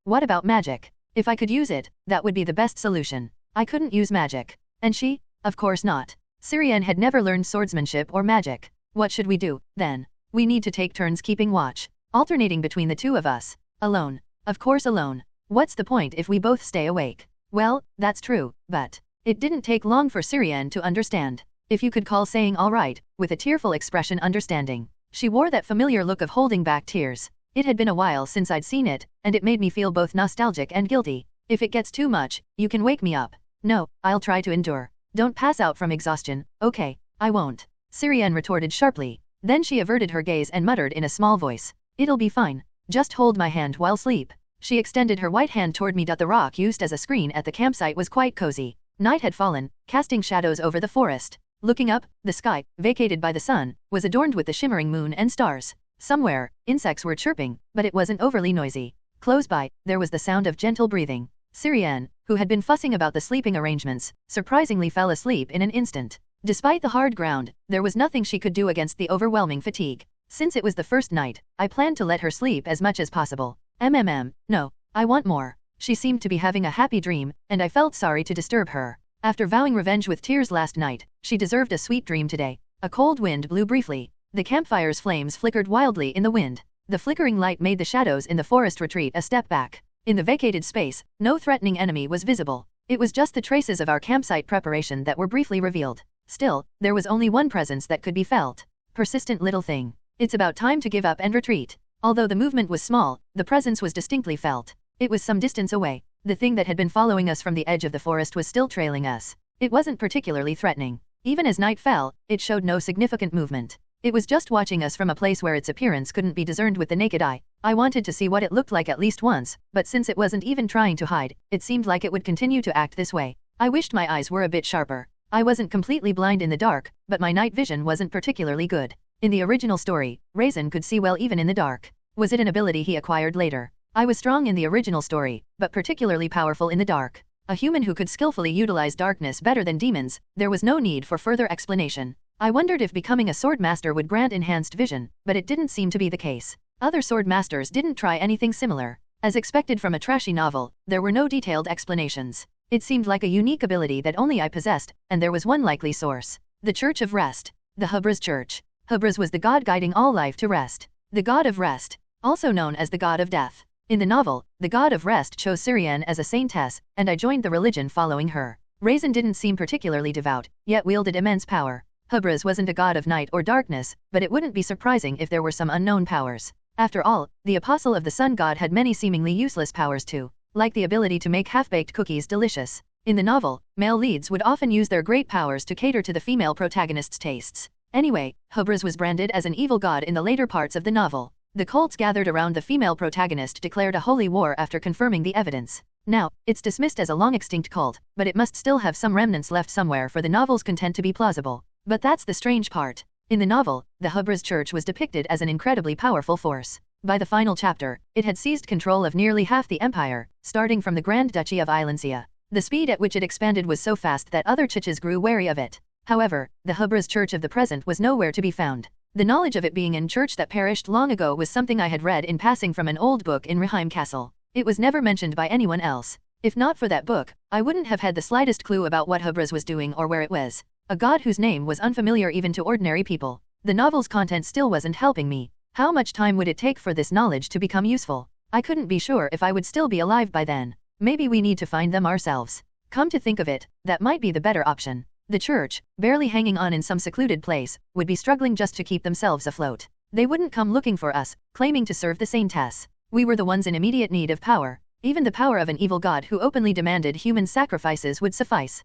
What about magic? If I could use it, that would be the best solution. I couldn't use magic. And she? Of course not. Syrienne had never learned swordsmanship or magic. What should we do, then? We need to take turns keeping watch, alternating between the two of us. Alone. Of course alone. What's the point if we both stay awake? Well, that's true, but it didn't take long for Syrienne to understand. If you could call saying all right, with a tearful expression understanding. She wore that familiar look of holding back tears. It had been a while since I'd seen it, and it made me feel both nostalgic and guilty. If it gets too much, you can wake me up. No, I'll try to endure. Don't pass out from exhaustion, okay? I won't. Syrienne retorted sharply. Then she averted her gaze and muttered in a small voice. It'll be fine. Just hold my hand while sleep. She extended her white hand toward me. The rock used as a screen at the campsite was quite cozy. Night had fallen, casting shadows over the forest. Looking up, the sky, vacated by the sun, was adorned with the shimmering moon and stars. Somewhere, insects were chirping, but it wasn't overly noisy. Close by, there was the sound of gentle breathing. Syrienne, who had been fussing about the sleeping arrangements, surprisingly fell asleep in an instant. Despite the hard ground, there was nothing she could do against the overwhelming fatigue. Since it was the first night, I planned to let her sleep as much as possible. No, I want more. She seemed to be having a happy dream, and I felt sorry to disturb her. After vowing revenge with tears last night, she deserved a sweet dream today. A cold wind blew briefly. The campfire's flames flickered wildly in the wind. The flickering light made the shadows in the forest retreat a step back. In the vacated space, no threatening enemy was visible. It was just the traces of our campsite preparation that were briefly revealed. Still, there was only one presence that could be felt. Persistent little thing. It's about time to give up and retreat. Although the movement was small, the presence was distinctly felt. It was some distance away. The thing that had been following us from the edge of the forest was still trailing us. It wasn't particularly threatening. Even as night fell, it showed no significant movement. It was just watching us from a place where its appearance couldn't be discerned with the naked eye. I wanted to see what it looked like at least once, but since it wasn't even trying to hide, it seemed like it would continue to act this way. I wished my eyes were a bit sharper. I wasn't completely blind in the dark, but my night vision wasn't particularly good. In the original story, Raisin could see well even in the dark. Was it an ability he acquired later? I was strong in the original story, but particularly powerful in the dark. A human who could skillfully utilize darkness better than demons, there was no need for further explanation. I wondered if becoming a sword master would grant enhanced vision, but it didn't seem to be the case. Other sword masters didn't try anything similar. As expected from a trashy novel, there were no detailed explanations. It seemed like a unique ability that only I possessed, and there was one likely source. The Church of Rest. The Hubris Church. Hubris was the god guiding all life to rest. The god of rest. Also known as the god of death. In the novel, the god of rest chose Syrian as a saintess, and I joined the religion following her. Raisin didn't seem particularly devout, yet wielded immense power. Hubris wasn't a god of night or darkness, but it wouldn't be surprising if there were some unknown powers. After all, the apostle of the sun god had many seemingly useless powers too, like the ability to make half-baked cookies delicious. In the novel, male leads would often use their great powers to cater to the female protagonist's tastes. Anyway, Hubris was branded as an evil god in the later parts of the novel. The cults gathered around the female protagonist declared a holy war after confirming the evidence. Now, it's dismissed as a long-extinct cult, but it must still have some remnants left somewhere for the novel's content to be plausible. But that's the strange part. In the novel, the Hubris Church was depicted as an incredibly powerful force. By the final chapter, it had seized control of nearly half the empire, starting from the Grand Duchy of Islandia. The speed at which it expanded was so fast that other churches grew wary of it. However, the Hubris Church of the present was nowhere to be found. The knowledge of it being in church that perished long ago was something I had read in passing from an old book in Reheim Castle. It was never mentioned by anyone else. If not for that book, I wouldn't have had the slightest clue about what Hubris was doing or where it was. A god whose name was unfamiliar even to ordinary people. The novel's content still wasn't helping me. How much time would it take for this knowledge to become useful? I couldn't be sure if I would still be alive by then. Maybe we need to find them ourselves. Come to think of it, that might be the better option. The church, barely hanging on in some secluded place, would be struggling just to keep themselves afloat. They wouldn't come looking for us, claiming to serve the saintess. We were the ones in immediate need of power. Even the power of an evil god who openly demanded human sacrifices would suffice.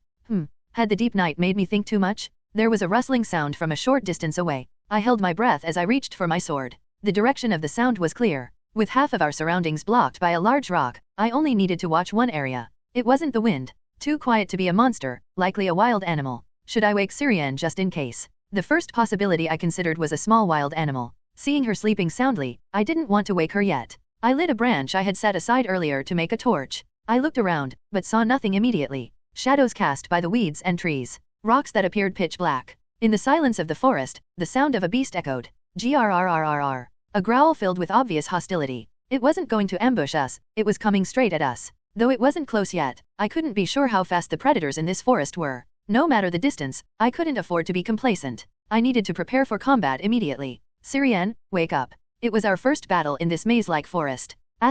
Had the deep night made me think too much? There was a rustling sound from a short distance away. I held my breath as I reached for my sword. The direction of the sound was clear. With half of our surroundings blocked by a large rock, I only needed to watch one area. It wasn't the wind. Too quiet to be a monster, likely a wild animal. Should I wake Syrian just in case? The first possibility I considered was a small wild animal. Seeing her sleeping soundly, I didn't want to wake her yet. I lit a branch I had set aside earlier to make a torch. I looked around, but saw nothing immediately. Shadows cast by the weeds and trees. Rocks that appeared pitch black. In the silence of the forest, the sound of a beast echoed. Grrrrrrr. A growl filled with obvious hostility. It wasn't going to ambush us, it was coming straight at us. Though it wasn't close yet, I couldn't be sure how fast the predators in this forest were. No matter the distance, I couldn't afford to be complacent. I needed to prepare for combat immediately. Syrian, wake up. It was our first battle in this maze-like forest. ******.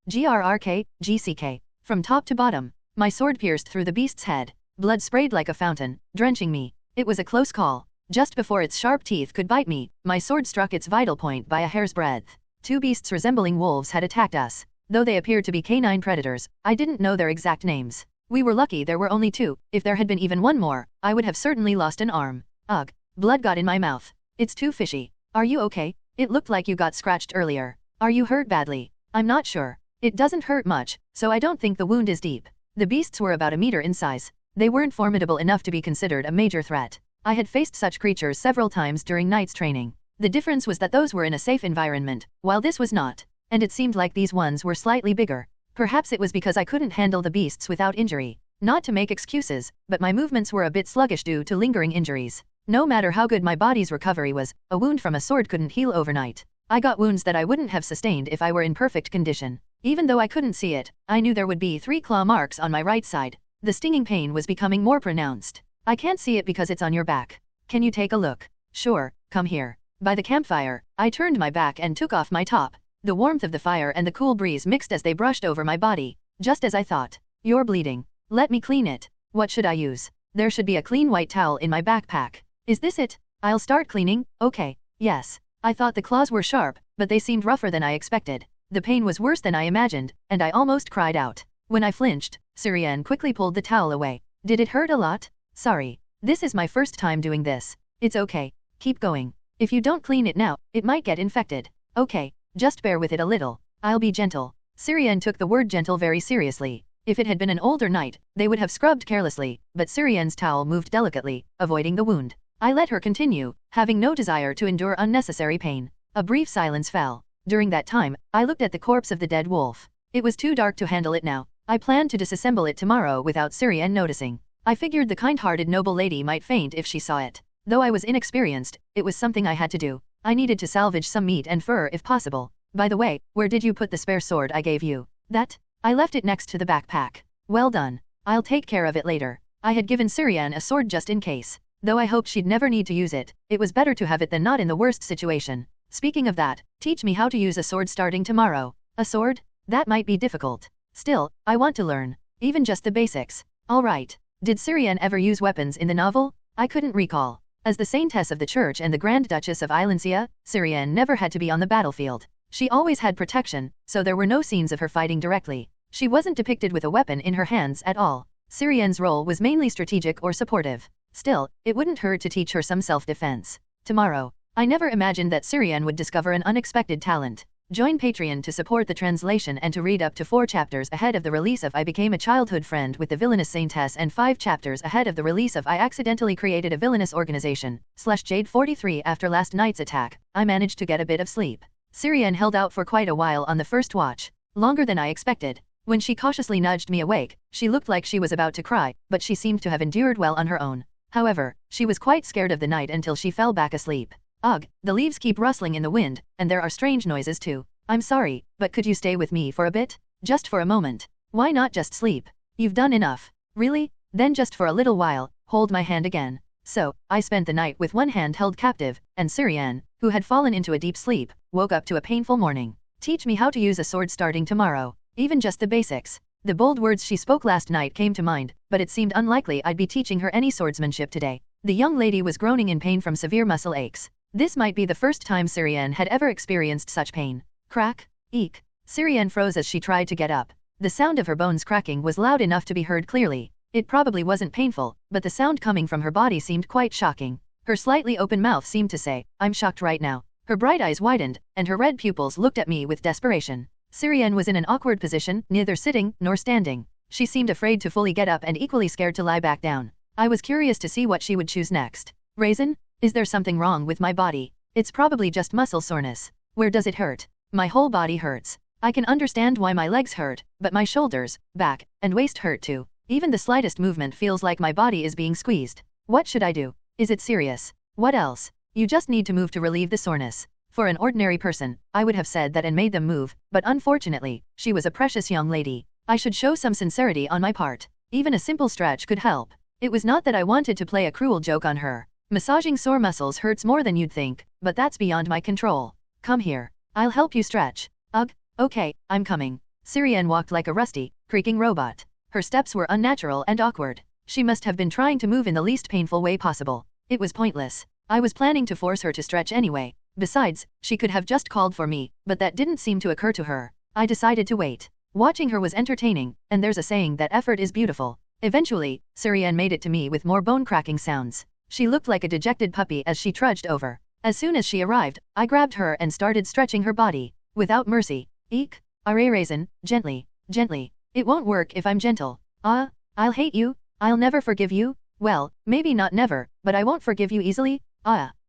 GRRK, GCK. From top to bottom, my sword pierced through the beast's head. Blood sprayed like a fountain, drenching me. It was a close call. Just before its sharp teeth could bite me, my sword struck its vital point by a hair's breadth. Two beasts resembling wolves had attacked us. Though they appeared to be canine predators, I didn't know their exact names. We were lucky there were only two. If there had been even one more, I would have certainly lost an arm. Ugh. Blood got in my mouth. It's too fishy. Are you okay? It looked like you got scratched earlier. Are you hurt badly? I'm not sure. It doesn't hurt much, so I don't think the wound is deep. The beasts were about a meter in size. They weren't formidable enough to be considered a major threat. I had faced such creatures several times during Knight's training. The difference was that those were in a safe environment, while this was not. And it seemed like these ones were slightly bigger. Perhaps it was because I couldn't handle the beasts without injury. Not to make excuses, but my movements were a bit sluggish due to lingering injuries. No matter how good my body's recovery was, a wound from a sword couldn't heal overnight. I got wounds that I wouldn't have sustained if I were in perfect condition. Even though I couldn't see it, I knew there would be 3 claw marks on my right side. The stinging pain was becoming more pronounced. I can't see it because it's on your back. Can you take a look? Sure, come here. By the campfire, I turned my back and took off my top. The warmth of the fire and the cool breeze mixed as they brushed over my body. Just as I thought. You're bleeding. Let me clean it. What should I use? There should be a clean white towel in my backpack. Is this it? I'll start cleaning, okay. Yes. I thought the claws were sharp, but they seemed rougher than I expected. The pain was worse than I imagined, and I almost cried out. When I flinched, Syrian quickly pulled the towel away. Did it hurt a lot? Sorry. This is my first time doing this. It's okay. Keep going. If you don't clean it now, it might get infected. Okay. Just bear with it a little. I'll be gentle. Syrian took the word gentle very seriously. If it had been an older knight, they would have scrubbed carelessly, but Syrian's towel moved delicately, avoiding the wound. I let her continue, having no desire to endure unnecessary pain. A brief silence fell. During that time, I looked at the corpse of the dead wolf. It was too dark to handle it now. I planned to disassemble it tomorrow without Syrian noticing. I figured the kind-hearted noble lady might faint if she saw it. Though I was inexperienced, it was something I had to do. I needed to salvage some meat and fur if possible. By the way, where did you put the spare sword I gave you? That? I left it next to the backpack. Well done. I'll take care of it later. I had given Syrian a sword just in case. Though I hoped she'd never need to use it, it was better to have it than not in the worst situation. Speaking of that, teach me how to use a sword starting tomorrow. A sword? That might be difficult. Still, I want to learn. Even just the basics. Alright. Did Syrian ever use weapons in the novel? I couldn't recall. As the saintess of the church and the Grand Duchess of Islandia, Syrian never had to be on the battlefield. She always had protection, so there were no scenes of her fighting directly. She wasn't depicted with a weapon in her hands at all. Syrian's role was mainly strategic or supportive. Still, it wouldn't hurt to teach her some self-defense. Tomorrow. I never imagined that Syrian would discover an unexpected talent. Join Patreon to support the translation and to read up to 4 chapters ahead of the release of I Became a Childhood Friend with the Villainous Saintess and 5 chapters ahead of the release of I Accidentally Created a Villainous Organization, /Jade43 after last night's attack. I managed to get a bit of sleep. Syrian held out for quite a while on the first watch. Longer than I expected. When she cautiously nudged me awake, she looked like she was about to cry, but she seemed to have endured well on her own. However, she was quite scared of the night until she fell back asleep. Ugh, the leaves keep rustling in the wind, and there are strange noises too. I'm sorry, but could you stay with me for a bit? Just for a moment. Why not just sleep? You've done enough. Really? Then just for a little while, hold my hand again. So, I spent the night with one hand held captive, and Syrian, who had fallen into a deep sleep, woke up to a painful morning. Teach me how to use a sword starting tomorrow. Even just the basics. The bold words she spoke last night came to mind, but it seemed unlikely I'd be teaching her any swordsmanship today. The young lady was groaning in pain from severe muscle aches. This might be the first time Syrian had ever experienced such pain. Crack. Eek. Syrian froze as she tried to get up. The sound of her bones cracking was loud enough to be heard clearly. It probably wasn't painful, but the sound coming from her body seemed quite shocking. Her slightly open mouth seemed to say, I'm shocked right now. Her bright eyes widened, and her red pupils looked at me with desperation. Syrian was in an awkward position, neither sitting nor standing. She seemed afraid to fully get up and equally scared to lie back down. I was curious to see what she would choose next. Raisin? Is there something wrong with my body? It's probably just muscle soreness. Where does it hurt? My whole body hurts. I can understand why my legs hurt, but my shoulders, back, and waist hurt too. Even the slightest movement feels like my body is being squeezed. What should I do? Is it serious? What else? You just need to move to relieve the soreness. For an ordinary person, I would have said that and made them move, but unfortunately, she was a precious young lady. I should show some sincerity on my part. Even a simple stretch could help. It was not that I wanted to play a cruel joke on her. Massaging sore muscles hurts more than you'd think, but that's beyond my control. Come here. I'll help you stretch. Ugh, okay, I'm coming. Syrian walked like a rusty, creaking robot. Her steps were unnatural and awkward. She must have been trying to move in the least painful way possible. It was pointless. I was planning to force her to stretch anyway. Besides, she could have just called for me, but that didn't seem to occur to her. I decided to wait. Watching her was entertaining, and there's a saying that effort is beautiful. Eventually, Syrian made it to me with more bone-cracking sounds. She looked like a dejected puppy as she trudged over. As soon as she arrived, I grabbed her and started stretching her body. Without mercy. Eek. Raisin, gently, gently. It won't work if I'm gentle. I'll hate you. I'll never forgive you. Well, maybe not never, but I won't forgive you easily.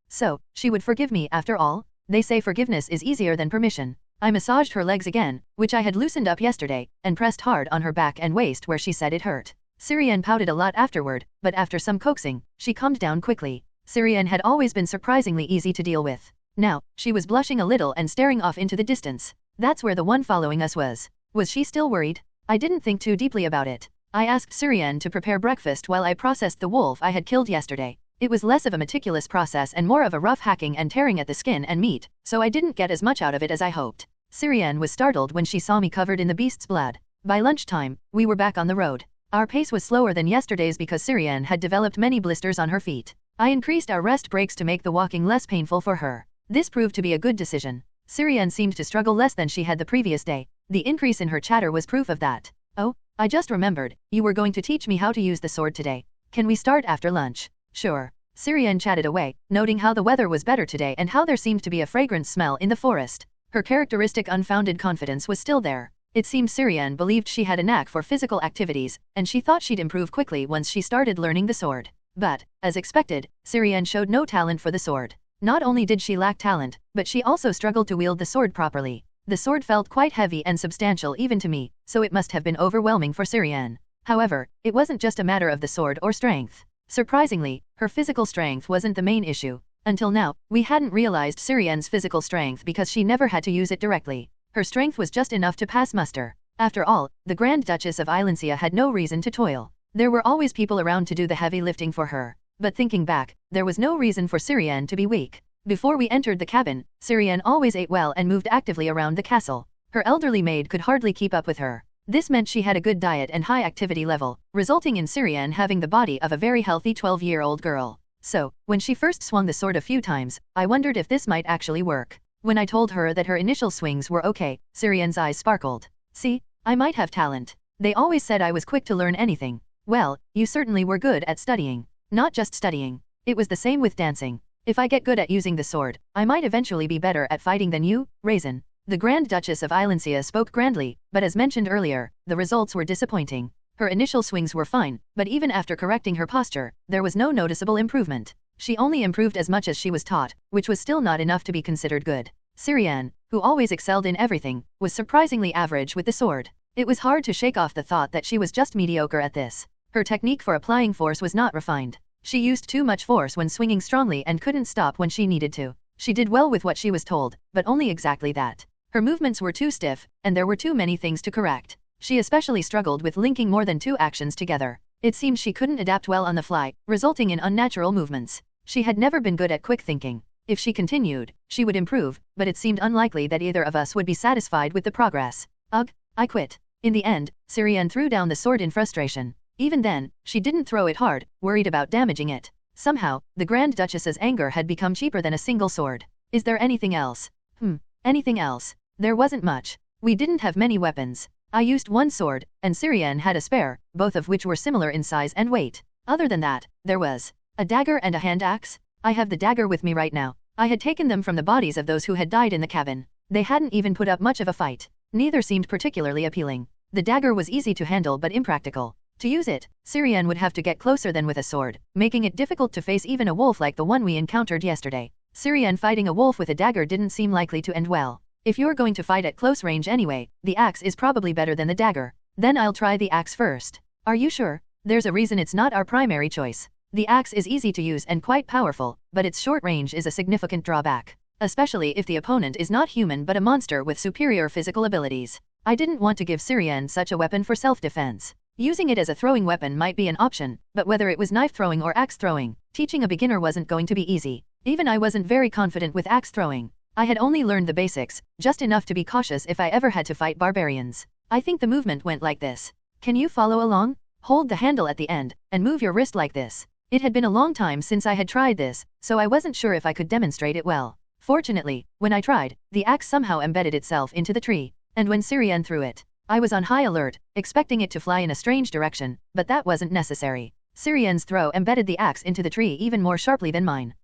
So, she would forgive me after all? They say forgiveness is easier than permission. I massaged her legs again, which I had loosened up yesterday, and pressed hard on her back and waist where she said it hurt. Syrian pouted a lot afterward, but after some coaxing, she calmed down quickly. Syrian had always been surprisingly easy to deal with. Now, she was blushing a little and staring off into the distance. That's where the one following us was. Was she still worried? I didn't think too deeply about it. I asked Syrian to prepare breakfast while I processed the wolf I had killed yesterday. It was less of a meticulous process and more of a rough hacking and tearing at the skin and meat, so I didn't get as much out of it as I hoped. Syrian was startled when she saw me covered in the beast's blood. By lunchtime, we were back on the road. Our pace was slower than yesterday's because Syrian had developed many blisters on her feet. I increased our rest breaks to make the walking less painful for her. This proved to be a good decision. Syrian seemed to struggle less than she had the previous day. The increase in her chatter was proof of that. Oh, I just remembered, you were going to teach me how to use the sword today. Can we start after lunch? Sure. Syrian chatted away, noting how the weather was better today and how there seemed to be a fragrant smell in the forest. Her characteristic unfounded confidence was still there. It seemed Syrian believed she had a knack for physical activities, and she thought she'd improve quickly once she started learning the sword. But, as expected, Syrian showed no talent for the sword. Not only did she lack talent, but she also struggled to wield the sword properly. The sword felt quite heavy and substantial even to me, so it must have been overwhelming for Syrian. However, it wasn't just a matter of the sword or strength. Surprisingly, her physical strength wasn't the main issue. Until now, we hadn't realized Syrian's physical strength because she never had to use it directly. Her strength was just enough to pass muster. After all, the Grand Duchess of Ilencia had no reason to toil. There were always people around to do the heavy lifting for her. But thinking back, there was no reason for Syrian to be weak. Before we entered the cabin, Syrian always ate well and moved actively around the castle. Her elderly maid could hardly keep up with her. This meant she had a good diet and high activity level, resulting in Syrian having the body of a very healthy 12-year-old girl. So, when she first swung the sword a few times, I wondered if this might actually work. When I told her that her initial swings were okay, Syrian's eyes sparkled. See, I might have talent. They always said I was quick to learn anything. Well, you certainly were good at studying. Not just studying. It was the same with dancing. If I get good at using the sword, I might eventually be better at fighting than you, Raisin. The Grand Duchess of Ilencia spoke grandly, but as mentioned earlier, the results were disappointing. Her initial swings were fine, but even after correcting her posture, there was no noticeable improvement. She only improved as much as she was taught, which was still not enough to be considered good. Syrian, who always excelled in everything, was surprisingly average with the sword. It was hard to shake off the thought that she was just mediocre at this. Her technique for applying force was not refined. She used too much force when swinging strongly and couldn't stop when she needed to. She did well with what she was told, but only exactly that. Her movements were too stiff, and there were too many things to correct. She especially struggled with linking more than two actions together. It seemed she couldn't adapt well on the fly, resulting in unnatural movements. She had never been good at quick thinking. If she continued, she would improve, but it seemed unlikely that either of us would be satisfied with the progress. Ugh, I quit. In the end, Syrian threw down the sword in frustration. Even then, she didn't throw it hard, worried about damaging it. Somehow, the Grand Duchess's anger had become cheaper than a single sword. Is there anything else? Anything else? There wasn't much. We didn't have many weapons. I used one sword, and Syrian had a spare, both of which were similar in size and weight. Other than that, there was a dagger and a hand axe. I have the dagger with me right now. I had taken them from the bodies of those who had died in the cabin. They hadn't even put up much of a fight. Neither seemed particularly appealing. The dagger was easy to handle but impractical. To use it, Syrian would have to get closer than with a sword, making it difficult to face even a wolf like the one we encountered yesterday. Syrian fighting a wolf with a dagger didn't seem likely to end well. If you're going to fight at close range anyway, the axe is probably better than the dagger. Then I'll try the axe first. Are you sure? There's a reason it's not our primary choice. The axe is easy to use and quite powerful, but its short range is a significant drawback. Especially if the opponent is not human but a monster with superior physical abilities. I didn't want to give Syrian such a weapon for self-defense. Using it as a throwing weapon might be an option, but whether it was knife throwing or axe throwing, teaching a beginner wasn't going to be easy. Even I wasn't very confident with axe throwing. I had only learned the basics, just enough to be cautious if I ever had to fight barbarians. I think the movement went like this. Can you follow along? Hold the handle at the end, and move your wrist like this. It had been a long time since I had tried this, so I wasn't sure if I could demonstrate it well. Fortunately, when I tried, the axe somehow embedded itself into the tree, and when Syrian threw it, I was on high alert, expecting it to fly in a strange direction, but that wasn't necessary. Syrian's throw embedded the axe into the tree even more sharply than mine.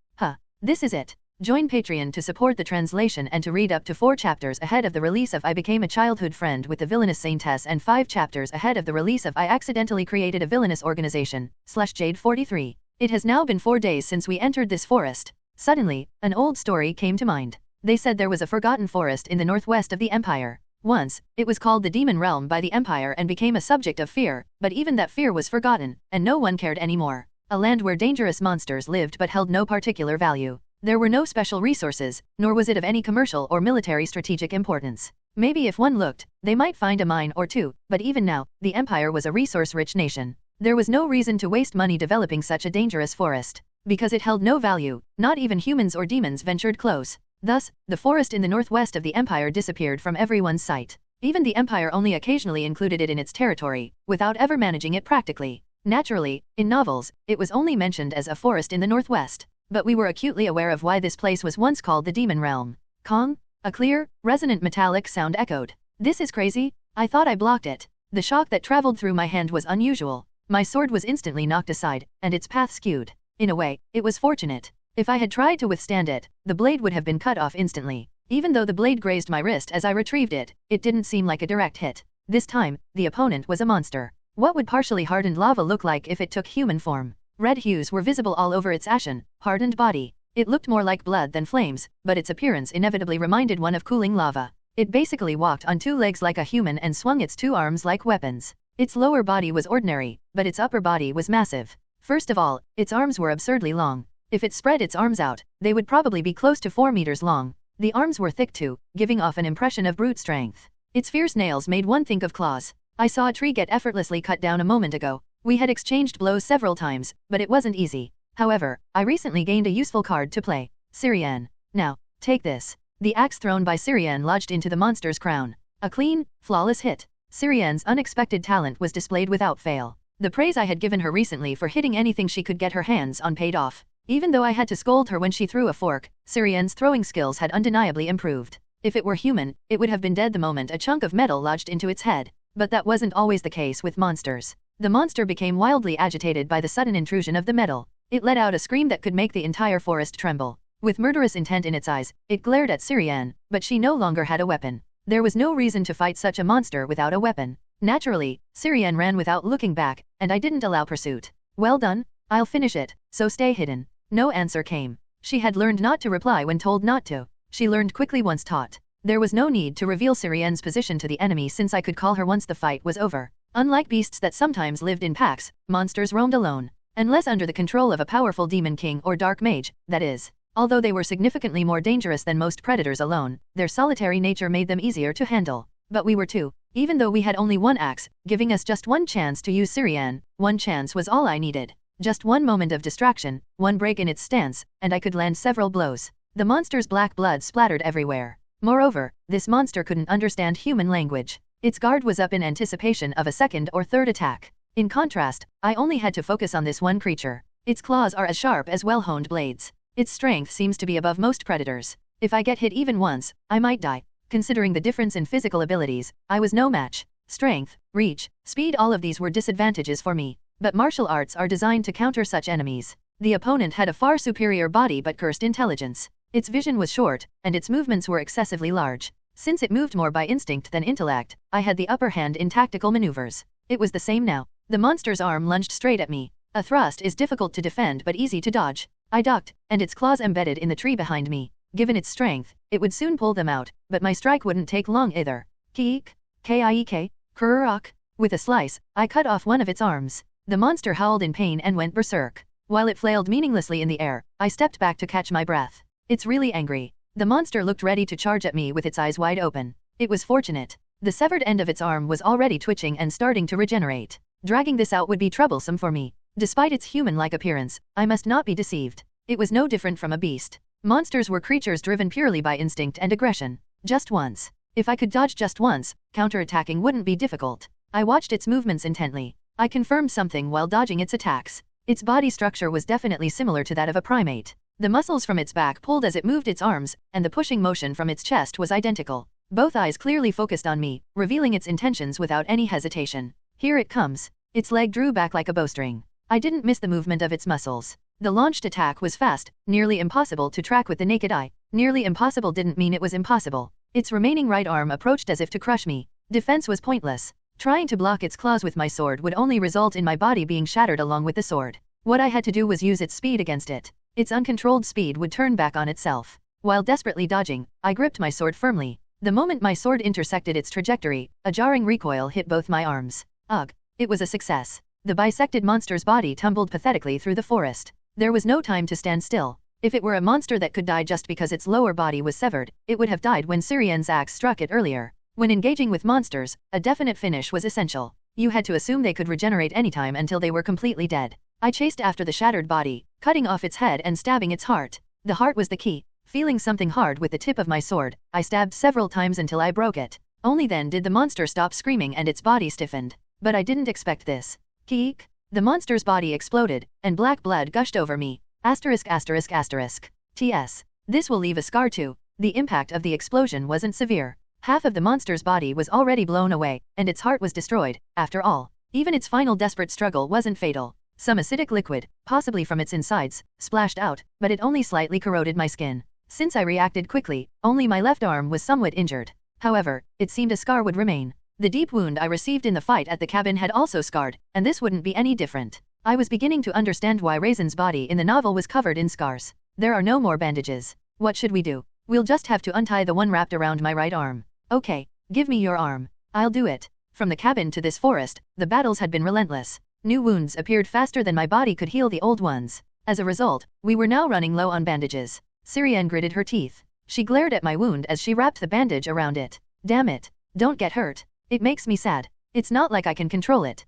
This is it. Join Patreon to support the translation and to read up to 4 chapters ahead of the release of I Became a Childhood Friend with the Villainous Saintess and 5 chapters ahead of the release of I Accidentally Created a Villainous Organization, /Jade43. It has now been 4 days since we entered this forest. Suddenly, an old story came to mind. They said there was a forgotten forest in the northwest of the Empire. Once, it was called the Demon Realm by the Empire and became a subject of fear, but even that fear was forgotten, and no one cared anymore. A land where dangerous monsters lived but held no particular value. There were no special resources, nor was it of any commercial or military strategic importance. Maybe if one looked, they might find a mine or two, but even now, the Empire was a resource-rich nation. There was no reason to waste money developing such a dangerous forest. Because it held no value, not even humans or demons ventured close. Thus, the forest in the northwest of the Empire disappeared from everyone's sight. Even the Empire only occasionally included it in its territory, without ever managing it practically. Naturally, in novels, it was only mentioned as a forest in the northwest. But we were acutely aware of why this place was once called the Demon Realm. Kong? A clear, resonant metallic sound echoed. This is crazy. I thought I blocked it. The shock that traveled through my hand was unusual. My sword was instantly knocked aside, and its path skewed. In a way, it was fortunate. If I had tried to withstand it, the blade would have been cut off instantly. Even though the blade grazed my wrist as I retrieved it, it didn't seem like a direct hit. This time, the opponent was a monster. What would partially hardened lava look like if it took human form? Red hues were visible all over its ashen, hardened body. It looked more like blood than flames, but its appearance inevitably reminded one of cooling lava. It basically walked on two legs like a human and swung its two arms like weapons. Its lower body was ordinary, but its upper body was massive. First of all, its arms were absurdly long. If it spread its arms out, they would probably be close to 4 meters long. The arms were thick too, giving off an impression of brute strength. Its fierce nails made one think of claws. I saw a tree get effortlessly cut down a moment ago. We had exchanged blows several times, but it wasn't easy. However, I recently gained a useful card to play. Syrian. Now, take this. The axe thrown by Syrian lodged into the monster's crown. A clean, flawless hit. Syrian's unexpected talent was displayed without fail. The praise I had given her recently for hitting anything she could get her hands on paid off. Even though I had to scold her when she threw a fork, Syrian's throwing skills had undeniably improved. If it were human, it would have been dead the moment a chunk of metal lodged into its head. But that wasn't always the case with monsters. The monster became wildly agitated by the sudden intrusion of the metal. It let out a scream that could make the entire forest tremble. With murderous intent in its eyes, it glared at Syrian, but she no longer had a weapon. There was no reason to fight such a monster without a weapon. Naturally, Syrian ran without looking back, and I didn't allow pursuit. Well done, I'll finish it, so stay hidden. No answer came. She had learned not to reply when told not to. She learned quickly once taught. There was no need to reveal Syrian's position to the enemy since I could call her once the fight was over. Unlike beasts that sometimes lived in packs, monsters roamed alone. Unless under the control of a powerful demon king or dark mage, that is. Although they were significantly more dangerous than most predators alone, their solitary nature made them easier to handle. But we were two. Even though we had only one axe, giving us just one chance to use Syrian, one chance was all I needed. Just one moment of distraction, one break in its stance, and I could land several blows. The monster's black blood splattered everywhere. Moreover, this monster couldn't understand human language. Its guard was up in anticipation of a second or third attack. In contrast, I only had to focus on this one creature. Its claws are as sharp as well-honed blades. Its strength seems to be above most predators. If I get hit even once, I might die. Considering the difference in physical abilities, I was no match. Strength, reach, speed, all of these were disadvantages for me. But martial arts are designed to counter such enemies. The opponent had a far superior body but cursed intelligence. Its vision was short, and its movements were excessively large. Since it moved more by instinct than intellect, I had the upper hand in tactical maneuvers. It was the same now. The monster's arm lunged straight at me. A thrust is difficult to defend but easy to dodge. I ducked, and its claws embedded in the tree behind me. Given its strength, it would soon pull them out, but my strike wouldn't take long either. Kiek, Kiek, Kurok. With a slice, I cut off one of its arms. The monster howled in pain and went berserk. While it flailed meaninglessly in the air, I stepped back to catch my breath. It's really angry. The monster looked ready to charge at me with its eyes wide open. It was fortunate. The severed end of its arm was already twitching and starting to regenerate. Dragging this out would be troublesome for me. Despite its human-like appearance, I must not be deceived. It was no different from a beast. Monsters were creatures driven purely by instinct and aggression. Just once. If I could dodge just once, counterattacking wouldn't be difficult. I watched its movements intently. I confirmed something while dodging its attacks. Its body structure was definitely similar to that of a primate. The muscles from its back pulled as it moved its arms, and the pushing motion from its chest was identical. Both eyes clearly focused on me, revealing its intentions without any hesitation. Here it comes. Its leg drew back like a bowstring. I didn't miss the movement of its muscles. The launched attack was fast, nearly impossible to track with the naked eye. Nearly impossible didn't mean it was impossible. Its remaining right arm approached as if to crush me. Defense was pointless. Trying to block its claws with my sword would only result in my body being shattered along with the sword. What I had to do was use its speed against it. Its uncontrolled speed would turn back on itself. While desperately dodging, I gripped my sword firmly. The moment my sword intersected its trajectory, a jarring recoil hit both my arms. Ugh. It was a success. The bisected monster's body tumbled pathetically through the forest. There was no time to stand still. If it were a monster that could die just because its lower body was severed, it would have died when Syrian's axe struck it earlier. When engaging with monsters, a definite finish was essential. You had to assume they could regenerate anytime until they were completely dead. I chased after the shattered body, cutting off its head and stabbing its heart. The heart was the key. Feeling something hard with the tip of my sword, I stabbed several times until I broke it. Only then did the monster stop screaming and its body stiffened. But I didn't expect this. Keek. The monster's body exploded, and black blood gushed over me. ******. T.S. This will leave a scar too. The impact of the explosion wasn't severe. Half of the monster's body was already blown away, and its heart was destroyed. After all, even its final desperate struggle wasn't fatal. Some acidic liquid, possibly from its insides, splashed out, but it only slightly corroded my skin. Since I reacted quickly, only my left arm was somewhat injured. However, it seemed a scar would remain. The deep wound I received in the fight at the cabin had also scarred, and this wouldn't be any different. I was beginning to understand why Raisin's body in the novel was covered in scars. There are no more bandages. What should we do? We'll just have to untie the one wrapped around my right arm. Okay, give me your arm. I'll do it. From the cabin to this forest, the battles had been relentless. New wounds appeared faster than my body could heal the old ones. As a result, we were now running low on bandages. Syrienne gritted her teeth. She glared at my wound as she wrapped the bandage around it. Damn it. Don't get hurt. It makes me sad. It's not like I can control it.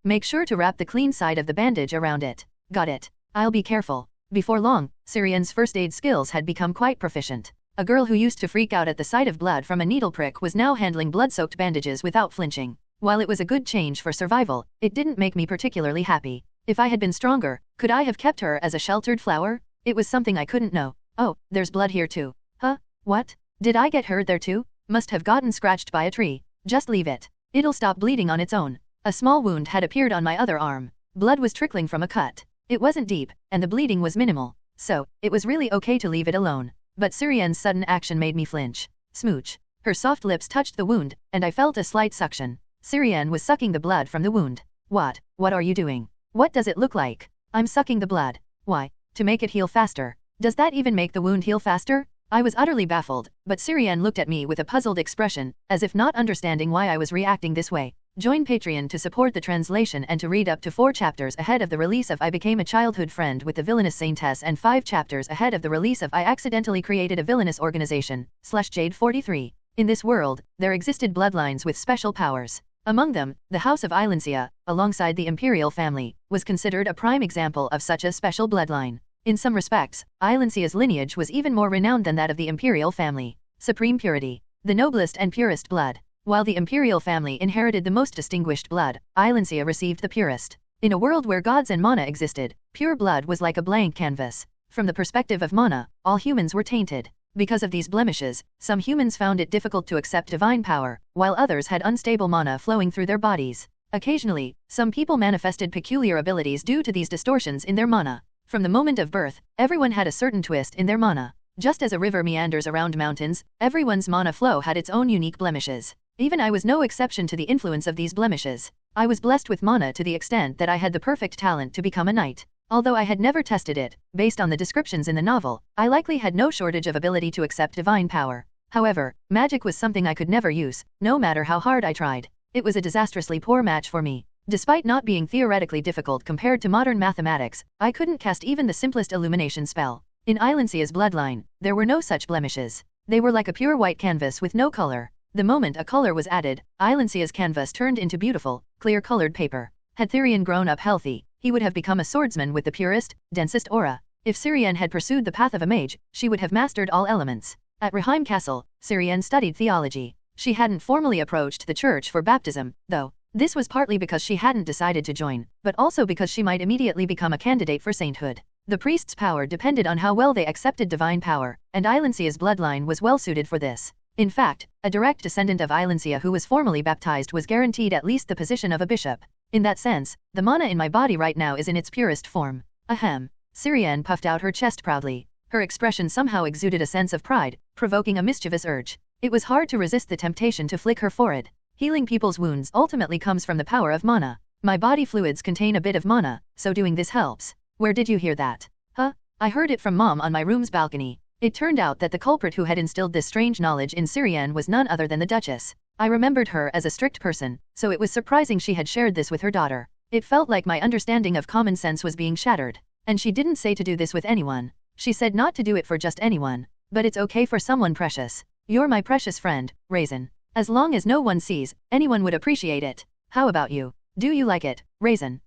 Make sure to wrap the clean side of the bandage around it. Got it. I'll be careful. Before long, Syrienne's first aid skills had become quite proficient. A girl who used to freak out at the sight of blood from a needle prick was now handling blood-soaked bandages without flinching. While it was a good change for survival, it didn't make me particularly happy. If I had been stronger, could I have kept her as a sheltered flower? It was something I couldn't know. Oh, there's blood here too. Huh? What? Did I get hurt there too? Must have gotten scratched by a tree. Just leave it. It'll stop bleeding on its own. A small wound had appeared on my other arm. Blood was trickling from a cut. It wasn't deep, and the bleeding was minimal. So, it was really okay to leave it alone. But Syrienne's sudden action made me flinch. Smooch. Her soft lips touched the wound, and I felt a slight suction. Syrienne was sucking the blood from the wound. What are you doing? What does it look like? I'm sucking the blood. Why? To make it heal faster. Does that even make the wound heal faster? I was utterly baffled, but Syrienne looked at me with a puzzled expression, as if not understanding why I was reacting this way. Join Patreon to support the translation and to read up to 4 chapters ahead of the release of I Became a Childhood Friend with the Villainous Saintess and 5 chapters ahead of the release of I Accidentally Created a Villainous Organization, /Jade43. In this world, there existed bloodlines with special powers. Among them, the House of Ilencia, alongside the Imperial family, was considered a prime example of such a special bloodline. In some respects, Ilencia's lineage was even more renowned than that of the Imperial family. Supreme purity. The noblest and purest blood. While the Imperial family inherited the most distinguished blood, Ilencia received the purest. In a world where gods and mana existed, pure blood was like a blank canvas. From the perspective of mana, all humans were tainted. Because of these blemishes, some humans found it difficult to accept divine power, while others had unstable mana flowing through their bodies. Occasionally, some people manifested peculiar abilities due to these distortions in their mana. From the moment of birth, everyone had a certain twist in their mana. Just as a river meanders around mountains, everyone's mana flow had its own unique blemishes. Even I was no exception to the influence of these blemishes. I was blessed with mana to the extent that I had the perfect talent to become a knight. Although I had never tested it, based on the descriptions in the novel, I likely had no shortage of ability to accept divine power. However, magic was something I could never use, no matter how hard I tried. It was a disastrously poor match for me. Despite not being theoretically difficult compared to modern mathematics, I couldn't cast even the simplest illumination spell. In Ilencia's bloodline, there were no such blemishes. They were like a pure white canvas with no color. The moment a color was added, Ilencia's canvas turned into beautiful, clear-colored paper. Had Therion grown up healthy, he would have become a swordsman with the purest, densest aura. If Syrienne had pursued the path of a mage, she would have mastered all elements. At Reheim Castle, Syrienne studied theology. She hadn't formally approached the church for baptism, though. This was partly because she hadn't decided to join, but also because she might immediately become a candidate for sainthood. The priest's power depended on how well they accepted divine power, and Ilencia's bloodline was well suited for this. In fact, a direct descendant of Ilencia who was formally baptized was guaranteed at least the position of a bishop. In that sense, the mana in my body right now is in its purest form. Ahem. Syrienne puffed out her chest proudly. Her expression somehow exuded a sense of pride, provoking a mischievous urge. It was hard to resist the temptation to flick her forehead. Healing people's wounds ultimately comes from the power of mana. My body fluids contain a bit of mana, so doing this helps. Where did you hear that? Huh? I heard it from Mom on my room's balcony. It turned out that the culprit who had instilled this strange knowledge in Syrienne was none other than the Duchess. I remembered her as a strict person, so it was surprising she had shared this with her daughter. It felt like my understanding of common sense was being shattered. And she didn't say to do this with anyone. She said not to do it for just anyone. But it's okay for someone precious. You're my precious friend, Raisin. As long as no one sees, anyone would appreciate it. How about you? Do you like it, Raisin?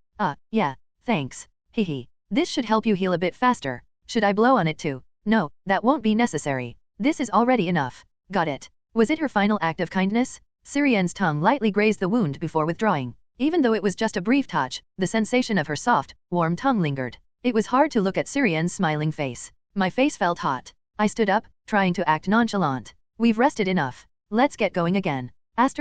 Yeah, thanks. Hehe. This should help you heal a bit faster. Should I blow on it too? No, that won't be necessary. This is already enough. Got it. Was it her final act of kindness? Syrienne's tongue lightly grazed the wound before withdrawing. Even though it was just a brief touch, the sensation of her soft, warm tongue lingered. It was hard to look at Syrienne's smiling face. My face felt hot. I stood up, trying to act nonchalant. We've rested enough. Let's get going again. As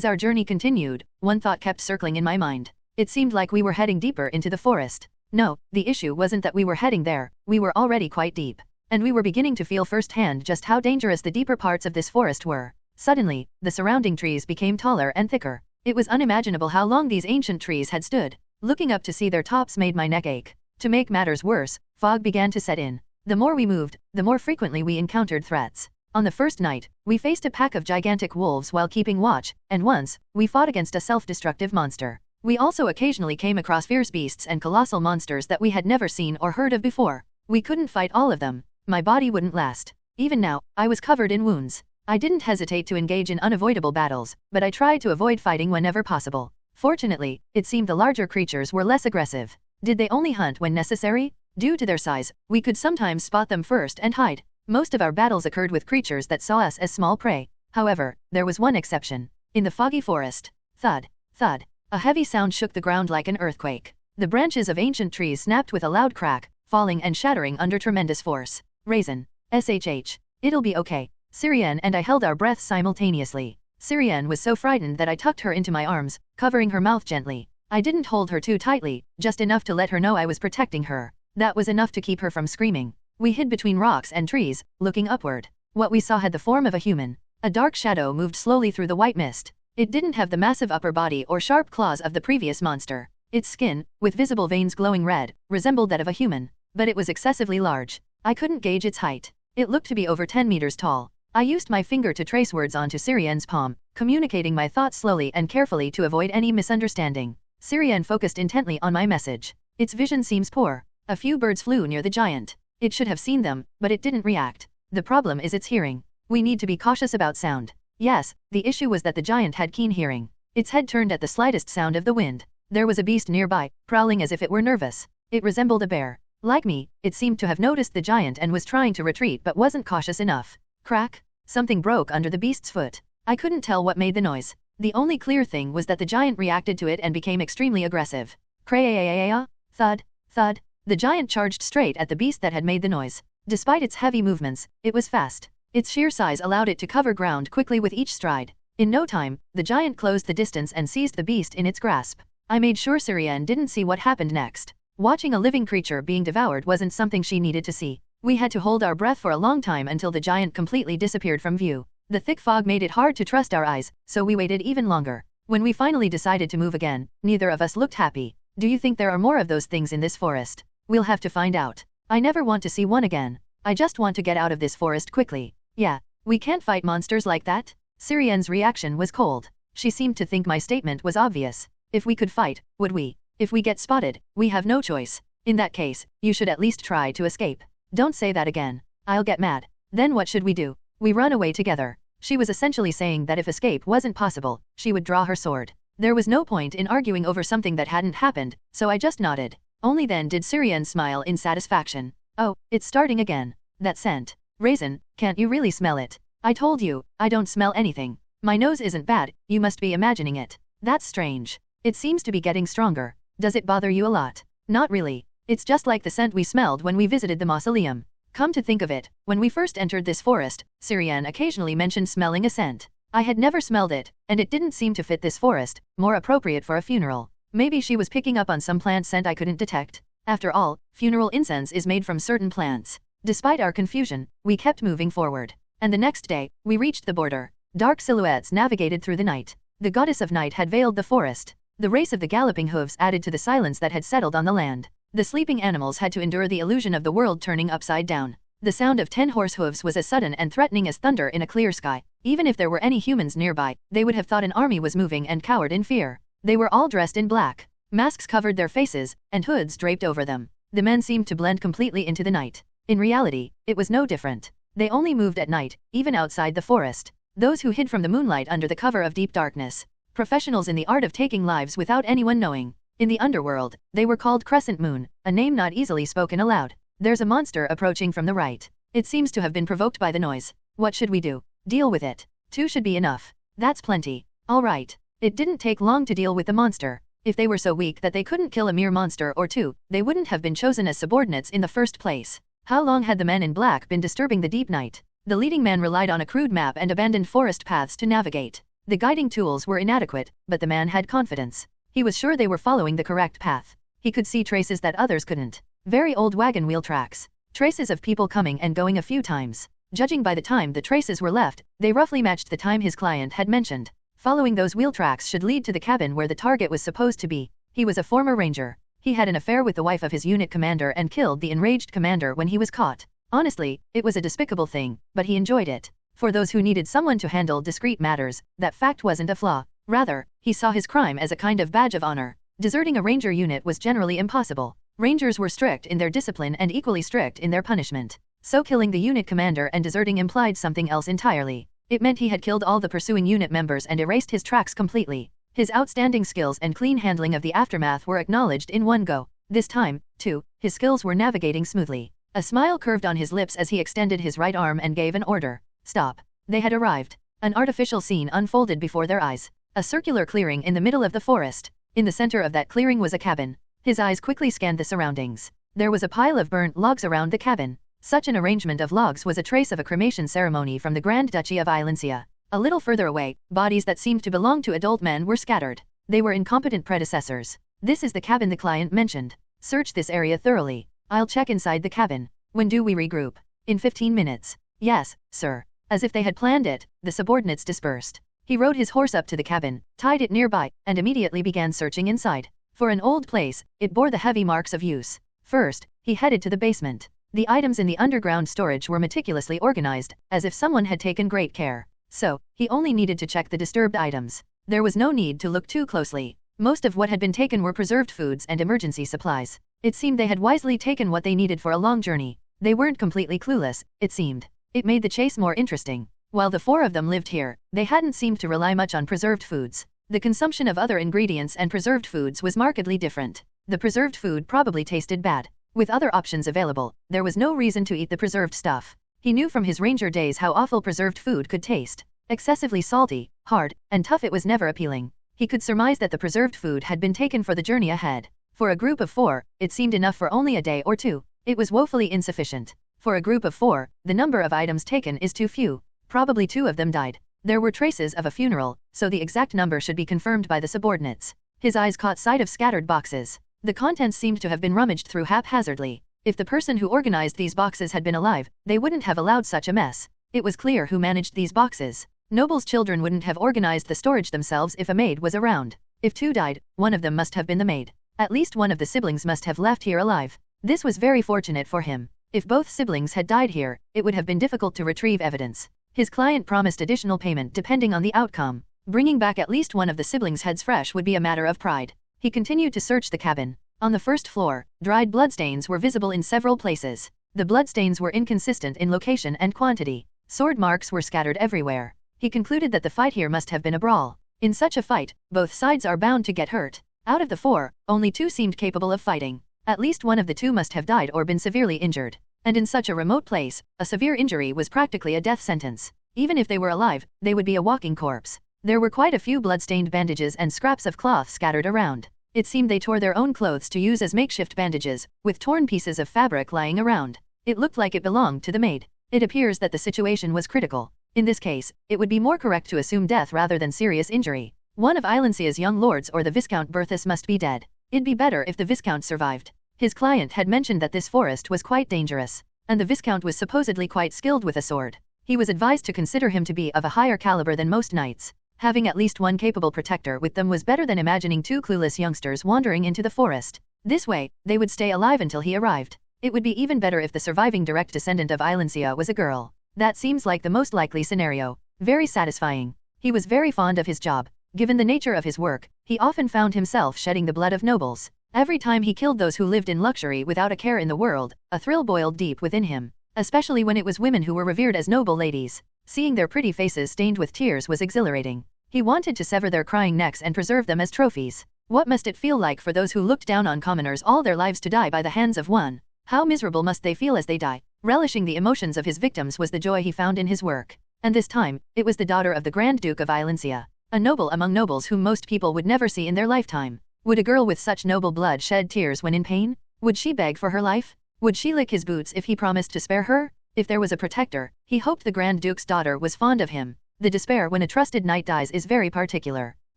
our journey continued, one thought kept circling in my mind. It seemed like we were heading deeper into the forest. No, the issue wasn't that we were heading there, we were already quite deep. and we were beginning to feel firsthand just how dangerous the deeper parts of this forest were. Suddenly, the surrounding trees became taller and thicker. It was unimaginable how long these ancient trees had stood. Looking up to see their tops made my neck ache. To make matters worse, fog began to set in. The more we moved, the more frequently we encountered threats. On the first night, we faced a pack of gigantic wolves while keeping watch, and once, we fought against a self-destructive monster. We also occasionally came across fierce beasts and colossal monsters that we had never seen or heard of before. We couldn't fight all of them. My body wouldn't last. Even now, I was covered in wounds. I didn't hesitate to engage in unavoidable battles, but I tried to avoid fighting whenever possible. Fortunately, it seemed the larger creatures were less aggressive. Did they only hunt when necessary? Due to their size, we could sometimes spot them first and hide. Most of our battles occurred with creatures that saw us as small prey. However, there was one exception. In the foggy forest. Thud, thud. A heavy sound shook the ground like an earthquake. The branches of ancient trees snapped with a loud crack, falling and shattering under tremendous force. Raisin. SHH. It'll be okay. Syrienne and I held our breaths simultaneously. Syrienne was so frightened that I tucked her into my arms, covering her mouth gently. I didn't hold her too tightly, just enough to let her know I was protecting her. That was enough to keep her from screaming. We hid between rocks and trees, looking upward. What we saw had the form of a human. A dark shadow moved slowly through the white mist. It didn't have the massive upper body or sharp claws of the previous monster. Its skin, with visible veins glowing red, resembled that of a human. But it was excessively large. I couldn't gauge its height. It looked to be over 10 meters tall. I used my finger to trace words onto Syrienne's palm, communicating my thoughts slowly and carefully to avoid any misunderstanding. Syrienne focused intently on my message. Its vision seems poor. A few birds flew near the giant. It should have seen them, but it didn't react. The problem is its hearing. We need to be cautious about sound. Yes, the issue was that the giant had keen hearing. Its head turned at the slightest sound of the wind. There was a beast nearby, prowling as if it were nervous. It resembled a bear. Like me, it seemed to have noticed the giant and was trying to retreat but wasn't cautious enough. Crack! Something broke under the beast's foot. I couldn't tell what made the noise. The only clear thing was that the giant reacted to it and became extremely aggressive. Cray-a-a-a-a, thud, thud. The giant charged straight at the beast that had made the noise. Despite its heavy movements, it was fast. Its sheer size allowed it to cover ground quickly with each stride. In no time, the giant closed the distance and seized the beast in its grasp. I made sure Syrienne didn't see what happened next. Watching a living creature being devoured wasn't something she needed to see. We had to hold our breath for a long time until the giant completely disappeared from view. The thick fog made it hard to trust our eyes, so we waited even longer. When we finally decided to move again, neither of us looked happy. Do you think there are more of those things in this forest? We'll have to find out. I never want to see one again. I just want to get out of this forest quickly. Yeah, we can't fight monsters like that? Syrienne's reaction was cold. She seemed to think my statement was obvious. If we could fight, would we? If we get spotted, we have no choice. In that case, you should at least try to escape. Don't say that again. I'll get mad. Then what should we do? We run away together. She was essentially saying that if escape wasn't possible, she would draw her sword. There was no point in arguing over something that hadn't happened, so I just nodded. Only then did Syrienne smile in satisfaction. Oh, it's starting again. That scent. Raisin, can't you really smell it? I told you, I don't smell anything. My nose isn't bad, you must be imagining it. That's strange. It seems to be getting stronger. Does it bother you a lot? Not really. It's just like the scent we smelled when we visited the mausoleum. Come to think of it, when we first entered this forest, Syrienne occasionally mentioned smelling a scent. I had never smelled it, and it didn't seem to fit this forest, more appropriate for a funeral. Maybe she was picking up on some plant scent I couldn't detect. After all, funeral incense is made from certain plants. Despite our confusion, we kept moving forward. And the next day, we reached the border. Dark silhouettes navigated through the night. The goddess of night had veiled the forest. The race of the galloping hooves added to the silence that had settled on the land. The sleeping animals had to endure the illusion of the world turning upside down. The sound of 10 horse hooves was as sudden and threatening as thunder in a clear sky. Even if there were any humans nearby, they would have thought an army was moving and cowered in fear. They were all dressed in black. Masks covered their faces, and hoods draped over them. The men seemed to blend completely into the night. In reality, it was no different. They only moved at night, even outside the forest. Those who hid from the moonlight under the cover of deep darkness. Professionals in the art of taking lives without anyone knowing. In the underworld, they were called Crescent Moon, a name not easily spoken aloud. There's a monster approaching from the right. It seems to have been provoked by the noise. What should we do? Deal with it. 2 should be enough. That's plenty. All right. It didn't take long to deal with the monster. If they were so weak that they couldn't kill a mere monster or 2, they wouldn't have been chosen as subordinates in the first place. How long had the men in black been disturbing the deep night? The leading man relied on a crude map and abandoned forest paths to navigate. The guiding tools were inadequate, but the man had confidence. He was sure they were following the correct path. He could see traces that others couldn't. Very old wagon wheel tracks. Traces of people coming and going a few times. Judging by the time the traces were left, they roughly matched the time his client had mentioned. Following those wheel tracks should lead to the cabin where the target was supposed to be. He was a former ranger. He had an affair with the wife of his unit commander and killed the enraged commander when he was caught. Honestly, it was a despicable thing, but he enjoyed it. For those who needed someone to handle discreet matters, that fact wasn't a flaw. Rather, he saw his crime as a kind of badge of honor. Deserting a ranger unit was generally impossible. Rangers were strict in their discipline and equally strict in their punishment. So killing the unit commander and deserting implied something else entirely. It meant he had killed all the pursuing unit members and erased his tracks completely. His outstanding skills and clean handling of the aftermath were acknowledged in one go. This time, too, his skills were navigating smoothly. A smile curved on his lips as he extended his right arm and gave an order. Stop. They had arrived. An artificial scene unfolded before their eyes. A circular clearing in the middle of the forest. In the center of that clearing was a cabin. His eyes quickly scanned the surroundings. There was a pile of burnt logs around the cabin. Such an arrangement of logs was a trace of a cremation ceremony from the Grand Duchy of Ilencia. A little further away, bodies that seemed to belong to adult men were scattered. They were incompetent predecessors. This is the cabin the client mentioned. Search this area thoroughly. I'll check inside the cabin. When do we regroup? In 15 minutes. Yes, sir. As if they had planned it, the subordinates dispersed. He rode his horse up to the cabin, tied it nearby, and immediately began searching inside. For an old place, it bore the heavy marks of use. First, he headed to the basement. The items in the underground storage were meticulously organized, as if someone had taken great care. So, he only needed to check the disturbed items. There was no need to look too closely. Most of what had been taken were preserved foods and emergency supplies. It seemed they had wisely taken what they needed for a long journey. They weren't completely clueless, it seemed. It made the chase more interesting. While the four of them lived here, they hadn't seemed to rely much on preserved foods. The consumption of other ingredients and preserved foods was markedly different. The preserved food probably tasted bad. With other options available, there was no reason to eat the preserved stuff. He knew from his ranger days how awful preserved food could taste. Excessively salty, hard, and tough, it was never appealing. He could surmise that the preserved food had been taken for the journey ahead. For a group of 4, it seemed enough for only a day or 2. It was woefully insufficient. For a group of 4, the number of items taken is too few. Probably 2 of them died. There were traces of a funeral, so the exact number should be confirmed by the subordinates. His eyes caught sight of scattered boxes. The contents seemed to have been rummaged through haphazardly. If the person who organized these boxes had been alive, they wouldn't have allowed such a mess. It was clear who managed these boxes. Nobles' children wouldn't have organized the storage themselves if a maid was around. If 2 died, one of them must have been the maid. At least one of the siblings must have left here alive. This was very fortunate for him. If both siblings had died here, it would have been difficult to retrieve evidence. His client promised additional payment depending on the outcome. Bringing back at least one of the siblings' heads fresh would be a matter of pride. He continued to search the cabin. On the first floor, dried bloodstains were visible in several places. The bloodstains were inconsistent in location and quantity. Sword marks were scattered everywhere. He concluded that the fight here must have been a brawl. In such a fight, both sides are bound to get hurt. Out of the 4, only 2 seemed capable of fighting. At least one of the 2 must have died or been severely injured. And in such a remote place, a severe injury was practically a death sentence. Even if they were alive, they would be a walking corpse. There were quite a few blood-stained bandages and scraps of cloth scattered around. It seemed they tore their own clothes to use as makeshift bandages, with torn pieces of fabric lying around. It looked like it belonged to the maid. It appears that the situation was critical. In this case, it would be more correct to assume death rather than serious injury. One of Ilencia's young lords or the Viscount Berthus must be dead. It'd be better if the Viscount survived. His client had mentioned that this forest was quite dangerous, and the Viscount was supposedly quite skilled with a sword. He was advised to consider him to be of a higher caliber than most knights. Having at least one capable protector with them was better than imagining 2 clueless youngsters wandering into the forest. This way, they would stay alive until he arrived. It would be even better if the surviving direct descendant of Ilencia was a girl. That seems like the most likely scenario. Very satisfying. He was very fond of his job. Given the nature of his work, he often found himself shedding the blood of nobles. Every time he killed those who lived in luxury without a care in the world, a thrill boiled deep within him. Especially when it was women who were revered as noble ladies. Seeing their pretty faces stained with tears was exhilarating. He wanted to sever their crying necks and preserve them as trophies. What must it feel like for those who looked down on commoners all their lives to die by the hands of one? How miserable must they feel as they die? Relishing the emotions of his victims was the joy he found in his work. And this time, it was the daughter of the Grand Duke of Ilencia. A noble among nobles whom most people would never see in their lifetime. Would a girl with such noble blood shed tears when in pain? Would she beg for her life? Would she lick his boots if he promised to spare her? If there was a protector, he hoped the Grand Duke's daughter was fond of him. The despair when a trusted knight dies is very particular.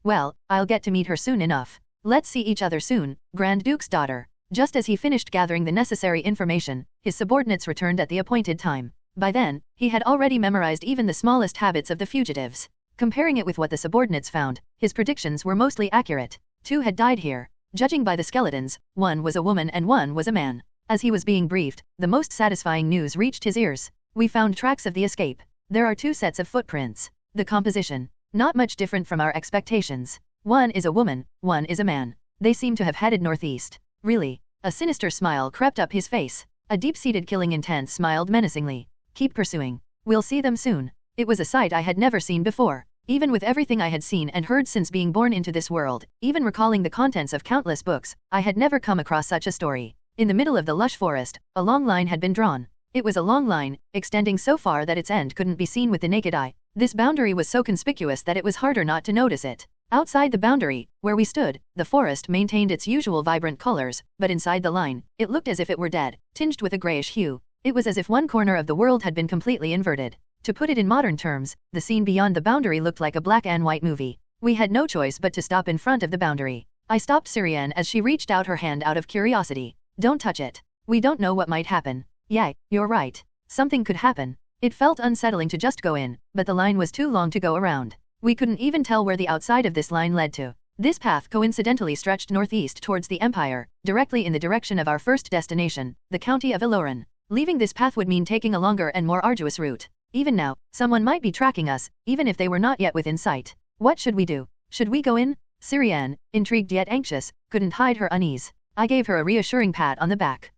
Well, I'll get to meet her soon enough. Let's see each other soon, Grand Duke's daughter. Just as he finished gathering the necessary information, his subordinates returned at the appointed time. By then, he had already memorized even the smallest habits of the fugitives. Comparing it with what the subordinates found, his predictions were mostly accurate. 2 had died here. Judging by the skeletons, 1 was a woman and 1 was a man. As he was being briefed, the most satisfying news reached his ears. We found tracks of the escape. There are 2 sets of footprints. The composition, not much different from our expectations. 1 is a woman, 1 is a man. They seem to have headed northeast. Really? A sinister smile crept up his face. A deep-seated killing intent smiled menacingly. Keep pursuing. We'll see them soon. It was a sight I had never seen before. Even with everything I had seen and heard since being born into this world, even recalling the contents of countless books, I had never come across such a story. In the middle of the lush forest, a long line had been drawn. It was a long line, extending so far that its end couldn't be seen with the naked eye. This boundary was so conspicuous that it was harder not to notice it. Outside the boundary, where we stood, the forest maintained its usual vibrant colors, but inside the line, it looked as if it were dead, tinged with a grayish hue. It was as if one corner of the world had been completely inverted. To put it in modern terms, the scene beyond the boundary looked like a black and white movie. We had no choice but to stop in front of the boundary. I stopped Syrienne as she reached out her hand out of curiosity. Don't touch it. We don't know what might happen. Yeah, you're right. Something could happen. It felt unsettling to just go in, but the line was too long to go around. We couldn't even tell where the outside of this line led to. This path coincidentally stretched northeast towards the Empire, directly in the direction of our first destination, the county of Ilorin. Leaving this path would mean taking a longer and more arduous route. Even now, someone might be tracking us, even if they were not yet within sight. What should we do? Should we go in? Syrienne, intrigued yet anxious, couldn't hide her unease. I gave her a reassuring pat on the back.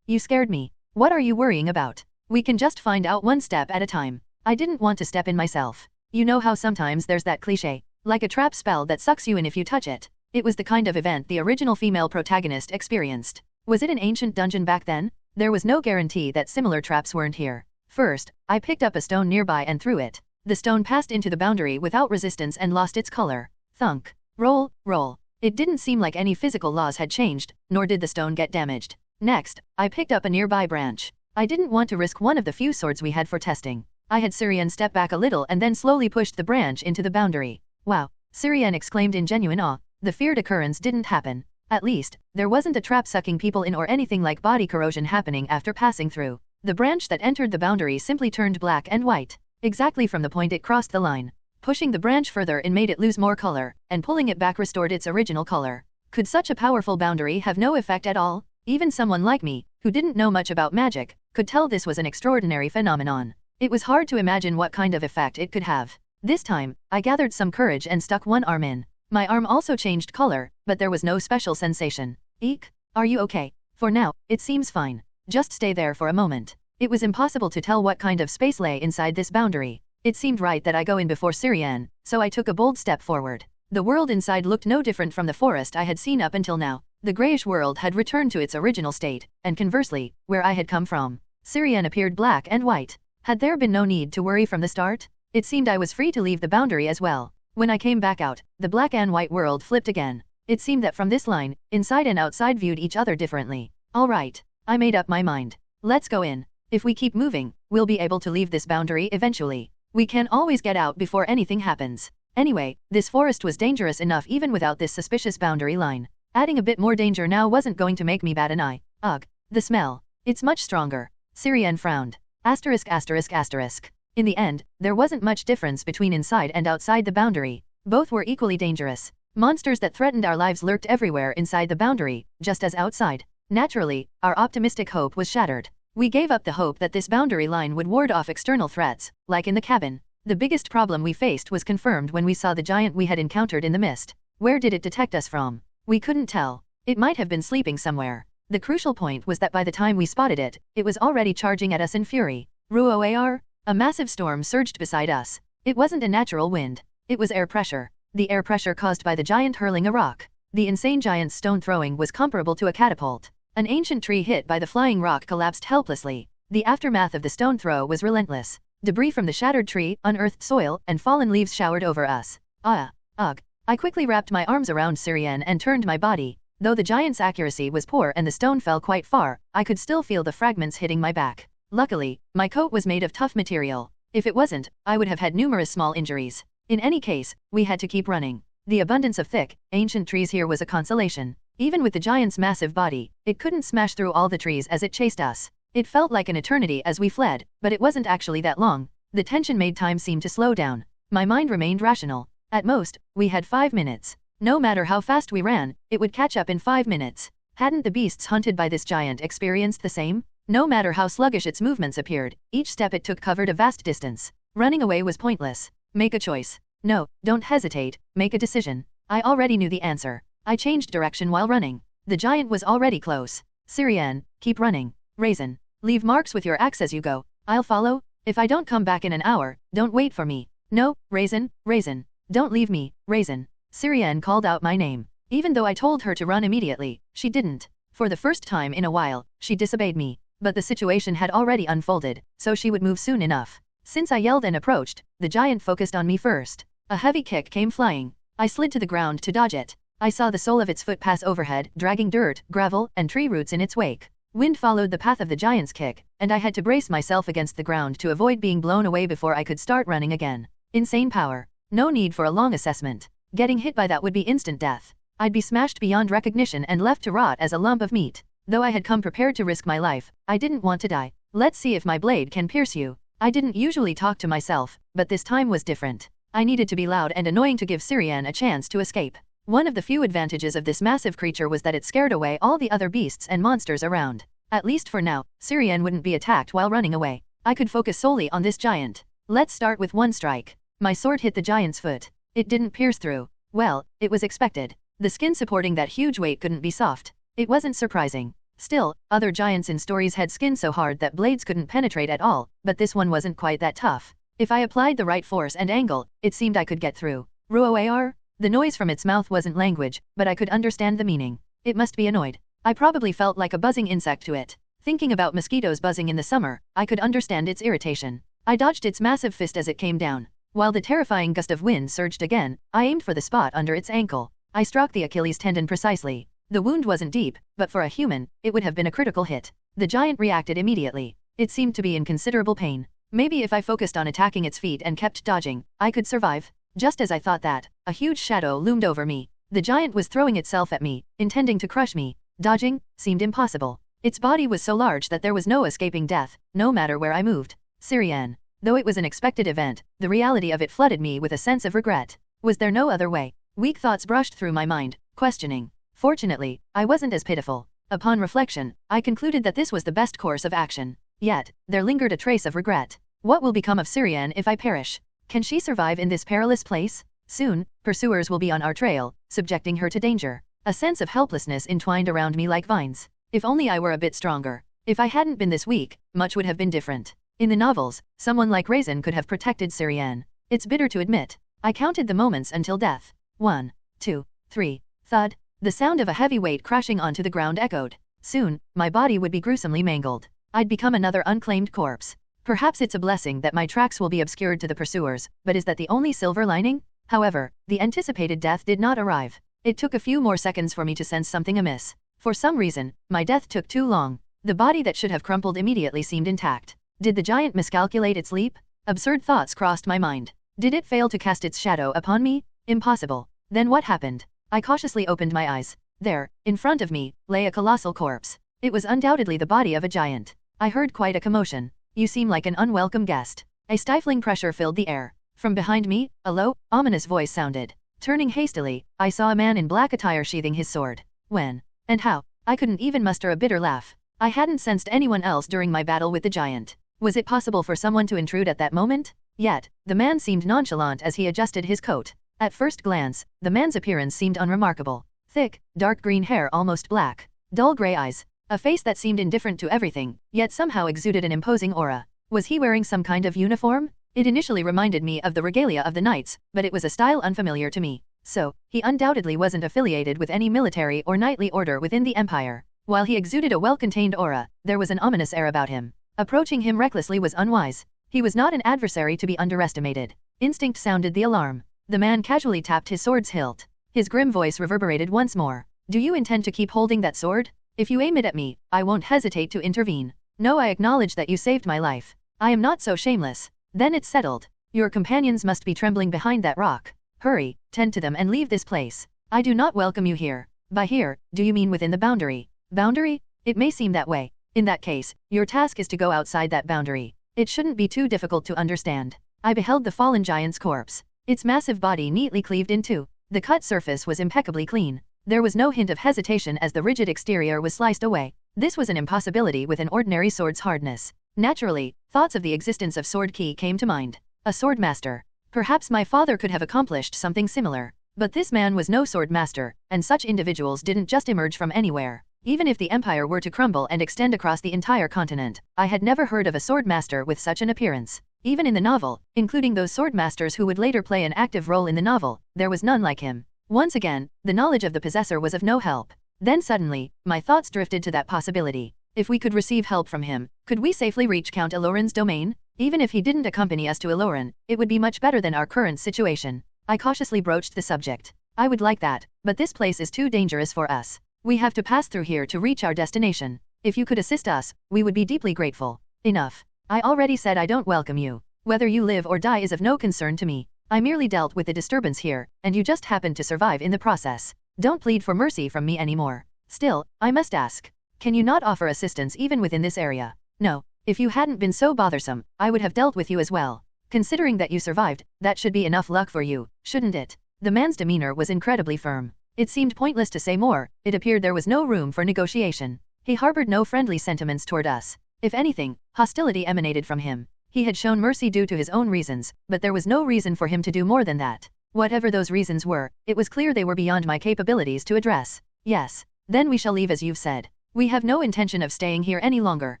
You scared me. What are you worrying about? We can just find out one step at a time. I didn't want to step in myself. You know how sometimes there's that cliché, like a trap spell that sucks you in if you touch it. It was the kind of event the original female protagonist experienced. Was it an ancient dungeon back then? There was no guarantee that similar traps weren't here. First, I picked up a stone nearby and threw it. The stone passed into the boundary without resistance and lost its color. Thunk. Roll, roll. It didn't seem like any physical laws had changed, nor did the stone get damaged. Next, I picked up a nearby branch. I didn't want to risk one of the few swords we had for testing. I had Syrienne step back a little and then slowly pushed the branch into the boundary. Wow, Syrienne exclaimed in genuine awe. The feared occurrence didn't happen. At least, there wasn't a trap sucking people in or anything like body corrosion happening after passing through. The branch that entered the boundary simply turned black and white, exactly from the point it crossed the line. Pushing the branch further in made it lose more color, and pulling it back restored its original color. Could such a powerful boundary have no effect at all? Even someone like me, who didn't know much about magic, could tell this was an extraordinary phenomenon. It was hard to imagine what kind of effect it could have. This time, I gathered some courage and stuck one arm in. My arm also changed color, but there was no special sensation. Eek, are you okay? For now, it seems fine. Just stay there for a moment. It was impossible to tell what kind of space lay inside this boundary. It seemed right that I go in before Syrienne, so I took a bold step forward. The world inside looked no different from the forest I had seen up until now. The grayish world had returned to its original state, and conversely, where I had come from, Syrienne appeared black and white. Had there been no need to worry from the start? It seemed I was free to leave the boundary as well. When I came back out, the black and white world flipped again. It seemed that from this line, inside and outside viewed each other differently. All right, I made up my mind. Let's go in. If we keep moving, we'll be able to leave this boundary eventually. We can always get out before anything happens. Anyway, this forest was dangerous enough even without this suspicious boundary line. Adding a bit more danger now wasn't going to make me bat an eye. Ugh, the smell. It's much stronger. Syrienne frowned. Asterisk asterisk asterisk. In the end, there wasn't much difference between inside and outside the boundary. Both were equally dangerous. Monsters that threatened our lives lurked everywhere inside the boundary, just as outside. Naturally, our optimistic hope was shattered. We gave up the hope that this boundary line would ward off external threats, like in the cabin. The biggest problem we faced was confirmed when we saw the giant we had encountered in the mist. Where did it detect us from? We couldn't tell. It might have been sleeping somewhere. The crucial point was that by the time we spotted it, it was already charging at us in fury. Ruoar? A massive storm surged beside us. It wasn't a natural wind. It was air pressure. The air pressure caused by the giant hurling a rock. The insane giant's stone throwing was comparable to a catapult. An ancient tree hit by the flying rock collapsed helplessly. The aftermath of the stone throw was relentless. Debris from the shattered tree, unearthed soil, and fallen leaves showered over us. Ugh. I quickly wrapped my arms around Syrienne and turned my body. Though the giant's accuracy was poor and the stone fell quite far, I could still feel the fragments hitting my back. Luckily, my coat was made of tough material. If it wasn't, I would have had numerous small injuries. In any case, we had to keep running. The abundance of thick, ancient trees here was a consolation. Even with the giant's massive body, it couldn't smash through all the trees as it chased us. It felt like an eternity as we fled, but it wasn't actually that long. The tension made time seem to slow down. My mind remained rational. At most, we had 5 minutes. No matter how fast we ran, it would catch up in 5 minutes. Hadn't the beasts hunted by this giant experienced the same? No matter how sluggish its movements appeared, each step it took covered a vast distance. Running away was pointless. Make a choice. No, don't hesitate, make a decision. I already knew the answer. I changed direction while running. The giant was already close. Syrian, keep running. Raisin, leave marks with your axe as you go. I'll follow. If I don't come back in an hour, don't wait for me. No, Raisin, Raisin. Don't leave me, Raisin. Syrian called out my name. Even though I told her to run immediately, she didn't. For the first time in a while, she disobeyed me. But the situation had already unfolded, so she would move soon enough. Since I yelled and approached, the giant focused on me first. A heavy kick came flying. I slid to the ground to dodge it. I saw the sole of its foot pass overhead, dragging dirt, gravel, and tree roots in its wake. Wind followed the path of the giant's kick, and I had to brace myself against the ground to avoid being blown away before I could start running again. Insane power. No need for a long assessment. Getting hit by that would be instant death. I'd be smashed beyond recognition and left to rot as a lump of meat. Though I had come prepared to risk my life, I didn't want to die. Let's see if my blade can pierce you. I didn't usually talk to myself, but this time was different. I needed to be loud and annoying to give Syrian a chance to escape. One of the few advantages of this massive creature was that it scared away all the other beasts and monsters around. At least for now, Syrian wouldn't be attacked while running away. I could focus solely on this giant. Let's start with one strike. My sword hit the giant's foot. It didn't pierce through. Well, it was expected. The skin supporting that huge weight couldn't be soft. It wasn't surprising. Still, other giants in stories had skin so hard that blades couldn't penetrate at all, but this one wasn't quite that tough. If I applied the right force and angle, it seemed I could get through. Roar? The noise from its mouth wasn't language, but I could understand the meaning. It must be annoyed. I probably felt like a buzzing insect to it. Thinking about mosquitoes buzzing in the summer, I could understand its irritation. I dodged its massive fist as it came down. While the terrifying gust of wind surged again, I aimed for the spot under its ankle. I struck the Achilles tendon precisely. The wound wasn't deep, but for a human, it would have been a critical hit. The giant reacted immediately. It seemed to be in considerable pain. Maybe if I focused on attacking its feet and kept dodging, I could survive. Just as I thought that, a huge shadow loomed over me. The giant was throwing itself at me, intending to crush me. Dodging seemed impossible. Its body was so large that there was no escaping death, no matter where I moved. Syrian. Though it was an expected event, the reality of it flooded me with a sense of regret. Was there no other way? Weak thoughts brushed through my mind, questioning. Fortunately, I wasn't as pitiful. Upon reflection, I concluded that this was the best course of action. Yet, there lingered a trace of regret. What will become of Syrian if I perish? Can she survive in this perilous place? Soon, pursuers will be on our trail, subjecting her to danger. A sense of helplessness entwined around me like vines. If only I were a bit stronger. If I hadn't been this weak, much would have been different. In the novels, someone like Raisin could have protected Syrian. It's bitter to admit. I counted the moments until death. 1, 2, 3, thud. The sound of a heavy weight crashing onto the ground echoed. Soon, my body would be gruesomely mangled. I'd become another unclaimed corpse. Perhaps it's a blessing that my tracks will be obscured to the pursuers, but is that the only silver lining? However, the anticipated death did not arrive. It took a few more seconds for me to sense something amiss. For some reason, my death took too long. The body that should have crumpled immediately seemed intact. Did the giant miscalculate its leap? Absurd thoughts crossed my mind. Did it fail to cast its shadow upon me? Impossible. Then what happened? I cautiously opened my eyes. There, in front of me, lay a colossal corpse. It was undoubtedly the body of a giant. I heard quite a commotion. You seem like an unwelcome guest. A stifling pressure filled the air. From behind me, a low, ominous voice sounded. Turning hastily, I saw a man in black attire sheathing his sword. When? And how? I couldn't even muster a bitter laugh. I hadn't sensed anyone else during my battle with the giant. Was it possible for someone to intrude at that moment? Yet, the man seemed nonchalant as he adjusted his coat. At first glance, the man's appearance seemed unremarkable. Thick, dark green hair almost black. Dull gray eyes. A face that seemed indifferent to everything, yet somehow exuded an imposing aura. Was he wearing some kind of uniform? It initially reminded me of the regalia of the knights, but it was a style unfamiliar to me. So, he undoubtedly wasn't affiliated with any military or knightly order within the empire. While he exuded a well-contained aura, there was an ominous air about him. Approaching him recklessly was unwise. He was not an adversary to be underestimated. Instinct sounded the alarm. The man casually tapped his sword's hilt. His grim voice reverberated once more. Do you intend to keep holding that sword? If you aim it at me, I won't hesitate to intervene. No, I acknowledge that you saved my life. I am not so shameless. Then it's settled. Your companions must be trembling behind that rock. Hurry, tend to them and leave this place. I do not welcome you here. By here, do you mean within the boundary? Boundary? It may seem that way. In that case, your task is to go outside that boundary. It shouldn't be too difficult to understand. I beheld the fallen giant's corpse. Its massive body neatly cleaved in two. The cut surface was impeccably clean. There was no hint of hesitation as the rigid exterior was sliced away. This was an impossibility with an ordinary sword's hardness. Naturally, thoughts of the existence of Sword Key came to mind. A sword master. Perhaps my father could have accomplished something similar. But this man was no sword master, and such individuals didn't just emerge from anywhere. Even if the empire were to crumble and extend across the entire continent, I had never heard of a sword master with such an appearance. Even in the novel, including those sword masters who would later play an active role in the novel, there was none like him. Once again, the knowledge of the possessor was of no help. Then suddenly, my thoughts drifted to that possibility. If we could receive help from him, could we safely reach Count Aloran's domain? Even if he didn't accompany us to Aloran, it would be much better than our current situation. I cautiously broached the subject. I would like that, but this place is too dangerous for us. We have to pass through here to reach our destination. If you could assist us, we would be deeply grateful. Enough. I already said I don't welcome you. Whether you live or die is of no concern to me. I merely dealt with the disturbance here, and you just happened to survive in the process. Don't plead for mercy from me anymore. Still, I must ask. Can you not offer assistance even within this area? No. If you hadn't been so bothersome, I would have dealt with you as well. Considering that you survived, that should be enough luck for you, shouldn't it? The man's demeanor was incredibly firm. It seemed pointless to say more. It appeared there was no room for negotiation. He harbored no friendly sentiments toward us. If anything, hostility emanated from him. He had shown mercy due to his own reasons, but there was no reason for him to do more than that. Whatever those reasons were, it was clear they were beyond my capabilities to address. Yes. Then we shall leave as you've said. We have no intention of staying here any longer.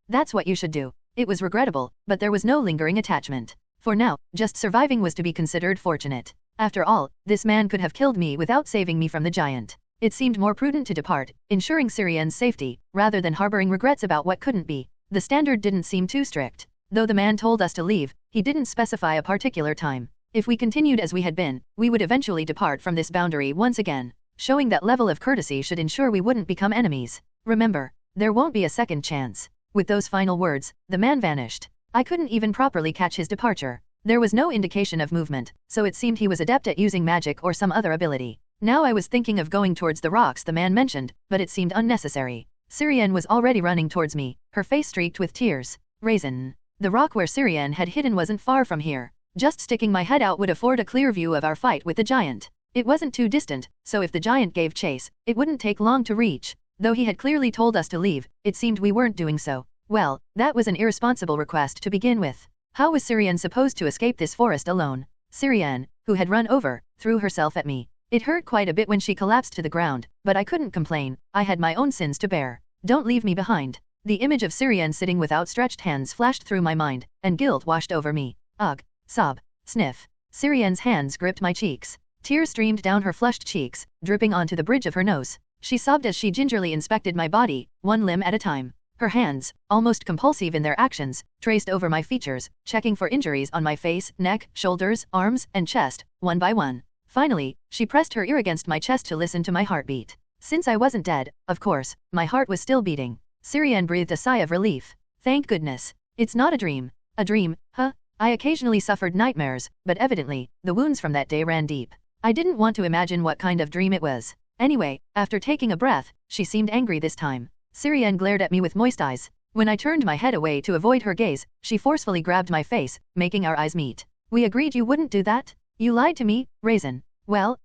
That's what you should do. It was regrettable, but there was no lingering attachment. For now, just surviving was to be considered fortunate. After all, this man could have killed me without saving me from the giant. It seemed more prudent to depart, ensuring Syrian's safety, rather than harboring regrets about what couldn't be. The standard didn't seem too strict. Though the man told us to leave, he didn't specify a particular time. If we continued as we had been, we would eventually depart from this boundary once again. Showing that level of courtesy should ensure we wouldn't become enemies. Remember, there won't be a second chance. With those final words, the man vanished. I couldn't even properly catch his departure. There was no indication of movement, so it seemed he was adept at using magic or some other ability. Now I was thinking of going towards the rocks the man mentioned, but it seemed unnecessary. Syrian was already running towards me, her face streaked with tears. Raisin. The rock where Syrian had hidden wasn't far from here. Just sticking my head out would afford a clear view of our fight with the giant. It wasn't too distant, so if the giant gave chase, it wouldn't take long to reach. Though he had clearly told us to leave, it seemed we weren't doing so. Well, that was an irresponsible request to begin with. How was Syrian supposed to escape this forest alone? Syrian, who had run over, threw herself at me. It hurt quite a bit when she collapsed to the ground, but I couldn't complain. I had my own sins to bear. Don't leave me behind. The image of Syrian sitting with outstretched hands flashed through my mind, and guilt washed over me. Ugh. Sob. Sniff. Syrian's hands gripped my cheeks. Tears streamed down her flushed cheeks, dripping onto the bridge of her nose. She sobbed as she gingerly inspected my body, one limb at a time. Her hands, almost compulsive in their actions, traced over my features, checking for injuries on my face, neck, shoulders, arms, and chest, one by one. Finally, she pressed her ear against my chest to listen to my heartbeat. Since I wasn't dead, of course, my heart was still beating. Syrian breathed a sigh of relief. Thank goodness. It's not a dream. A dream, huh? I occasionally suffered nightmares, but evidently, the wounds from that day ran deep. I didn't want to imagine what kind of dream it was. Anyway, after taking a breath, she seemed angry this time. Syrian glared at me with moist eyes. When I turned my head away to avoid her gaze, she forcefully grabbed my face, making our eyes meet. We agreed you wouldn't do that? You lied to me, Raisin. Well,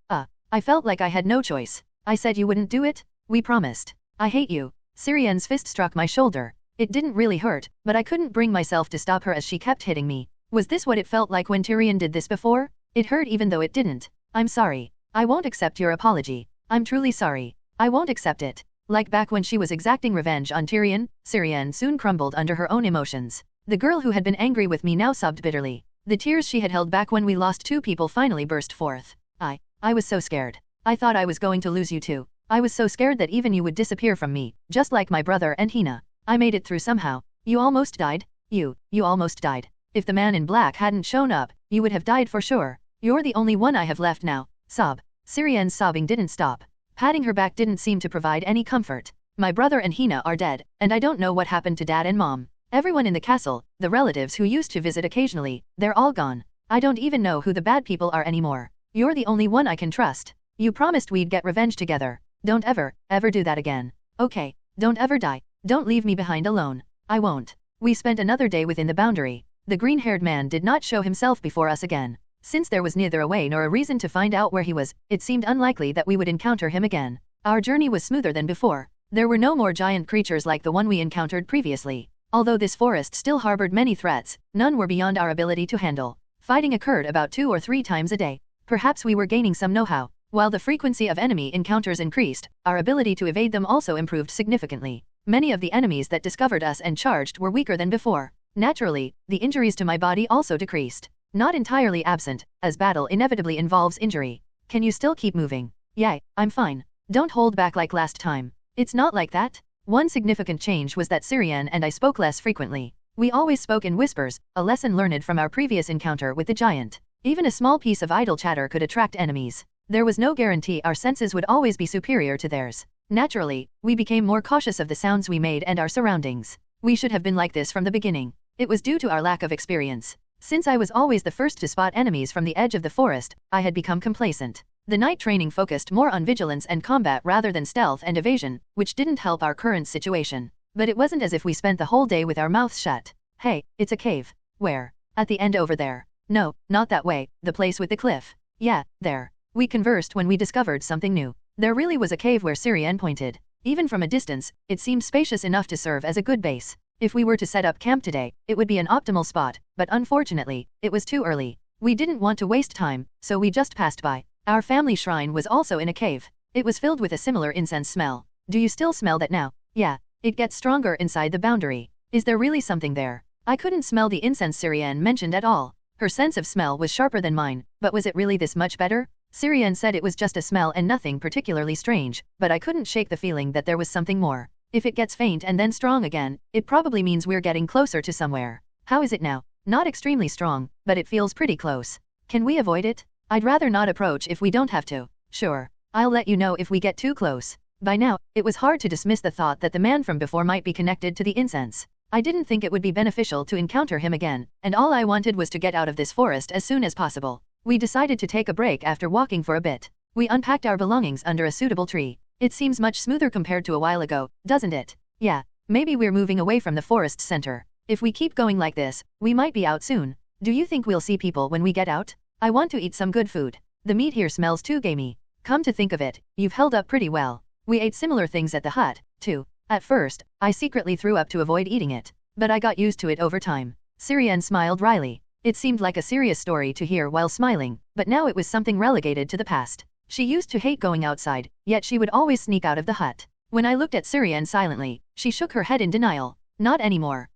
I felt like I had no choice. I said you wouldn't do it? We promised. I hate you. Syrian's fist struck my shoulder. It didn't really hurt, but I couldn't bring myself to stop her as she kept hitting me. Was this what it felt like when Tyrion did this before? It hurt even though it didn't. I'm sorry. I won't accept your apology. I'm truly sorry. I won't accept it. Like back when she was exacting revenge on Tyrion, Syrian soon crumbled under her own emotions. The girl who had been angry with me now sobbed bitterly. The tears she had held back when we lost 2 people finally burst forth. I was so scared. I thought I was going to lose you too. I was so scared that even you would disappear from me, just like my brother and Hina. I made it through somehow. You almost died? You almost died. If the man in black hadn't shown up, you would have died for sure. You're the only one I have left now. Sob. Syrian's sobbing didn't stop. Patting her back didn't seem to provide any comfort. My brother and Hina are dead, and I don't know what happened to Dad and Mom. Everyone in the castle, the relatives who used to visit occasionally, they're all gone. I don't even know who the bad people are anymore. You're the only one I can trust. You promised we'd get revenge together. Don't ever do that again. Okay, don't ever die. Don't leave me behind alone. I won't. We spent another day within the boundary. The green-haired man did not show himself before us again. Since there was neither a way nor a reason to find out where he was, it seemed unlikely that we would encounter him again. Our journey was smoother than before. There were no more giant creatures like the one we encountered previously. Although this forest still harbored many threats, none were beyond our ability to handle. Fighting occurred about 2 or 3 times a day. Perhaps we were gaining some know-how. While the frequency of enemy encounters increased, our ability to evade them also improved significantly. Many of the enemies that discovered us and charged were weaker than before. Naturally, the injuries to my body also decreased. Not entirely absent, as battle inevitably involves injury. Can you still keep moving? Yeah, I'm fine. Don't hold back like last time. It's not like that. One significant change was that Syrian and I spoke less frequently. We always spoke in whispers, a lesson learned from our previous encounter with the giant. Even a small piece of idle chatter could attract enemies. There was no guarantee our senses would always be superior to theirs. Naturally, we became more cautious of the sounds we made and our surroundings. We should have been like this from the beginning. It was due to our lack of experience. Since I was always the first to spot enemies from the edge of the forest, I had become complacent. The night training focused more on vigilance and combat rather than stealth and evasion, which didn't help our current situation. But it wasn't as if we spent the whole day with our mouths shut. Hey, it's a cave. Where? At the end over there. No, not that way, the place with the cliff. Yeah, there. We conversed when we discovered something new. There really was a cave where Syrian pointed. Even from a distance, it seemed spacious enough to serve as a good base. If we were to set up camp today, it would be an optimal spot, but unfortunately, it was too early. We didn't want to waste time, so we just passed by. Our family shrine was also in a cave. It was filled with a similar incense smell. Do you still smell that now? Yeah. It gets stronger inside the boundary. Is there really something there? I couldn't smell the incense Syrian mentioned at all. Her sense of smell was sharper than mine, but was it really this much better? Syrian said it was just a smell and nothing particularly strange, but I couldn't shake the feeling that there was something more. If it gets faint and then strong again, it probably means we're getting closer to somewhere. How is it now? Not extremely strong, but it feels pretty close. Can we avoid it? I'd rather not approach if we don't have to. Sure. I'll let you know if we get too close. By now, it was hard to dismiss the thought that the man from before might be connected to the incense. I didn't think it would be beneficial to encounter him again, and all I wanted was to get out of this forest as soon as possible. We decided to take a break after walking for a bit. We unpacked our belongings under a suitable tree. It seems much smoother compared to a while ago, doesn't it? Yeah, maybe we're moving away from the forest's center. If we keep going like this, we might be out soon. Do you think we'll see people when we get out? I want to eat some good food. The meat here smells too gamey. Come to think of it, you've held up pretty well. We ate similar things at the hut, too. At first, I secretly threw up to avoid eating it, but I got used to it over time. Syrian smiled wryly. It seemed like a serious story to hear while smiling, but now it was something relegated to the past. She used to hate going outside, yet she would always sneak out of the hut. When I looked at Syrian silently, she shook her head in denial. Not anymore.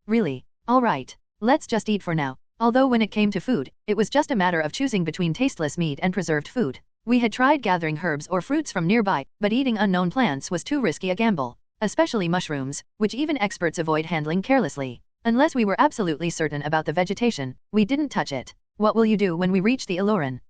Really? All right. Let's just eat for now. Although when it came to food, it was just a matter of choosing between tasteless meat and preserved food. We had tried gathering herbs or fruits from nearby, but eating unknown plants was too risky a gamble. Especially mushrooms, which even experts avoid handling carelessly. Unless we were absolutely certain about the vegetation, we didn't touch it. What will you do when we reach the Iloran?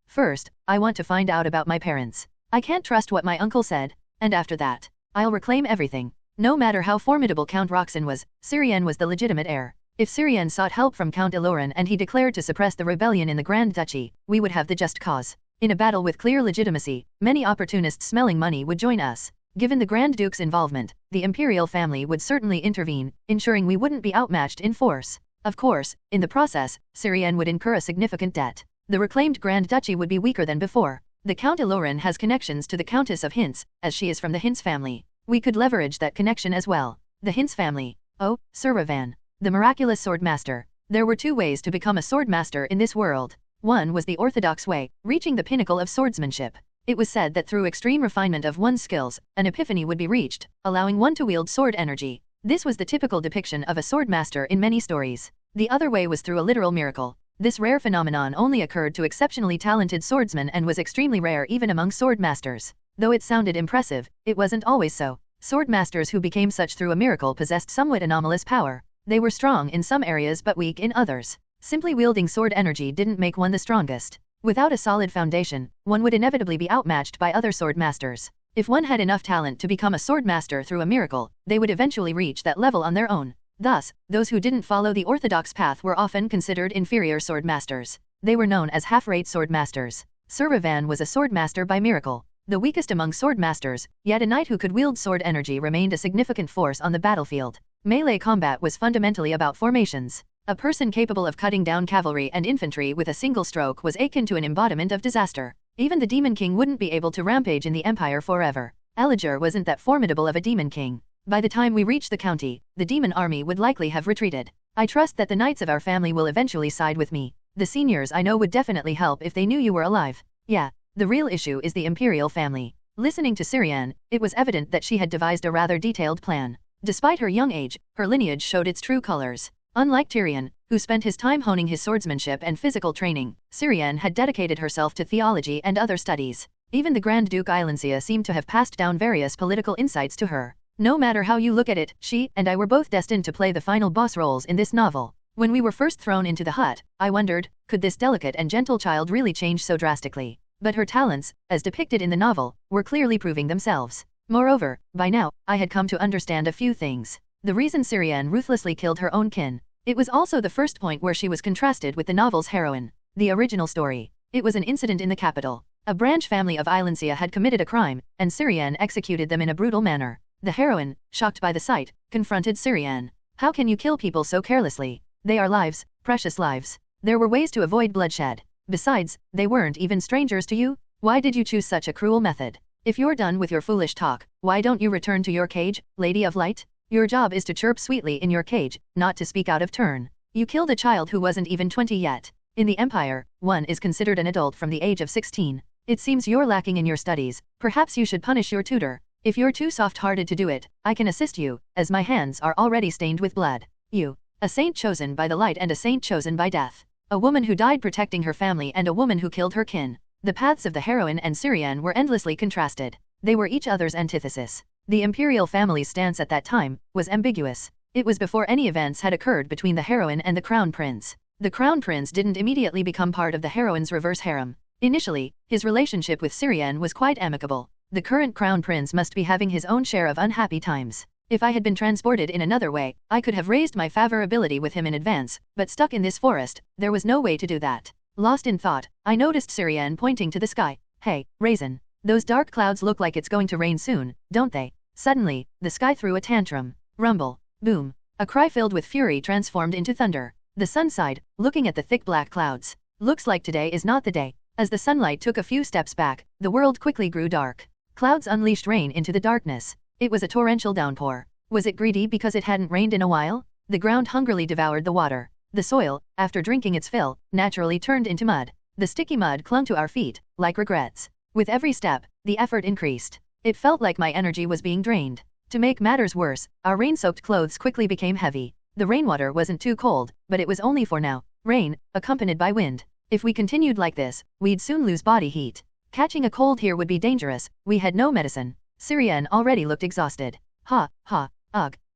First, I want to find out about my parents. I can't trust what my uncle said, and after that, I'll reclaim everything. No matter how formidable Count Roxson was, Syrian was the legitimate heir. If Syrian sought help from Count Iloran and he declared to suppress the rebellion in the Grand Duchy, we would have the just cause. In a battle with clear legitimacy, many opportunists smelling money would join us. Given the Grand Duke's involvement, the imperial family would certainly intervene, ensuring we wouldn't be outmatched in force. Of course, in the process, Syrian would incur a significant debt. The reclaimed Grand Duchy would be weaker than before. The Count Iloran has connections to the Countess of Hintz, as she is from the Hintz family. We could leverage that connection as well. The Hintz family. Oh, Sir Ravan. The miraculous sword master. There were 2 ways to become a sword master in this world. One was the orthodox way, reaching the pinnacle of swordsmanship. It was said that through extreme refinement of one's skills, an epiphany would be reached, allowing one to wield sword energy. This was the typical depiction of a sword master in many stories. The other way was through a literal miracle. This rare phenomenon only occurred to exceptionally talented swordsmen and was extremely rare even among sword masters. Though it sounded impressive, it wasn't always so. Sword masters who became such through a miracle possessed somewhat anomalous power. They were strong in some areas but weak in others. Simply wielding sword energy didn't make one the strongest. Without a solid foundation, one would inevitably be outmatched by other sword masters. If one had enough talent to become a sword master through a miracle, they would eventually reach that level on their own. Thus, those who didn't follow the orthodox path were often considered inferior sword masters. They were known as half-rate sword masters. Sir Ravan was a sword master by miracle. the weakest among sword masters, yet a knight who could wield sword energy remained a significant force on the battlefield. Melee combat was fundamentally about formations. A person capable of cutting down cavalry and infantry with a single stroke was akin to an embodiment of disaster. Even the Demon King wouldn't be able to rampage in the Empire forever. Elijah wasn't that formidable of a Demon King. By the time we reached the county, the demon army would likely have retreated. I trust that the knights of our family will eventually side with me. The seniors I know would definitely help if they knew you were alive. Yeah, the real issue is the imperial family. Listening to Syrian, it was evident that she had devised a rather detailed plan. Despite her young age, her lineage showed its true colors. Unlike Tyrion, who spent his time honing his swordsmanship and physical training, Syrian had dedicated herself to theology and other studies. Even the Grand Duke Ilancia seemed to have passed down various political insights to her. No matter how you look at it, she and I were both destined to play the final boss roles in this novel. When we were first thrown into the hut, I wondered, could this delicate and gentle child really change so drastically? But her talents, as depicted in the novel, were clearly proving themselves. Moreover, by now, I had come to understand a few things. The reason Syrian ruthlessly killed her own kin. It was also the first point where she was contrasted with the novel's heroine. The original story. It was an incident in the capital. A branch family of Ilancia had committed a crime, and Syrian executed them in a brutal manner. The heroine, shocked by the sight, confronted Syrian. How can you kill people so carelessly? They are lives, precious lives. There were ways to avoid bloodshed. Besides, they weren't even strangers to you. Why did you choose such a cruel method? If you're done with your foolish talk, why don't you return to your cage, Lady of Light? Your job is to chirp sweetly in your cage, not to speak out of turn. You killed a child who wasn't even 20 yet. In the Empire, one is considered an adult from the age of 16. It seems you're lacking in your studies. Perhaps you should punish your tutor. If you're too soft-hearted to do it, I can assist you, as my hands are already stained with blood. You. A saint chosen by the light and a saint chosen by death. A woman who died protecting her family and a woman who killed her kin. The paths of the heroine and Syrian were endlessly contrasted. They were each other's antithesis. The imperial family's stance at that time was ambiguous. It was before any events had occurred between the heroine and the crown prince. The crown prince didn't immediately become part of the heroine's reverse harem. Initially, his relationship with Syrian was quite amicable. The current crown prince must be having his own share of unhappy times. If I had been transported in another way, I could have raised my favorability with him in advance, but stuck in this forest, there was no way to do that. Lost in thought, I noticed Syrian pointing to the sky. Hey, Raisin. Those dark clouds look like it's going to rain soon, don't they? Suddenly, the sky threw a tantrum. Rumble. Boom. A cry filled with fury transformed into thunder. The sun sighed, looking at the thick black clouds. Looks like today is not the day. As the sunlight took a few steps back, the world quickly grew dark. Clouds unleashed rain into the darkness. It was a torrential downpour. Was it greedy because it hadn't rained in a while? The ground hungrily devoured the water. The soil, after drinking its fill, naturally turned into mud. The sticky mud clung to our feet, like regrets. With every step, the effort increased. It felt like my energy was being drained. To make matters worse, our rain-soaked clothes quickly became heavy. The rainwater wasn't too cold, but it was only for now. Rain, accompanied by wind. If we continued like this, we'd soon lose body heat. Catching a cold here would be dangerous. We had no medicine. Syrian already looked exhausted. Ugh.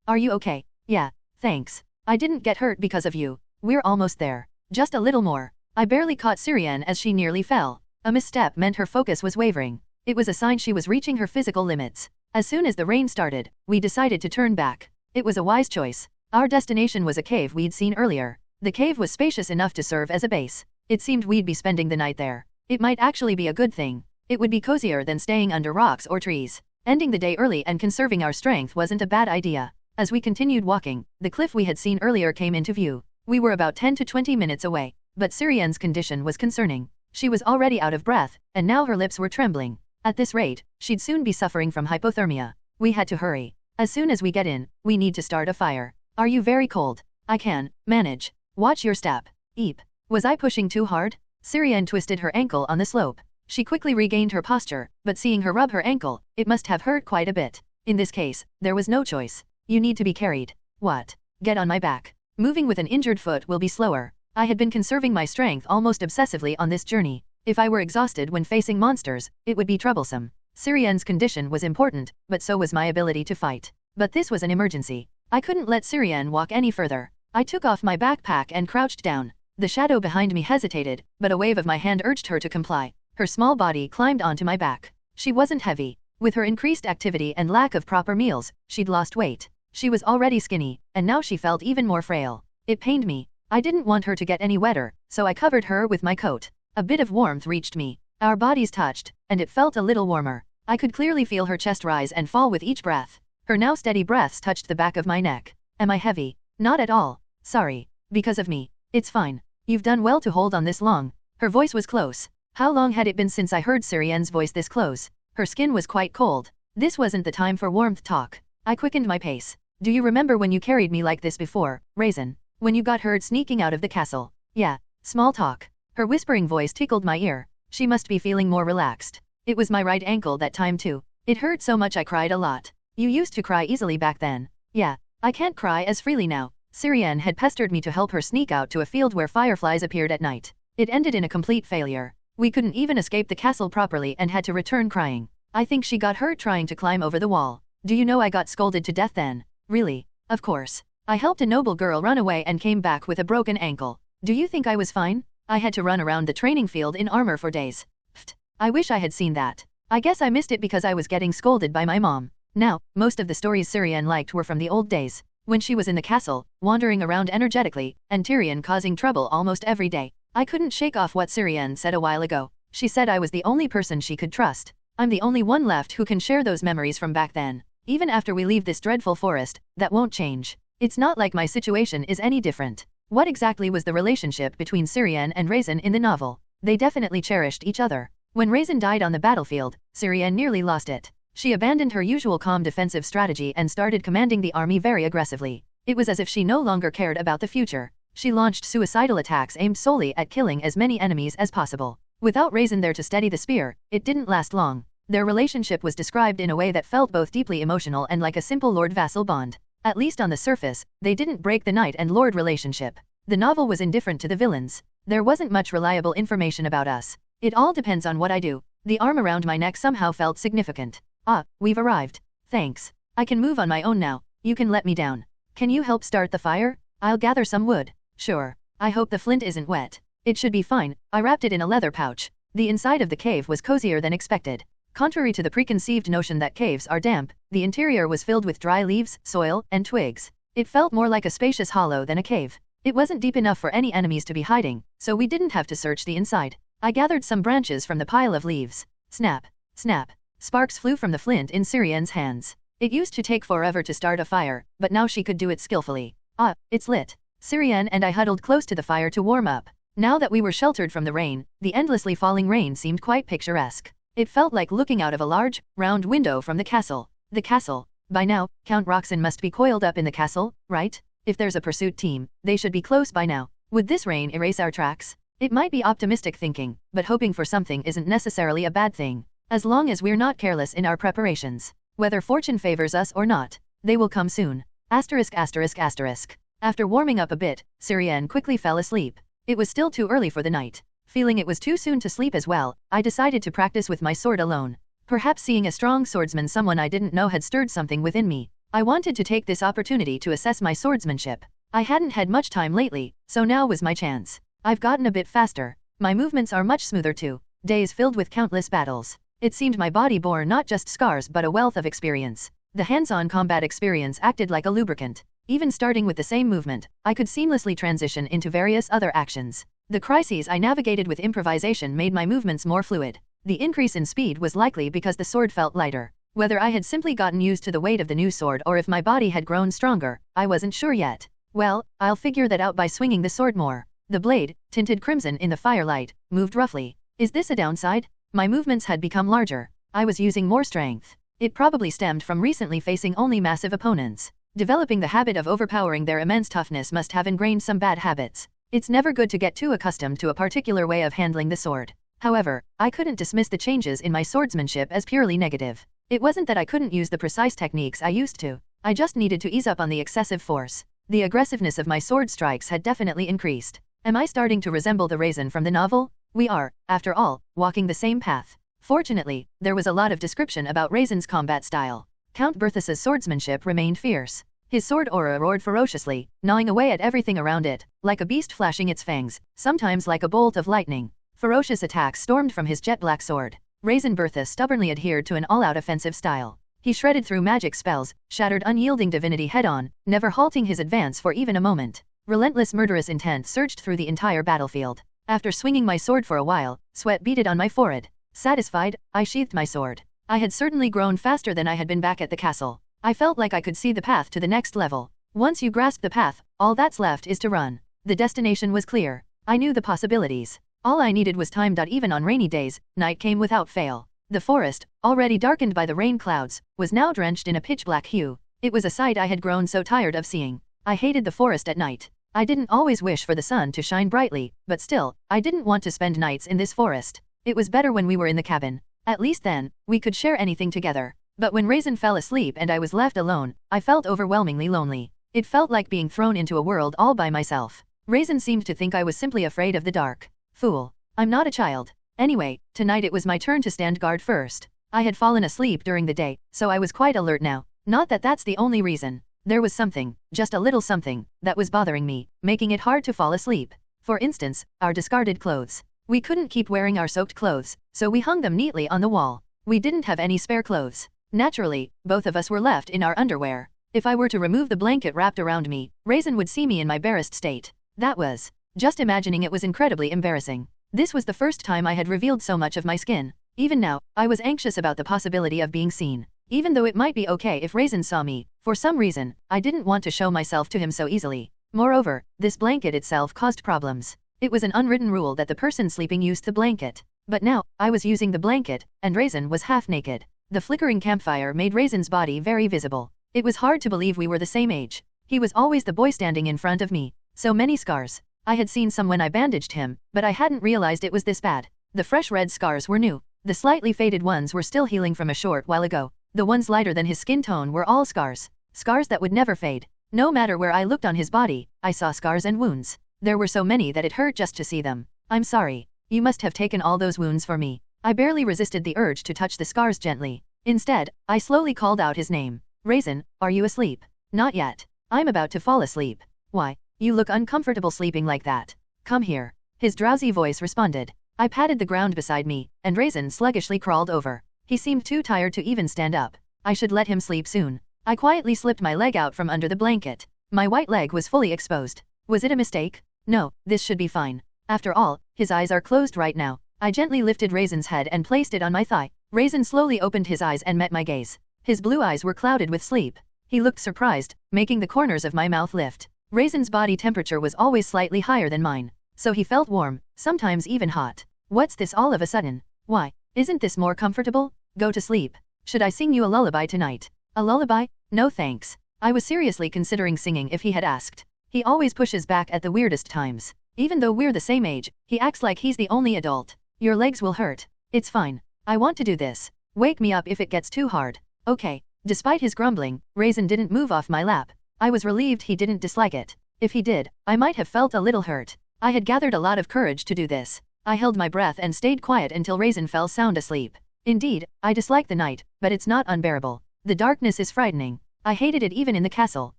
Are you okay? Yeah, thanks. I didn't get hurt because of you. We're almost there. Just a little more. I barely caught Syrian as she nearly fell. A misstep meant her focus was wavering. It was a sign she was reaching her physical limits. As soon as the rain started, we decided to turn back. It was a wise choice. Our destination was a cave we'd seen earlier. The cave was spacious enough to serve as a base. It seemed we'd be spending the night there. It might actually be a good thing. It would be cozier than staying under rocks or trees. Ending the day early and conserving our strength wasn't a bad idea. As we continued walking, the cliff we had seen earlier came into view. We were about 10 to 20 minutes away, but Syrian's condition was concerning. She was already out of breath, and now her lips were trembling. At this rate, she'd soon be suffering from hypothermia. We had to hurry. As soon as we get in, we need to start a fire. Are you very cold? I can manage. Watch your step. Eep. Was I pushing too hard? Syrian twisted her ankle on the slope. She quickly regained her posture, but seeing her rub her ankle, it must have hurt quite a bit. In this case, there was no choice. You need to be carried. What? Get on my back. Moving with an injured foot will be slower. I had been conserving my strength almost obsessively on this journey. If I were exhausted when facing monsters, it would be troublesome. Syrian's condition was important, but so was my ability to fight. But this was an emergency. I couldn't let Syrian walk any further. I took off my backpack and crouched down. The shadow behind me hesitated, but a wave of my hand urged her to comply. Her small body climbed onto my back. She wasn't heavy. With her increased activity and lack of proper meals, she'd lost weight. She was already skinny, and now she felt even more frail. It pained me. I didn't want her to get any wetter, so I covered her with my coat. A bit of warmth reached me. Our bodies touched, and it felt a little warmer. I could clearly feel her chest rise and fall with each breath. Her now steady breaths touched the back of my neck. Am I heavy? Not at all. Sorry. Because of me. It's fine. You've done well to hold on this long. Her voice was close. How long had it been since I heard Syrian's voice this close? Her skin was quite cold. This wasn't the time for warmth talk. I quickened my pace. Do you remember when you carried me like this before, Raisin? When you got hurt sneaking out of the castle? Yeah. Small talk. Her whispering voice tickled my ear. She must be feeling more relaxed. It was my right ankle that time too. It hurt so much I cried a lot. You used to cry easily back then. Yeah. I can't cry as freely now. Syrian had pestered me to help her sneak out to a field where fireflies appeared at night. It ended in a complete failure. We couldn't even escape the castle properly and had to return crying. I think she got hurt trying to climb over the wall. Do you know I got scolded to death then? Really? Of course. I helped a noble girl run away and came back with a broken ankle. Do you think I was fine? I had to run around the training field in armor for days. Pfft. I wish I had seen that. I guess I missed it because I was getting scolded by my mom. Now, most of the stories Syrian liked were from the old days, when she was in the castle, wandering around energetically, and Tyrion causing trouble almost every day. I couldn't shake off what Syrian said a while ago. She said I was the only person she could trust. I'm the only one left who can share those memories from back then. Even after we leave this dreadful forest, that won't change. It's not like my situation is any different. What exactly was the relationship between Syrian and Raisin in the novel? They definitely cherished each other. When Raisin died on the battlefield, Syrian nearly lost it. She abandoned her usual calm defensive strategy and started commanding the army very aggressively. It was as if she no longer cared about the future. She launched suicidal attacks aimed solely at killing as many enemies as possible. Without Raisin there to steady the spear, it didn't last long. Their relationship was described in a way that felt both deeply emotional and like a simple lord-vassal bond. At least on the surface, they didn't break the knight and lord relationship. The novel was indifferent to the villains. There wasn't much reliable information about us. It all depends on what I do. The arm around my neck somehow felt significant. Ah, we've arrived. Thanks. I can move on my own now. You can let me down. Can you help start the fire? I'll gather some wood. Sure. I hope the flint isn't wet. It should be fine. I wrapped it in a leather pouch. The inside of the cave was cozier than expected. Contrary to the preconceived notion that caves are damp, the interior was filled with dry leaves, soil, and twigs. It felt more like a spacious hollow than a cave. It wasn't deep enough for any enemies to be hiding, so we didn't have to search the inside. I gathered some branches from the pile of leaves. Snap. Snap. Sparks flew from the flint in Syrian's hands. It used to take forever to start a fire, but now she could do it skillfully. Ah, it's lit. Syrian and I huddled close to the fire to warm up. Now that we were sheltered from the rain, the endlessly falling rain seemed quite picturesque. It felt like looking out of a large, round window from the castle. The castle. By now, Count Roxson must be coiled up in the castle, right? If there's a pursuit team, they should be close by now. Would this rain erase our tracks? It might be optimistic thinking, but hoping for something isn't necessarily a bad thing. As long as we're not careless in our preparations. Whether fortune favors us or not, they will come soon. Asterisk asterisk asterisk. After warming up a bit, Syrian quickly fell asleep. It was still too early for the night. Feeling it was too soon to sleep as well, I decided to practice with my sword alone. Perhaps seeing a strong swordsman, someone I didn't know, had stirred something within me. I wanted to take this opportunity to assess my swordsmanship. I hadn't had much time lately, so now was my chance. I've gotten a bit faster. My movements are much smoother too. Days filled with countless battles. It seemed my body bore not just scars but a wealth of experience. The hands-on combat experience acted like a lubricant. Even starting with the same movement, I could seamlessly transition into various other actions. The crises I navigated with improvisation made my movements more fluid. The increase in speed was likely because the sword felt lighter. Whether I had simply gotten used to the weight of the new sword or if my body had grown stronger, I wasn't sure yet. Well, I'll figure that out by swinging the sword more. The blade, tinted crimson in the firelight, moved roughly. Is this a downside? My movements had become larger. I was using more strength. It probably stemmed from recently facing only massive opponents. Developing the habit of overpowering their immense toughness must have ingrained some bad habits. It's never good to get too accustomed to a particular way of handling the sword. However, I couldn't dismiss the changes in my swordsmanship as purely negative. It wasn't that I couldn't use the precise techniques I used to. I just needed to ease up on the excessive force. The aggressiveness of my sword strikes had definitely increased. Am I starting to resemble the Raisin from the novel? We are, after all, walking the same path. Fortunately, there was a lot of description about Raisin's combat style. Count Berthus's swordsmanship remained fierce. His sword aura roared ferociously, gnawing away at everything around it, like a beast flashing its fangs, sometimes like a bolt of lightning. Ferocious attacks stormed from his jet-black sword. Raisin Berthus stubbornly adhered to an all-out offensive style. He shredded through magic spells, shattered unyielding divinity head-on, never halting his advance for even a moment. Relentless murderous intent surged through the entire battlefield. After swinging my sword for a while, sweat beaded on my forehead. Satisfied, I sheathed my sword. I had certainly grown faster than I had been back at the castle. I felt like I could see the path to the next level. Once you grasp the path, all that's left is to run. The destination was clear. I knew the possibilities. All I needed was time. Even on rainy days, night came without fail. The forest, already darkened by the rain clouds, was now drenched in a pitch-black hue. It was a sight I had grown so tired of seeing. I hated the forest at night. I didn't always wish for the sun to shine brightly, but still, I didn't want to spend nights in this forest. It was better when we were in the cabin. At least then, we could share anything together. But when Raisin fell asleep and I was left alone, I felt overwhelmingly lonely. It felt like being thrown into a world all by myself. Raisin seemed to think I was simply afraid of the dark. Fool. I'm not a child. Anyway, tonight it was my turn to stand guard first. I had fallen asleep during the day, so I was quite alert now. Not that that's the only reason. There was something, just a little something, that was bothering me, making it hard to fall asleep. For instance, our discarded clothes. We couldn't keep wearing our soaked clothes, so we hung them neatly on the wall. We didn't have any spare clothes. Naturally, both of us were left in our underwear. If I were to remove the blanket wrapped around me, Raisin would see me in my barest state. That was. Just imagining it was incredibly embarrassing. This was the first time I had revealed so much of my skin. Even now, I was anxious about the possibility of being seen. Even though it might be okay if Raisin saw me, for some reason, I didn't want to show myself to him so easily. Moreover, this blanket itself caused problems. It was an unwritten rule that the person sleeping used the blanket. But now, I was using the blanket, and Raisin was half naked. The flickering campfire made Raisin's body very visible. It was hard to believe we were the same age. He was always the boy standing in front of me. So many scars. I had seen some when I bandaged him, but I hadn't realized it was this bad. The fresh red scars were new. The slightly faded ones were still healing from a short while ago. The ones lighter than his skin tone were all scars. Scars that would never fade. No matter where I looked on his body, I saw scars and wounds. There were so many that it hurt just to see them. I'm sorry. You must have taken all those wounds for me. I barely resisted the urge to touch the scars gently. Instead, I slowly called out his name. Raisin, are you asleep? Not yet. I'm about to fall asleep. Why? You look uncomfortable sleeping like that. Come here. His drowsy voice responded. I patted the ground beside me, and Raisin sluggishly crawled over. He seemed too tired to even stand up. I should let him sleep soon. I quietly slipped my leg out from under the blanket. My white leg was fully exposed. Was it a mistake? No, this should be fine. After all, his eyes are closed right now. I gently lifted Raisin's head and placed it on my thigh. Raisin slowly opened his eyes and met my gaze. His blue eyes were clouded with sleep. He looked surprised, making the corners of my mouth lift. Raisin's body temperature was always slightly higher than mine, so he felt warm, sometimes even hot. What's this all of a sudden? Why? Isn't this more comfortable? Go to sleep. Should I sing you a lullaby tonight? A lullaby? No thanks. I was seriously considering singing if he had asked. He always pushes back at the weirdest times. Even though we're the same age, he acts like he's the only adult. Your legs will hurt. It's fine. I want to do this. Wake me up if it gets too hard. Okay. Despite his grumbling, Raisin didn't move off my lap. I was relieved he didn't dislike it. If he did, I might have felt a little hurt. I had gathered a lot of courage to do this. I held my breath and stayed quiet until Raisin fell sound asleep. Indeed, I dislike the night, but it's not unbearable. The darkness is frightening. I hated it even in the castle.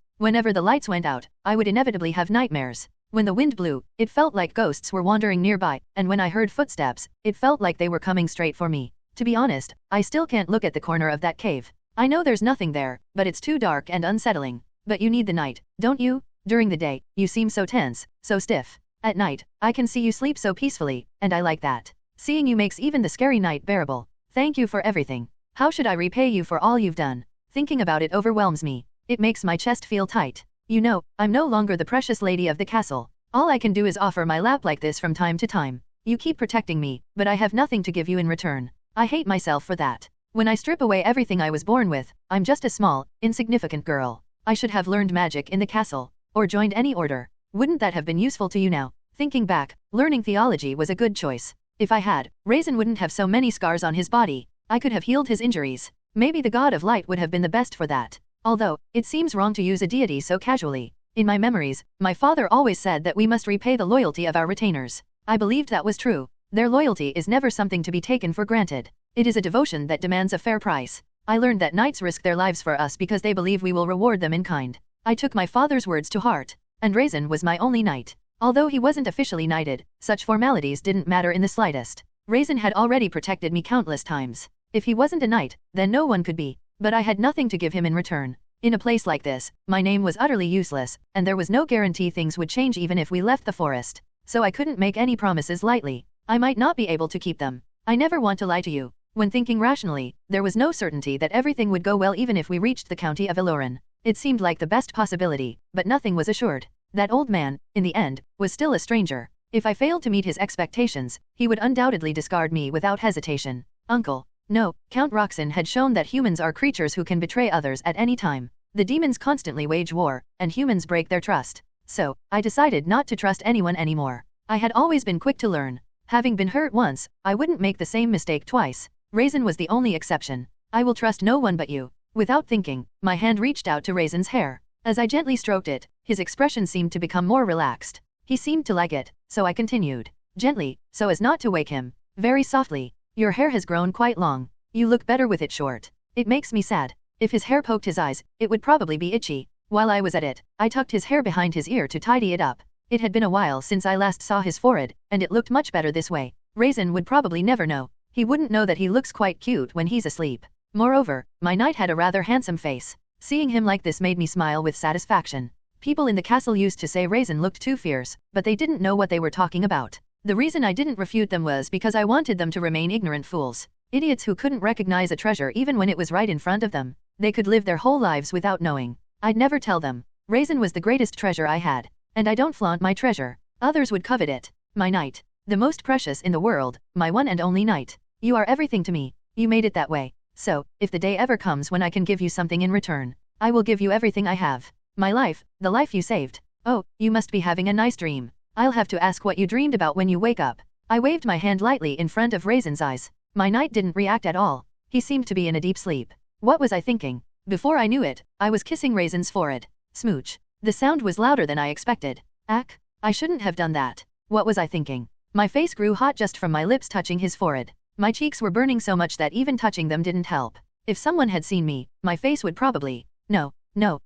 Whenever the lights went out, I would inevitably have nightmares. When the wind blew, it felt like ghosts were wandering nearby, and when I heard footsteps, it felt like they were coming straight for me. To be honest, I still can't look at the corner of that cave. I know there's nothing there, but it's too dark and unsettling. But you need the night, don't you? During the day, you seem so tense, so stiff. At night, I can see you sleep so peacefully, and I like that. Seeing you makes even the scary night bearable. Thank you for everything. How should I repay you for all you've done? Thinking about it overwhelms me. It makes my chest feel tight. You know, I'm no longer the precious lady of the castle. All I can do is offer my lap like this from time to time. You keep protecting me, but I have nothing to give you in return. I hate myself for that. When I strip away everything I was born with, I'm just a small, insignificant girl. I should have learned magic in the castle, or joined any order. Wouldn't that have been useful to you now? Thinking back, learning theology was a good choice. If I had, Raisin wouldn't have so many scars on his body. I could have healed his injuries. Maybe the god of light would have been the best for that. Although, it seems wrong to use a deity so casually. In my memories, my father always said that we must repay the loyalty of our retainers. I believed that was true. Their loyalty is never something to be taken for granted. It is a devotion that demands a fair price. I learned that knights risk their lives for us because they believe we will reward them in kind. I took my father's words to heart. And Raisin was my only knight. Although he wasn't officially knighted, such formalities didn't matter in the slightest. Raisin had already protected me countless times. If he wasn't a knight, then no one could be. But I had nothing to give him in return. In a place like this, my name was utterly useless, and there was no guarantee things would change even if we left the forest. so I couldn't make any promises lightly. I might not be able to keep them. I never want to lie to you. When thinking rationally, there was no certainty that everything would go well even if we reached the county of Ilorin. It seemed like the best possibility, but nothing was assured. That old man, in the end, was still a stranger. If I failed to meet his expectations, he would undoubtedly discard me without hesitation. Uncle. No, Count Roxson had shown that humans are creatures who can betray others at any time. The demons constantly wage war, and humans break their trust. So, I decided not to trust anyone anymore. I had always been quick to learn. Having been hurt once, I wouldn't make the same mistake twice. Raisin was the only exception. I will trust no one but you. Without thinking, my hand reached out to Raisin's hair. As I gently stroked it, his expression seemed to become more relaxed. He seemed to like it, so I continued. Gently, so as not to wake him. Very softly. Your hair has grown quite long. You look better with it short. It makes me sad. If his hair poked his eyes, it would probably be itchy. While I was at it, I tucked his hair behind his ear to tidy it up. It had been a while since I last saw his forehead, and it looked much better this way. Raisin would probably never know. He wouldn't know that he looks quite cute when he's asleep. Moreover, my knight had a rather handsome face. Seeing him like this made me smile with satisfaction. People in the castle used to say Raisin looked too fierce, but they didn't know what they were talking about. The reason I didn't refute them was because I wanted them to remain ignorant fools. Idiots who couldn't recognize a treasure even when it was right in front of them. They could live their whole lives without knowing. I'd never tell them. Raisin was the greatest treasure I had. And I don't flaunt my treasure. Others would covet it. My knight. The most precious in the world, my one and only knight. You are everything to me. You made it that way. So, if the day ever comes when I can give you something in return, I will give you everything I have. My life, the life you saved. Oh, you must be having a nice dream. I'll have to ask what you dreamed about when you wake up. I waved my hand lightly in front of Raisin's eyes. My knight didn't react at all. He seemed to be in a deep sleep. What was I thinking? Before I knew it, I was kissing Raisin's forehead. Smooch. The sound was louder than I expected. Ack. I shouldn't have done that. What was I thinking? My face grew hot just from my lips touching his forehead. My cheeks were burning so much that even touching them didn't help. If someone had seen me, my face would probably... No,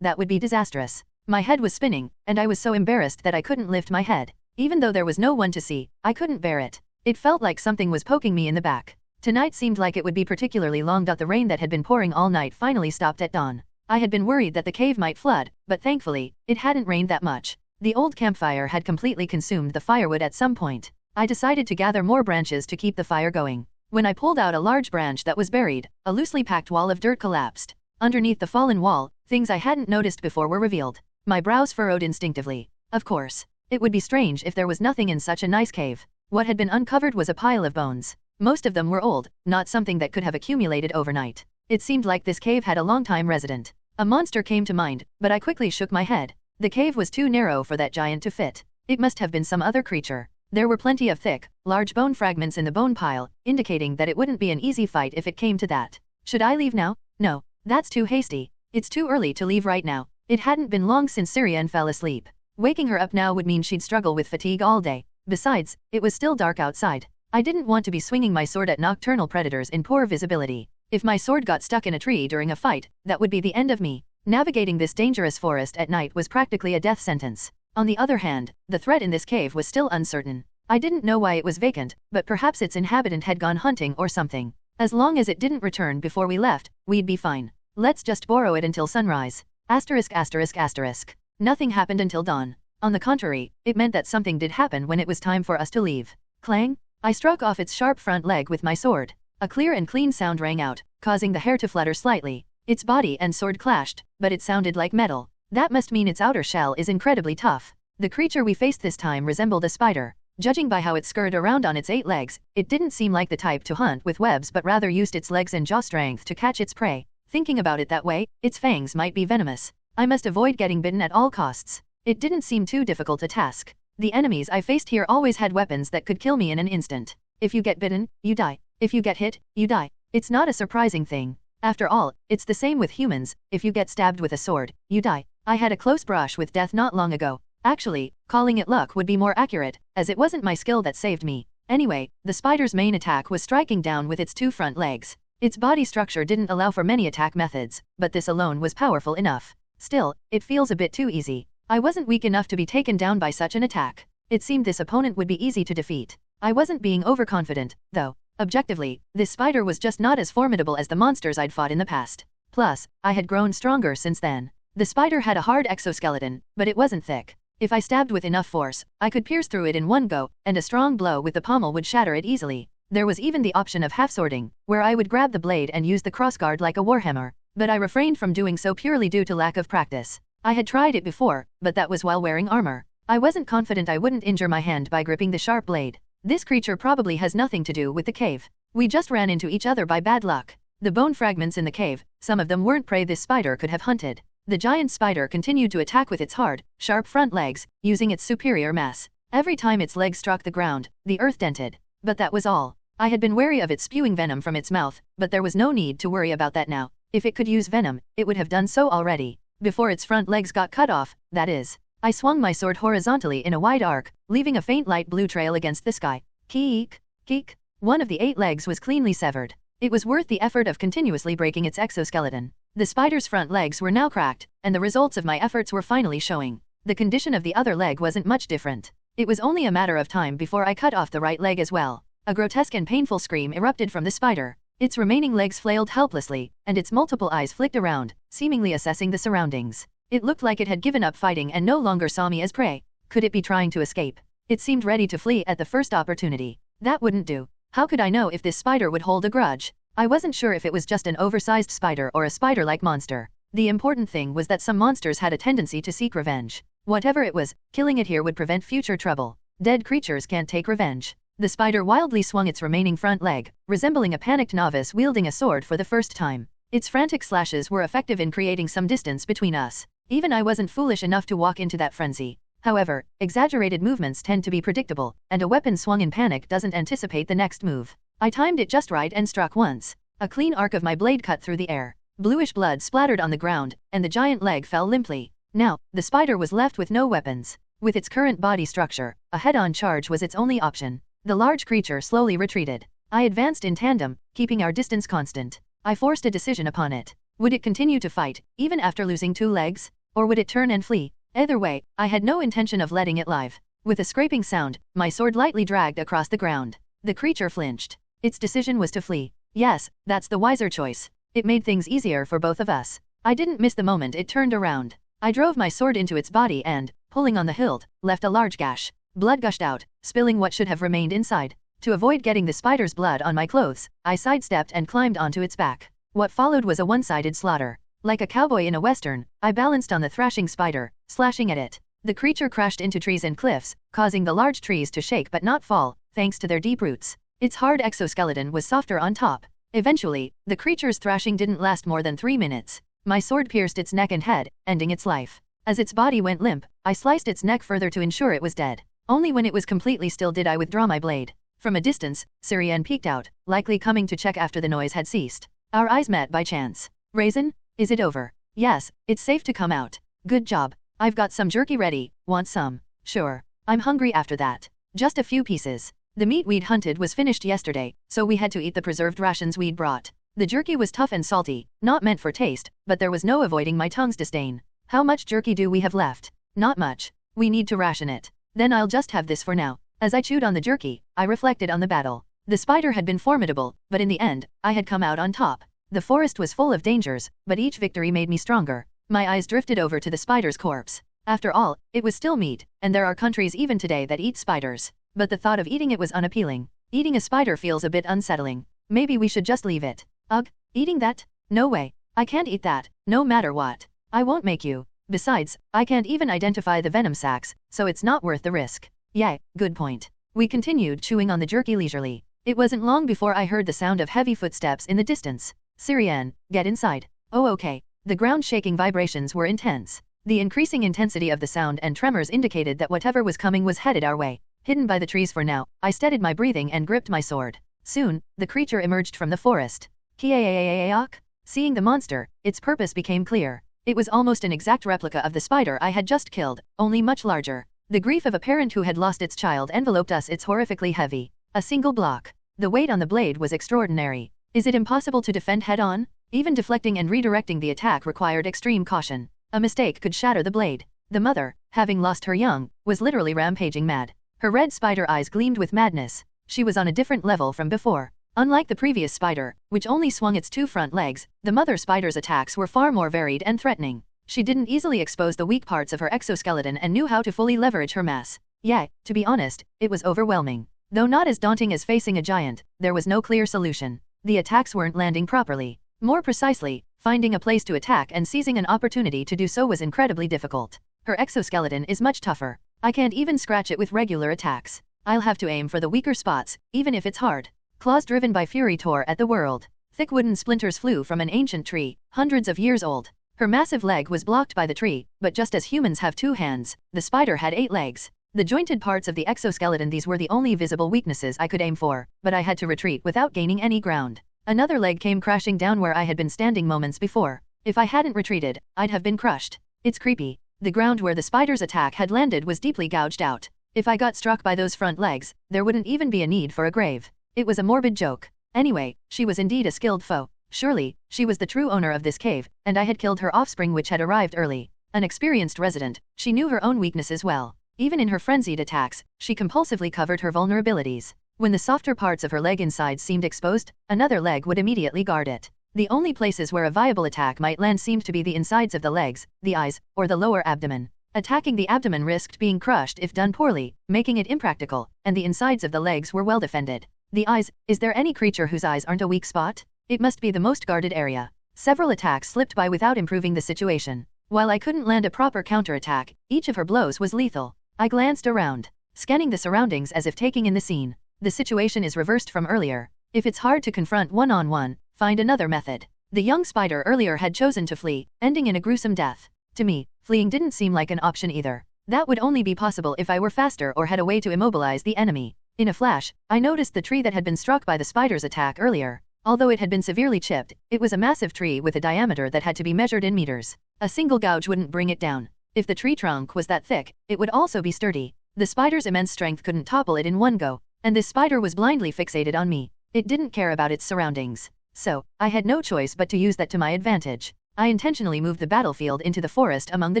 that would be disastrous. My head was spinning, and I was so embarrassed that I couldn't lift my head. Even though there was no one to see, I couldn't bear it. It felt like something was poking me in the back. Tonight seemed like it would be particularly long. The rain that had been pouring all night finally stopped at dawn. I had been worried that the cave might flood, but thankfully, it hadn't rained that much. The old campfire had completely consumed the firewood at some point. I decided to gather more branches to keep the fire going. When I pulled out a large branch that was buried, a loosely packed wall of dirt collapsed. Underneath the fallen wall, things I hadn't noticed before were revealed. My brows furrowed instinctively. Of course. It would be strange if there was nothing in such a nice cave. What had been uncovered was a pile of bones. Most of them were old, not something that could have accumulated overnight. It seemed like this cave had a long-time resident. A monster came to mind, but I quickly shook my head. The cave was too narrow for that giant to fit. It must have been some other creature. There were plenty of thick, large bone fragments in the bone pile, indicating that it wouldn't be an easy fight if it came to that. Should I leave now? No, that's too hasty. It's too early to leave right now. It hadn't been long since Syrian fell asleep. Waking her up now would mean she'd struggle with fatigue all day. Besides, it was still dark outside. I didn't want to be swinging my sword at nocturnal predators in poor visibility. If my sword got stuck in a tree during a fight, that would be the end of me. Navigating this dangerous forest at night was practically a death sentence. On the other hand, the threat in this cave was still uncertain. I didn't know why it was vacant, but perhaps its inhabitant had gone hunting or something. As long as it didn't return before we left, we'd be fine. Let's just borrow it until sunrise. Asterisk asterisk asterisk. Nothing happened until dawn. On the contrary, it meant that something did happen when it was time for us to leave. Clang! I struck off its sharp front leg with my sword. A clear and clean sound rang out, causing the hair to flutter slightly. Its body and sword clashed, but it sounded like metal. That must mean its outer shell is incredibly tough. The creature we faced this time resembled a spider. Judging by how it scurried around on its 8 legs, it didn't seem like the type to hunt with webs but rather used its legs and jaw strength to catch its prey. Thinking about it that way, its fangs might be venomous. I must avoid getting bitten at all costs. It didn't seem too difficult a task. The enemies I faced here always had weapons that could kill me in an instant. If you get bitten, you die. If you get hit, you die. It's not a surprising thing. After all, it's the same with humans. If you get stabbed with a sword, you die. I had a close brush with death not long ago. Actually, calling it luck would be more accurate, as it wasn't my skill that saved me. Anyway, the spider's main attack was striking down with its 2 front legs. Its body structure didn't allow for many attack methods, but this alone was powerful enough. Still, it feels a bit too easy. I wasn't weak enough to be taken down by such an attack. It seemed this opponent would be easy to defeat. I wasn't being overconfident, though. Objectively, this spider was just not as formidable as the monsters I'd fought in the past. Plus, I had grown stronger since then. The spider had a hard exoskeleton, but it wasn't thick. If I stabbed with enough force, I could pierce through it in one go, and a strong blow with the pommel would shatter it easily. There was even the option of half-swording, where I would grab the blade and use the crossguard like a warhammer, but I refrained from doing so purely due to lack of practice. I had tried it before, but that was while wearing armor. I wasn't confident I wouldn't injure my hand by gripping the sharp blade. This creature probably has nothing to do with the cave. We just ran into each other by bad luck. The bone fragments in the cave, some of them weren't prey this spider could have hunted. The giant spider continued to attack with its hard, sharp front legs, using its superior mass. Every time its legs struck the ground, the earth dented. But that was all. I had been wary of it spewing venom from its mouth, but there was no need to worry about that now. If it could use venom, it would have done so already. Before its front legs got cut off, that is. I swung my sword horizontally in a wide arc, leaving a faint light blue trail against the sky. Keek, keek. One of the 8 legs was cleanly severed. It was worth the effort of continuously breaking its exoskeleton. The spider's front legs were now cracked, and the results of my efforts were finally showing. The condition of the other leg wasn't much different. It was only a matter of time before I cut off the right leg as well. A grotesque and painful scream erupted from the spider. Its remaining legs flailed helplessly, and its multiple eyes flicked around, seemingly assessing the surroundings. It looked like it had given up fighting and no longer saw me as prey. Could it be trying to escape? It seemed ready to flee at the first opportunity. That wouldn't do. How could I know if this spider would hold a grudge? I wasn't sure if it was just an oversized spider or a spider-like monster. The important thing was that some monsters had a tendency to seek revenge. Whatever it was, killing it here would prevent future trouble. Dead creatures can't take revenge. The spider wildly swung its remaining front leg, resembling a panicked novice wielding a sword for the first time. Its frantic slashes were effective in creating some distance between us. Even I wasn't foolish enough to walk into that frenzy. However, exaggerated movements tend to be predictable, and a weapon swung in panic doesn't anticipate the next move. I timed it just right and struck once. A clean arc of my blade cut through the air. Bluish blood splattered on the ground, and the giant leg fell limply. Now, the spider was left with no weapons. With its current body structure, a head-on charge was its only option. The large creature slowly retreated. I advanced in tandem, keeping our distance constant. I forced a decision upon it. Would it continue to fight, even after losing 2 legs? Or would it turn and flee? Either way, I had no intention of letting it live. With a scraping sound, my sword lightly dragged across the ground. The creature flinched. Its decision was to flee. Yes, that's the wiser choice. It made things easier for both of us. I didn't miss the moment it turned around. I drove my sword into its body and, pulling on the hilt, left a large gash. Blood gushed out, spilling what should have remained inside. To avoid getting the spider's blood on my clothes, I sidestepped and climbed onto its back. What followed was a one-sided slaughter. Like a cowboy in a western, I balanced on the thrashing spider, slashing at it. The creature crashed into trees and cliffs, causing the large trees to shake but not fall, thanks to their deep roots. Its hard exoskeleton was softer on top. Eventually, the creature's thrashing didn't last more than 3 minutes. My sword pierced its neck and head, ending its life. As its body went limp, I sliced its neck further to ensure it was dead. Only when it was completely still did I withdraw my blade. From a distance, Syrian peeked out, likely coming to check after the noise had ceased. Our eyes met by chance. Raisin? Is it over? Yes, it's safe to come out. Good job. I've got some jerky ready, want some? Sure. I'm hungry after that. Just a few pieces. The meat we'd hunted was finished yesterday, so we had to eat the preserved rations we'd brought. The jerky was tough and salty, not meant for taste, but there was no avoiding my tongue's disdain. How much jerky do we have left? Not much. We need to ration it. Then I'll just have this for now. As I chewed on the jerky, I reflected on the battle. The spider had been formidable, but in the end, I had come out on top. The forest was full of dangers, but each victory made me stronger. My eyes drifted over to the spider's corpse. After all, it was still meat, and there are countries even today that eat spiders. But the thought of eating it was unappealing. Eating a spider feels a bit unsettling. Maybe we should just leave it. Ugh, eating that? No way. I can't eat that, no matter what. I won't make you. Besides, I can't even identify the venom sacs, so it's not worth the risk. Yeah, good point. We continued chewing on the jerky leisurely. It wasn't long before I heard the sound of heavy footsteps in the distance. Syrian, get inside. Oh okay. The ground-shaking vibrations were intense. The increasing intensity of the sound and tremors indicated that whatever was coming was headed our way. Hidden by the trees for now, I steadied my breathing and gripped my sword. Soon, the creature emerged from the forest. Kiaaaaak? Seeing the monster, its purpose became clear. It was almost an exact replica of the spider I had just killed, only much larger. The grief of a parent who had lost its child enveloped us. It's horrifically heavy. A single block. The weight on the blade was extraordinary. Is it impossible to defend head-on? Even deflecting and redirecting the attack required extreme caution. A mistake could shatter the blade. The mother, having lost her young, was literally rampaging mad. Her red spider eyes gleamed with madness. She was on a different level from before. Unlike the previous spider, which only swung its 2 front legs, the mother spider's attacks were far more varied and threatening. She didn't easily expose the weak parts of her exoskeleton and knew how to fully leverage her mass. Yeah, to be honest, it was overwhelming. Though not as daunting as facing a giant, there was no clear solution. The attacks weren't landing properly. More precisely, finding a place to attack and seizing an opportunity to do so was incredibly difficult. Her exoskeleton is much tougher. I can't even scratch it with regular attacks. I'll have to aim for the weaker spots, even if it's hard. Claws driven by fury tore at the world. Thick wooden splinters flew from an ancient tree, hundreds of years old. Her massive leg was blocked by the tree, but just as humans have 2 hands, the spider had 8 legs. The jointed parts of the exoskeleton, these were the only visible weaknesses I could aim for, but I had to retreat without gaining any ground. Another leg came crashing down where I had been standing moments before. If I hadn't retreated, I'd have been crushed. It's creepy. The ground where the spider's attack had landed was deeply gouged out. If I got struck by those front legs, there wouldn't even be a need for a grave. It was a morbid joke. Anyway, she was indeed a skilled foe. Surely, she was the true owner of this cave, and I had killed her offspring which had arrived early. An experienced resident, she knew her own weaknesses well. Even in her frenzied attacks, she compulsively covered her vulnerabilities. When the softer parts of her leg inside seemed exposed, another leg would immediately guard it. The only places where a viable attack might land seemed to be the insides of the legs, the eyes, or the lower abdomen. Attacking the abdomen risked being crushed if done poorly, making it impractical, and the insides of the legs were well defended. The eyes, is there any creature whose eyes aren't a weak spot? It must be the most guarded area. Several attacks slipped by without improving the situation. While I couldn't land a proper counterattack, each of her blows was lethal. I glanced around, scanning the surroundings as if taking in the scene. The situation is reversed from earlier. If it's hard to confront one-on-one, find another method. The young spider earlier had chosen to flee, ending in a gruesome death. To me, fleeing didn't seem like an option either. That would only be possible if I were faster or had a way to immobilize the enemy. In a flash, I noticed the tree that had been struck by the spider's attack earlier. Although it had been severely chipped, it was a massive tree with a diameter that had to be measured in meters. A single gouge wouldn't bring it down. If the tree trunk was that thick, it would also be sturdy. The spider's immense strength couldn't topple it in one go, and this spider was blindly fixated on me. It didn't care about its surroundings. So, I had no choice but to use that to my advantage. I intentionally moved the battlefield into the forest among the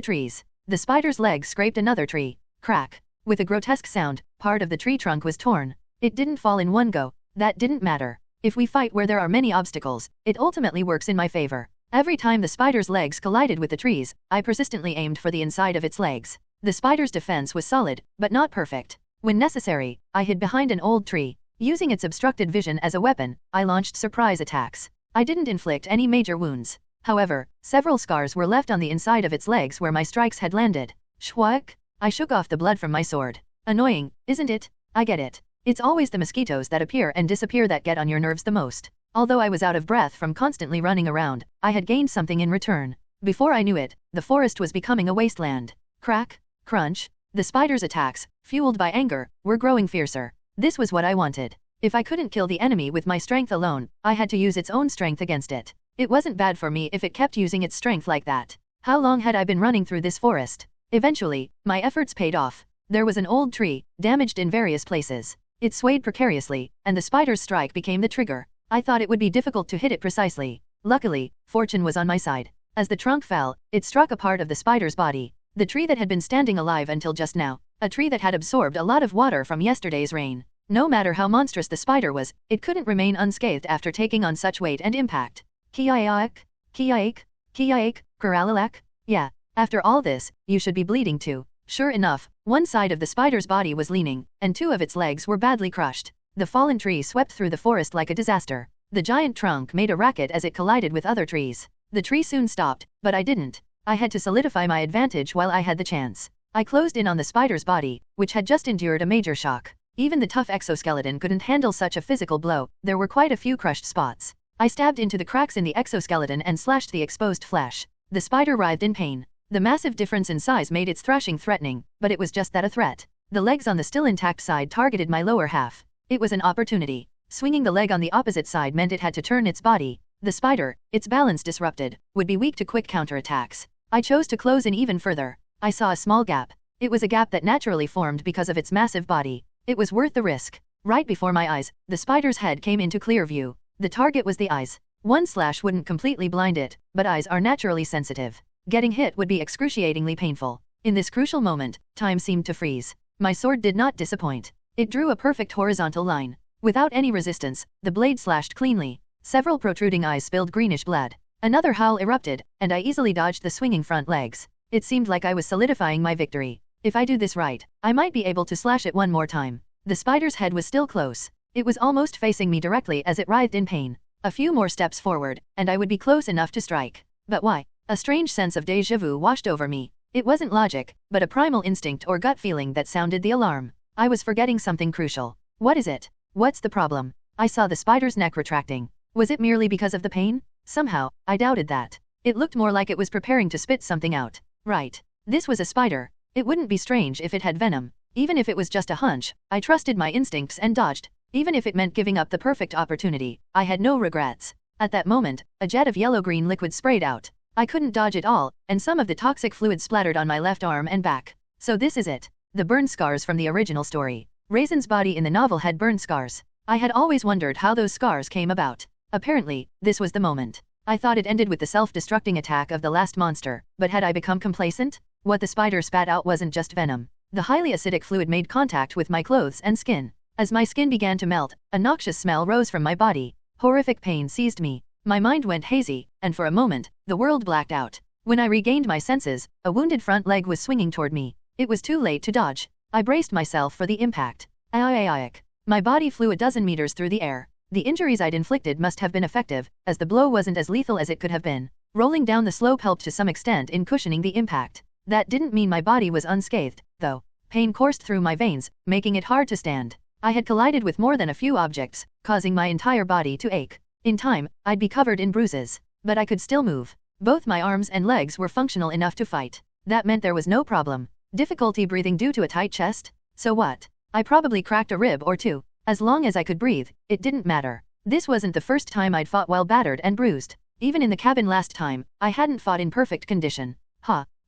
trees. The spider's leg scraped another tree. Crack. With a grotesque sound, part of the tree trunk was torn. It didn't fall in one go. That didn't matter. If we fight where there are many obstacles, it ultimately works in my favor. Every time the spider's legs collided with the trees, I persistently aimed for the inside of its legs. The spider's defense was solid, but not perfect. When necessary, I hid behind an old tree. Using its obstructed vision as a weapon, I launched surprise attacks. I didn't inflict any major wounds. However, several scars were left on the inside of its legs where my strikes had landed. Shwak! I shook off the blood from my sword. Annoying, isn't it? I get it. It's always the mosquitoes that appear and disappear that get on your nerves the most. Although I was out of breath from constantly running around, I had gained something in return. Before I knew it, the forest was becoming a wasteland. Crack, crunch. The spider's attacks, fueled by anger, were growing fiercer. This was what I wanted. If I couldn't kill the enemy with my strength alone, I had to use its own strength against it. It wasn't bad for me if it kept using its strength like that. How long had I been running through this forest? Eventually, my efforts paid off. There was an old tree, damaged in various places. It swayed precariously, and the spider's strike became the trigger. I thought it would be difficult to hit it precisely. Luckily, fortune was on my side. As the trunk fell, it struck a part of the spider's body. The tree that had been standing alive until just now. A tree that had absorbed a lot of water from yesterday's rain. No matter how monstrous the spider was, it couldn't remain unscathed after taking on such weight and impact. Kiaik, kiaik, kiaik, karalalak. Yeah, after all this, you should be bleeding too. Sure enough, one side of the spider's body was leaning, and 2 of its legs were badly crushed. The fallen tree swept through the forest like a disaster. The giant trunk made a racket as it collided with other trees. The tree soon stopped, but I didn't. I had to solidify my advantage while I had the chance. I closed in on the spider's body, which had just endured a major shock. Even the tough exoskeleton couldn't handle such a physical blow. There were quite a few crushed spots. I stabbed into the cracks in the exoskeleton and slashed the exposed flesh. The spider writhed in pain. The massive difference in size made its thrashing threatening, but it was just that, a threat. The legs on the still intact side targeted my lower half. It was an opportunity. Swinging the leg on the opposite side meant it had to turn its body. The spider, its balance disrupted, would be weak to quick counterattacks. I chose to close in even further. I saw a small gap. It was a gap that naturally formed because of its massive body. It was worth the risk. Right before my eyes, the spider's head came into clear view. The target was the eyes. One slash wouldn't completely blind it, but eyes are naturally sensitive. Getting hit would be excruciatingly painful. In this crucial moment, time seemed to freeze. My sword did not disappoint. It drew a perfect horizontal line. Without any resistance, the blade slashed cleanly. Several protruding eyes spilled greenish blood. Another howl erupted, and I easily dodged the swinging front legs. It seemed like I was solidifying my victory. If I do this right, I might be able to slash it one more time. The spider's head was still close. It was almost facing me directly as it writhed in pain. A few more steps forward, and I would be close enough to strike. But why? A strange sense of déjà vu washed over me. It wasn't logic, but a primal instinct or gut feeling that sounded the alarm. I was forgetting something crucial. What is it? What's the problem? I saw the spider's neck retracting. Was it merely because of the pain? Somehow, I doubted that. It looked more like it was preparing to spit something out. Right. This was a spider. It wouldn't be strange if it had venom. Even if it was just a hunch, I trusted my instincts and dodged. Even if it meant giving up the perfect opportunity, I had no regrets. At that moment, a jet of yellow-green liquid sprayed out. I couldn't dodge it all, and some of the toxic fluid splattered on my left arm and back. So this is it. The burn scars from the original story. Raisin's body in the novel had burn scars. I had always wondered how those scars came about. Apparently, this was the moment. I thought it ended with the self-destructing attack of the last monster, but had I become complacent? What the spider spat out wasn't just venom. The highly acidic fluid made contact with my clothes and skin. As my skin began to melt, a noxious smell rose from my body. Horrific pain seized me. My mind went hazy, and for a moment, the world blacked out. When I regained my senses, a wounded front leg was swinging toward me. It was too late to dodge. I braced myself for the impact. Ayak. My body flew a dozen meters through the air. The injuries I'd inflicted must have been effective, as the blow wasn't as lethal as it could have been. Rolling down the slope helped to some extent in cushioning the impact. That didn't mean my body was unscathed, though. Pain coursed through my veins, making it hard to stand. I had collided with more than a few objects, causing my entire body to ache. In time, I'd be covered in bruises. But I could still move. Both my arms and legs were functional enough to fight. That meant there was no problem. Difficulty breathing due to a tight chest? So what? I probably cracked a rib or two. As long as I could breathe, it didn't matter. This wasn't the first time I'd fought while battered and bruised. Even in the cabin last time, I hadn't fought in perfect condition.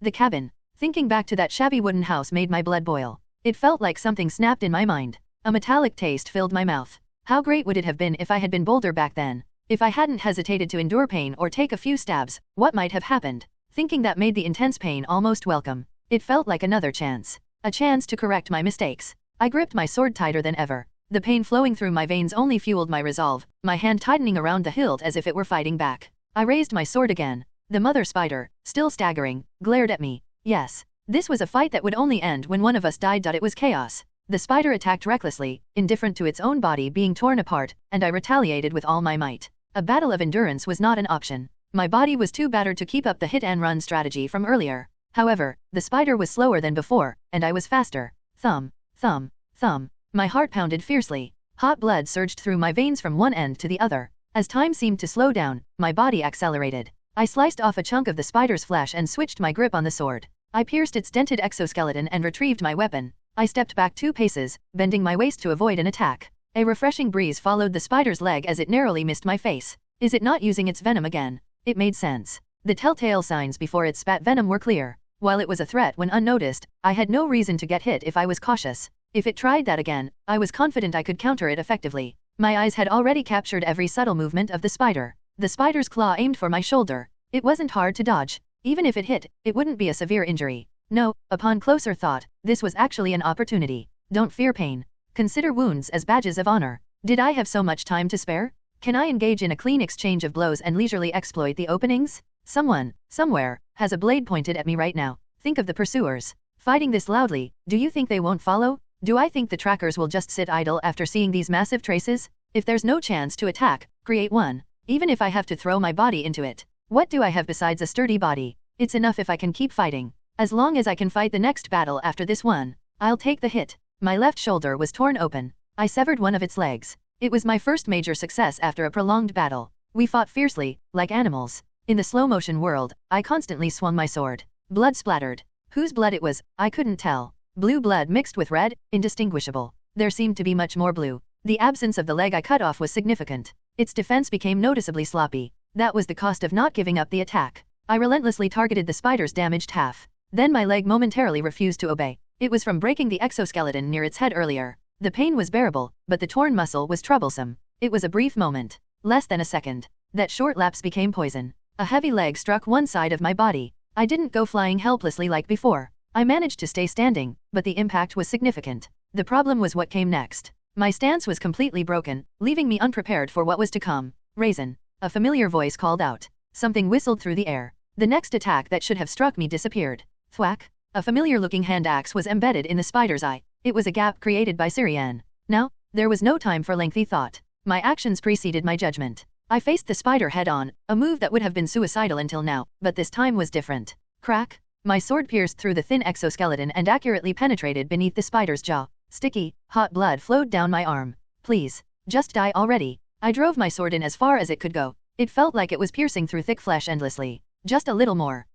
The cabin. Thinking back to that shabby wooden house made my blood boil. It felt like something snapped in my mind. A metallic taste filled my mouth. How great would it have been if I had been bolder back then? If I hadn't hesitated to endure pain or take a few stabs, what might have happened? Thinking that made the intense pain almost welcome. It felt like another chance. A chance to correct my mistakes. I gripped my sword tighter than ever. The pain flowing through my veins only fueled my resolve, my hand tightening around the hilt as if it were fighting back. I raised my sword again. The mother spider, still staggering, glared at me. Yes. This was a fight that would only end when one of us died. It was chaos. The spider attacked recklessly, indifferent to its own body being torn apart, and I retaliated with all my might. A battle of endurance was not an option. My body was too battered to keep up the hit-and-run strategy from earlier. However, the spider was slower than before, and I was faster. Thump, thump, thump. My heart pounded fiercely. Hot blood surged through my veins from one end to the other. As time seemed to slow down, my body accelerated. I sliced off a chunk of the spider's flesh and switched my grip on the sword. I pierced its dented exoskeleton and retrieved my weapon. I stepped back 2 paces, bending my waist to avoid an attack. A refreshing breeze followed the spider's leg as it narrowly missed my face. Is it not using its venom again? It made sense. The telltale signs before it spat venom were clear. While it was a threat when unnoticed, I had no reason to get hit if I was cautious. If it tried that again, I was confident I could counter it effectively. My eyes had already captured every subtle movement of the spider. The spider's claw aimed for my shoulder. It wasn't hard to dodge. Even if it hit, it wouldn't be a severe injury. No, upon closer thought, this was actually an opportunity. Don't fear pain. Consider wounds as badges of honor. Did I have so much time to spare? Can I engage in a clean exchange of blows and leisurely exploit the openings? Someone, somewhere, has a blade pointed at me right now. Think of the pursuers. Fighting this loudly, do you think they won't follow? Do I think the trackers will just sit idle after seeing these massive traces? If there's no chance to attack, create one. Even if I have to throw my body into it. What do I have besides a sturdy body? It's enough if I can keep fighting. As long as I can fight the next battle after this one, I'll take the hit. My left shoulder was torn open. I severed one of its legs. It was my first major success after a prolonged battle. We fought fiercely, like animals. In the slow-motion world, I constantly swung my sword. Blood splattered. Whose blood it was, I couldn't tell. Blue blood mixed with red, indistinguishable. There seemed to be much more blue. The absence of the leg I cut off was significant. Its defense became noticeably sloppy. That was the cost of not giving up the attack. I relentlessly targeted the spider's damaged half. Then my leg momentarily refused to obey. It was from breaking the exoskeleton near its head earlier. The pain was bearable, but the torn muscle was troublesome. It was a brief moment. Less than a second. That short lapse became poison. A heavy leg struck one side of my body. I didn't go flying helplessly like before. I managed to stay standing, but the impact was significant. The problem was what came next. My stance was completely broken, leaving me unprepared for what was to come. Raisin. A familiar voice called out. Something whistled through the air. The next attack that should have struck me disappeared. Thwack! A familiar-looking hand axe was embedded in the spider's eye. It was a gap created by Syrian. Now, there was no time for lengthy thought. My actions preceded my judgment. I faced the spider head-on, a move that would have been suicidal until now, but this time was different. Crack! My sword pierced through the thin exoskeleton and accurately penetrated beneath the spider's jaw. Sticky, hot blood flowed down my arm. Please, just die already. I drove my sword in as far as it could go. It felt like it was piercing through thick flesh endlessly. Just a little more,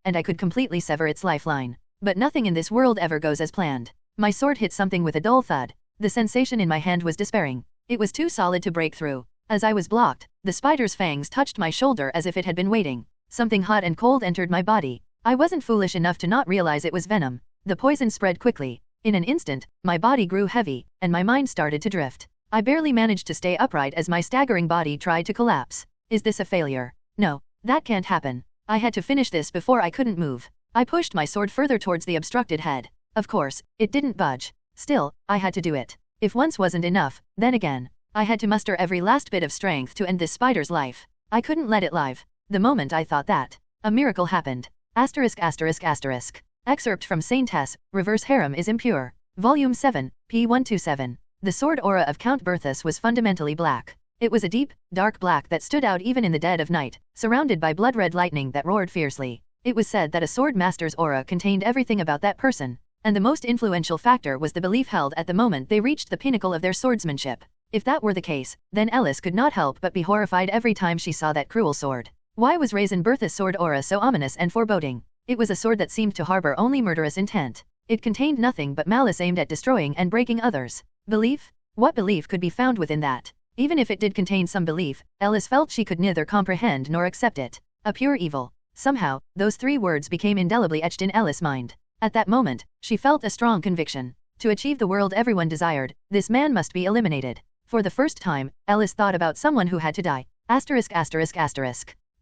and I could completely sever its lifeline. But nothing in this world ever goes as planned. My sword hit something with a dull thud. The sensation in my hand was despairing. It was too solid to break through. As I was blocked, the spider's fangs touched my shoulder as if it had been waiting. Something hot and cold entered my body. I wasn't foolish enough to not realize it was venom. The poison spread quickly. In an instant, my body grew heavy, and my mind started to drift. I barely managed to stay upright as my staggering body tried to collapse. Is this a failure? No, that can't happen. I had to finish this before I couldn't move. I pushed my sword further towards the obstructed head. Of course, it didn't budge. Still, I had to do it. If once wasn't enough, then again. I had to muster every last bit of strength to end this spider's life. I couldn't let it live. The moment I thought that, a miracle happened. Excerpt from Saint-S, Reverse Harem is Impure. Volume 7, p. 127. The sword aura of Count Berthus was fundamentally black. It was a deep, dark black that stood out even in the dead of night, surrounded by blood-red lightning that roared fiercely. It was said that a sword master's aura contained everything about that person, and the most influential factor was the belief held at the moment they reached the pinnacle of their swordsmanship. If that were the case, then Ellis could not help but be horrified every time she saw that cruel sword. Why was Raisin Berthus' sword aura so ominous and foreboding? It was a sword that seemed to harbor only murderous intent. It contained nothing but malice aimed at destroying and breaking others. Belief? What belief could be found within that? Even if it did contain some belief, Ellis felt she could neither comprehend nor accept it. A pure evil. Somehow, those three words became indelibly etched in Ellis' mind. At that moment, she felt a strong conviction. To achieve the world everyone desired, this man must be eliminated. For the first time, Ellis thought about someone who had to die.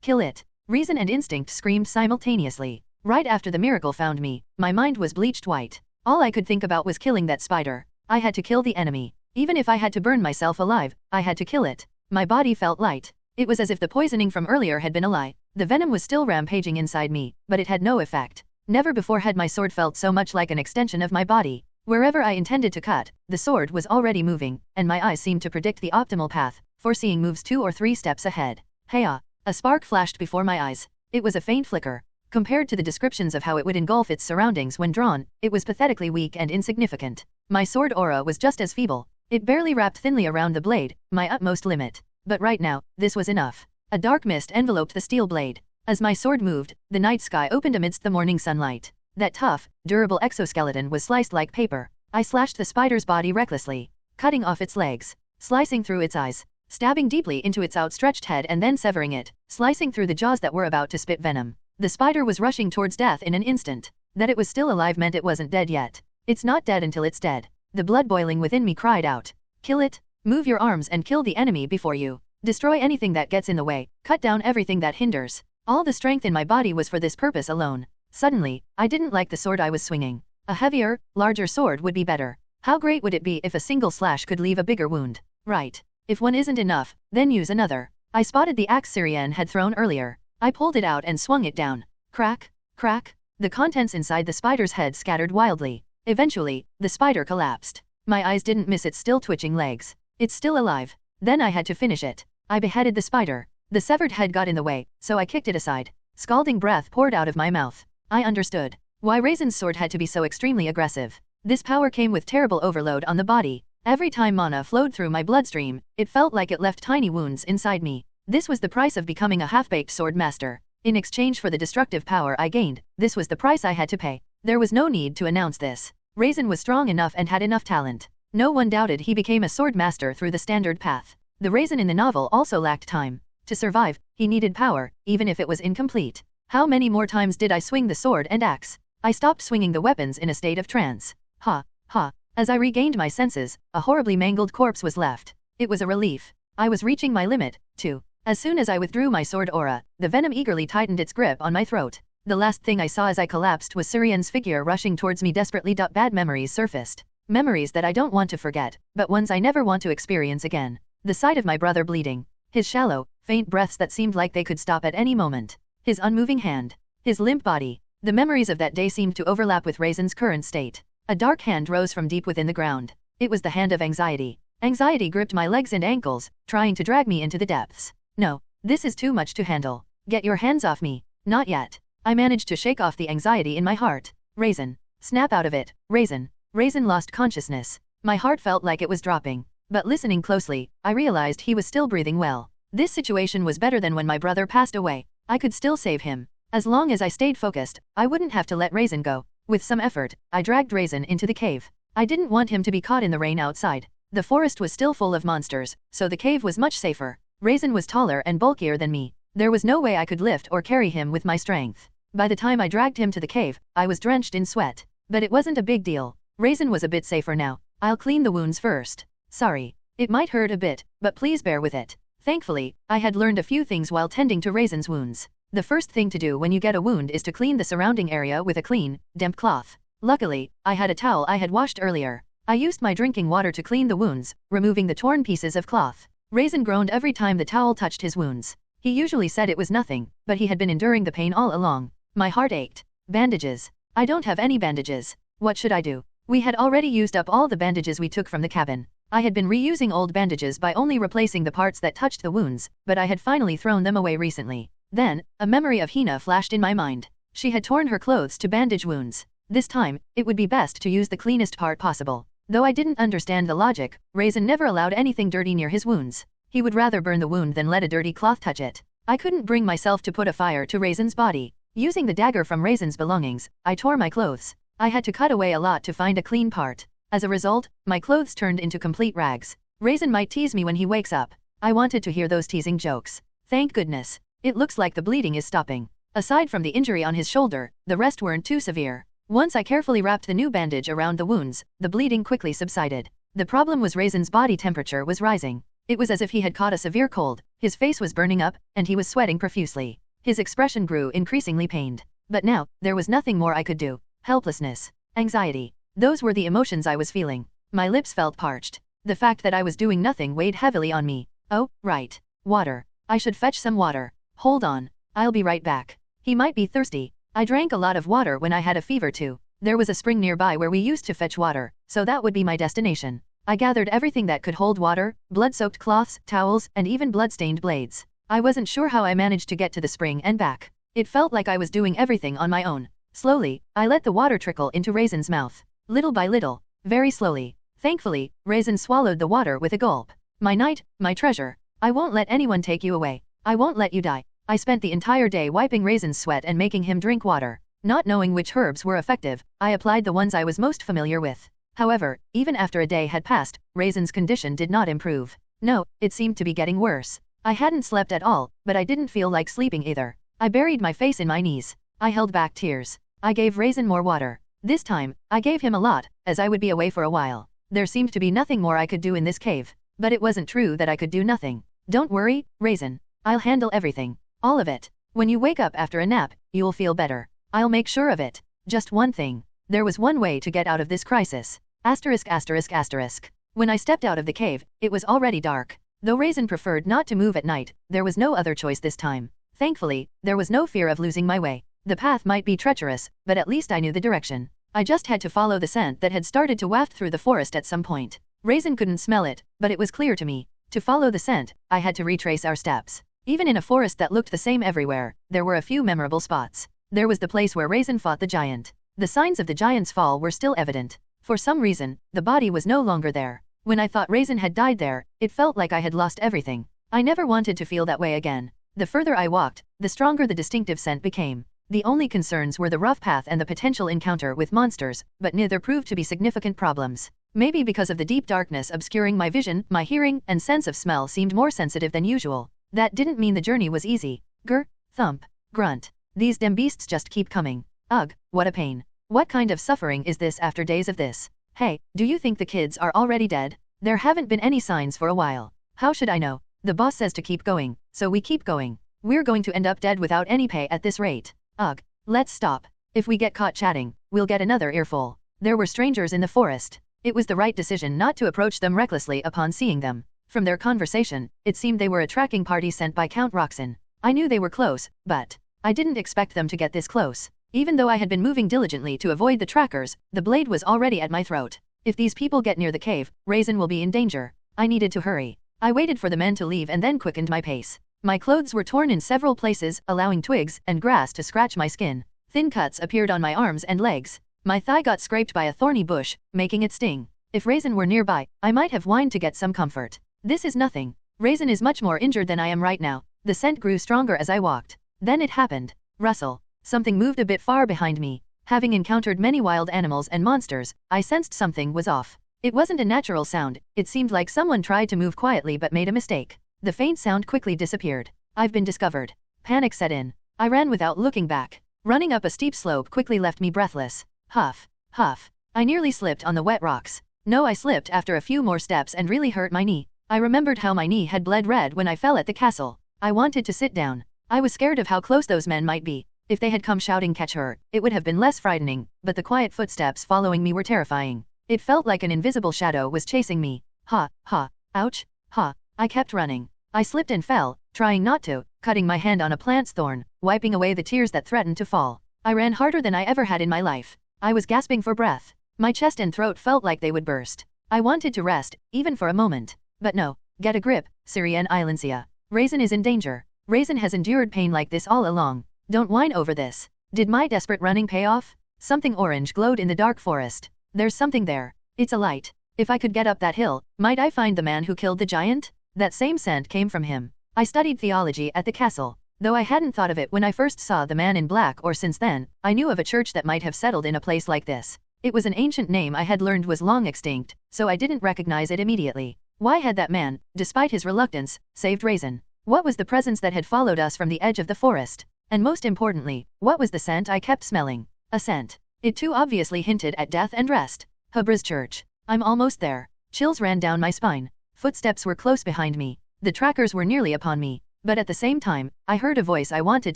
Kill it. Reason and instinct screamed simultaneously. Right after the miracle found me, my mind was bleached white. All I could think about was killing that spider. I had to kill the enemy. Even if I had to burn myself alive, I had to kill it. My body felt light. It was as if the poisoning from earlier had been a lie. The venom was still rampaging inside me, but it had no effect. Never before had my sword felt so much like an extension of my body. Wherever I intended to cut, the sword was already moving, and my eyes seemed to predict the optimal path, foreseeing moves 2 or 3 steps ahead. Hey-ah! A spark flashed before my eyes. It was a faint flicker. Compared to the descriptions of how it would engulf its surroundings when drawn, it was pathetically weak and insignificant. My sword aura was just as feeble. It barely wrapped thinly around the blade, my utmost limit. But right now, this was enough. A dark mist enveloped the steel blade. As my sword moved, the night sky opened amidst the morning sunlight. That tough, durable exoskeleton was sliced like paper. I slashed the spider's body recklessly, cutting off its legs, slicing through its eyes, stabbing deeply into its outstretched head and then severing it, slicing through the jaws that were about to spit venom. The spider was rushing towards death in an instant. That it was still alive meant it wasn't dead yet. It's not dead until it's dead. The blood boiling within me cried out. Kill it. Move your arms and kill the enemy before you. Destroy anything that gets in the way. Cut down everything that hinders. All the strength in my body was for this purpose alone. Suddenly, I didn't like the sword I was swinging. A heavier, larger sword would be better. How great would it be if a single slash could leave a bigger wound? Right. If one isn't enough, then use another. I spotted the axe Syrian had thrown earlier. I pulled it out and swung it down. Crack, crack. The contents inside the spider's head scattered wildly. Eventually, the spider collapsed. My eyes didn't miss its still twitching legs. It's still alive. Then I had to finish it. I beheaded the spider. The severed head got in the way, so I kicked it aside. Scalding breath poured out of my mouth. I understood why Raisin's sword had to be so extremely aggressive. This power came with terrible overload on the body. Every time mana flowed through my bloodstream, it felt like it left tiny wounds inside me. This was the price of becoming a half-baked sword master. In exchange for the destructive power I gained, this was the price I had to pay. There was no need to announce this. Raisin was strong enough and had enough talent. No one doubted he became a sword master through the standard path. The Raisin in the novel also lacked time. To survive, he needed power, even if it was incomplete. How many more times did I swing the sword and axe? I stopped swinging the weapons in a state of trance. Ha, ha. As I regained my senses, a horribly mangled corpse was left. It was a relief. I was reaching my limit, too. As soon as I withdrew my sword aura, the venom eagerly tightened its grip on my throat. The last thing I saw as I collapsed was Syrian's figure rushing towards me desperately. Bad memories surfaced. Memories that I don't want to forget, but ones I never want to experience again. The sight of my brother bleeding. His shallow, faint breaths that seemed like they could stop at any moment. His unmoving hand. His limp body. The memories of that day seemed to overlap with Raisin's current state. A dark hand rose from deep within the ground. It was the hand of anxiety. Anxiety gripped my legs and ankles, trying to drag me into the depths. No, this is too much to handle. Get your hands off me. Not yet. I managed to shake off the anxiety in my heart. Raisin. Snap out of it, Raisin. Raisin lost consciousness. My heart felt like it was dropping. But listening closely, I realized he was still breathing well. This situation was better than when my brother passed away. I could still save him. As long as I stayed focused, I wouldn't have to let Raisin go. With some effort, I dragged Raisin into the cave. I didn't want him to be caught in the rain outside. The forest was still full of monsters, so the cave was much safer. Raisin was taller and bulkier than me. There was no way I could lift or carry him with my strength. By the time I dragged him to the cave, I was drenched in sweat. But it wasn't a big deal. Raisin was a bit safer now. I'll clean the wounds first. Sorry. It might hurt a bit, but please bear with it. Thankfully, I had learned a few things while tending to Raisin's wounds. The first thing to do when you get a wound is to clean the surrounding area with a clean, damp cloth. Luckily, I had a towel I had washed earlier. I used my drinking water to clean the wounds, removing the torn pieces of cloth. Raisin groaned every time the towel touched his wounds. He usually said it was nothing, but he had been enduring the pain all along. My heart ached. Bandages. I don't have any bandages. What should I do? We had already used up all the bandages we took from the cabin. I had been reusing old bandages by only replacing the parts that touched the wounds, but I had finally thrown them away recently. Then, a memory of Hina flashed in my mind. She had torn her clothes to bandage wounds. This time, it would be best to use the cleanest part possible. Though I didn't understand the logic, Raisin never allowed anything dirty near his wounds. He would rather burn the wound than let a dirty cloth touch it. I couldn't bring myself to put a fire to Raisin's body. Using the dagger from Raisin's belongings, I tore my clothes. I had to cut away a lot to find a clean part. As a result, my clothes turned into complete rags. Raisin might tease me when he wakes up. I wanted to hear those teasing jokes. Thank goodness. It looks like the bleeding is stopping. Aside from the injury on his shoulder, the rest weren't too severe. Once I carefully wrapped the new bandage around the wounds, the bleeding quickly subsided. The problem was Raisin's body temperature was rising. It was as if he had caught a severe cold, his face was burning up, and he was sweating profusely. His expression grew increasingly pained. But now, there was nothing more I could do. Helplessness. Anxiety. Those were the emotions I was feeling. My lips felt parched. The fact that I was doing nothing weighed heavily on me. Oh, right. Water. I should fetch some water. Hold on. I'll be right back. He might be thirsty. I drank a lot of water when I had a fever too. There was a spring nearby where we used to fetch water, so that would be my destination. I gathered everything that could hold water, blood-soaked cloths, towels, and even blood-stained blades. I wasn't sure how I managed to get to the spring and back. It felt like I was doing everything on my own. Slowly, I let the water trickle into Raisin's mouth. Little by little. Very slowly. Thankfully, Raisin swallowed the water with a gulp. My knight, my treasure. I won't let anyone take you away. I won't let you die. I spent the entire day wiping Raisin's sweat and making him drink water. Not knowing which herbs were effective, I applied the ones I was most familiar with. However, even after a day had passed, Raisin's condition did not improve. No, it seemed to be getting worse. I hadn't slept at all, but I didn't feel like sleeping either. I buried my face in my knees. I held back tears. I gave Raisin more water. This time, I gave him a lot, as I would be away for a while. There seemed to be nothing more I could do in this cave. But it wasn't true that I could do nothing. Don't worry, Raisin. I'll handle everything. All of it. When you wake up after a nap, you'll feel better. I'll make sure of it. Just one thing. There was one way to get out of this crisis. *****. When I stepped out of the cave, it was already dark. Though Raisin preferred not to move at night, there was no other choice this time. Thankfully, there was no fear of losing my way. The path might be treacherous, but at least I knew the direction. I just had to follow the scent that had started to waft through the forest at some point. Raisin couldn't smell it, but it was clear to me. To follow the scent, I had to retrace our steps. Even in a forest that looked the same everywhere, there were a few memorable spots. There was the place where Raisin fought the giant. The signs of the giant's fall were still evident. For some reason, the body was no longer there. When I thought Raisin had died there, it felt like I had lost everything. I never wanted to feel that way again. The further I walked, the stronger the distinctive scent became. The only concerns were the rough path and the potential encounter with monsters, but neither proved to be significant problems. Maybe because of the deep darkness obscuring my vision, my hearing and sense of smell seemed more sensitive than usual. That didn't mean the journey was easy. Grr, thump, grunt. These damn beasts just keep coming. Ugh, what a pain. What kind of suffering is this after days of this? Hey, do you think the kids are already dead? There haven't been any signs for a while. How should I know? The boss says to keep going, so we keep going. We're going to end up dead without any pay at this rate. Ugh, let's stop. If we get caught chatting, we'll get another earful. There were strangers in the forest. It was the right decision not to approach them recklessly upon seeing them. From their conversation, it seemed they were a tracking party sent by Count Roxson. I knew they were close, but I didn't expect them to get this close. Even though I had been moving diligently to avoid the trackers, the blade was already at my throat. If these people get near the cave, Raisin will be in danger. I needed to hurry. I waited for the men to leave and then quickened my pace. My clothes were torn in several places, allowing twigs and grass to scratch my skin. Thin cuts appeared on my arms and legs. My thigh got scraped by a thorny bush, making it sting. If Raisin were nearby, I might have whined to get some comfort. This is nothing. Raisin is much more injured than I am right now. The scent grew stronger as I walked. Then it happened. Rustle. Something moved a bit far behind me. Having encountered many wild animals and monsters, I sensed something was off. It wasn't a natural sound, it seemed like someone tried to move quietly but made a mistake. The faint sound quickly disappeared. I've been discovered. Panic set in. I ran without looking back. Running up a steep slope quickly left me breathless. Huff. Huff. I nearly slipped on the wet rocks. No, I slipped after a few more steps and really hurt my knee. I remembered how my knee had bled red when I fell at the castle. I wanted to sit down. I was scared of how close those men might be. If they had come shouting "catch her," it would have been less frightening, but the quiet footsteps following me were terrifying. It felt like an invisible shadow was chasing me. Ha, ha, ouch, ha. I kept running. I slipped and fell, trying not to, cutting my hand on a plant's thorn, wiping away the tears that threatened to fall. I ran harder than I ever had in my life. I was gasping for breath. My chest and throat felt like they would burst. I wanted to rest, even for a moment. But no. Get a grip, Syrian Islandsia. Raisin is in danger. Raisin has endured pain like this all along. Don't whine over this. Did my desperate running pay off? Something orange glowed in the dark forest. There's something there. It's a light. If I could get up that hill, might I find the man who killed the giant? That same scent came from him. I studied theology at the castle. Though I hadn't thought of it when I first saw the man in black or since then, I knew of a church that might have settled in a place like this. It was an ancient name I had learned was long extinct, so I didn't recognize it immediately. Why had that man, despite his reluctance, saved Raisin? What was the presence that had followed us from the edge of the forest? And most importantly, what was the scent I kept smelling? A scent. It too obviously hinted at death and rest. Hubra's church. I'm almost there. Chills ran down my spine. Footsteps were close behind me. The trackers were nearly upon me. But at the same time, I heard a voice I wanted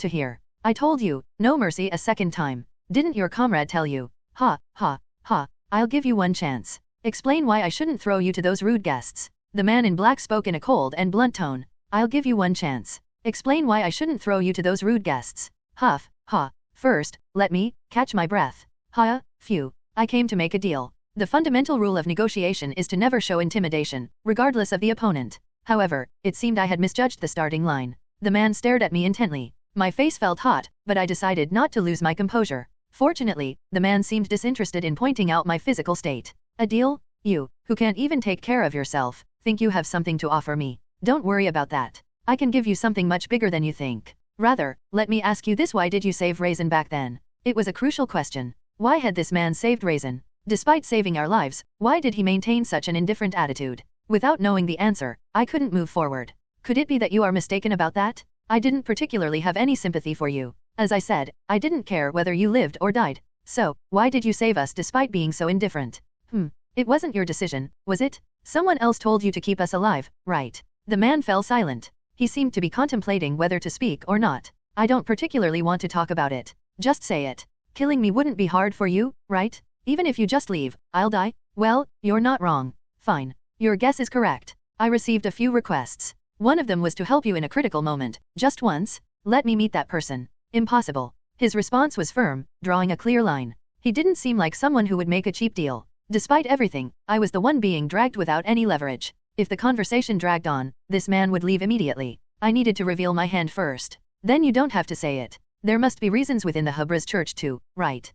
to hear. I told you, no mercy a second time. Didn't your comrade tell you? Ha, ha, ha. I'll give you one chance. Explain why I shouldn't throw you to those rude guests. The man in black spoke in a cold and blunt tone. I'll give you one chance. Explain why I shouldn't throw you to those rude guests. Huff, ha. First, let me catch my breath. Ha, phew. I came to make a deal. The fundamental rule of negotiation is to never show intimidation, regardless of the opponent. However, it seemed I had misjudged the starting line. The man stared at me intently. My face felt hot, but I decided not to lose my composure. Fortunately, the man seemed disinterested in pointing out my physical state. A deal? You, who can't even take care of yourself, think you have something to offer me. Don't worry about that. I can give you something much bigger than you think. Rather, let me ask you this: why did you save Raisin back then? It was a crucial question. Why had this man saved Raisin? Despite saving our lives, why did he maintain such an indifferent attitude? Without knowing the answer, I couldn't move forward. Could it be that you are mistaken about that? I didn't particularly have any sympathy for you. As I said, I didn't care whether you lived or died. So, why did you save us despite being so indifferent? It wasn't your decision, was it? Someone else told you to keep us alive, right? The man fell silent. He seemed to be contemplating whether to speak or not. I don't particularly want to talk about it. Just say it. Killing me wouldn't be hard for you, right? Even if you just leave, I'll die? Well, you're not wrong. Fine. Your guess is correct. I received a few requests. One of them was to help you in a critical moment, just once. Let me meet that person. Impossible. His response was firm, drawing a clear line. He didn't seem like someone who would make a cheap deal. Despite everything, I was the one being dragged without any leverage. If the conversation dragged on, this man would leave immediately. I needed to reveal my hand first. Then you don't have to say it. There must be reasons within the Hubra's church too, right?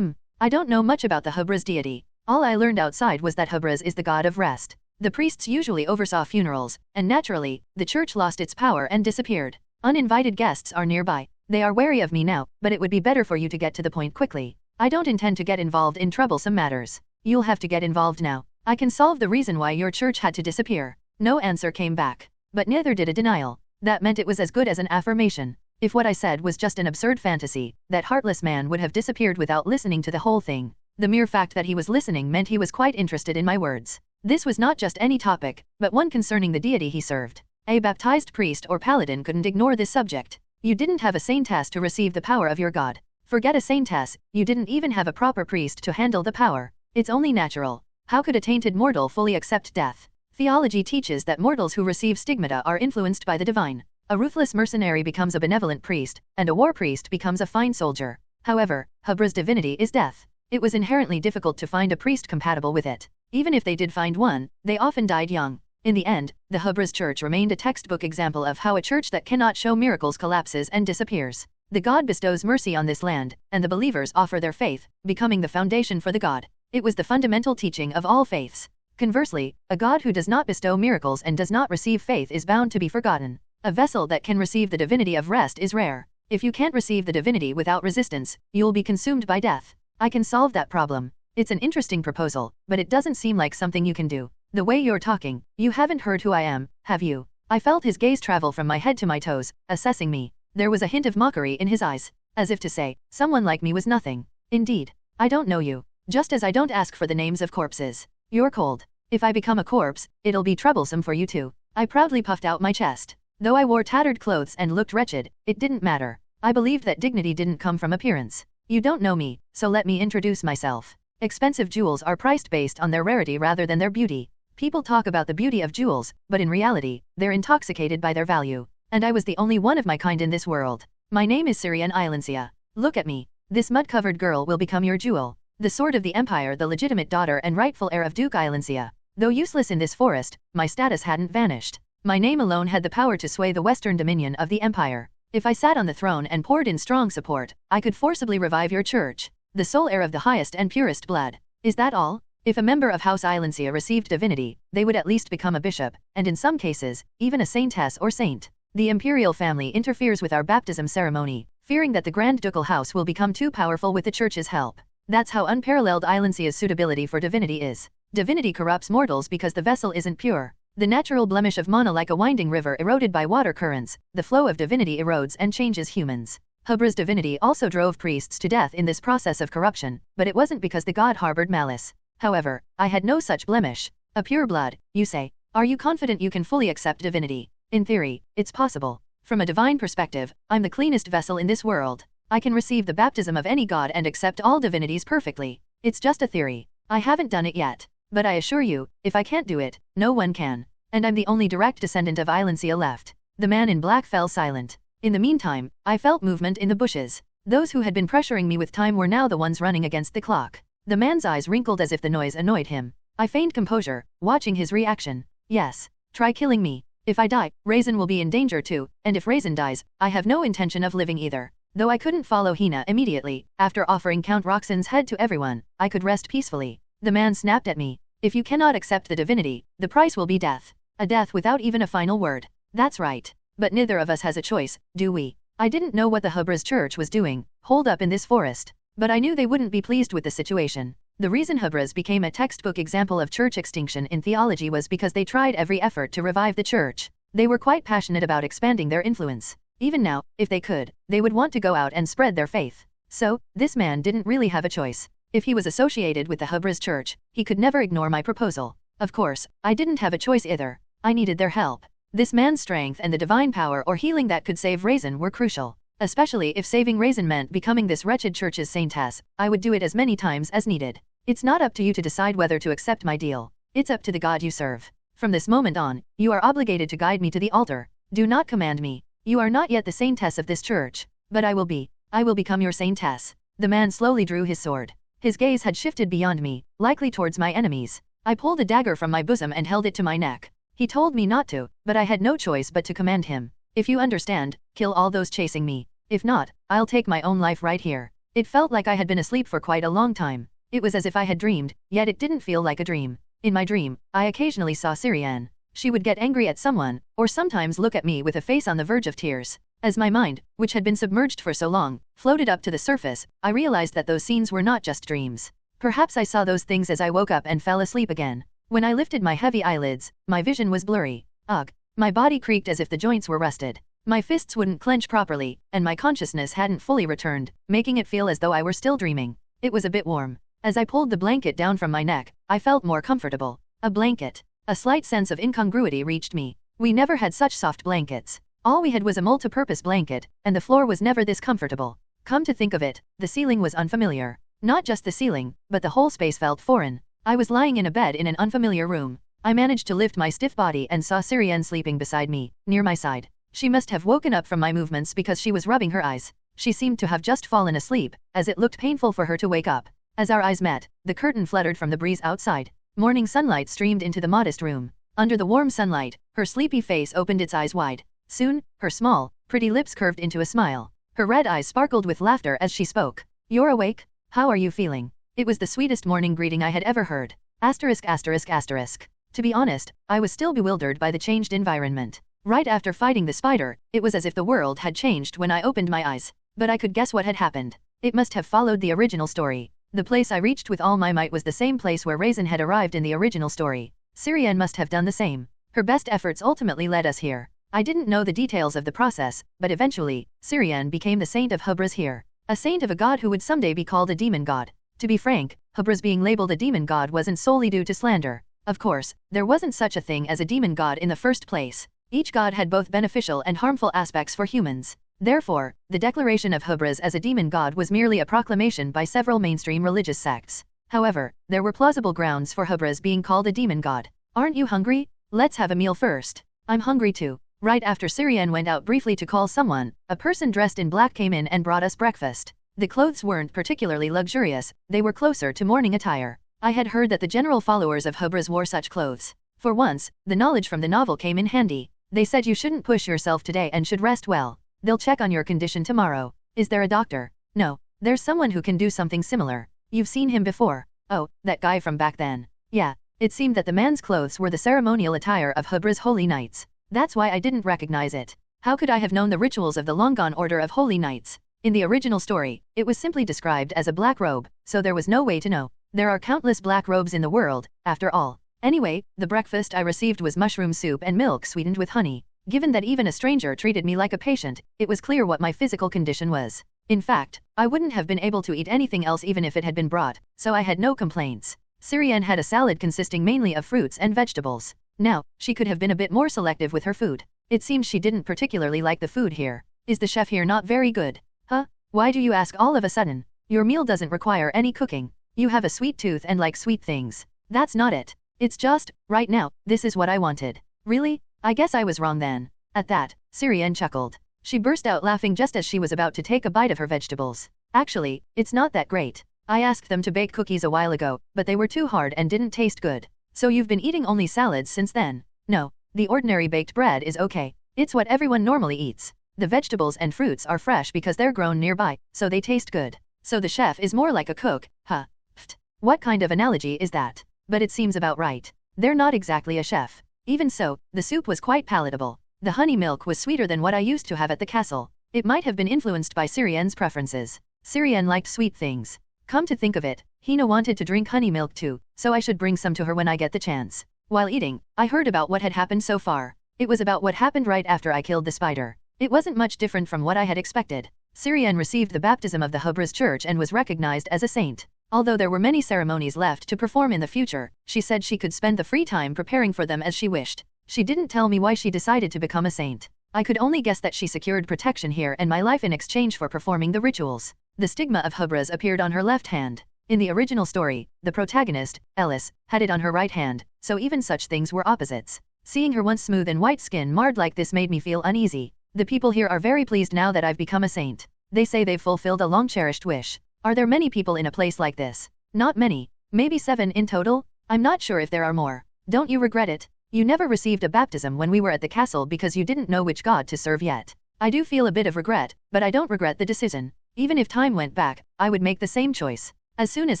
I don't know much about the Hubra's deity. All I learned outside was that Hubra's is the god of rest. The priests usually oversaw funerals, and naturally, the church lost its power and disappeared. Uninvited guests are nearby. They are wary of me now, but it would be better for you to get to the point quickly. I don't intend to get involved in troublesome matters. You'll have to get involved now. I can solve the reason why your church had to disappear. No answer came back. But neither did a denial. That meant it was as good as an affirmation. If what I said was just an absurd fantasy, that heartless man would have disappeared without listening to the whole thing. The mere fact that he was listening meant he was quite interested in my words. This was not just any topic, but one concerning the deity he served. A baptized priest or paladin couldn't ignore this subject. You didn't have a saintess to receive the power of your god. Forget a saintess, you didn't even have a proper priest to handle the power. It's only natural. How could a tainted mortal fully accept death? Theology teaches that mortals who receive stigmata are influenced by the divine. A ruthless mercenary becomes a benevolent priest, and a war priest becomes a fine soldier. However, Hubra's divinity is death. It was inherently difficult to find a priest compatible with it. Even if they did find one, they often died young. In the end, the Hubra's church remained a textbook example of how a church that cannot show miracles collapses and disappears. The god bestows mercy on this land, and the believers offer their faith, becoming the foundation for the god. It was the fundamental teaching of all faiths. Conversely, a god who does not bestow miracles and does not receive faith is bound to be forgotten. A vessel that can receive the divinity of rest is rare. If you can't receive the divinity without resistance, you'll be consumed by death. I can solve that problem. It's an interesting proposal, but it doesn't seem like something you can do. The way you're talking, you haven't heard who I am, have you? I felt his gaze travel from my head to my toes, assessing me. There was a hint of mockery in his eyes, as if to say, someone like me was nothing. Indeed, I don't know you, just as I don't ask for the names of corpses. You're cold. If I become a corpse, it'll be troublesome for you too. I proudly puffed out my chest. Though I wore tattered clothes and looked wretched, it didn't matter. I believed that dignity didn't come from appearance. You don't know me, so let me introduce myself. Expensive jewels are priced based on their rarity rather than their beauty. People talk about the beauty of jewels, but in reality, they're intoxicated by their value. And I was the only one of my kind in this world. My name is Syrian Islansia. Look at me. This mud-covered girl will become your jewel. The sword of the empire, the legitimate daughter and rightful heir of Duke Islansia. Though useless in this forest, my status hadn't vanished. My name alone had the power to sway the western dominion of the empire. If I sat on the throne and poured in strong support, I could forcibly revive your church. The sole heir of the highest and purest blood. Is that all? If a member of House Islansia received divinity, they would at least become a bishop, and in some cases, even a saintess or saint. The imperial family interferes with our baptism ceremony, fearing that the Grand Ducal House will become too powerful with the church's help. That's how unparalleled Islansia's suitability for divinity is. Divinity corrupts mortals because the vessel isn't pure. The natural blemish of mana, like a winding river eroded by water currents, the flow of divinity erodes and changes humans. Hubra's divinity also drove priests to death in this process of corruption, but it wasn't because the god harbored malice. However, I had no such blemish. A pure blood, you say? Are you confident you can fully accept divinity? In theory, it's possible. From a divine perspective, I'm the cleanest vessel in this world. I can receive the baptism of any god and accept all divinities perfectly. It's just a theory. I haven't done it yet. But I assure you, if I can't do it, no one can. And I'm the only direct descendant of Islansia left. The man in black fell silent. In the meantime, I felt movement in the bushes. Those who had been pressuring me with time were now the ones running against the clock. The man's eyes wrinkled as if the noise annoyed him. I feigned composure, watching his reaction. Yes. Try killing me. If I die, Raisin will be in danger too, and if Raisin dies, I have no intention of living either. Though I couldn't follow Hina immediately, after offering Count Roxson's head to everyone, I could rest peacefully. The man snapped at me. If you cannot accept the divinity, the price will be death. A death without even a final word. That's right. But neither of us has a choice, do we? I didn't know what the Hubra's church was doing, holed up in this forest. But I knew they wouldn't be pleased with the situation. The reason Hubra's became a textbook example of church extinction in theology was because they tried every effort to revive the church. They were quite passionate about expanding their influence. Even now, if they could, they would want to go out and spread their faith. So, this man didn't really have a choice. If he was associated with the Hubra's church, he could never ignore my proposal. Of course, I didn't have a choice either. I needed their help. This man's strength and the divine power or healing that could save Raisin were crucial. Especially if saving Raisin meant becoming this wretched church's saintess, I would do it as many times as needed. It's not up to you to decide whether to accept my deal. It's up to the God you serve. From this moment on, you are obligated to guide me to the altar. Do not command me. You are not yet the saintess of this church. But I will be. I will become your saintess. The man slowly drew his sword. His gaze had shifted beyond me, likely towards my enemies. I pulled a dagger from my bosom and held it to my neck. He told me not to, but I had no choice but to command him. If you understand, kill all those chasing me. If not, I'll take my own life right here. It felt like I had been asleep for quite a long time. It was as if I had dreamed, yet it didn't feel like a dream. In my dream, I occasionally saw Syrian. She would get angry at someone, or sometimes look at me with a face on the verge of tears. As my mind, which had been submerged for so long, floated up to the surface, I realized that those scenes were not just dreams. Perhaps I saw those things as I woke up and fell asleep again. When I lifted my heavy eyelids, my vision was blurry. Ugh. My body creaked as if the joints were rusted. My fists wouldn't clench properly, and my consciousness hadn't fully returned, making it feel as though I were still dreaming. It was a bit warm. As I pulled the blanket down from my neck, I felt more comfortable. A blanket. A slight sense of incongruity reached me. We never had such soft blankets. All we had was a multi-purpose blanket, and the floor was never this comfortable. Come to think of it, the ceiling was unfamiliar. Not just the ceiling, but the whole space felt foreign. I was lying in a bed in an unfamiliar room. I managed to lift my stiff body and saw Syrian sleeping beside me, near my side. She must have woken up from my movements because she was rubbing her eyes. She seemed to have just fallen asleep, as it looked painful for her to wake up. As our eyes met, the curtain fluttered from the breeze outside. Morning sunlight streamed into the modest room. Under the warm sunlight, her sleepy face opened its eyes wide. Soon, her small, pretty lips curved into a smile. Her red eyes sparkled with laughter as she spoke. "You're awake? How are you feeling?" It was the sweetest morning greeting I had ever heard. *****. To be honest, I was still bewildered by the changed environment. Right after fighting the spider, it was as if the world had changed when I opened my eyes. But I could guess what had happened. It must have followed the original story. The place I reached with all my might was the same place where Raisin had arrived in the original story. Syrian must have done the same. Her best efforts ultimately led us here. I didn't know the details of the process, but eventually, Syrian became the saint of Hubris here. A saint of a god who would someday be called a demon god. To be frank, Hubris being labeled a demon god wasn't solely due to slander. Of course, there wasn't such a thing as a demon god in the first place. Each god had both beneficial and harmful aspects for humans. Therefore, the declaration of Hubris as a demon god was merely a proclamation by several mainstream religious sects. However, there were plausible grounds for Hubris being called a demon god. "Aren't you hungry? Let's have a meal first." "I'm hungry too." Right after Syrian went out briefly to call someone, a person dressed in black came in and brought us breakfast. The clothes weren't particularly luxurious, they were closer to morning attire. I had heard that the general followers of Hubris wore such clothes. For once, the knowledge from the novel came in handy. They said you shouldn't push yourself today and should rest well. They'll check on your condition tomorrow. "Is there a doctor?" "No. There's someone who can do something similar. You've seen him before." "Oh, that guy from back then." "Yeah." It seemed that the man's clothes were the ceremonial attire of Hubris Holy Knights. That's why I didn't recognize it. How could I have known the rituals of the long-gone Order of Holy Knights? In the original story, it was simply described as a black robe, so there was no way to know. There are countless black robes in the world, after all. Anyway, the breakfast I received was mushroom soup and milk sweetened with honey. Given that even a stranger treated me like a patient, it was clear what my physical condition was. In fact, I wouldn't have been able to eat anything else even if it had been brought, so I had no complaints. Syrian had a salad consisting mainly of fruits and vegetables. Now, she could have been a bit more selective with her food. It seems she didn't particularly like the food here. "Is the chef here not very good?" "Huh? Why do you ask all of a sudden? Your meal doesn't require any cooking. You have a sweet tooth and like sweet things." "That's not it. It's just, right now, this is what I wanted." "Really? I guess I was wrong then." At that, Syrian chuckled. She burst out laughing just as she was about to take a bite of her vegetables. "Actually, it's not that great. I asked them to bake cookies a while ago, but they were too hard and didn't taste good." "So you've been eating only salads since then?" "No, the ordinary baked bread is okay. It's what everyone normally eats. The vegetables and fruits are fresh because they're grown nearby, so they taste good." "So the chef is more like a cook, huh?" "Pfft. What kind of analogy is that?" "But it seems about right. They're not exactly a chef." Even so, the soup was quite palatable. The honey milk was sweeter than what I used to have at the castle. It might have been influenced by Syrian's preferences. Syrian liked sweet things. Come to think of it, Hina wanted to drink honey milk too, so I should bring some to her when I get the chance. While eating, I heard about what had happened so far. It was about what happened right after I killed the spider. It wasn't much different from what I had expected. Syrian received the baptism of the Hubris Church and was recognized as a saint. Although there were many ceremonies left to perform in the future, she said she could spend the free time preparing for them as she wished. She didn't tell me why she decided to become a saint. I could only guess that she secured protection here and my life in exchange for performing the rituals. The stigma of Hubris appeared on her left hand. In the original story, the protagonist, Ellis, had it on her right hand, so even such things were opposites. Seeing her once smooth and white skin marred like this made me feel uneasy. The people here are very pleased now that I've become a saint. They say they've fulfilled a long-cherished wish. Are there many people in a place like this? Not many. Maybe 7 in total? I'm not sure if there are more. Don't you regret it? You never received a baptism when we were at the castle because you didn't know which god to serve yet. I do feel a bit of regret, but I don't regret the decision. Even if time went back, I would make the same choice. As soon as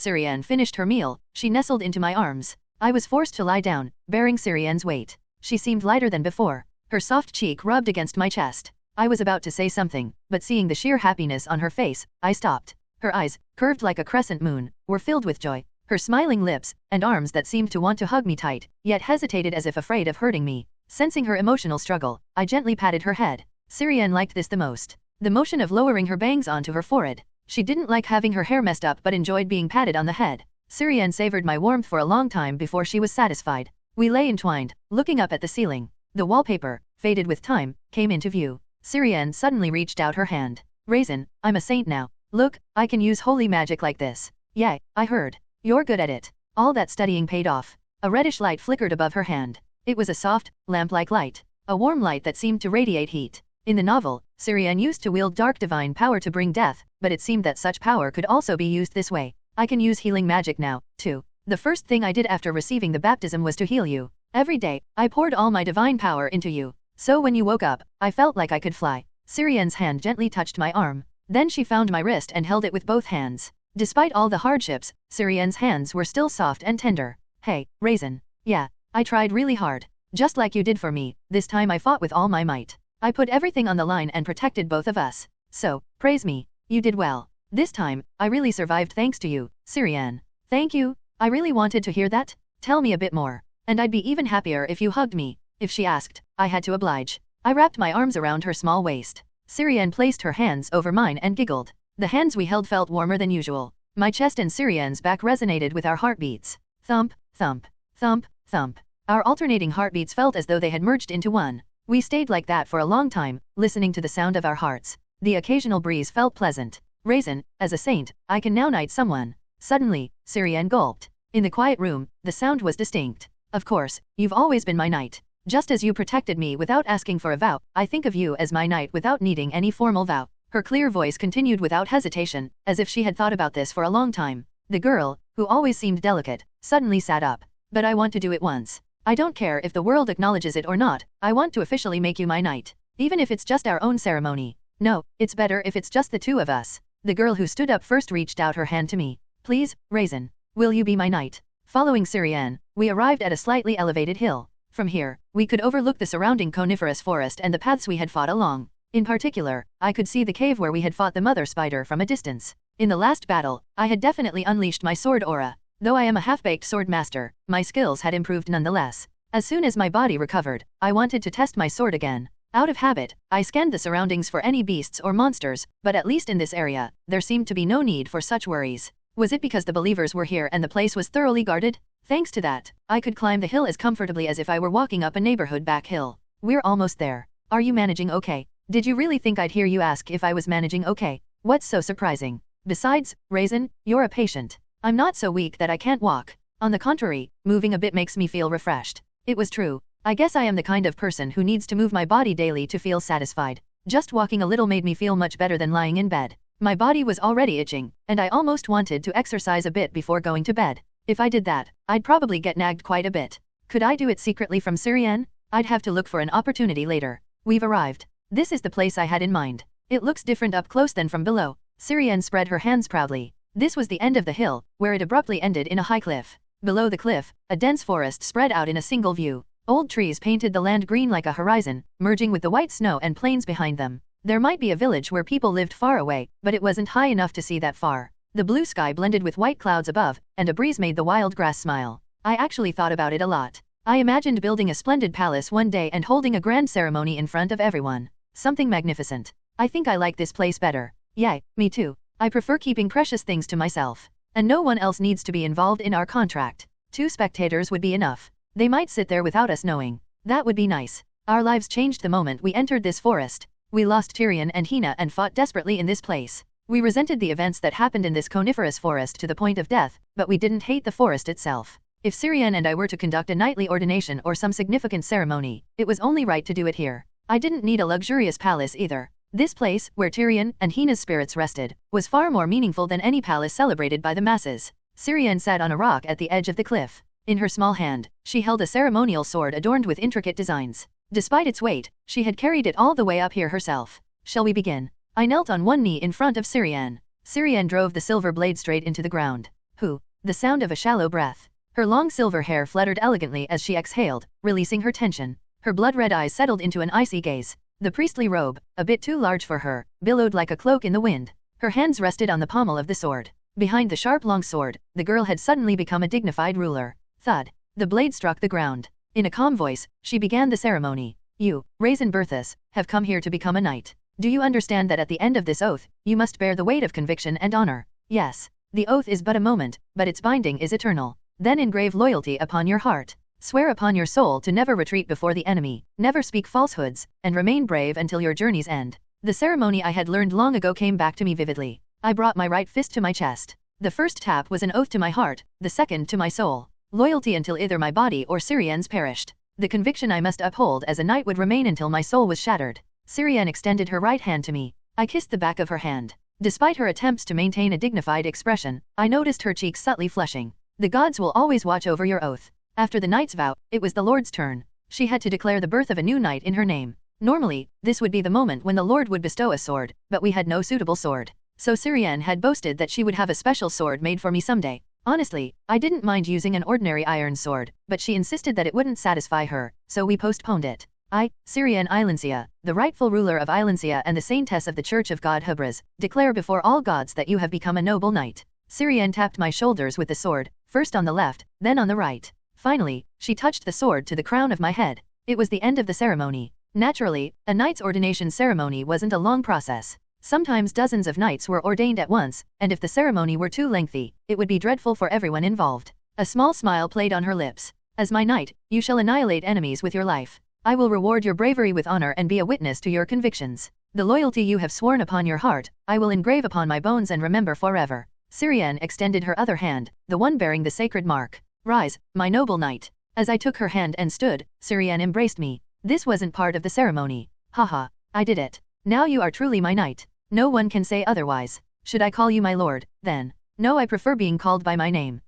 Syrian finished her meal, she nestled into my arms. I was forced to lie down, bearing Syrian's weight. She seemed lighter than before. Her soft cheek rubbed against my chest. I was about to say something, but seeing the sheer happiness on her face, I stopped. Her eyes, curved like a crescent moon, were filled with joy. Her smiling lips, and arms that seemed to want to hug me tight, yet hesitated as if afraid of hurting me. Sensing her emotional struggle, I gently patted her head. Syrian liked this the most. The motion of lowering her bangs onto her forehead. She didn't like having her hair messed up but enjoyed being patted on the head. Syrian savored my warmth for a long time before she was satisfied. We lay entwined, looking up at the ceiling. The wallpaper, faded with time, came into view. Syrian suddenly reached out her hand. "Raisin, I'm a saint now. Look, I can use holy magic like this." "Yay, I heard. You're good at it." All that studying paid off. A reddish light flickered above her hand. It was a soft, lamp-like light. A warm light that seemed to radiate heat. In the novel, Syrian used to wield dark divine power to bring death, but it seemed that such power could also be used this way. I can use healing magic now, too. The first thing I did after receiving the baptism was to heal you. Every day, I poured all my divine power into you. So when you woke up, I felt like I could fly. Syrian's hand gently touched my arm. Then she found my wrist and held it with both hands. Despite all the hardships, Syrian's hands were still soft and tender. Hey, Raisin. Yeah, I tried really hard. Just like you did for me, this time I fought with all my might. I put everything on the line and protected both of us. So, praise me. You did well. This time, I really survived thanks to you, Syrian. Thank you. I really wanted to hear that. Tell me a bit more. And I'd be even happier if you hugged me. If she asked, I had to oblige. I wrapped my arms around her small waist. Syrian placed her hands over mine and giggled. The hands we held felt warmer than usual. My chest and Syrian's back resonated with our heartbeats. Thump, thump, thump, thump. Our alternating heartbeats felt as though they had merged into one. We stayed like that for a long time, listening to the sound of our hearts. The occasional breeze felt pleasant. Raisin, as a saint, I can now knight someone. Suddenly, Syrian gulped. In the quiet room, the sound was distinct. Of course, you've always been my knight. Just as you protected me without asking for a vow, I think of you as my knight without needing any formal vow. Her clear voice continued without hesitation, as if she had thought about this for a long time. The girl, who always seemed delicate, suddenly sat up. But I want to do it once. I don't care if the world acknowledges it or not, I want to officially make you my knight. Even if it's just our own ceremony. No, it's better if it's just the two of us. The girl who stood up first reached out her hand to me. Please, Raisin. Will you be my knight? Following Syrian, we arrived at a slightly elevated hill. From here, we could overlook the surrounding coniferous forest and the paths we had fought along. In particular, I could see the cave where we had fought the mother spider from a distance. In the last battle, I had definitely unleashed my sword aura. Though I am a half-baked sword master, my skills had improved nonetheless. As soon as my body recovered, I wanted to test my sword again. Out of habit, I scanned the surroundings for any beasts or monsters, but at least in this area, there seemed to be no need for such worries. Was it because the believers were here and the place was thoroughly guarded? Thanks to that, I could climb the hill as comfortably as if I were walking up a neighborhood back hill. We're almost there. Are you managing okay? Did you really think I'd hear you ask if I was managing okay? What's so surprising? Besides, Raisin, you're a patient. I'm not so weak that I can't walk. On the contrary, moving a bit makes me feel refreshed. It was true. I guess I am the kind of person who needs to move my body daily to feel satisfied. Just walking a little made me feel much better than lying in bed. My body was already itching, and I almost wanted to exercise a bit before going to bed. If I did that, I'd probably get nagged quite a bit. Could I do it secretly from Syrian? I'd have to look for an opportunity later. We've arrived. This is the place I had in mind. It looks different up close than from below. Syrian spread her hands proudly. This was the end of the hill, where it abruptly ended in a high cliff. Below the cliff, a dense forest spread out in a single view. Old trees painted the land green like a horizon, merging with the white snow and plains behind them. There might be a village where people lived far away, but it wasn't high enough to see that far. The blue sky blended with white clouds above, and a breeze made the wild grass smile. I actually thought about it a lot. I imagined building a splendid palace one day and holding a grand ceremony in front of everyone. Something magnificent. I think I like this place better. Yay, me too. I prefer keeping precious things to myself. And no one else needs to be involved in our contract. 2 spectators would be enough. They might sit there without us knowing. That would be nice. Our lives changed the moment we entered this forest. We lost Tyrion and Hina and fought desperately in this place. We resented the events that happened in this coniferous forest to the point of death, but we didn't hate the forest itself. If Syrian and I were to conduct a knightly ordination or some significant ceremony, it was only right to do it here. I didn't need a luxurious palace either. This place, where Tyrion and Hina's spirits rested, was far more meaningful than any palace celebrated by the masses. Syrian sat on a rock at the edge of the cliff. In her small hand, she held a ceremonial sword adorned with intricate designs. Despite its weight, she had carried it all the way up here herself. Shall we begin? I knelt on one knee in front of Syrian. Syrian drove the silver blade straight into the ground. Hoo! The sound of a shallow breath. Her long silver hair fluttered elegantly as she exhaled, releasing her tension. Her blood-red eyes settled into an icy gaze. The priestly robe, a bit too large for her, billowed like a cloak in the wind. Her hands rested on the pommel of the sword. Behind the sharp long sword, the girl had suddenly become a dignified ruler. Thud. The blade struck the ground. In a calm voice, she began the ceremony. You, Raisin Berthus, have come here to become a knight. Do you understand that at the end of this oath, you must bear the weight of conviction and honor? Yes. The oath is but a moment, but its binding is eternal. Then engrave loyalty upon your heart. Swear upon your soul to never retreat before the enemy, never speak falsehoods, and remain brave until your journey's end. The ceremony I had learned long ago came back to me vividly. I brought my right fist to my chest. The first tap was an oath to my heart, the second to my soul. Loyalty until either my body or Syrian's perished. The conviction I must uphold as a knight would remain until my soul was shattered. Syrian extended her right hand to me. I kissed the back of her hand. Despite her attempts to maintain a dignified expression, I noticed her cheeks subtly flushing. The gods will always watch over your oath. After the knight's vow, it was the Lord's turn. She had to declare the birth of a new knight in her name. Normally, this would be the moment when the Lord would bestow a sword, but we had no suitable sword. So Syrian had boasted that she would have a special sword made for me someday. Honestly, I didn't mind using an ordinary iron sword, but she insisted that it wouldn't satisfy her, so we postponed it. I, Syrian Ilansia, the rightful ruler of Ilansia and the saintess of the Church of God Hubras, declare before all gods that you have become a noble knight. Syrian tapped my shoulders with the sword, first on the left, then on the right. Finally, she touched the sword to the crown of my head. It was the end of the ceremony. Naturally, a knight's ordination ceremony wasn't a long process. Sometimes dozens of knights were ordained at once, and if the ceremony were too lengthy, it would be dreadful for everyone involved. A small smile played on her lips. As my knight, you shall annihilate enemies with your life. I will reward your bravery with honor and be a witness to your convictions. The loyalty you have sworn upon your heart, I will engrave upon my bones and remember forever. Syrian extended her other hand, the one bearing the sacred mark. Rise, my noble knight. As I took her hand and stood, Syrian embraced me. This wasn't part of the ceremony. Haha, I did it. Now you are truly my knight. No one can say otherwise. Should I call you my lord, then? No, I prefer being called by my name.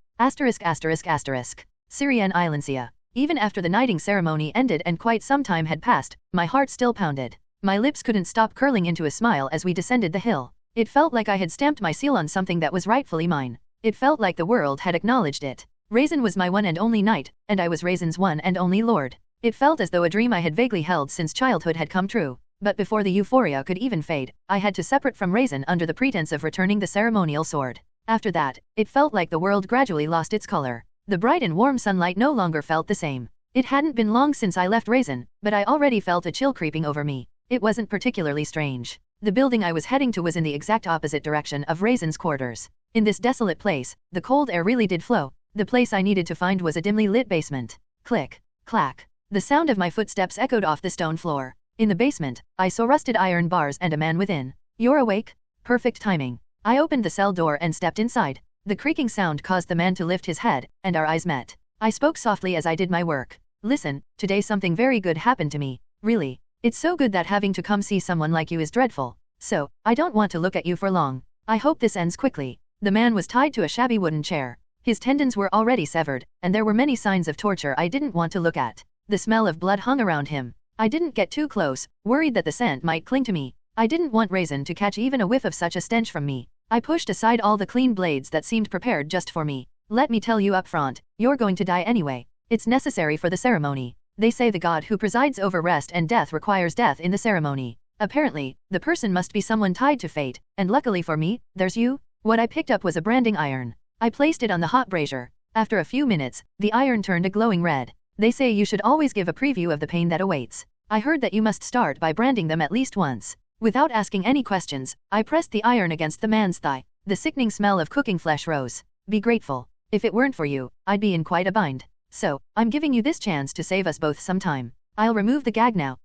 Syrian Ilansia. Even after the knighting ceremony ended and quite some time had passed, my heart still pounded. My lips couldn't stop curling into a smile as we descended the hill. It felt like I had stamped my seal on something that was rightfully mine. It felt like the world had acknowledged it. Raisin was my one and only knight, and I was Raisin's one and only lord. It felt as though a dream I had vaguely held since childhood had come true. But before the euphoria could even fade, I had to separate from Raisin under the pretense of returning the ceremonial sword. After that, it felt like the world gradually lost its color. The bright and warm sunlight no longer felt the same. It hadn't been long since I left Raisin, but I already felt a chill creeping over me. It wasn't particularly strange. The building I was heading to was in the exact opposite direction of Raisin's quarters. In this desolate place, the cold air really did flow. The place I needed to find was a dimly lit basement. Click, clack. The sound of my footsteps echoed off the stone floor. In the basement, I saw rusted iron bars and a man within. You're awake? Perfect timing. I opened the cell door and stepped inside. The creaking sound caused the man to lift his head, and our eyes met. I spoke softly as I did my work. Listen, today something very good happened to me. Really. It's so good that having to come see someone like you is dreadful. So, I don't want to look at you for long. I hope this ends quickly. The man was tied to a shabby wooden chair. His tendons were already severed, and there were many signs of torture I didn't want to look at. The smell of blood hung around him. I didn't get too close, worried that the scent might cling to me. I didn't want Raisin to catch even a whiff of such a stench from me. I pushed aside all the clean blades that seemed prepared just for me. Let me tell you up front, you're going to die anyway. It's necessary for the ceremony. They say the god who presides over rest and death requires death in the ceremony. Apparently, the person must be someone tied to fate, and luckily for me, there's you. What I picked up was a branding iron. I placed it on the hot brazier. After a few minutes, the iron turned a glowing red. They say you should always give a preview of the pain that awaits. I heard that you must start by branding them at least once. Without asking any questions, I pressed the iron against the man's thigh. The sickening smell of cooking flesh rose. Be grateful. If it weren't for you, I'd be in quite a bind. So, I'm giving you this chance to save us both some time. I'll remove the gag now.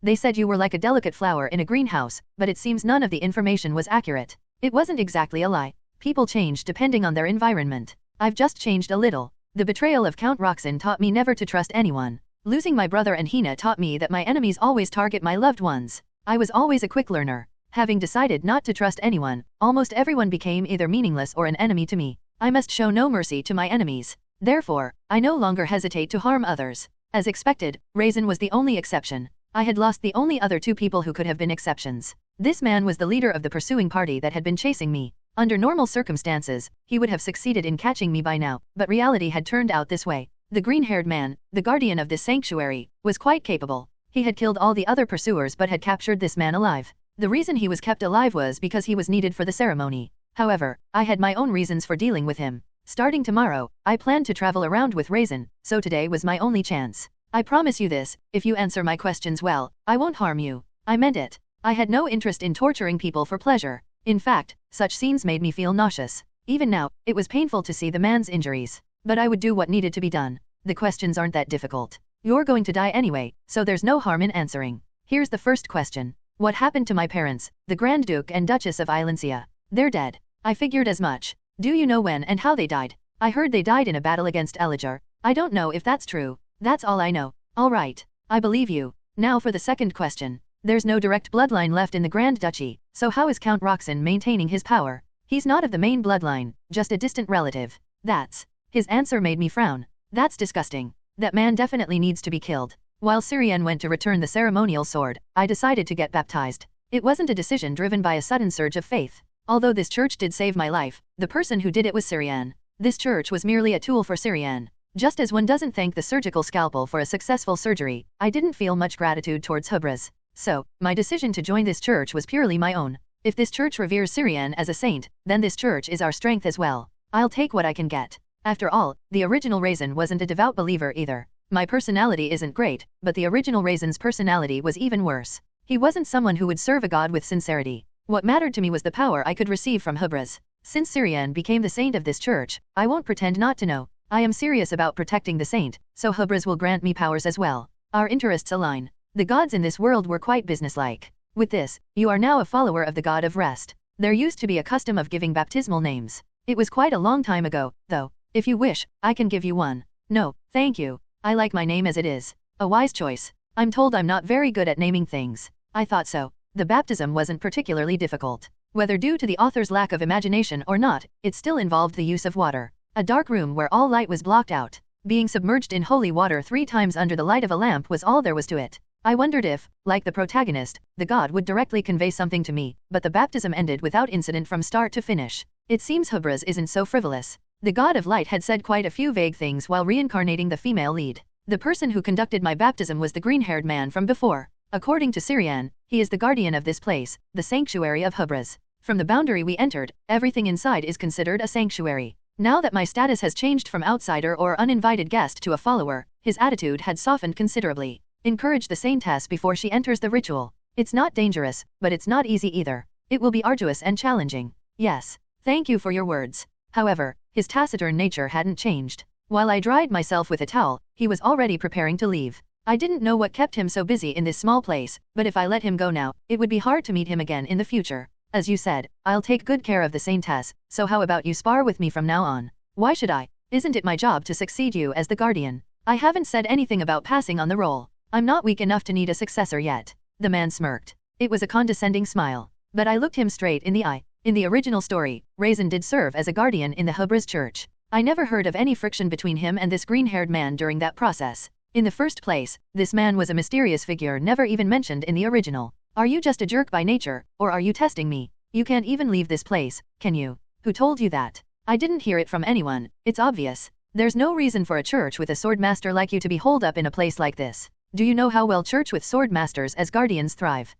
They said you were like a delicate flower in a greenhouse, but it seems none of the information was accurate. It wasn't exactly a lie. People change depending on their environment. I've just changed a little. The betrayal of Count Roxson taught me never to trust anyone. Losing my brother and Hina taught me that my enemies always target my loved ones. I was always a quick learner. Having decided not to trust anyone, almost everyone became either meaningless or an enemy to me. I must show no mercy to my enemies. Therefore, I no longer hesitate to harm others. As expected, Raisin was the only exception. I had lost the only other two people who could have been exceptions. This man was the leader of the pursuing party that had been chasing me. Under normal circumstances, he would have succeeded in catching me by now, but reality had turned out this way. The green-haired man, the guardian of this sanctuary, was quite capable. He had killed all the other pursuers but had captured this man alive. The reason he was kept alive was because he was needed for the ceremony. However, I had my own reasons for dealing with him. Starting tomorrow, I planned to travel around with Raisin, so today was my only chance. I promise you this, if you answer my questions well, I won't harm you. I meant it. I had no interest in torturing people for pleasure. In fact, such scenes made me feel nauseous. Even now, it was painful to see the man's injuries. But I would do what needed to be done. The questions aren't that difficult. You're going to die anyway, so there's no harm in answering. Here's the first question. What happened to my parents, the Grand Duke and Duchess of Ilansia? They're dead. I figured as much. Do you know when and how they died? I heard they died in a battle against Elijah. I don't know if that's true. That's all I know. Alright. I believe you. Now for the second question. There's no direct bloodline left in the Grand Duchy, so how is Count Roxson maintaining his power? He's not of the main bloodline, just a distant relative. That's. His answer made me frown. That's disgusting. That man definitely needs to be killed. While Syrian went to return the ceremonial sword, I decided to get baptized. It wasn't a decision driven by a sudden surge of faith. Although this church did save my life, the person who did it was Syrian. This church was merely a tool for Syrian. Just as one doesn't thank the surgical scalpel for a successful surgery, I didn't feel much gratitude towards Hubris. So, my decision to join this church was purely my own. If this church reveres Syrian as a saint, then this church is our strength as well. I'll take what I can get. After all, the original Raisin wasn't a devout believer either. My personality isn't great, but the original Raisin's personality was even worse. He wasn't someone who would serve a god with sincerity. What mattered to me was the power I could receive from Hubris. Since Syrian became the saint of this church, I won't pretend not to know. I am serious about protecting the saint, so Hubris will grant me powers as well. Our interests align. The gods in this world were quite businesslike. With this, you are now a follower of the god of rest. There used to be a custom of giving baptismal names. It was quite a long time ago, though. If you wish, I can give you one. No, thank you. I like my name as it is. A wise choice. I'm told I'm not very good at naming things. I thought so. The baptism wasn't particularly difficult. Whether due to the author's lack of imagination or not, it still involved the use of water. A dark room where all light was blocked out. Being submerged in holy water 3 times under the light of a lamp was all there was to it. I wondered if, like the protagonist, the god would directly convey something to me, but the baptism ended without incident from start to finish. It seems Hubris isn't so frivolous. The god of light had said quite a few vague things while reincarnating the female lead. The person who conducted my baptism was the green-haired man from before. According to Syrian, he is the guardian of this place, the sanctuary of Hubris. From the boundary we entered, everything inside is considered a sanctuary. Now that my status has changed from outsider or uninvited guest to a follower, his attitude had softened considerably. Encourage the saintess before she enters the ritual. It's not dangerous, but it's not easy either. It will be arduous and challenging. Yes. Thank you for your words. However, his taciturn nature hadn't changed. While I dried myself with a towel, he was already preparing to leave. I didn't know what kept him so busy in this small place, but if I let him go now, it would be hard to meet him again in the future. As you said, I'll take good care of the saintess, so how about you spar with me from now on? Why should I? Isn't it my job to succeed you as the guardian? I haven't said anything about passing on the role. I'm not weak enough to need a successor yet. The man smirked. It was a condescending smile. But I looked him straight in the eye. In the original story, Raisin did serve as a guardian in the Hubris church. I never heard of any friction between him and this green-haired man during that process. In the first place, this man was a mysterious figure never even mentioned in the original. Are you just a jerk by nature, or are you testing me? You can't even leave this place, can you? Who told you that? I didn't hear it from anyone. It's obvious. There's no reason for a church with a sword master like you to be holed up in a place like this. Do you know how well church with sword masters as guardians thrive?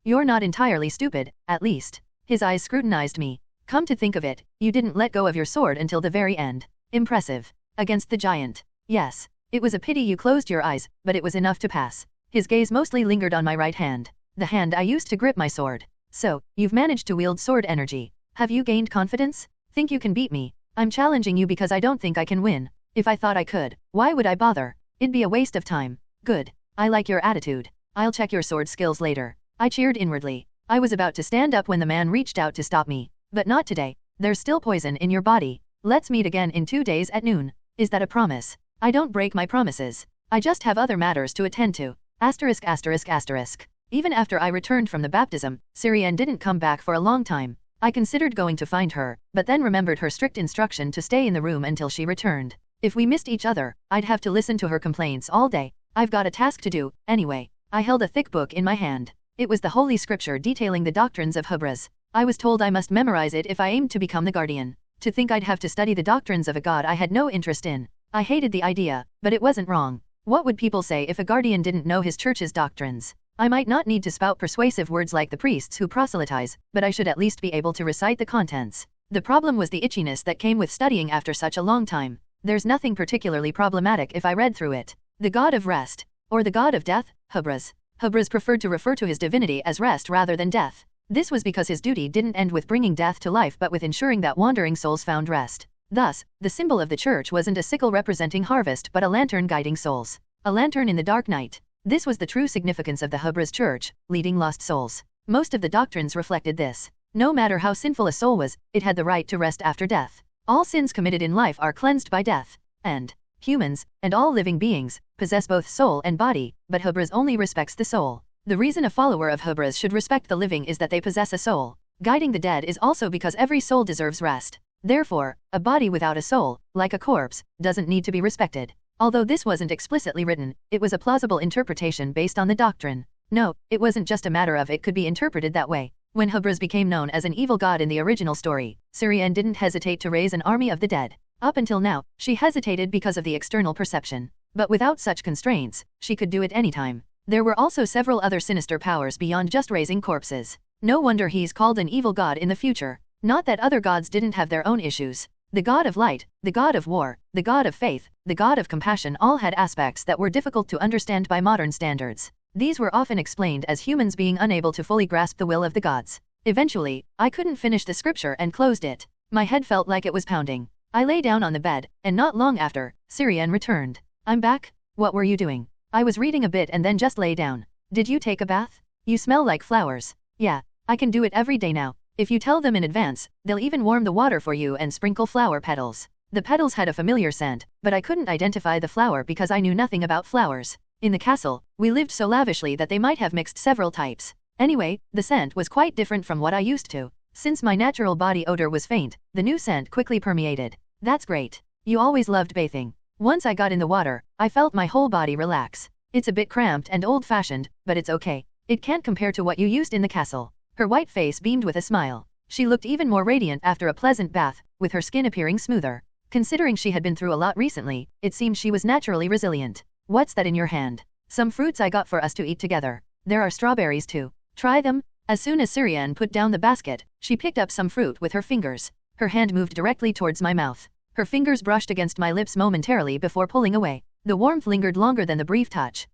You're not entirely stupid, at least. His eyes scrutinized me. Come to think of it, you didn't let go of your sword until the very end. Impressive. Against the giant. Yes. It was a pity you closed your eyes, but it was enough to pass. His gaze mostly lingered on my right hand. The hand I used to grip my sword. So, you've managed to wield sword energy. Have you gained confidence? Think you can beat me? I'm challenging you because I don't think I can win. If I thought I could, why would I bother? It'd be a waste of time. Good. I like your attitude. I'll check your sword skills later. I cheered inwardly. I was about to stand up when the man reached out to stop me. But not today. There's still poison in your body. Let's meet again in 2 days at noon. Is that a promise? I don't break my promises. I just have other matters to attend to. *****. Even after I returned from the baptism, Syrian didn't come back for a long time. I considered going to find her, but then remembered her strict instruction to stay in the room until she returned. If we missed each other, I'd have to listen to her complaints all day. I've got a task to do, anyway. I held a thick book in my hand. It was the Holy Scripture detailing the doctrines of Hubris. I was told I must memorize it if I aimed to become the guardian. To think I'd have to study the doctrines of a god I had no interest in. I hated the idea, but it wasn't wrong. What would people say if a guardian didn't know his church's doctrines? I might not need to spout persuasive words like the priests who proselytize, but I should at least be able to recite the contents. The problem was the itchiness that came with studying after such a long time. There's nothing particularly problematic if I read through it. The god of rest. Or the god of death, Hubris. Hubris preferred to refer to his divinity as rest rather than death. This was because his duty didn't end with bringing death to life but with ensuring that wandering souls found rest. Thus, the symbol of the church wasn't a sickle representing harvest but a lantern guiding souls. A lantern in the dark night. This was the true significance of the Hubris church, leading lost souls. Most of the doctrines reflected this. No matter how sinful a soul was, it had the right to rest after death. All sins committed in life are cleansed by death. And humans, and all living beings, possess both soul and body, but Hubris only respects the soul. The reason a follower of Hubris should respect the living is that they possess a soul. Guiding the dead is also because every soul deserves rest. Therefore, a body without a soul, like a corpse, doesn't need to be respected. Although this wasn't explicitly written, it was a plausible interpretation based on the doctrine. No, it wasn't just a matter of it could be interpreted that way. When Hubris became known as an evil god in the original story, Syrian didn't hesitate to raise an army of the dead. Up until now, she hesitated because of the external perception. But without such constraints, she could do it anytime. There were also several other sinister powers beyond just raising corpses. No wonder he's called an evil god in the future. Not that other gods didn't have their own issues. The god of light, the god of war, the god of faith, the god of compassion all had aspects that were difficult to understand by modern standards. These were often explained as humans being unable to fully grasp the will of the gods. Eventually, I couldn't finish the scripture and closed it. My head felt like it was pounding. I lay down on the bed, and not long after, Syrian returned. I'm back? What were you doing? I was reading a bit and then just lay down. Did you take a bath? You smell like flowers. Yeah, I can do it every day now. If you tell them in advance, they'll even warm the water for you and sprinkle flower petals. The petals had a familiar scent, but I couldn't identify the flower because I knew nothing about flowers. In the castle, we lived so lavishly that they might have mixed several types. Anyway, the scent was quite different from what I used to. Since my natural body odor was faint, the new scent quickly permeated. That's great. You always loved bathing. Once I got in the water, I felt my whole body relax. It's a bit cramped and old-fashioned, but it's okay. It can't compare to what you used in the castle. Her white face beamed with a smile. She looked even more radiant after a pleasant bath, with her skin appearing smoother. Considering she had been through a lot recently, it seemed she was naturally resilient. What's that in your hand? Some fruits I got for us to eat together. There are strawberries too. Try them? As soon as Syrian put down the basket, she picked up some fruit with her fingers. Her hand moved directly towards my mouth. Her fingers brushed against my lips momentarily before pulling away. The warmth lingered longer than the brief touch.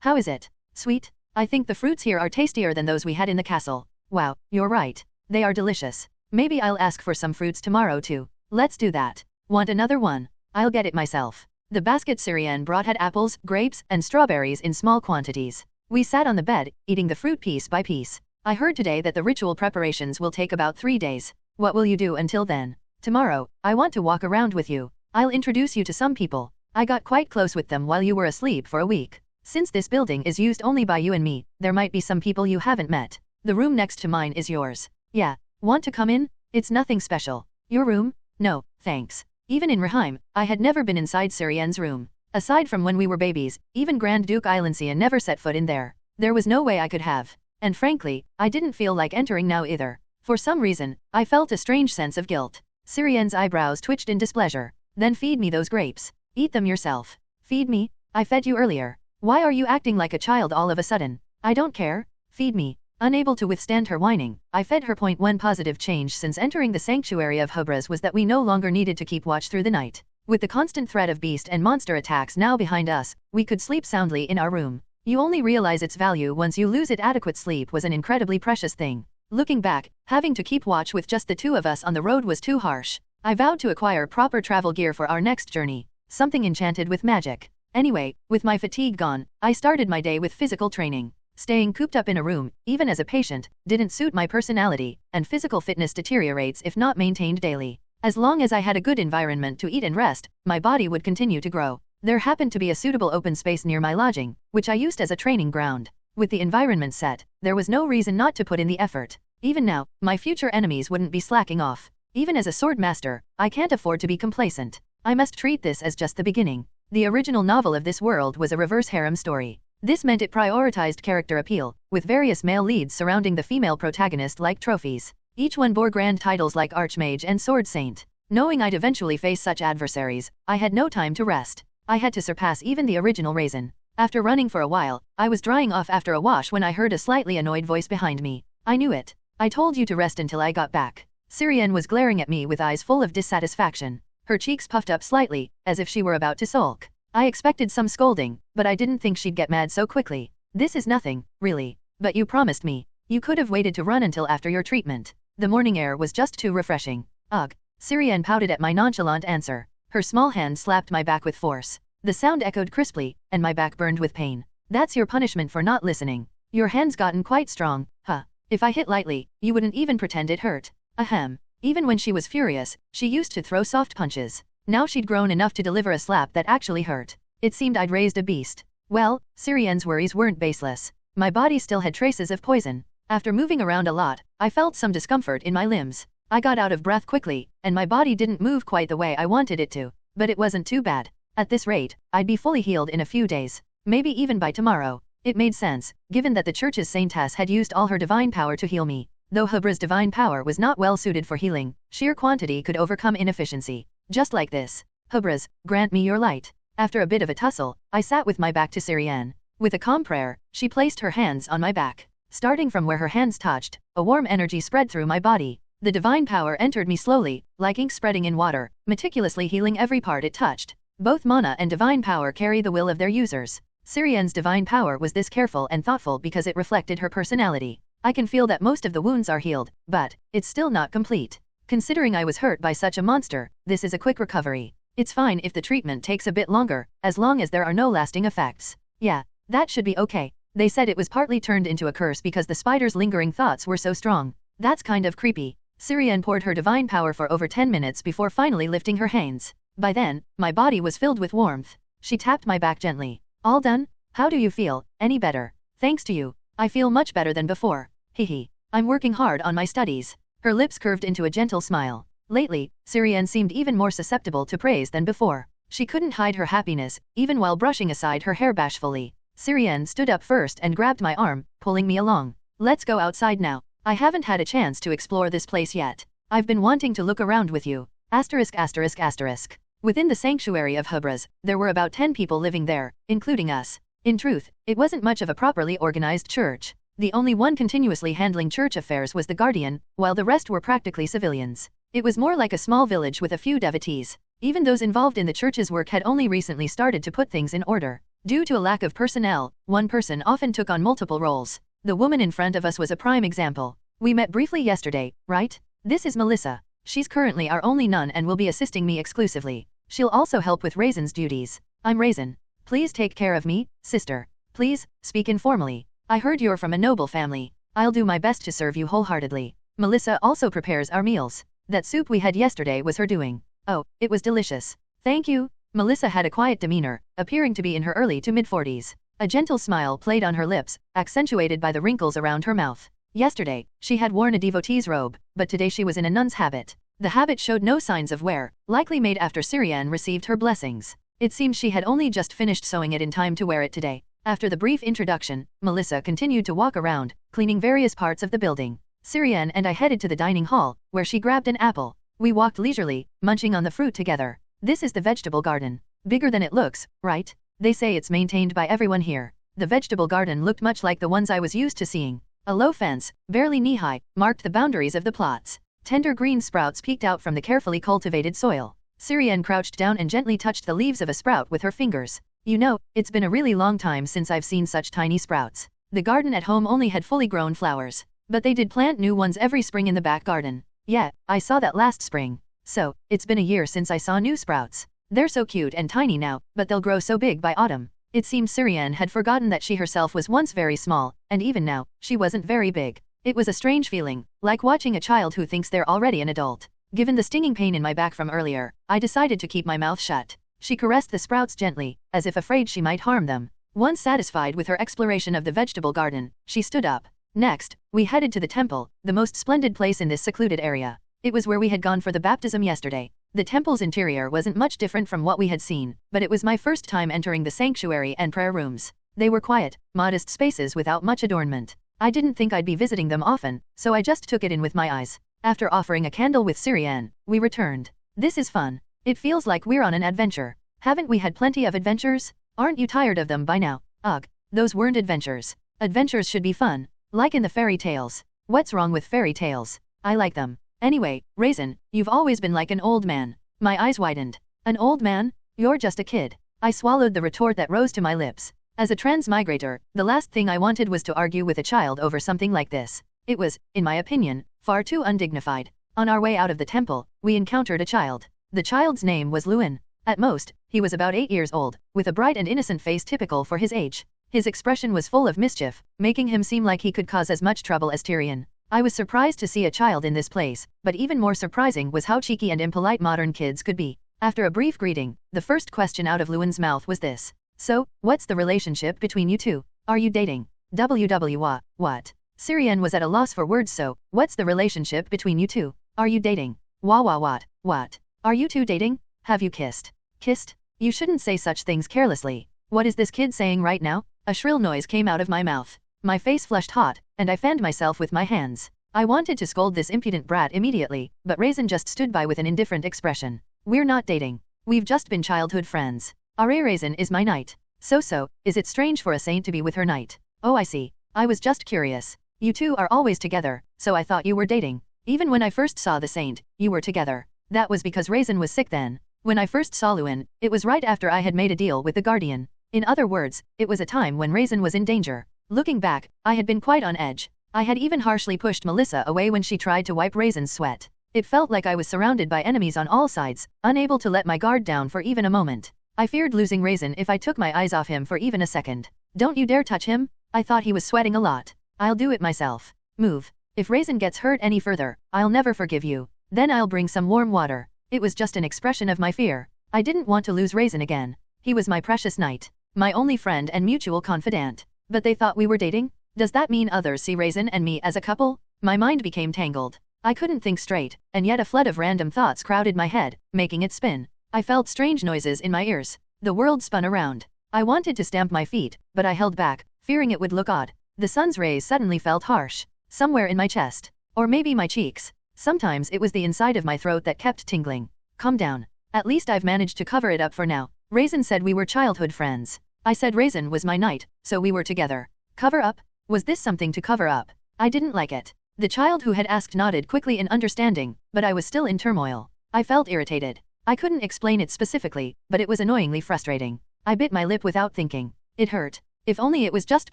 How is it? Sweet? I think the fruits here are tastier than those we had in the castle. Wow, you're right. They are delicious. Maybe I'll ask for some fruits tomorrow too. Let's do that. Want another one? I'll get it myself. The basket Syrian brought had apples, grapes, and strawberries in small quantities. We sat on the bed, eating the fruit piece by piece. I heard today that the ritual preparations will take about 3 days. What will you do until then? Tomorrow, I want to walk around with you. I'll introduce you to some people. I got quite close with them while you were asleep for a week. Since this building is used only by you and me, there might be some people you haven't met. The room next to mine is yours. Yeah, want to come in? It's nothing special. Your room? No, thanks. Even in Reheim, I had never been inside Syrian's room. Aside from when we were babies, even Grand Duke Eilensian never set foot in there. There was no way I could have. And frankly, I didn't feel like entering now either. For some reason, I felt a strange sense of guilt. Syrian's eyebrows twitched in displeasure. Then feed me those grapes. Eat them yourself. Feed me? I fed you earlier. Why are you acting like a child all of a sudden? I don't care. Feed me. Unable to withstand her whining, I fed her. One positive change since entering the sanctuary of Hubris was that we no longer needed to keep watch through the night. With the constant threat of beast and monster attacks now behind us, we could sleep soundly in our room. You only realize its value once you lose it. Adequate sleep was an incredibly precious thing. Looking back, having to keep watch with just the two of us on the road was too harsh. I vowed to acquire proper travel gear for our next journey, something enchanted with magic. Anyway, with my fatigue gone, I started my day with physical training. Staying cooped up in a room, even as a patient, didn't suit my personality, and physical fitness deteriorates if not maintained daily. As long as I had a good environment to eat and rest, my body would continue to grow. There happened to be a suitable open space near my lodging, which I used as a training ground. With the environment set, there was no reason not to put in the effort. Even now, my future enemies wouldn't be slacking off. Even as a sword master, I can't afford to be complacent. I must treat this as just the beginning. The original novel of this world was a reverse harem story. This meant it prioritized character appeal, with various male leads surrounding the female protagonist like trophies. Each one bore grand titles like Archmage and Sword Saint. Knowing I'd eventually face such adversaries, I had no time to rest. I had to surpass even the original Raisin. After running for a while, I was drying off after a wash when I heard a slightly annoyed voice behind me. I knew it. I told you to rest until I got back. Syrian was glaring at me with eyes full of dissatisfaction. Her cheeks puffed up slightly, as if she were about to sulk. I expected some scolding, but I didn't think she'd get mad so quickly. This is nothing, really. But you promised me. You could have waited to run until after your treatment. The morning air was just too refreshing. Ugh. Syrian pouted at my nonchalant answer. Her small hand slapped my back with force. The sound echoed crisply, and my back burned with pain. That's your punishment for not listening. Your hand's gotten quite strong, huh? If I hit lightly, you wouldn't even pretend it hurt. Ahem. Even when she was furious, she used to throw soft punches. Now she'd grown enough to deliver a slap that actually hurt. It seemed I'd raised a beast. Well, Syrian's worries weren't baseless. My body still had traces of poison. After moving around a lot, I felt some discomfort in my limbs. I got out of breath quickly, and my body didn't move quite the way I wanted it to. But it wasn't too bad. At this rate, I'd be fully healed in a few days. Maybe even by tomorrow. It made sense, given that the church's saintess had used all her divine power to heal me. Though Hubra's divine power was not well suited for healing, sheer quantity could overcome inefficiency. Just like this. Hubras, grant me your light. After a bit of a tussle, I sat with my back to Syrian. With a calm prayer, she placed her hands on my back. Starting from where her hands touched, a warm energy spread through my body. The divine power entered me slowly, like ink spreading in water, meticulously healing every part it touched. Both mana and divine power carry the will of their users. Syrian's divine power was this careful and thoughtful because it reflected her personality. I can feel that most of the wounds are healed, but it's still not complete. Considering I was hurt by such a monster, this is a quick recovery. It's fine if the treatment takes a bit longer, as long as there are no lasting effects. Yeah, that should be okay. They said it was partly turned into a curse because the spider's lingering thoughts were so strong. That's kind of creepy. Syrian poured her divine power for over 10 minutes before finally lifting her hands. By then, my body was filled with warmth. She tapped my back gently. All done? How do you feel? Any better? Thanks to you. I feel much better than before. Hehe. I'm working hard on my studies. Her lips curved into a gentle smile. Lately, Syrian seemed even more susceptible to praise than before. She couldn't hide her happiness, even while brushing aside her hair bashfully. Syrian stood up first and grabbed my arm, pulling me along. Let's go outside now. I haven't had a chance to explore this place yet. I've been wanting to look around with you. *****. Within the sanctuary of Hubras, there were about 10 people living there, including us. In truth, it wasn't much of a properly organized church. The only one continuously handling church affairs was the guardian, while the rest were practically civilians. It was more like a small village with a few devotees. Even those involved in the church's work had only recently started to put things in order. Due to a lack of personnel, one person often took on multiple roles. The woman in front of us was a prime example. We met briefly yesterday, right? This is Melissa. She's currently our only nun and will be assisting me exclusively. She'll also help with Raisin's duties. I'm Raisin. Please take care of me, sister. Please, speak informally. I heard you're from a noble family. I'll do my best to serve you wholeheartedly. Melissa also prepares our meals. That soup we had yesterday was her doing. Oh, it was delicious. Thank you. Melissa had a quiet demeanor, appearing to be in her early to mid-40s. A gentle smile played on her lips, accentuated by the wrinkles around her mouth. Yesterday, she had worn a devotee's robe, but today she was in a nun's habit. The habit showed no signs of wear, likely made after Syrian received her blessings. It seemed she had only just finished sewing it in time to wear it today. After the brief introduction, Melissa continued to walk around, cleaning various parts of the building. Syrian and I headed to the dining hall, where she grabbed an apple. We walked leisurely, munching on the fruit together. This is the vegetable garden. Bigger than it looks, right? They say it's maintained by everyone here. The vegetable garden looked much like the ones I was used to seeing. A low fence, barely knee-high, marked the boundaries of the plots. Tender green sprouts peeked out from the carefully cultivated soil. Syrian crouched down and gently touched the leaves of a sprout with her fingers. You know, it's been a really long time since I've seen such tiny sprouts. The garden at home only had fully grown flowers. But they did plant new ones every spring in the back garden. Yeah, I saw that last spring. So, it's been a year since I saw new sprouts. They're so cute and tiny now, but they'll grow so big by autumn. It seemed Syrian had forgotten that she herself was once very small, and even now, she wasn't very big. It was a strange feeling, like watching a child who thinks they're already an adult. Given the stinging pain in my back from earlier, I decided to keep my mouth shut. She caressed the sprouts gently, as if afraid she might harm them. Once satisfied with her exploration of the vegetable garden, she stood up. Next, we headed to the temple, the most splendid place in this secluded area. It was where we had gone for the baptism yesterday. The temple's interior wasn't much different from what we had seen, but it was my first time entering the sanctuary and prayer rooms. They were quiet, modest spaces without much adornment. I didn't think I'd be visiting them often, so I just took it in with my eyes. After offering a candle with Syrian, we returned. This is fun. It feels like we're on an adventure. Haven't we had plenty of adventures? Aren't you tired of them by now? Ugh, those weren't adventures. Adventures should be fun. Like in the fairy tales. What's wrong with fairy tales? I like them. Anyway, Raisin, you've always been like an old man. My eyes widened. An old man? You're just a kid. I swallowed the retort that rose to my lips. As a transmigrator, the last thing I wanted was to argue with a child over something like this. It was, in my opinion, far too undignified. On our way out of the temple, we encountered a child. The child's name was Lewin. At most, he was about 8 years old, with a bright and innocent face typical for his age. His expression was full of mischief, making him seem like he could cause as much trouble as Tyrion. I was surprised to see a child in this place, but even more surprising was how cheeky and impolite modern kids could be. After a brief greeting, the first question out of Luan's mouth was this. So, what's the relationship between you two? Are you dating? What? Sirian was at a loss for words. So, what's the relationship between you two? Are you dating? What? Are you two dating? Have you kissed? Kissed? You shouldn't say such things carelessly. What is this kid saying right now? A shrill noise came out of my mouth. My face flushed hot, and I fanned myself with my hands. I wanted to scold this impudent brat immediately, but Raisin just stood by with an indifferent expression. We're not dating. We've just been childhood friends. Are Raisin is my knight. So, is it strange for a saint to be with her knight? Oh, I see. I was just curious. You two are always together, so I thought you were dating. Even when I first saw the saint, you were together. That was because Raisin was sick then. When I first saw Luan, it was right after I had made a deal with the Guardian. In other words, it was a time when Raisin was in danger. Looking back, I had been quite on edge. I had even harshly pushed Melissa away when she tried to wipe Raisin's sweat. It felt like I was surrounded by enemies on all sides, unable to let my guard down for even a moment. I feared losing Raisin if I took my eyes off him for even a second. Don't you dare touch him? I thought he was sweating a lot. I'll do it myself. Move. If Raisin gets hurt any further, I'll never forgive you. Then I'll bring some warm water. It was just an expression of my fear. I didn't want to lose Raisin again. He was my precious knight. My only friend and mutual confidant. But they thought we were dating? Does that mean others see Raisin and me as a couple? My mind became tangled. I couldn't think straight, and yet a flood of random thoughts crowded my head, making it spin. I felt strange noises in my ears. The world spun around. I wanted to stamp my feet, but I held back, fearing it would look odd. The sun's rays suddenly felt harsh. Somewhere in my chest. Or maybe my cheeks. Sometimes it was the inside of my throat that kept tingling. Calm down. At least I've managed to cover it up for now. Raisin said we were childhood friends. I said Raisin was my knight, so we were together. Cover up? Was this something to cover up? I didn't like it. The child who had asked nodded quickly in understanding, but I was still in turmoil. I felt irritated. I couldn't explain it specifically, but it was annoyingly frustrating. I bit my lip without thinking. It hurt. If only it was just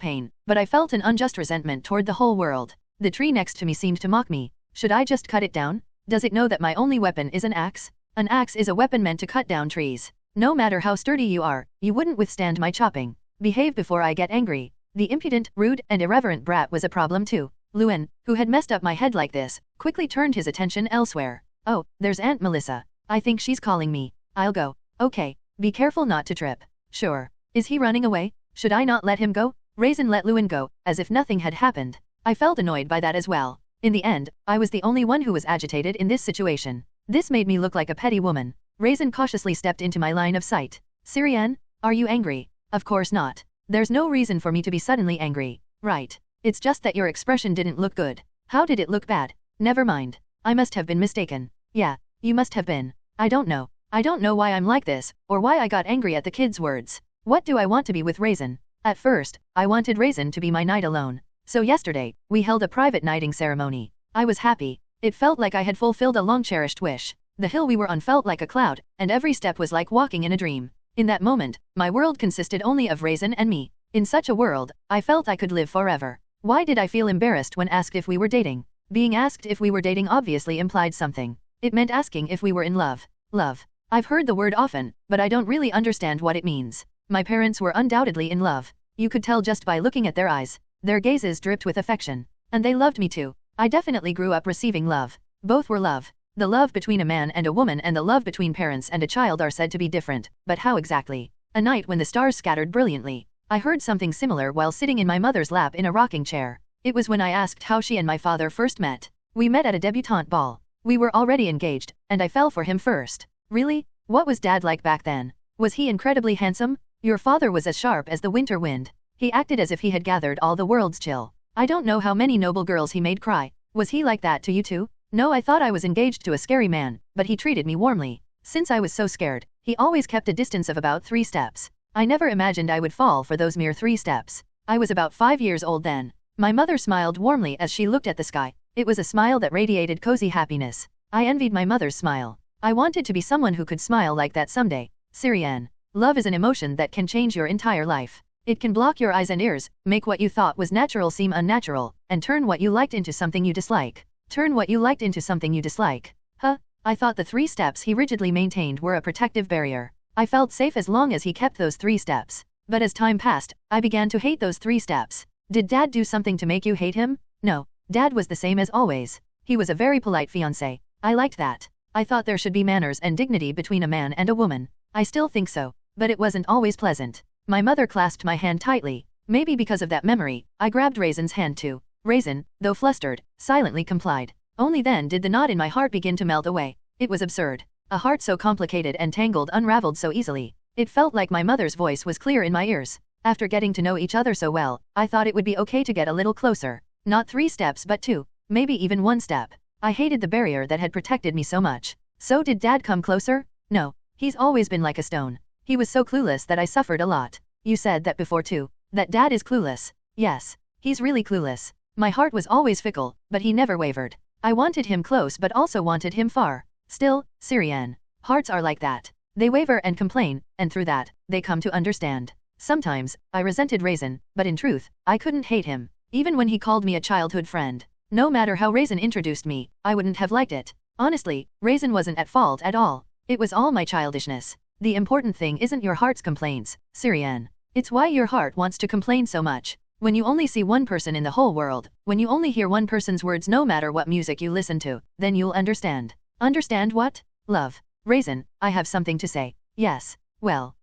pain, but I felt an unjust resentment toward the whole world. The tree next to me seemed to mock me. Should I just cut it down? Does it know that my only weapon is an axe? An axe is a weapon meant to cut down trees. No matter how sturdy you are, you wouldn't withstand my chopping. Behave before I get angry. The impudent, rude, and irreverent brat was a problem too. Luan, who had messed up my head like this, quickly turned his attention elsewhere. Oh, there's Aunt Melissa. I think she's calling me. I'll go. Okay, be careful not to trip. Sure. Is he running away? Should I not let him go? Raisin let Luan go, as if nothing had happened. I felt annoyed by that as well. In the end, I was the only one who was agitated in this situation. This made me look like a petty woman. Raisin cautiously stepped into my line of sight. Sirian, are you angry? Of course not. There's no reason for me to be suddenly angry. Right. It's just that your expression didn't look good. How did it look bad? Never mind. I must have been mistaken. Yeah, you must have been. I don't know. I don't know why I'm like this, or why I got angry at the kid's words. What do I want to be with Raisin? At first, I wanted Raisin to be my knight alone. So yesterday, we held a private knighting ceremony. I was happy. It felt like I had fulfilled a long-cherished wish. The hill we were on felt like a cloud, and every step was like walking in a dream. In that moment, my world consisted only of Raisin and me. In such a world, I felt I could live forever. Why did I feel embarrassed when asked if we were dating? Being asked if we were dating obviously implied something. It meant asking if we were in love. Love. I've heard the word often, but I don't really understand what it means. My parents were undoubtedly in love. You could tell just by looking at their eyes. Their gazes dripped with affection. And they loved me too. I definitely grew up receiving love. Both were love. The love between a man and a woman and the love between parents and a child are said to be different, but how exactly? A night when the stars scattered brilliantly. I heard something similar while sitting in my mother's lap in a rocking chair. It was when I asked how she and my father first met. We met at a debutante ball. We were already engaged, and I fell for him first. Really? What was Dad like back then? Was he incredibly handsome? Your father was as sharp as the winter wind. He acted as if he had gathered all the world's chill. I don't know how many noble girls he made cry. Was he like that to you too? No, I thought I was engaged to a scary man, but he treated me warmly. Since I was so scared, he always kept a distance of about 3 steps. I never imagined I would fall for those mere 3 steps. I was about 5 years old then. My mother smiled warmly as she looked at the sky. It was a smile that radiated cozy happiness. I envied my mother's smile. I wanted to be someone who could smile like that someday. Sirian. Love is an emotion that can change your entire life. It can block your eyes and ears, make what you thought was natural seem unnatural, and turn what you liked into something you dislike. Turn what you liked into something you dislike. Huh? I thought the 3 steps he rigidly maintained were a protective barrier. I felt safe as long as he kept those 3 steps. But as time passed, I began to hate those 3 steps. Did Dad do something to make you hate him? No. Dad was the same as always. He was a very polite fiancé. I liked that. I thought there should be manners and dignity between a man and a woman. I still think so. But it wasn't always pleasant. My mother clasped my hand tightly. Maybe because of that memory, I grabbed Raisin's hand too. Raisin, though flustered, silently complied. Only then did the knot in my heart begin to melt away. It was absurd. A heart so complicated and tangled unraveled so easily. It felt like my mother's voice was clear in my ears. After getting to know each other so well, I thought it would be okay to get a little closer. Not 3 steps but 2. Maybe even 1 step. I hated the barrier that had protected me so much. So did Dad come closer? No. He's always been like a stone. He was so clueless that I suffered a lot. You said that before too. That Dad is clueless. Yes. He's really clueless. My heart was always fickle, but he never wavered. I wanted him close but also wanted him far. Still, Syrian. Hearts are like that. They waver and complain, and through that, they come to understand. Sometimes, I resented Raisin, but in truth, I couldn't hate him. Even when he called me a childhood friend. No matter how Raisin introduced me, I wouldn't have liked it. Honestly, Raisin wasn't at fault at all. It was all my childishness. The important thing isn't your heart's complaints, Syrian. It's why your heart wants to complain so much. When you only see one person in the whole world, when you only hear one person's words no matter what music you listen to, then you'll understand. Understand what? Love. Raisin, I have something to say. Yes. Well,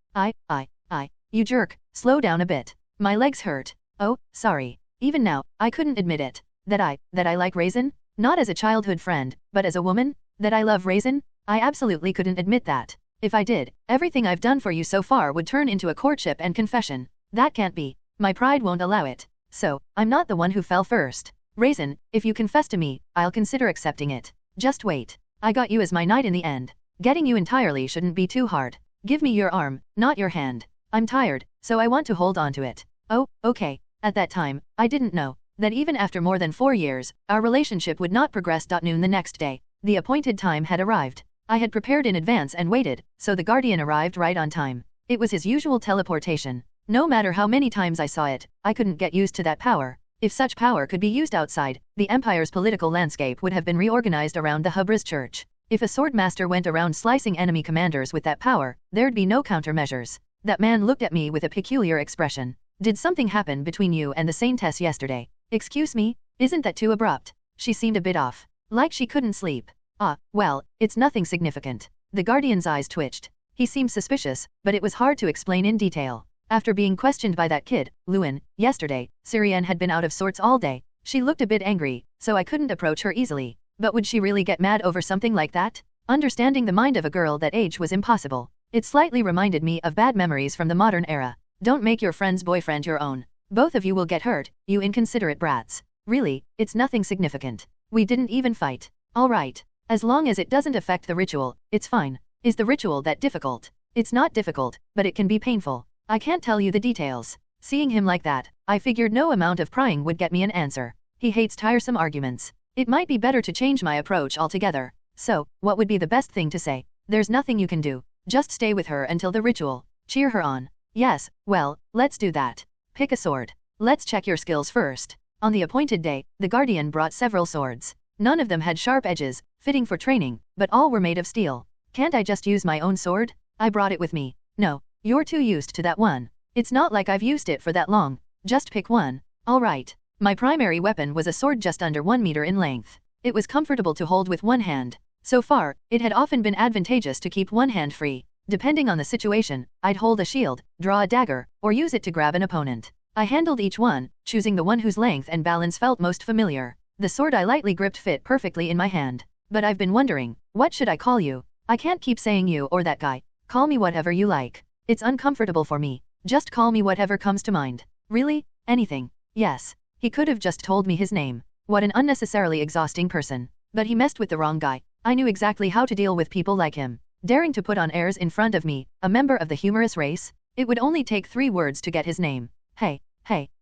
you jerk, slow down a bit. My legs hurt. Oh, sorry. Even now, I couldn't admit it. That I like Raisin? Not as a childhood friend, but as a woman? That I love Raisin? I absolutely couldn't admit that. If I did, everything I've done for you so far would turn into a courtship and confession. That can't be. My pride won't allow it. So, I'm not the one who fell first. Raisin, if you confess to me, I'll consider accepting it. Just wait. I got you as my knight in the end. Getting you entirely shouldn't be too hard. Give me your arm, not your hand. I'm tired, so I want to hold on to it. Oh, okay. At that time, I didn't know that even after more than 4 years, our relationship would not progress. Noon the next day, the appointed time had arrived. I had prepared in advance and waited, so the guardian arrived right on time. It was his usual teleportation. No matter how many times I saw it, I couldn't get used to that power. If such power could be used outside, the Empire's political landscape would have been reorganized around the Hubris Church. If a sword master went around slicing enemy commanders with that power, there'd be no countermeasures. That man looked at me with a peculiar expression. Did something happen between you and the Saintess yesterday? Excuse me? Isn't that too abrupt? She seemed a bit off. Like she couldn't sleep. Ah, well, it's nothing significant. The guardian's eyes twitched. He seemed suspicious, but it was hard to explain in detail. After being questioned by that kid, Lewin, yesterday, Syrian had been out of sorts all day. She looked a bit angry, so I couldn't approach her easily. But would she really get mad over something like that? Understanding the mind of a girl that age was impossible. It slightly reminded me of bad memories from the modern era. Don't make your friend's boyfriend your own. Both of you will get hurt, you inconsiderate brats. Really, it's nothing significant. We didn't even fight. All right. As long as it doesn't affect the ritual, it's fine. Is the ritual that difficult? It's not difficult, but it can be painful. I can't tell you the details. Seeing him like that, I figured no amount of prying would get me an answer. He hates tiresome arguments. It might be better to change my approach altogether. So, what would be the best thing to say? There's nothing you can do. Just stay with her until the ritual. Cheer her on. Yes, well, let's do that. Pick a sword. Let's check your skills first. On the appointed day, the guardian brought several swords. None of them had sharp edges, fitting for training, but all were made of steel. Can't I just use my own sword? I brought it with me. No, you're too used to that one. It's not like I've used it for that long. Just pick one. All right. My primary weapon was a sword just under 1 meter in length. It was comfortable to hold with one hand. So far, it had often been advantageous to keep one hand free. Depending on the situation, I'd hold a shield, draw a dagger, or use it to grab an opponent. I handled each one, choosing the one whose length and balance felt most familiar. The sword I lightly gripped fit perfectly in my hand. But I've been wondering, what should I call you? I can't keep saying you or that guy. Call me whatever you like. It's uncomfortable for me. Just call me whatever comes to mind. Really? Anything? Yes. He could have just told me his name. What an unnecessarily exhausting person. But he messed with the wrong guy. I knew exactly how to deal with people like him. Daring to put on airs in front of me, a member of the humorous race? It would only take 3 words to get his name. Hey,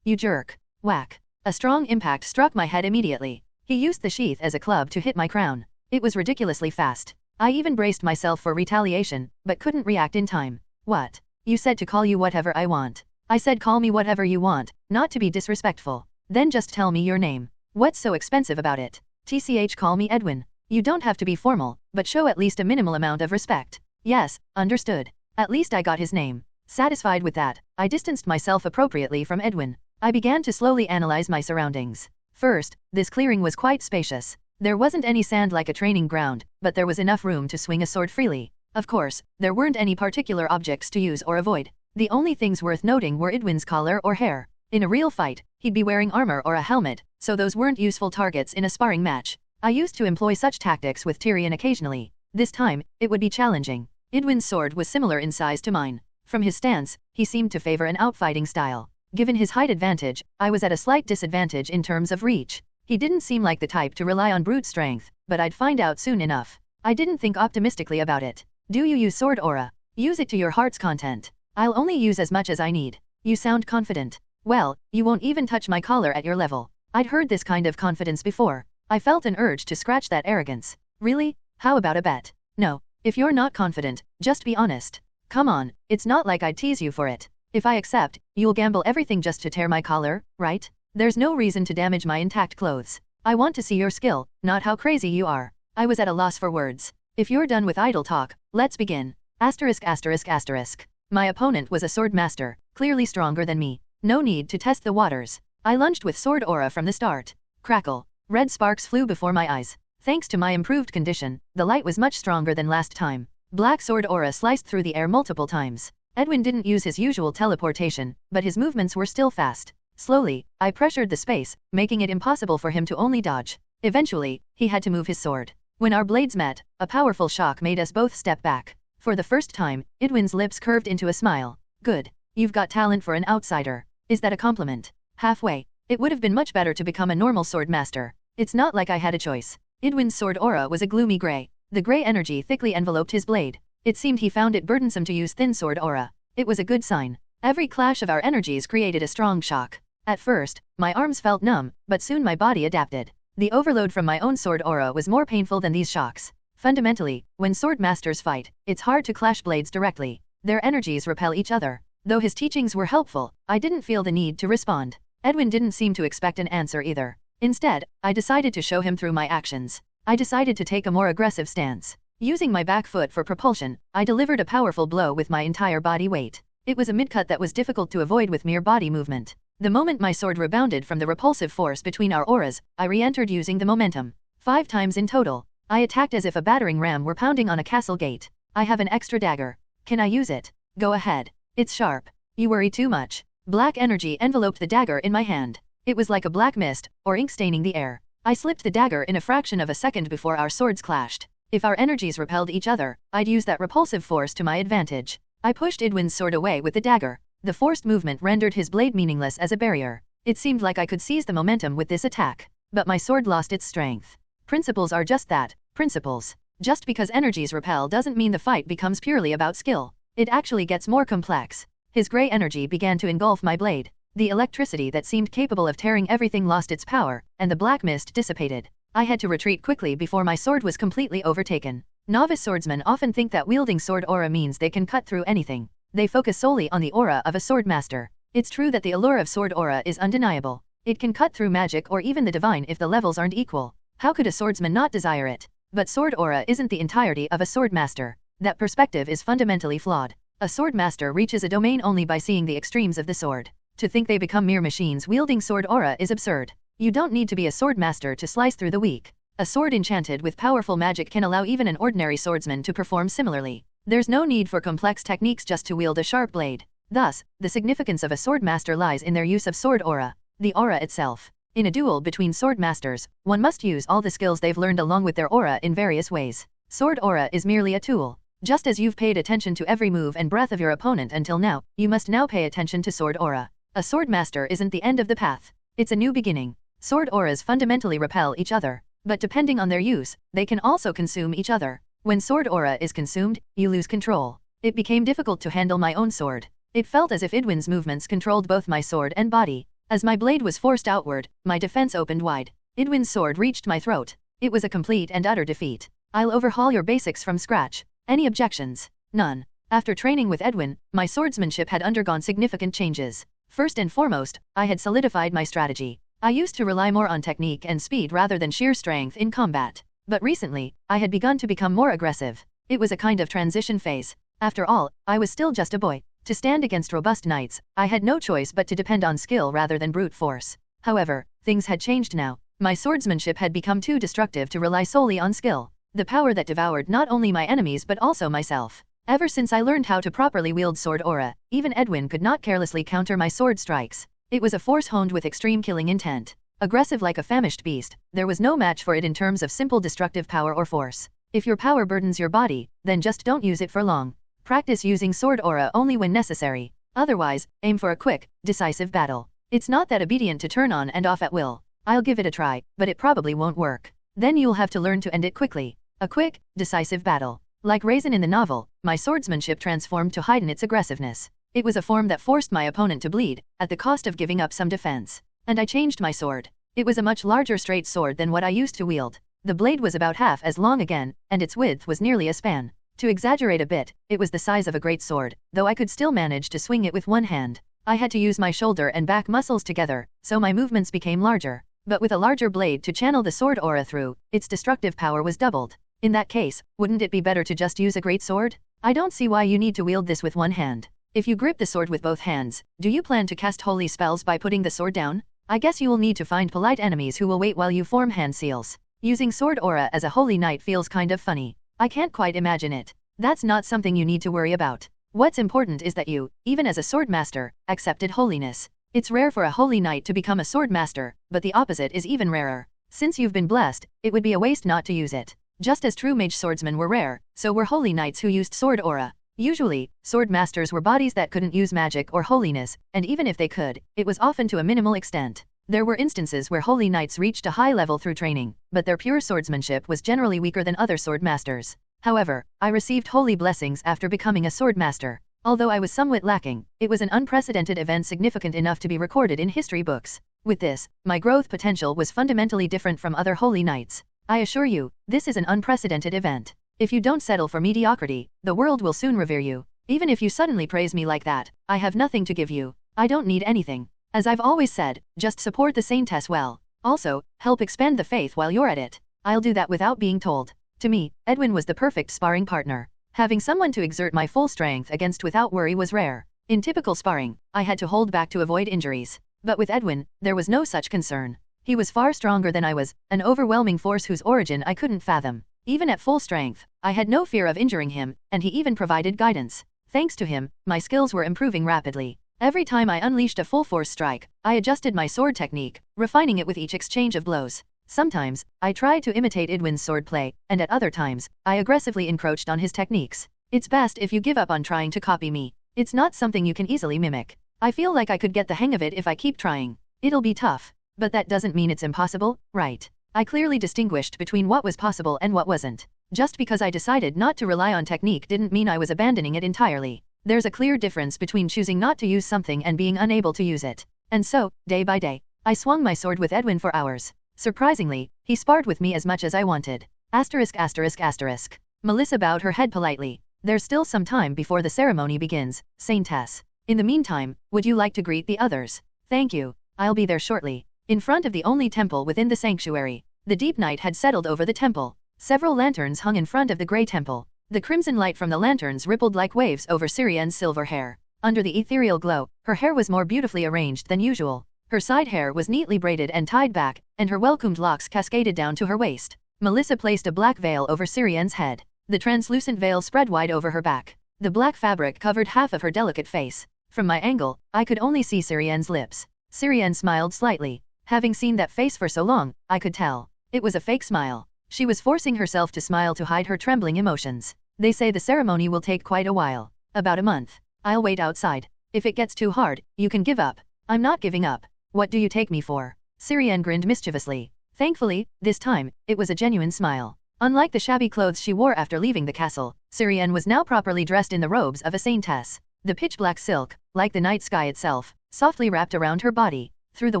you jerk. Whack. A strong impact struck my head immediately. He used the sheath as a club to hit my crown. It was ridiculously fast. I even braced myself for retaliation, but couldn't react in time. What? You said to call you whatever I want. I said call me whatever you want, not to be disrespectful. Then just tell me your name. What's so expensive about it? TCH, call me Edwin. You don't have to be formal, but show at least a minimal amount of respect. Yes, understood. At least I got his name. Satisfied with that, I distanced myself appropriately from Edwin. I began to slowly analyze my surroundings. First, this clearing was quite spacious. There wasn't any sand like a training ground, but there was enough room to swing a sword freely. Of course, there weren't any particular objects to use or avoid. The only things worth noting were Idwin's collar or hair. In a real fight, he'd be wearing armor or a helmet, so those weren't useful targets in a sparring match. I used to employ such tactics with Tyrion occasionally. This time, it would be challenging. Idwin's sword was similar in size to mine. From his stance, he seemed to favor an outfighting style. Given his height advantage, I was at a slight disadvantage in terms of reach. He didn't seem like the type to rely on brute strength, but I'd find out soon enough. I didn't think optimistically about it. Do you use sword aura? Use it to your heart's content. I'll only use as much as I need. You sound confident. Well, you won't even touch my collar at your level. I'd heard this kind of confidence before. I felt an urge to scratch that arrogance. Really? How about a bet? No. If you're not confident, just be honest. Come on, it's not like I'd tease you for it. If I accept, you'll gamble everything just to tear my collar, right? There's no reason to damage my intact clothes. I want to see your skill, not how crazy you are. I was at a loss for words. If you're done with idle talk, let's begin. Asterisk asterisk asterisk. My opponent was a sword master, clearly stronger than me. No need to test the waters. I lunged with sword aura from the start. Crackle. Red sparks flew before my eyes. Thanks to my improved condition, the light was much stronger than last time. Black sword aura sliced through the air multiple times. Edwin didn't use his usual teleportation, but his movements were still fast. Slowly, I pressured the space, making it impossible for him to only dodge. Eventually, he had to move his sword. When our blades met, a powerful shock made us both step back. For the first time, Edwin's lips curved into a smile. Good. You've got talent for an outsider. Is that a compliment? Halfway. It would have been much better to become a normal sword master. It's not like I had a choice. Edwin's sword aura was a gloomy gray. The gray energy thickly enveloped his blade. It seemed he found it burdensome to use thin sword aura. It was a good sign. Every clash of our energies created a strong shock. At first, my arms felt numb, but soon my body adapted. The overload from my own sword aura was more painful than these shocks. Fundamentally, when sword masters fight, it's hard to clash blades directly. Their energies repel each other. Though his teachings were helpful, I didn't feel the need to respond. Edwin didn't seem to expect an answer either. Instead, I decided to show him through my actions. I decided to take a more aggressive stance. Using my back foot for propulsion, I delivered a powerful blow with my entire body weight. It was a midcut that was difficult to avoid with mere body movement. The moment my sword rebounded from the repulsive force between our auras, I re-entered using the momentum. 5 times in total. I attacked as if a battering ram were pounding on a castle gate. I have an extra dagger. Can I use it? Go ahead. It's sharp. You worry too much. Black energy enveloped the dagger in my hand. It was like a black mist, or ink staining the air. I slipped the dagger in a fraction of a second before our swords clashed. If our energies repelled each other, I'd use that repulsive force to my advantage. I pushed Edwin's sword away with the dagger. The forced movement rendered his blade meaningless as a barrier. It seemed like I could seize the momentum with this attack. But my sword lost its strength. Principles are just that, principles. Just because energies repel doesn't mean the fight becomes purely about skill. It actually gets more complex. His gray energy began to engulf my blade. The electricity that seemed capable of tearing everything lost its power, and the black mist dissipated. I had to retreat quickly before my sword was completely overtaken. Novice swordsmen often think that wielding sword aura means they can cut through anything. They focus solely on the aura of a sword master. It's true that the allure of sword aura is undeniable. It can cut through magic or even the divine if the levels aren't equal. How could a swordsman not desire it? But sword aura isn't the entirety of a sword master. That perspective is fundamentally flawed. A sword master reaches a domain only by seeing the extremes of the sword. To think they become mere machines wielding sword aura is absurd. You don't need to be a sword master to slice through the weak. A sword enchanted with powerful magic can allow even an ordinary swordsman to perform similarly. There's no need for complex techniques just to wield a sharp blade. Thus, the significance of a sword master lies in their use of sword aura, the aura itself. In a duel between sword masters, one must use all the skills they've learned along with their aura in various ways. Sword aura is merely a tool. Just as you've paid attention to every move and breath of your opponent until now, you must now pay attention to sword aura. A sword master isn't the end of the path. It's a new beginning. Sword auras fundamentally repel each other, but depending on their use, they can also consume each other. When sword aura is consumed, you lose control. It became difficult to handle my own sword. It felt as if Edwin's movements controlled both my sword and body. As my blade was forced outward, my defense opened wide. Edwin's sword reached my throat. It was a complete and utter defeat. I'll overhaul your basics from scratch. Any objections? None. After training with Edwin, my swordsmanship had undergone significant changes. First and foremost, I had solidified my strategy. I used to rely more on technique and speed rather than sheer strength in combat. But recently, I had begun to become more aggressive. It was a kind of transition phase. After all, I was still just a boy. To stand against robust knights, I had no choice but to depend on skill rather than brute force. However, Things had changed now. My swordsmanship had become too destructive to rely solely on skill. The power that devoured not only my enemies but also myself. Ever since I learned how to properly wield sword aura, even Edwin could not carelessly counter my sword strikes. It was a force honed with extreme killing intent. Aggressive like a famished beast, there was no match for it in terms of simple destructive power or force. If your power burdens your body, then just don't use it for long. Practice using sword aura only when necessary. Otherwise, aim for a quick, decisive battle. It's not that obedient to turn on and off at will. I'll give it a try, but it probably won't work. Then you'll have to learn to end it quickly. A quick, decisive battle. Like Raisin in the novel, my swordsmanship transformed to heighten its aggressiveness. It was a form that forced my opponent to bleed, at the cost of giving up some defense. And I changed my sword. It was a much larger straight sword than what I used to wield. The blade was about half as long again, and its width was nearly a span. To exaggerate a bit, it was the size of a great sword, though I could still manage to swing it with one hand. I had to use my shoulder and back muscles together, so my movements became larger. But with a larger blade to channel the sword aura through, its destructive power was doubled. In that case, wouldn't it be better to just use a great sword? I don't see why you need to wield this with one hand. If you grip the sword with both hands, do you plan to cast holy spells by putting the sword down? I guess you will need to find polite enemies who will wait while you form hand seals. Using sword aura as a holy knight feels kind of funny. I can't quite imagine it. That's not something you need to worry about. What's important is that you, even as a sword master, accepted holiness. It's rare for a holy knight to become a sword master, but the opposite is even rarer. Since you've been blessed, it would be a waste not to use it. Just as true mage swordsmen were rare, so were holy knights who used sword aura. Usually, sword masters were bodies that couldn't use magic or holiness, and even if they could, it was often to a minimal extent. There were instances where holy knights reached a high level through training, but their pure swordsmanship was generally weaker than other sword masters. However, I received holy blessings after becoming a sword master. Although I was somewhat lacking, it was an unprecedented event significant enough to be recorded in history books. With this, my growth potential was fundamentally different from other holy knights. I assure you, this is an unprecedented event. If you don't settle for mediocrity, the world will soon revere you. Even if you suddenly praise me like that, I have nothing to give you. I don't need anything. As I've always said, just support the saintess well. Also, help expand the faith while you're at it. I'll do that without being told. To me, Edwin was the perfect sparring partner. Having someone to exert my full strength against without worry was rare. In typical sparring, I had to hold back to avoid injuries. But with Edwin, there was no such concern. He was far stronger than I was, an overwhelming force whose origin I couldn't fathom. Even at full strength, I had no fear of injuring him, and he even provided guidance. Thanks to him, my skills were improving rapidly. Every time I unleashed a full force strike, I adjusted my sword technique, refining it with each exchange of blows. Sometimes, I tried to imitate Edwin's swordplay, and at other times, I aggressively encroached on his techniques. It's best if you give up on trying to copy me. It's not something you can easily mimic. I feel like I could get the hang of it if I keep trying. It'll be tough. But that doesn't mean it's impossible, right? I clearly distinguished between what was possible and what wasn't. Just because I decided not to rely on technique didn't mean I was abandoning it entirely. There's a clear difference between choosing not to use something and being unable to use it. And so, day by day, I swung my sword with Edwin for hours. Surprisingly, he sparred with me as much as I wanted. *****. Melissa bowed her head politely. There's still some time before the ceremony begins, Saintess. In the meantime, would you like to greet the others? Thank you. I'll be there shortly. In front of the only temple within the sanctuary, the deep night had settled over the temple. Several lanterns hung in front of the grey temple. The crimson light from the lanterns rippled like waves over Syrian's silver hair. Under the ethereal glow, her hair was more beautifully arranged than usual. Her side hair was neatly braided and tied back, and her well-combed locks cascaded down to her waist. Melissa placed a black veil over Syrian's head. The translucent veil spread wide over her back. The black fabric covered half of her delicate face. From my angle, I could only see Syrian's lips. Syrian smiled slightly. Having seen that face for so long, I could tell. It was a fake smile. She was forcing herself to smile to hide her trembling emotions. They say the ceremony will take quite a while. About a month. I'll wait outside. If it gets too hard, you can give up. I'm not giving up. What do you take me for? Syrian grinned mischievously. Thankfully, this time, it was a genuine smile. Unlike the shabby clothes she wore after leaving the castle, Syrian was now properly dressed in the robes of a saintess. The pitch-black silk, like the night sky itself, softly wrapped around her body. Through the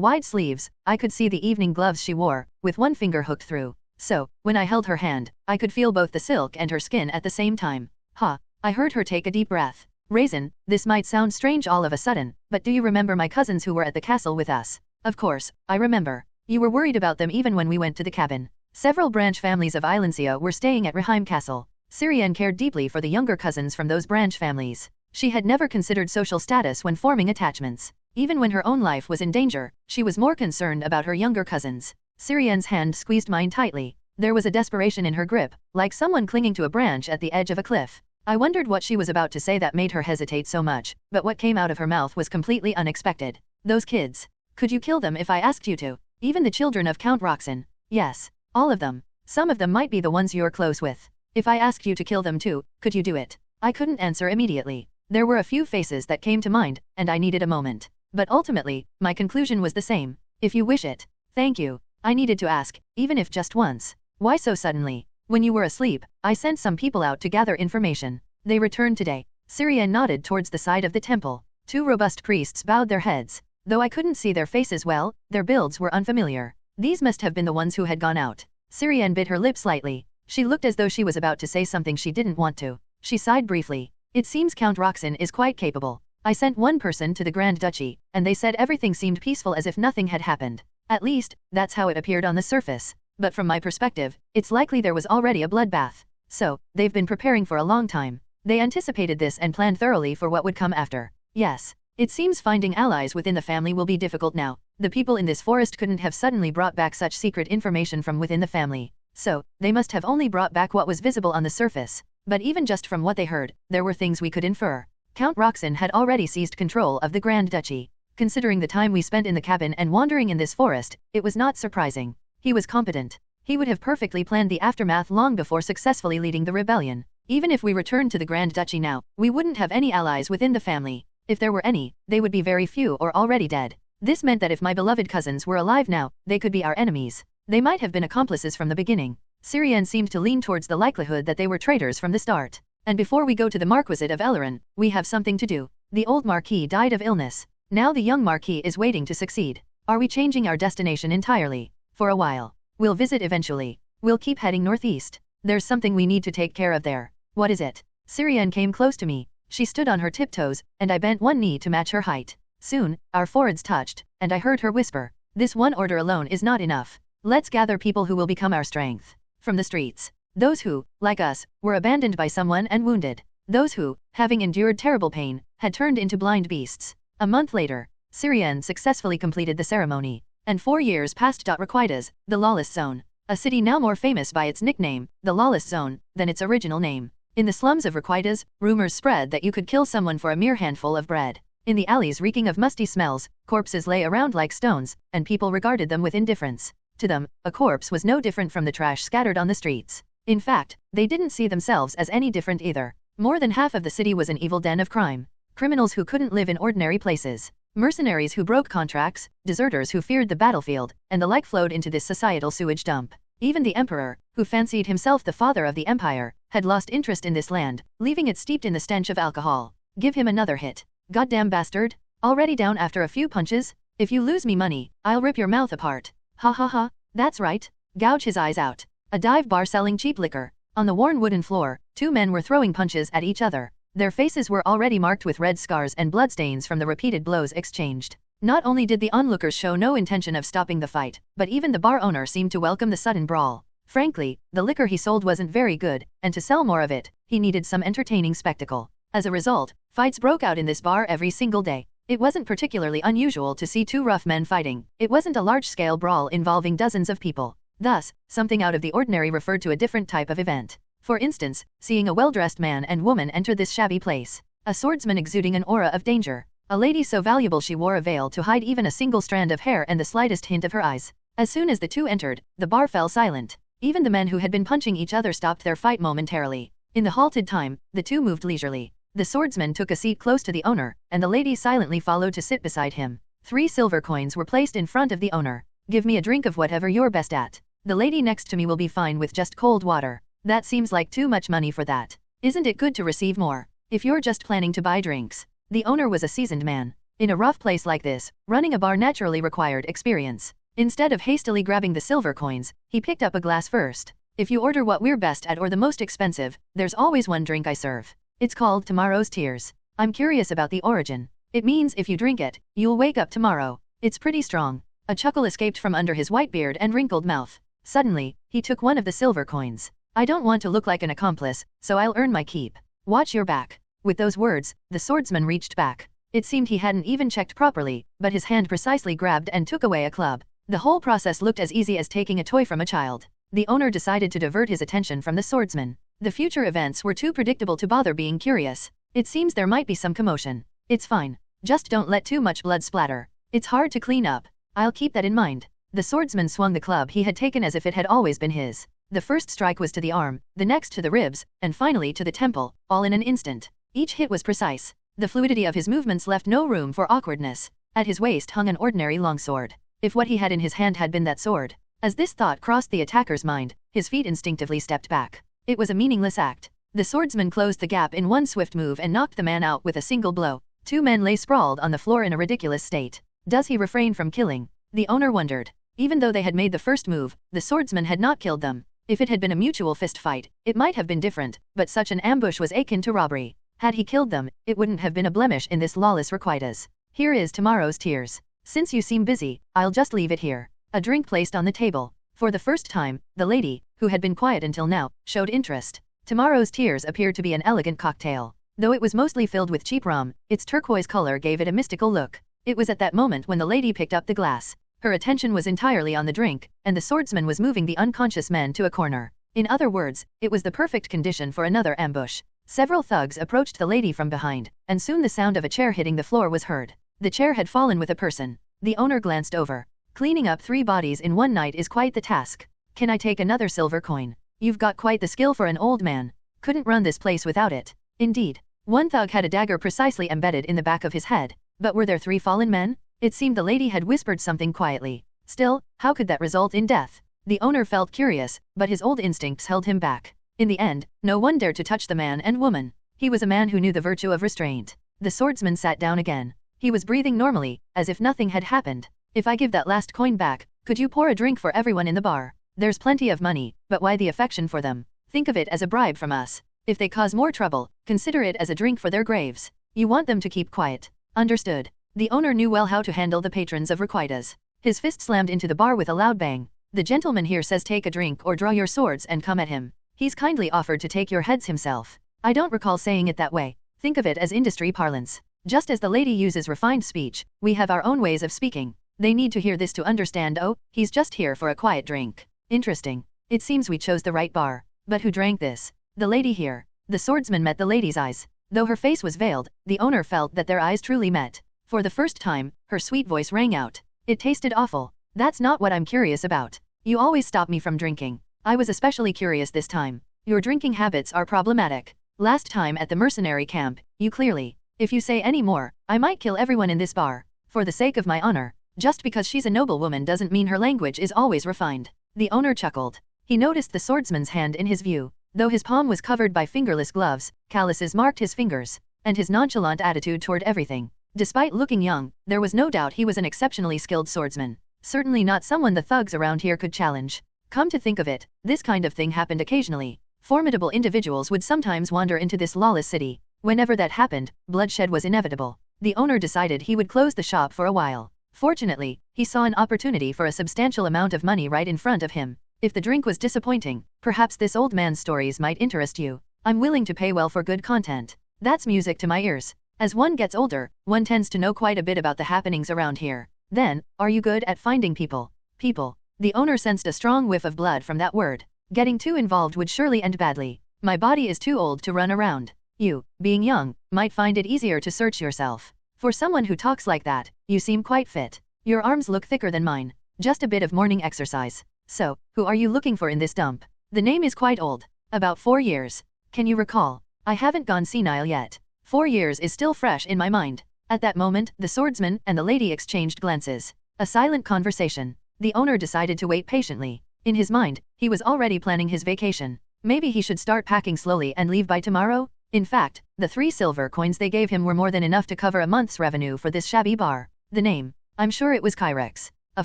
wide sleeves, I could see the evening gloves she wore, with one finger hooked through. So, when I held her hand, I could feel both the silk and her skin at the same time. I heard her take a deep breath. Raisin, this might sound strange all of a sudden, but do you remember my cousins who were at the castle with us? Of course, I remember. You were worried about them even when we went to the cabin. Several branch families of Islandia were staying at Reheim Castle. Syrian cared deeply for the younger cousins from those branch families. She had never considered social status when forming attachments. Even when her own life was in danger, she was more concerned about her younger cousins. Syrian's hand squeezed mine tightly. There was a desperation in her grip, like someone clinging to a branch at the edge of a cliff. I wondered what she was about to say that made her hesitate so much, but what came out of her mouth was completely unexpected. Those kids. Could you kill them if I asked you to? Even the children of Count Roxson? Yes. All of them. Some of them might be the ones you're close with. If I asked you to kill them too, could you do it? I couldn't answer immediately. There were a few faces that came to mind, and I needed a moment. But ultimately, my conclusion was the same. If you wish it. Thank you. I needed to ask, even if just once. Why so suddenly? When you were asleep, I sent some people out to gather information. They returned today. Syrian nodded towards the side of the temple. Two robust priests bowed their heads. Though I couldn't see their faces well, their builds were unfamiliar. These must have been the ones who had gone out. Syrian bit her lip slightly. She looked as though she was about to say something she didn't want to. She sighed briefly. It seems Count Roxson is quite capable. I sent one person to the Grand Duchy, and they said everything seemed peaceful as if nothing had happened. At least, that's how it appeared on the surface. But from my perspective, it's likely there was already a bloodbath. So, they've been preparing for a long time. They anticipated this and planned thoroughly for what would come after. Yes. It seems finding allies within the family will be difficult now. The people in this forest couldn't have suddenly brought back such secret information from within the family. So, they must have only brought back what was visible on the surface. But even just from what they heard, there were things we could infer. Count Roxson had already seized control of the Grand Duchy. Considering the time we spent in the cabin and wandering in this forest, it was not surprising. He was competent. He would have perfectly planned the aftermath long before successfully leading the rebellion. Even if we returned to the Grand Duchy now, we wouldn't have any allies within the family. If there were any, they would be very few or already dead. This meant that if my beloved cousins were alive now, they could be our enemies. They might have been accomplices from the beginning. Syrian seemed to lean towards the likelihood that they were traitors from the start. And before we go to the Marquisate of Ellerin, we have something to do. The old Marquis died of illness. Now the young Marquis is waiting to succeed. Are we changing our destination entirely? For a while. We'll visit eventually. We'll keep heading northeast. There's something we need to take care of there. What is it? Syrian came close to me. She stood on her tiptoes, and I bent one knee to match her height. Soon, our foreheads touched, and I heard her whisper, "This one order alone is not enough. Let's gather people who will become our strength. From the streets. Those who, like us, were abandoned by someone and wounded. Those who, having endured terrible pain, had turned into blind beasts." A month later, Syrian successfully completed the ceremony, and 4 years passed. Requitas, the lawless zone. A city now more famous by its nickname, the lawless zone, than its original name. In the slums of Requitas, rumors spread that you could kill someone for a mere handful of bread. In the alleys reeking of musty smells, corpses lay around like stones, and people regarded them with indifference. To them, a corpse was no different from the trash scattered on the streets. In fact, they didn't see themselves as any different either. More than half of the city was an evil den of crime. Criminals who couldn't live in ordinary places. Mercenaries who broke contracts, deserters who feared the battlefield, and the like flowed into this societal sewage dump. Even the emperor, who fancied himself the father of the empire, had lost interest in this land, leaving it steeped in the stench of alcohol. Give him another hit. Goddamn bastard. Already down after a few punches? If you lose me money, I'll rip your mouth apart. Ha ha ha. That's right. Gouge his eyes out. A dive bar selling cheap liquor. On the worn wooden floor, 2 men were throwing punches at each other. Their faces were already marked with red scars and bloodstains from the repeated blows exchanged. Not only did the onlookers show no intention of stopping the fight, but even the bar owner seemed to welcome the sudden brawl. Frankly, the liquor he sold wasn't very good, and to sell more of it, he needed some entertaining spectacle. As a result, fights broke out in this bar every single day. It wasn't particularly unusual to see 2 rough men fighting. It wasn't a large-scale brawl involving dozens of people. Thus, something out of the ordinary referred to a different type of event. For instance, seeing a well-dressed man and woman enter this shabby place. A swordsman exuding an aura of danger. A lady so valuable she wore a veil to hide even a single strand of hair and the slightest hint of her eyes. As soon as the 2 entered, the bar fell silent. Even the men who had been punching each other stopped their fight momentarily. In the halted time, the 2 moved leisurely. The swordsman took a seat close to the owner, and the lady silently followed to sit beside him. 3 silver coins were placed in front of the owner. "Give me a drink of whatever you're best at. The lady next to me will be fine with just cold water." That seems like too much money for that. Isn't it good to receive more? If you're just planning to buy drinks. The owner was a seasoned man. In a rough place like this, running a bar naturally required experience. Instead of hastily grabbing the silver coins, he picked up a glass first. "If you order what we're best at or the most expensive, there's always one drink I serve. It's called Tomorrow's Tears. I'm curious about the origin. It means if you drink it, you'll wake up tomorrow. It's pretty strong." A chuckle escaped from under his white beard and wrinkled mouth. Suddenly, he took one of the silver coins. "I don't want to look like an accomplice, so I'll earn my keep. Watch your back." With those words, the swordsman reached back. It seemed he hadn't even checked properly, but his hand precisely grabbed and took away a club. The whole process looked as easy as taking a toy from a child. The owner decided to divert his attention from the swordsman. The future events were too predictable to bother being curious. It seems there might be some commotion. It's fine. Just don't let too much blood splatter. It's hard to clean up. I'll keep that in mind. The swordsman swung the club he had taken as if it had always been his. The first strike was to the arm, the next to the ribs, and finally to the temple, all in an instant. Each hit was precise. The fluidity of his movements left no room for awkwardness. At his waist hung an ordinary longsword. If what he had in his hand had been that sword. As this thought crossed the attacker's mind, his feet instinctively stepped back. It was a meaningless act. The swordsman closed the gap in one swift move and knocked the man out with a single blow. Two men lay sprawled on the floor in a ridiculous state. Does he refrain from killing? The owner wondered. Even though they had made the first move, the swordsman had not killed them. If it had been a mutual fist fight, it might have been different, but such an ambush was akin to robbery. Had he killed them, it wouldn't have been a blemish in this lawless requitas. Here is tomorrow's tears. Since you seem busy, I'll just leave it here. A drink placed on the table. For the first time, the lady, who had been quiet until now, showed interest. Tomorrow's tears appeared to be an elegant cocktail. Though it was mostly filled with cheap rum, its turquoise color gave it a mystical look. It was at that moment when the lady picked up the glass. Her attention was entirely on the drink, and the swordsman was moving the unconscious men to a corner. In other words, it was the perfect condition for another ambush. Several thugs approached the lady from behind, and soon the sound of a chair hitting the floor was heard. The chair had fallen with a person. The owner glanced over. Cleaning up 3 bodies in one night is quite the task. Can I take another silver coin? You've got quite the skill for an old man. Couldn't run this place without it. Indeed. One thug had a dagger precisely embedded in the back of his head. But were there 3 fallen men? It seemed the lady had whispered something quietly. Still, how could that result in death? The owner felt curious, but his old instincts held him back. In the end, no one dared to touch the man and woman. He was a man who knew the virtue of restraint. The swordsman sat down again. He was breathing normally, as if nothing had happened. If I give that last coin back, could you pour a drink for everyone in the bar? There's plenty of money, but why the affection for them? Think of it as a bribe from us. If they cause more trouble, consider it as a drink for their graves. You want them to keep quiet. Understood. The owner knew well how to handle the patrons of requitas. His fist slammed into the bar with a loud bang. The gentleman here says take a drink or draw your swords and come at him. He's kindly offered to take your heads himself. I don't recall saying it that way. Think of it as industry parlance. Just as the lady uses refined speech, we have our own ways of speaking. They need to hear this to understand. Oh, he's just here for a quiet drink. Interesting. It seems we chose the right bar. But who drank this? The lady here. The swordsman met the lady's eyes. Though her face was veiled, the owner felt that their eyes truly met. For the first time, her sweet voice rang out. It tasted awful. That's not what I'm curious about. You always stop me from drinking. I was especially curious this time. Your drinking habits are problematic. Last time at the mercenary camp, you clearly. If you say any more, I might kill everyone in this bar. For the sake of my honor. Just because she's a noble woman doesn't mean her language is always refined. The owner chuckled. He noticed the swordsman's hand in his view. Though his palm was covered by fingerless gloves, calluses marked his fingers. And his nonchalant attitude toward everything. Despite looking young, there was no doubt he was an exceptionally skilled swordsman. Certainly not someone the thugs around here could challenge. Come to think of it, this kind of thing happened occasionally. Formidable individuals would sometimes wander into this lawless city. Whenever that happened, bloodshed was inevitable. The owner decided he would close the shop for a while. Fortunately, he saw an opportunity for a substantial amount of money right in front of him. If the drink was disappointing, perhaps this old man's stories might interest you. I'm willing to pay well for good content. That's music to my ears. As one gets older, one tends to know quite a bit about the happenings around here. Then, are you good at finding people? People. The owner sensed a strong whiff of blood from that word. Getting too involved would surely end badly. My body is too old to run around. You, being young, might find it easier to search yourself. For someone who talks like that, you seem quite fit. Your arms look thicker than mine. Just a bit of morning exercise. So, who are you looking for in this dump? The name is quite old. About 4 years. Can you recall? I haven't gone senile yet. 4 years is still fresh in my mind. At that moment, the swordsman and the lady exchanged glances. A silent conversation. The owner decided to wait patiently. In his mind, he was already planning his vacation. Maybe he should start packing slowly and leave by tomorrow? In fact, the 3 silver coins they gave him were more than enough to cover a month's revenue for this shabby bar. The name. I'm sure it was Kyrex. A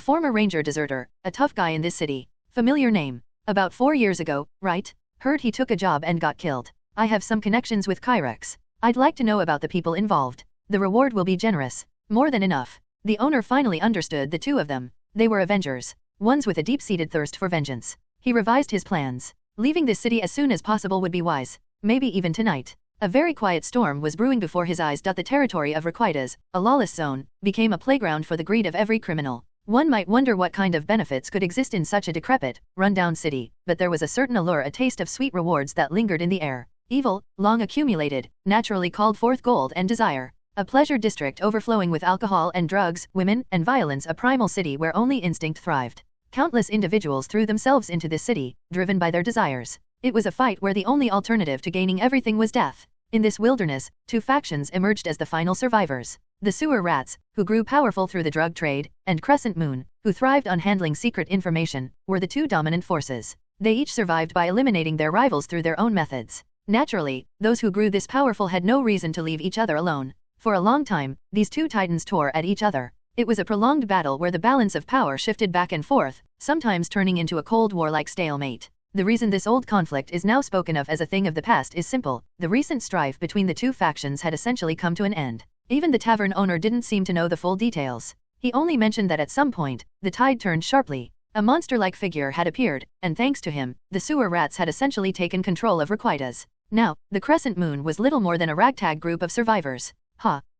former ranger deserter, a tough guy in this city. Familiar name. About 4 years ago, right? Heard he took a job and got killed. I have some connections with Kyrex. I'd like to know about the people involved. The reward will be generous. More than enough. The owner finally understood the 2 of them. They were avengers. Ones with a deep-seated thirst for vengeance. He revised his plans. Leaving this city as soon as possible would be wise. Maybe even tonight. A very quiet storm was brewing before his eyes. The territory of Requitas, a lawless zone, became a playground for the greed of every criminal. One might wonder what kind of benefits could exist in such a decrepit, run-down city, but there was a certain allure, a taste of sweet rewards that lingered in the air. Evil, long accumulated, naturally called forth gold and desire. A pleasure district overflowing with alcohol and drugs, women, and violence, a primal city where only instinct thrived. Countless individuals threw themselves into this city, driven by their desires. It was a fight where the only alternative to gaining everything was death. In this wilderness, two factions emerged as the final survivors. The sewer rats, who grew powerful through the drug trade, and Crescent Moon, who thrived on handling secret information, were the two dominant forces. They each survived by eliminating their rivals through their own methods. Naturally, those who grew this powerful had no reason to leave each other alone. For a long time, these two titans tore at each other. It was a prolonged battle where the balance of power shifted back and forth, sometimes turning into a Cold War-like stalemate. The reason this old conflict is now spoken of as a thing of the past is simple: the recent strife between the two factions had essentially come to an end. Even the tavern owner didn't seem to know the full details. He only mentioned that at some point, the tide turned sharply. A monster-like figure had appeared, and thanks to him, the sewer rats had essentially taken control of Requitas. Now, the Crescent Moon was little more than a ragtag group of survivors.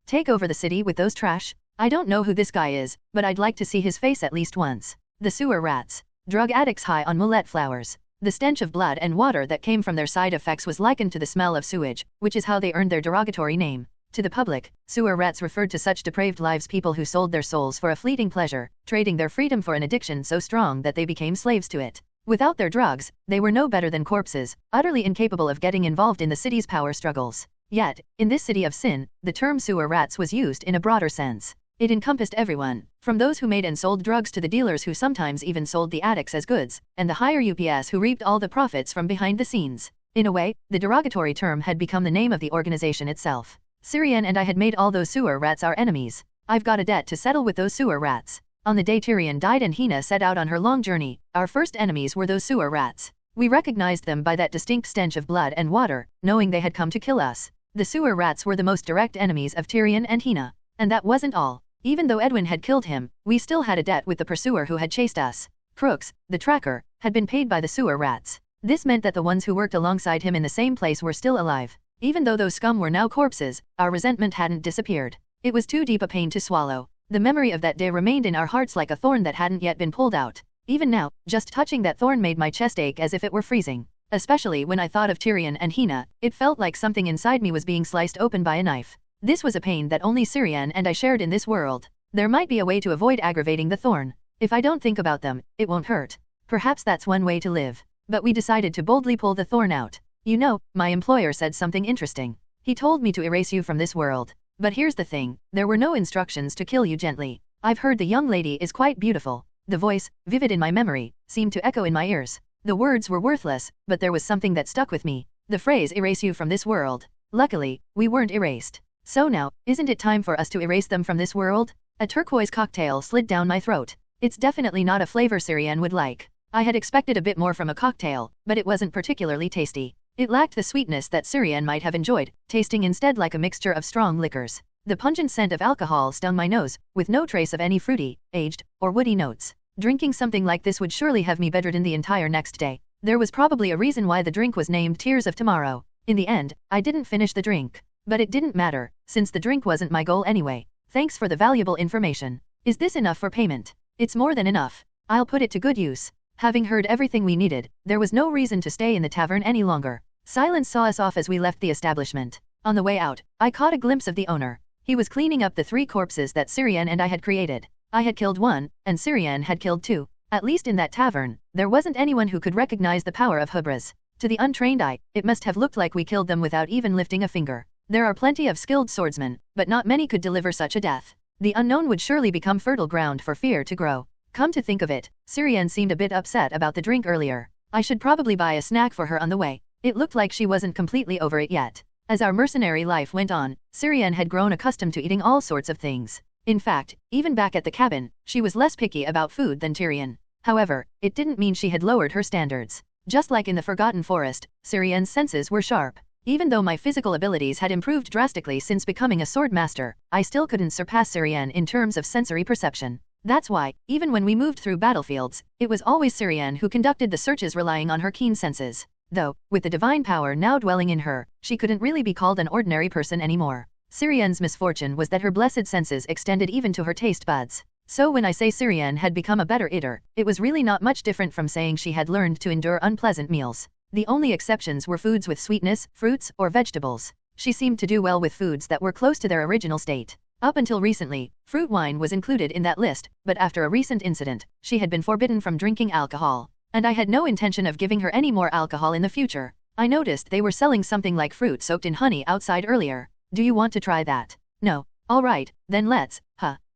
Take over the city with those trash? I don't know who this guy is, but I'd like to see his face at least once. The sewer rats. Drug addicts high on mullet flowers. The stench of blood and water that came from their side effects was likened to the smell of sewage, which is how they earned their derogatory name. To the public, sewer rats referred to such depraved lives, people who sold their souls for a fleeting pleasure, trading their freedom for an addiction so strong that they became slaves to it. Without their drugs, they were no better than corpses, utterly incapable of getting involved in the city's power struggles. Yet, in this city of sin, the term sewer rats was used in a broader sense. It encompassed everyone, from those who made and sold drugs to the dealers who sometimes even sold the addicts as goods, and the higher UPS who reaped all the profits from behind the scenes. In a way, the derogatory term had become the name of the organization itself. Tyrion and I had made all those sewer rats our enemies. I've got a debt to settle with those sewer rats. On the day Tyrion died and Hina set out on her long journey, our first enemies were those sewer rats. We recognized them by that distinct stench of blood and water, knowing they had come to kill us. The sewer rats were the most direct enemies of Tyrion and Hina. And that wasn't all. Even though Edwin had killed him, we still had a debt with the pursuer who had chased us. Crooks, the tracker, had been paid by the sewer rats. This meant that the ones who worked alongside him in the same place were still alive. Even though those scum were now corpses, our resentment hadn't disappeared. It was too deep a pain to swallow. The memory of that day remained in our hearts like a thorn that hadn't yet been pulled out. Even now, just touching that thorn made my chest ache as if it were freezing. Especially when I thought of Tyrion and Hina, it felt like something inside me was being sliced open by a knife. This was a pain that only Tyrion and I shared in this world. There might be a way to avoid aggravating the thorn. If I don't think about them, it won't hurt. Perhaps that's one way to live. But we decided to boldly pull the thorn out. You know, my employer said something interesting. He told me to erase you from this world. But here's the thing, there were no instructions to kill you gently. I've heard the young lady is quite beautiful. The voice, vivid in my memory, seemed to echo in my ears. The words were worthless, but there was something that stuck with me. The phrase erase you from this world. Luckily, we weren't erased. So now, isn't it time for us to erase them from this world? A turquoise cocktail slid down my throat. It's definitely not a flavor Tyrion would like. I had expected a bit more from a cocktail, but it wasn't particularly tasty. It lacked the sweetness that Tyrion might have enjoyed, tasting instead like a mixture of strong liquors. The pungent scent of alcohol stung my nose, with no trace of any fruity, aged, or woody notes. Drinking something like this would surely have me bedridden the entire next day. There was probably a reason why the drink was named Tears of Tomorrow. In the end, I didn't finish the drink. But it didn't matter, since the drink wasn't my goal anyway. Thanks for the valuable information. Is this enough for payment? It's more than enough. I'll put it to good use. Having heard everything we needed, there was no reason to stay in the tavern any longer. Silence saw us off as we left the establishment. On the way out, I caught a glimpse of the owner. He was cleaning up the 3 corpses that Tyrion and I had created. I had killed 1, and Tyrion had killed 2. At least in that tavern, there wasn't anyone who could recognize the power of hubris. To the untrained eye, it must have looked like we killed them without even lifting a finger. There are plenty of skilled swordsmen, but not many could deliver such a death. The unknown would surely become fertile ground for fear to grow. Come to think of it, Tyrion seemed a bit upset about the drink earlier. I should probably buy a snack for her on the way. It looked like she wasn't completely over it yet. As our mercenary life went on, Tyrion had grown accustomed to eating all sorts of things. In fact, even back at the cabin, she was less picky about food than Tyrion. However, it didn't mean she had lowered her standards. Just like in the Forgotten Forest, Tyrion's senses were sharp. Even though my physical abilities had improved drastically since becoming a sword master, I still couldn't surpass Tyrion in terms of sensory perception. That's why, even when we moved through battlefields, it was always Tyrion who conducted the searches, relying on her keen senses. though, with the divine power now dwelling in her, she couldn't really be called an ordinary person anymore. Syrian's misfortune was that her blessed senses extended even to her taste buds. So when I say Syrian had become a better eater, it was really not much different from saying she had learned to endure unpleasant meals. The only exceptions were foods with sweetness, fruits, or vegetables. She seemed to do well with foods that were close to their original state. Up until recently, fruit wine was included in that list, but after a recent incident, she had been forbidden from drinking alcohol. And I had no intention of giving her any more alcohol in the future. I noticed they were selling something like fruit soaked in honey outside earlier. Do you want to try that? No. Alright, then let's.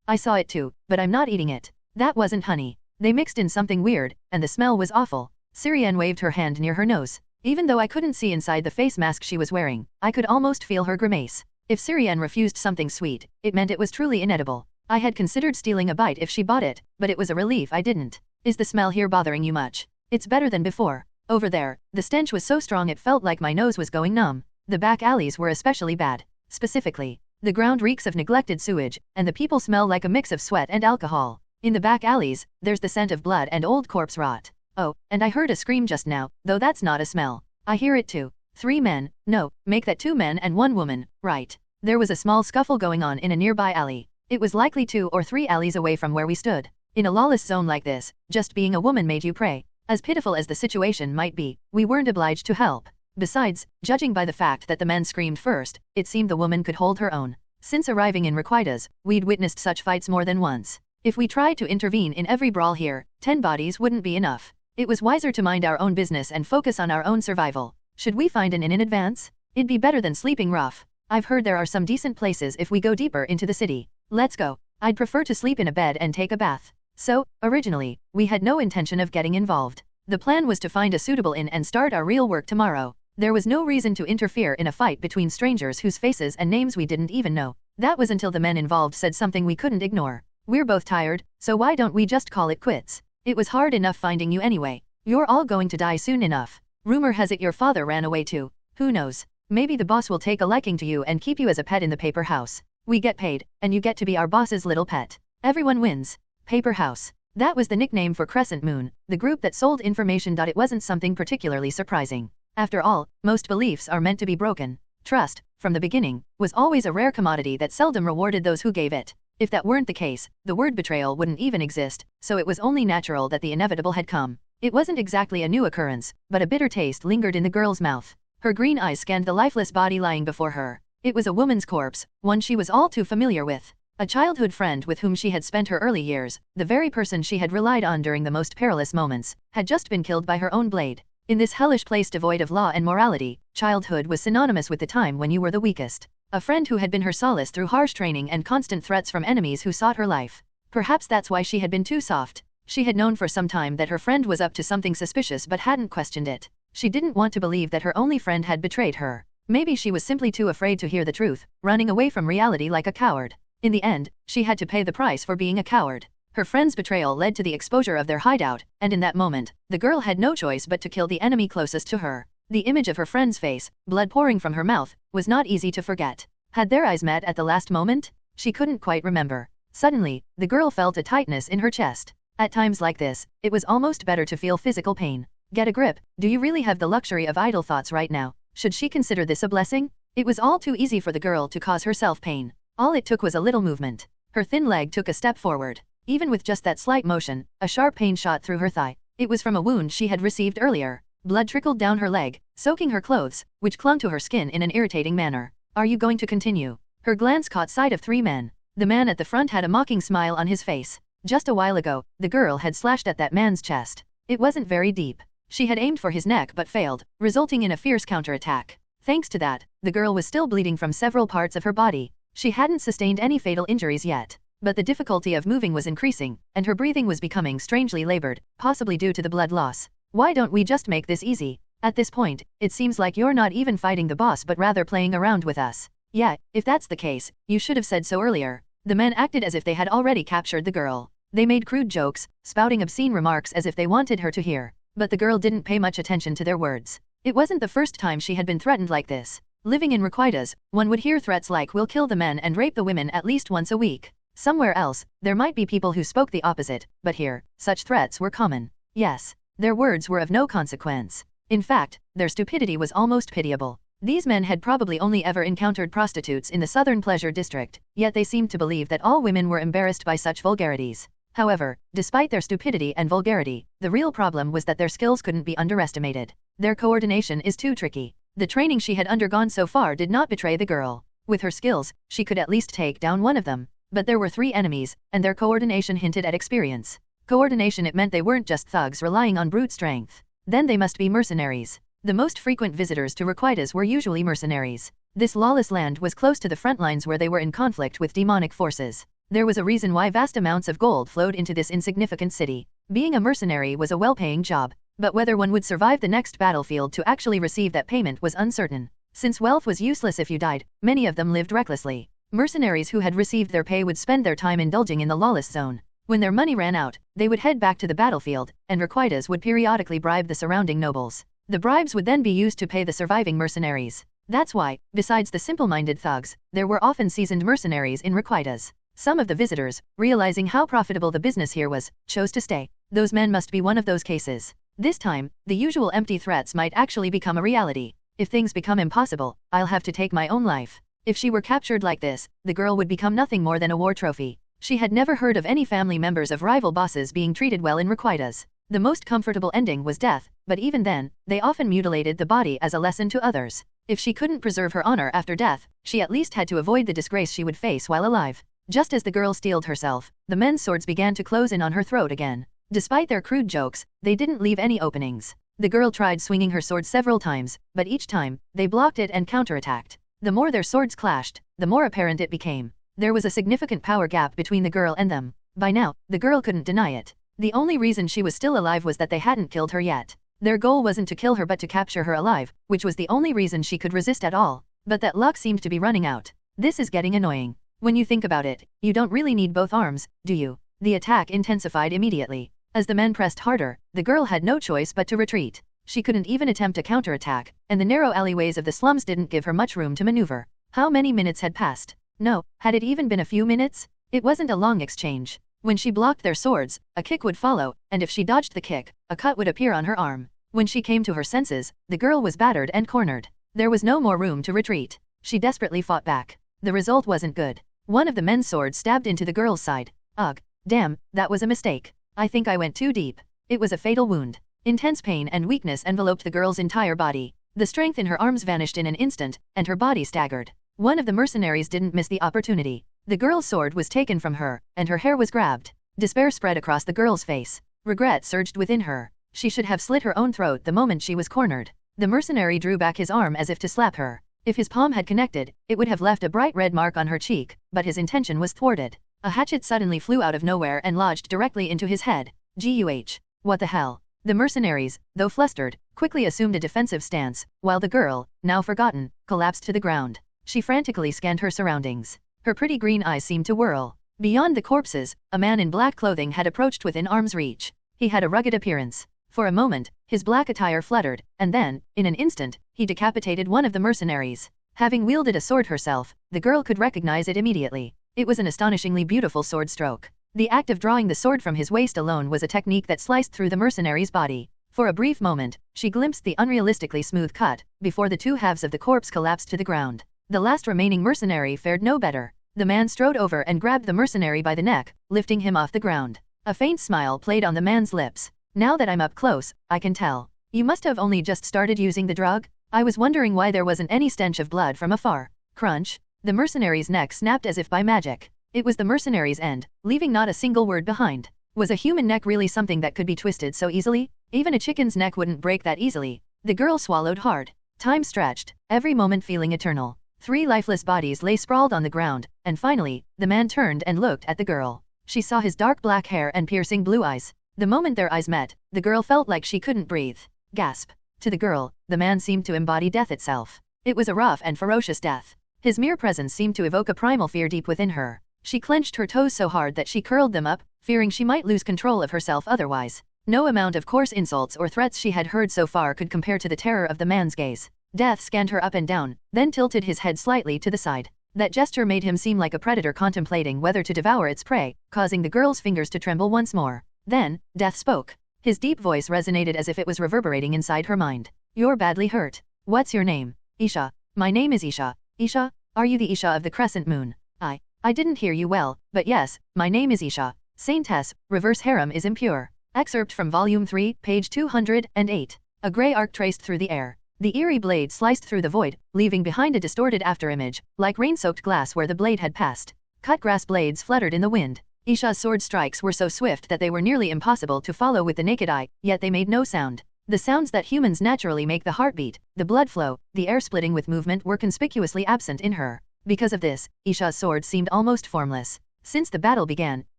I saw it too, but I'm not eating it. That wasn't honey. They mixed in something weird, and the smell was awful. Syrian waved her hand near her nose. Even though I couldn't see inside the face mask she was wearing, I could almost feel her grimace. If Syrian refused something sweet, it meant it was truly inedible. I had considered stealing a bite if she bought it, but it was a relief I didn't. Is the smell here bothering you much? It's better than before. Over there, the stench was so strong it felt like my nose was going numb. The back alleys were especially bad. Specifically, the ground reeks of neglected sewage, and the people smell like a mix of sweat and alcohol. In the back alleys, there's the scent of blood and old corpse rot. Oh, and I heard a scream just now, though that's not a smell. I hear it too. 3 men, no, make that 2 men and 1 woman, right. There was a small scuffle going on in a nearby alley. It was likely 2 or 3 alleys away from where we stood. In a lawless zone like this, just being a woman made you pray. As pitiful as the situation might be, we weren't obliged to help. Besides, judging by the fact that the men screamed first, it seemed the woman could hold her own. Since arriving in Requitas, we'd witnessed such fights more than once. If we tried to intervene in every brawl here, 10 bodies wouldn't be enough. It was wiser to mind our own business and focus on our own survival. Should we find an inn in advance? It'd be better than sleeping rough. I've heard there are some decent places if we go deeper into the city. Let's go. I'd prefer to sleep in a bed and take a bath. So, originally, we had no intention of getting involved. The plan was to find a suitable inn and start our real work tomorrow. There was no reason to interfere in a fight between strangers whose faces and names we didn't even know. That was until the men involved said something we couldn't ignore. We're both tired, so why don't we just call it quits? It was hard enough finding you anyway. You're all going to die soon enough. Rumor has it your father ran away too. Who knows? Maybe the boss will take a liking to you and keep you as a pet in the paper house. We get paid, and you get to be our boss's little pet. Everyone wins. Paper house. That was the nickname for Crescent Moon, the group that sold information.It wasn't something particularly surprising. After all, most beliefs are meant to be broken. Trust, from the beginning, was always a rare commodity that seldom rewarded those who gave it. If that weren't the case, the word betrayal wouldn't even exist, so it was only natural that the inevitable had come. It wasn't exactly a new occurrence, but a bitter taste lingered in the girl's mouth. Her green eyes scanned the lifeless body lying before her. It was a woman's corpse, one she was all too familiar with. A childhood friend with whom she had spent her early years, the very person she had relied on during the most perilous moments, had just been killed by her own blade. In this hellish place devoid of law and morality, childhood was synonymous with the time when you were the weakest. A friend who had been her solace through harsh training and constant threats from enemies who sought her life. Perhaps that's why she had been too soft. She had known for some time that her friend was up to something suspicious but hadn't questioned it. She didn't want to believe that her only friend had betrayed her. Maybe she was simply too afraid to hear the truth, running away from reality like a coward. In the end, she had to pay the price for being a coward. Her friend's betrayal led to the exposure of their hideout, and in that moment, the girl had no choice but to kill the enemy closest to her. The image of her friend's face, blood pouring from her mouth, was not easy to forget. Had their eyes met at the last moment? She couldn't quite remember. Suddenly, the girl felt a tightness in her chest. At times like this, it was almost better to feel physical pain. Get a grip. Do you really have the luxury of idle thoughts right now? Should she consider this a blessing? It was all too easy for the girl to cause herself pain. All it took was a little movement. Her thin leg took a step forward. Even with just that slight motion, a sharp pain shot through her thigh. It was from a wound she had received earlier. Blood trickled down her leg, soaking her clothes, which clung to her skin in an irritating manner. Are you going to continue? Her glance caught sight of 3 men. The man at the front had a mocking smile on his face. Just a while ago, the girl had slashed at that man's chest. It wasn't very deep. She had aimed for his neck but failed, resulting in a fierce counterattack. Thanks to that, the girl was still bleeding from several parts of her body. She hadn't sustained any fatal injuries yet, but the difficulty of moving was increasing, and her breathing was becoming strangely labored, possibly due to the blood loss. Why don't we just make this easy? At this point, it seems like you're not even fighting the boss but rather playing around with us. Yeah, if that's the case, you should have said so earlier. The men acted as if they had already captured the girl. They made crude jokes, spouting obscene remarks as if they wanted her to hear. But the girl didn't pay much attention to their words. It wasn't the first time she had been threatened like this. Living in Requitas, one would hear threats like we'll kill the men and rape the women at least once a week. Somewhere else, there might be people who spoke the opposite, but here, such threats were common. Yes, their words were of no consequence. In fact, their stupidity was almost pitiable. These men had probably only ever encountered prostitutes in the southern pleasure district, yet they seemed to believe that all women were embarrassed by such vulgarities. However, despite their stupidity and vulgarity, the real problem was that their skills couldn't be underestimated. Their coordination is too tricky. The training she had undergone so far did not betray the girl. With her skills, she could at least take down one of them. But there were 3 enemies, and their coordination hinted at experience. Coordination, it meant they weren't just thugs relying on brute strength. Then they must be mercenaries. The most frequent visitors to Requitas were usually mercenaries. This lawless land was close to the front lines where they were in conflict with demonic forces. There was a reason why vast amounts of gold flowed into this insignificant city. Being a mercenary was a well-paying job, but whether one would survive the next battlefield to actually receive that payment was uncertain. Since wealth was useless if you died, many of them lived recklessly. Mercenaries who had received their pay would spend their time indulging in the lawless zone. When their money ran out, they would head back to the battlefield, and Requitas would periodically bribe the surrounding nobles. The bribes would then be used to pay the surviving mercenaries. That's why, besides the simple-minded thugs, there were often seasoned mercenaries in Requitas. Some of the visitors, realizing how profitable the business here was, chose to stay. Those men must be one of those cases. This time, the usual empty threats might actually become a reality. If things become impossible, I'll have to take my own life. If she were captured like this, the girl would become nothing more than a war trophy. She had never heard of any family members of rival bosses being treated well in Requitas. The most comfortable ending was death, but even then, they often mutilated the body as a lesson to others. If she couldn't preserve her honor after death, she at least had to avoid the disgrace she would face while alive. Just as the girl steeled herself, the men's swords began to close in on her throat again. Despite their crude jokes, they didn't leave any openings. The girl tried swinging her sword several times, but each time, they blocked it and counterattacked. The more their swords clashed, the more apparent it became. There was a significant power gap between the girl and them. By now, the girl couldn't deny it. The only reason she was still alive was that they hadn't killed her yet. Their goal wasn't to kill her but to capture her alive, which was the only reason she could resist at all. But that luck seemed to be running out. This is getting annoying. When you think about it, you don't really need both arms, do you? The attack intensified immediately. As the men pressed harder, the girl had no choice but to retreat. She couldn't even attempt a counterattack, and the narrow alleyways of the slums didn't give her much room to maneuver. How many minutes had passed? No, had it even been a few minutes? It wasn't a long exchange. When she blocked their swords, a kick would follow, and if she dodged the kick, a cut would appear on her arm. When she came to her senses, the girl was battered and cornered. There was no more room to retreat. She desperately fought back. The result wasn't good. One of the men's swords stabbed into the girl's side. Ugh, damn, that was a mistake. I think I went too deep. It was a fatal wound. Intense pain and weakness enveloped the girl's entire body. The strength in her arms vanished in an instant, and her body staggered. One of the mercenaries didn't miss the opportunity. The girl's sword was taken from her, and her hair was grabbed. Despair spread across the girl's face. Regret surged within her. She should have slit her own throat the moment she was cornered. The mercenary drew back his arm as if to slap her. If his palm had connected, it would have left a bright red mark on her cheek, but his intention was thwarted. A hatchet suddenly flew out of nowhere and lodged directly into his head. Guh. What the hell? The mercenaries, though flustered, quickly assumed a defensive stance, while the girl, now forgotten, collapsed to the ground. She frantically scanned her surroundings. Her pretty green eyes seemed to whirl. Beyond the corpses, a man in black clothing had approached within arm's reach. He had a rugged appearance. For a moment, his black attire fluttered, and then, in an instant, he decapitated one of the mercenaries. Having wielded a sword herself, the girl could recognize it immediately. It was an astonishingly beautiful sword stroke. The act of drawing the sword from his waist alone was a technique that sliced through the mercenary's body. For a brief moment, she glimpsed the unrealistically smooth cut, before the two halves of the corpse collapsed to the ground. The last remaining mercenary fared no better. The man strode over and grabbed the mercenary by the neck, lifting him off the ground. A faint smile played on the man's lips. Now that I'm up close, I can tell. You must have only just started using the drug? I was wondering why there wasn't any stench of blood from afar. Crunch. The mercenary's neck snapped as if by magic. It was the mercenary's end, leaving not a single word behind. Was a human neck really something that could be twisted so easily? Even a chicken's neck wouldn't break that easily. The girl swallowed hard. Time stretched, every moment feeling eternal. 3 lifeless bodies lay sprawled on the ground, and finally, the man turned and looked at the girl. She saw his dark black hair and piercing blue eyes. The moment their eyes met, the girl felt like she couldn't breathe. Gasp. To the girl, the man seemed to embody death itself. It was a rough and ferocious death. His mere presence seemed to evoke a primal fear deep within her. She clenched her toes so hard that she curled them up, fearing she might lose control of herself otherwise. No amount of coarse insults or threats she had heard so far could compare to the terror of the man's gaze. Death scanned her up and down, then tilted his head slightly to the side. That gesture made him seem like a predator contemplating whether to devour its prey, causing the girl's fingers to tremble once more. Then, Death spoke. His deep voice resonated as if it was reverberating inside her mind. You're badly hurt. What's your name? Isha. My name is Isha. Isha? Are you the Isha of the crescent moon? I didn't hear you well, but yes, my name is Isha. Saintess, reverse harem is impure. Excerpt from Volume 3, page 208. A grey arc traced through the air. The eerie blade sliced through the void, leaving behind a distorted afterimage, like rain-soaked glass where the blade had passed. Cut grass blades fluttered in the wind. Isha's sword strikes were so swift that they were nearly impossible to follow with the naked eye, yet they made no sound. The sounds that humans naturally make, the heartbeat, the blood flow, the air splitting with movement, were conspicuously absent in her. Because of this, Isha's sword seemed almost formless. Since the battle began,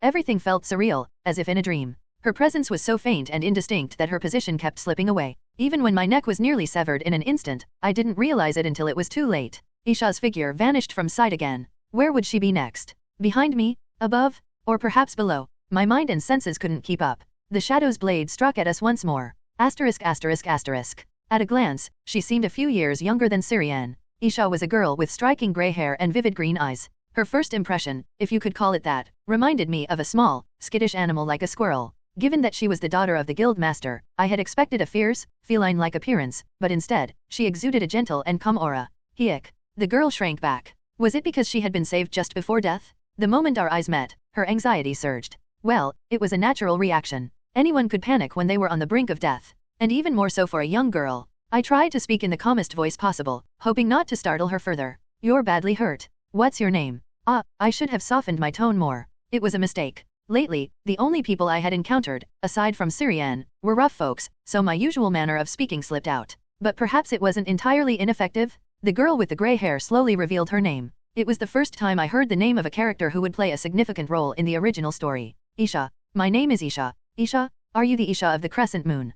everything felt surreal, as if in a dream. Her presence was so faint and indistinct that her position kept slipping away. Even when my neck was nearly severed in an instant, I didn't realize it until it was too late. Isha's figure vanished from sight again. Where would she be next? Behind me? Above? Or perhaps below? My mind and senses couldn't keep up. The shadow's blade struck at us once more. At a glance, she seemed a few years younger than Syrian. Isha was a girl with striking grey hair and vivid green eyes. Her first impression, if you could call it that, reminded me of a small, skittish animal like a squirrel. Given that she was the daughter of the guild master, I had expected a fierce, feline-like appearance, but instead, she exuded a gentle and calm aura. Hick. The girl shrank back. Was it because she had been saved just before death? The moment our eyes met, her anxiety surged. Well, it was a natural reaction. Anyone could panic when they were on the brink of death. And even more so for a young girl. I tried to speak in the calmest voice possible, hoping not to startle her further. You're badly hurt. What's your name? I should have softened my tone more. It was a mistake. Lately, the only people I had encountered, aside from Syrian, were rough folks, so my usual manner of speaking slipped out. But perhaps it wasn't entirely ineffective? The girl with the grey hair slowly revealed her name. It was the first time I heard the name of a character who would play a significant role in the original story. Isha. My name is Isha. Isha? Are you the Isha of the crescent moon?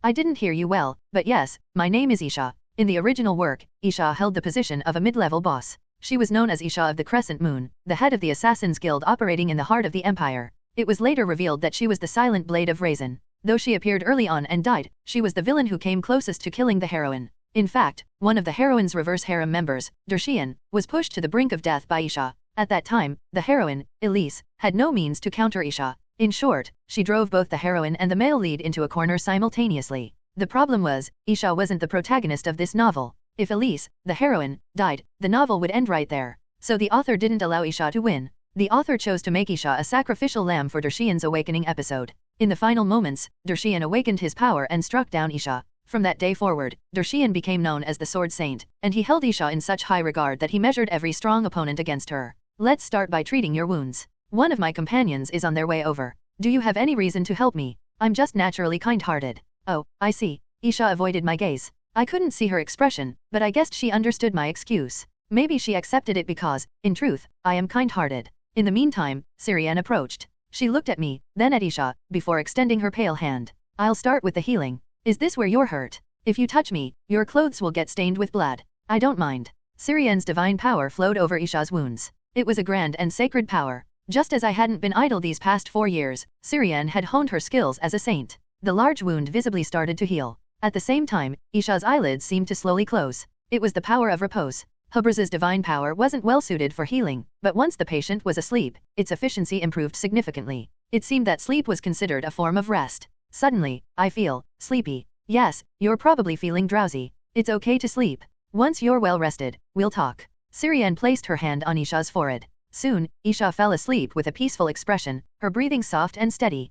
I didn't hear you well, but yes, my name is Isha. In the original work, Isha held the position of a mid-level boss. She was known as Isha of the Crescent Moon, the head of the Assassin's Guild operating in the heart of the Empire. It was later revealed that she was the Silent Blade of Raisin. Though she appeared early on and died, she was the villain who came closest to killing the heroine. In fact, one of the heroine's reverse harem members, Dershian, was pushed to the brink of death by Isha. At that time, the heroine, Elise, had no means to counter Isha. In short, she drove both the heroine and the male lead into a corner simultaneously. The problem was, Isha wasn't the protagonist of this novel. If Elise, the heroine, died, the novel would end right there. So the author didn't allow Isha to win. The author chose to make Isha a sacrificial lamb for Dershian's awakening episode. In the final moments, Dershian awakened his power and struck down Isha. From that day forward, Dershian became known as the Sword Saint, and he held Isha in such high regard that he measured every strong opponent against her. Let's start by treating your wounds. One of my companions is on their way over. Do you have any reason to help me? I'm just naturally kind-hearted. Oh, I see. Isha avoided my gaze. I couldn't see her expression, but I guessed she understood my excuse. Maybe she accepted it because, in truth, I am kind-hearted. In the meantime, Syrian approached. She looked at me, then at Isha, before extending her pale hand. I'll start with the healing. Is this where you're hurt? If you touch me, your clothes will get stained with blood. I don't mind. Syrian's divine power flowed over Isha's wounds. It was a grand and sacred power. Just as I hadn't been idle these past 4 years, Syrian had honed her skills as a saint. The large wound visibly started to heal. At the same time, Isha's eyelids seemed to slowly close. It was the power of repose. Hubra's divine power wasn't well suited for healing, but once the patient was asleep, its efficiency improved significantly. It seemed that sleep was considered a form of rest. Suddenly, I feel sleepy. Yes, you're probably feeling drowsy. It's okay to sleep. Once you're well rested, we'll talk. Syrian placed her hand on Isha's forehead. Soon, Isha fell asleep with a peaceful expression, her breathing soft and steady.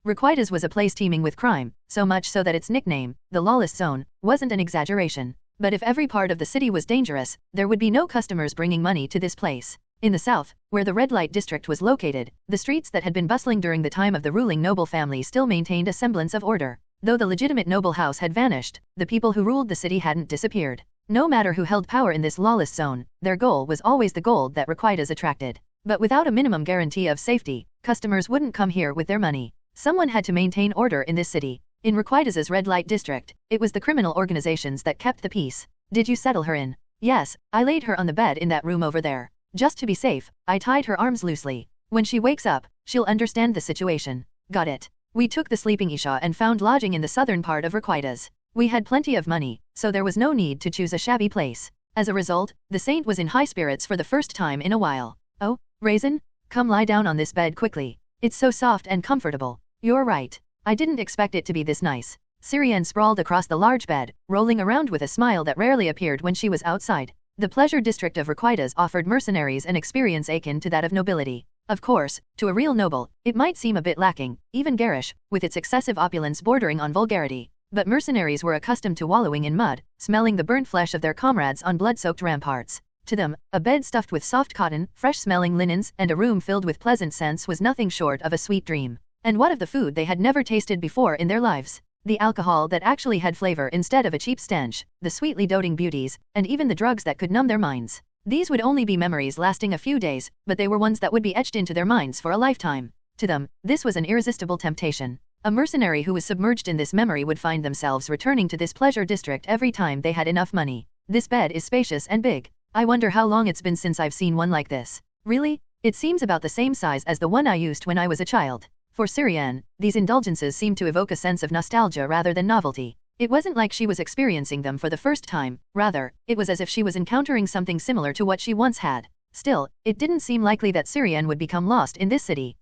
Requitas was a place teeming with crime, so much so that its nickname, the lawless zone, wasn't an exaggeration. But if every part of the city was dangerous, there would be no customers bringing money to this place. In the south, where the red light district was located, the streets that had been bustling during the time of the ruling noble family still maintained a semblance of order. Though the legitimate noble house had vanished, the people who ruled the city hadn't disappeared. No matter who held power in this lawless zone, their goal was always the gold that Requitas attracted. But without a minimum guarantee of safety, customers wouldn't come here with their money. Someone had to maintain order in this city. In Requitas's red light district, it was the criminal organizations that kept the peace. Did you settle her in? Yes, I laid her on the bed in that room over there. Just to be safe, I tied her arms loosely. When she wakes up, she'll understand the situation. Got it. We took the sleeping Isha and found lodging in the southern part of Requitas. We had plenty of money, so there was no need to choose a shabby place. As a result, the saint was in high spirits for the first time in a while. Oh, Raisin? Come lie down on this bed quickly. It's so soft and comfortable. You're right. I didn't expect it to be this nice. Syrian sprawled across the large bed, rolling around with a smile that rarely appeared when she was outside. The pleasure district of Requitas offered mercenaries an experience akin to that of nobility. Of course, to a real noble, it might seem a bit lacking, even garish, with its excessive opulence bordering on vulgarity. But mercenaries were accustomed to wallowing in mud, smelling the burnt flesh of their comrades on blood-soaked ramparts. To them, a bed stuffed with soft cotton, fresh-smelling linens, and a room filled with pleasant scents was nothing short of a sweet dream. And what of the food they had never tasted before in their lives? The alcohol that actually had flavor instead of a cheap stench, the sweetly doting beauties, and even the drugs that could numb their minds. These would only be memories lasting a few days, but they were ones that would be etched into their minds for a lifetime. To them, this was an irresistible temptation. A mercenary who was submerged in this memory would find themselves returning to this pleasure district every time they had enough money. This bed is spacious and big. I wonder how long it's been since I've seen one like this. Really? It seems about the same size as the one I used when I was a child. For Syrian, these indulgences seemed to evoke a sense of nostalgia rather than novelty. It wasn't like she was experiencing them for the first time, rather, it was as if she was encountering something similar to what she once had. Still, it didn't seem likely that Syrian would become lost in this city.